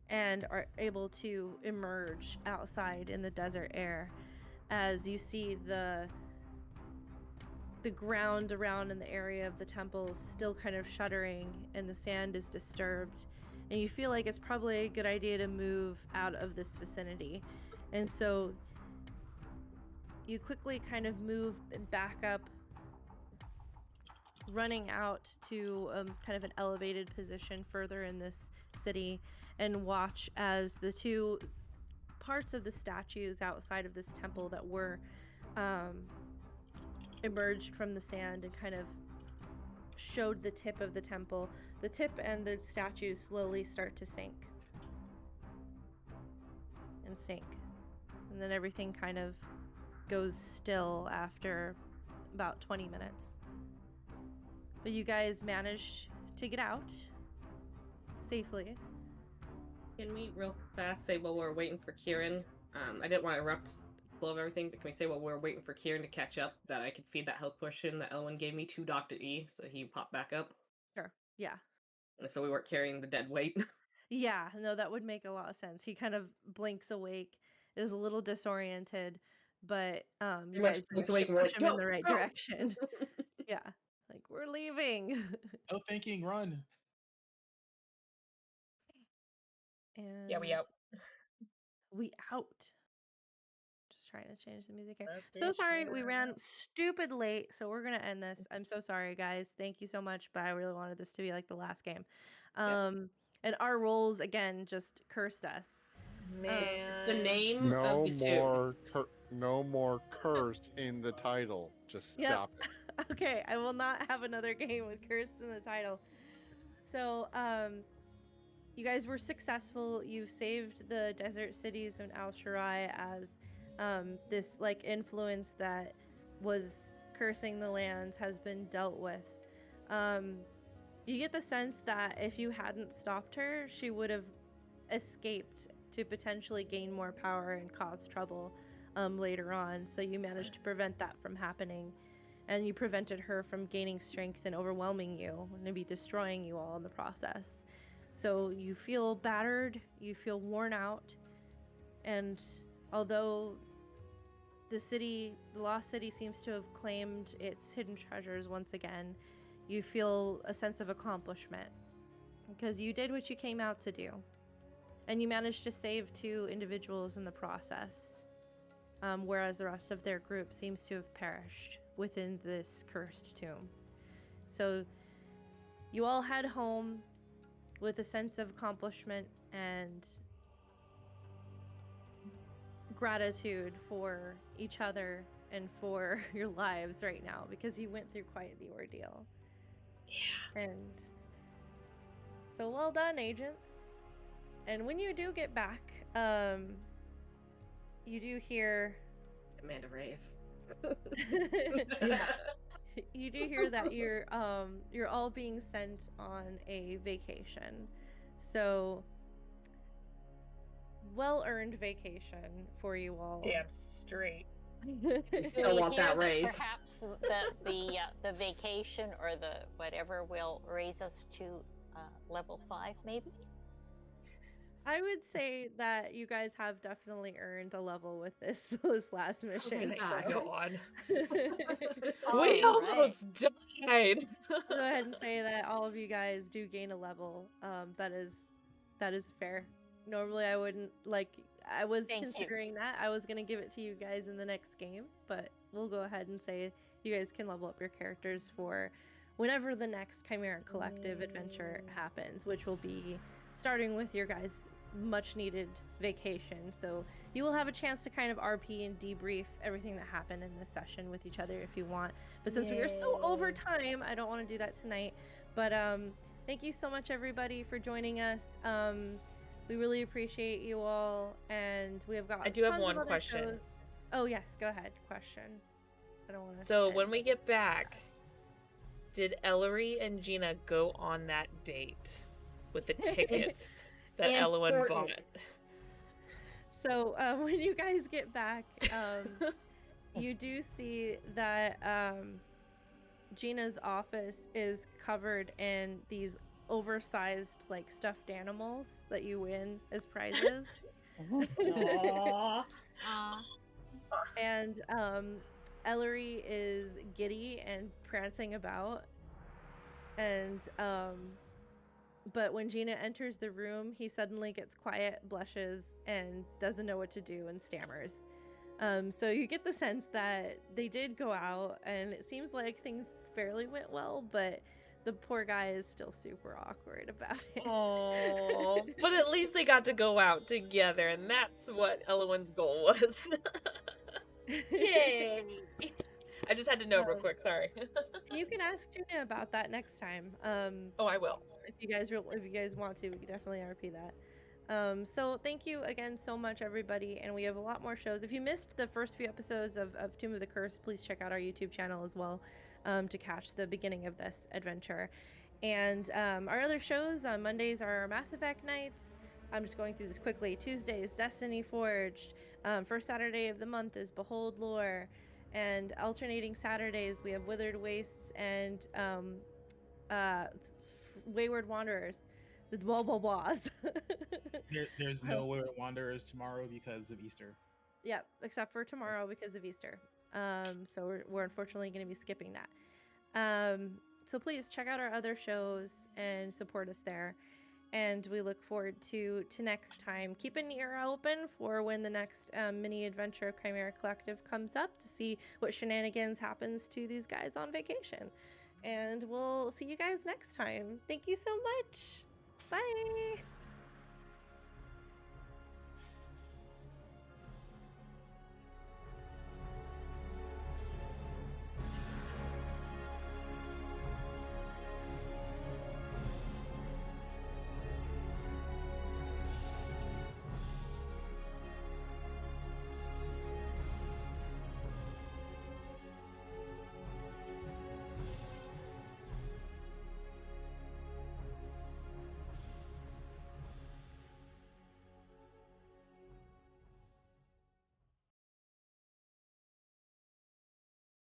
and are able to emerge outside in the desert air as you see the ground around in the area of the temple is still kind of shuddering and the sand is disturbed, and you feel like it's probably a good idea to move out of this vicinity. And so you quickly kind of move back up, running out to kind of an elevated position further in this city, and watch as the two parts of the statues outside of this temple that were emerged from the sand and kind of showed the tip of the temple. The tip and the statues slowly start to sink and sink. And then everything kind of goes still after about 20 minutes. But you guys managed to get out safely. Can we real fast say while we're waiting for Kieran? I didn't want to interrupt the flow of everything, but can we say while we're waiting for Kieran to catch up that I could feed that health potion that Elwyn gave me to Dr. E so he popped back up? Sure. Yeah. And so we weren't carrying the dead weight. Yeah, no, that would make a lot of sense. He kind of blinks awake, is a little disoriented, but you guys Blinks managed to awake and we're push like, him in "Go, the right go!" direction. Yeah, like, we're leaving. No thinking, run. And Yeah, we out. we out. Just trying to change the music here. So sorry, we ran stupid late, so we're gonna end this. I'm so sorry, guys. Thank you so much, but I really wanted this to be like the last game. And our rolls again just cursed us. Man. It's the name No of the two. more, no more curse in the title. Just Yep. stop it. Okay, I will not have another game with curse in the title. So, you guys were successful. You saved the desert cities of Al Sharai as this like influence that was cursing the lands has been dealt with. You get the sense that if you hadn't stopped her, she would have escaped to potentially gain more power and cause trouble later on. So you managed to prevent that from happening, and you prevented her from gaining strength and overwhelming you and maybe destroying you all in the process. So you feel battered, you feel worn out, and although the lost city seems to have claimed its hidden treasures once again, you feel a sense of accomplishment because you did what you came out to do, and you managed to save 2 individuals in the process, whereas the rest of their group seems to have perished within this cursed tomb. So you all head home with a sense of accomplishment and gratitude for each other and for your lives right now, because you went through quite the ordeal. Yeah. And so well done, agents. And when you do get back, you do hear Amanda Reyes. you do hear that you're all being sent on a vacation. So well-earned vacation for you all. Damn straight. We still want that raise. Perhaps the vacation or the whatever will raise us to level 5, maybe. I would say that you guys have definitely earned a level with this last mission. God. All We right. almost died. Go ahead and say that all of you guys do gain a level. That is fair. Normally I wouldn't, like, I was Thank you. considering that. I was gonna give it to you guys in the next game, but we'll go ahead and say you guys can level up your characters for whenever the next Chimera Collective adventure happens, which will be starting with your guys' much needed vacation. So you will have a chance to kind of RP and debrief everything that happened in this session with each other if you want. But since we are so over time, I don't want to do that tonight. But thank you so much, everybody, for joining us. We really appreciate you all, and we have got. I do have tons of one other question. shows. Oh yes, go ahead. Question. I don't want to. So when we get back, did Ellery and Gina go on that date with the tickets that Elowen bought? Important. So when you guys get back, you do see that Gina's office is covered in these oversized like stuffed animals that you win as prizes. Aw. And Ellery is giddy and prancing about. And but when Gina enters the room, he suddenly gets quiet, blushes, and doesn't know what to do and stammers. So you get the sense that they did go out, and it seems like things fairly went well, but the poor guy is still super awkward about it. Oh, but at least they got to go out together, and that's what Elowen's goal was. Yay! I just had to know real quick. Sorry. You can ask Gina about that next time. Oh, I will. If you guys want to, we can definitely RP that. So thank you again so much, everybody, and we have a lot more shows. If you missed the first few episodes of Tomb of the Curse, please check out our YouTube channel as well to catch the beginning of this adventure. And our other shows on Mondays are Mass Effect nights. I'm just going through this quickly. Tuesdays, Destiny Forged. First Saturday of the month is Behold Lore. And alternating Saturdays, we have Withered Wastes and Wayward Wanderers. The blah blah blahs. There's no Wayward Wanderers tomorrow because of Easter. Yep, except for tomorrow because of Easter. So we're unfortunately going to be skipping that. So please check out our other shows and support us there. And we look forward to next time. Keep an ear open for when the next mini adventure of Chimera Collective comes up to see what shenanigans happens to these guys on vacation. And we'll see you guys next time. Thank you so much.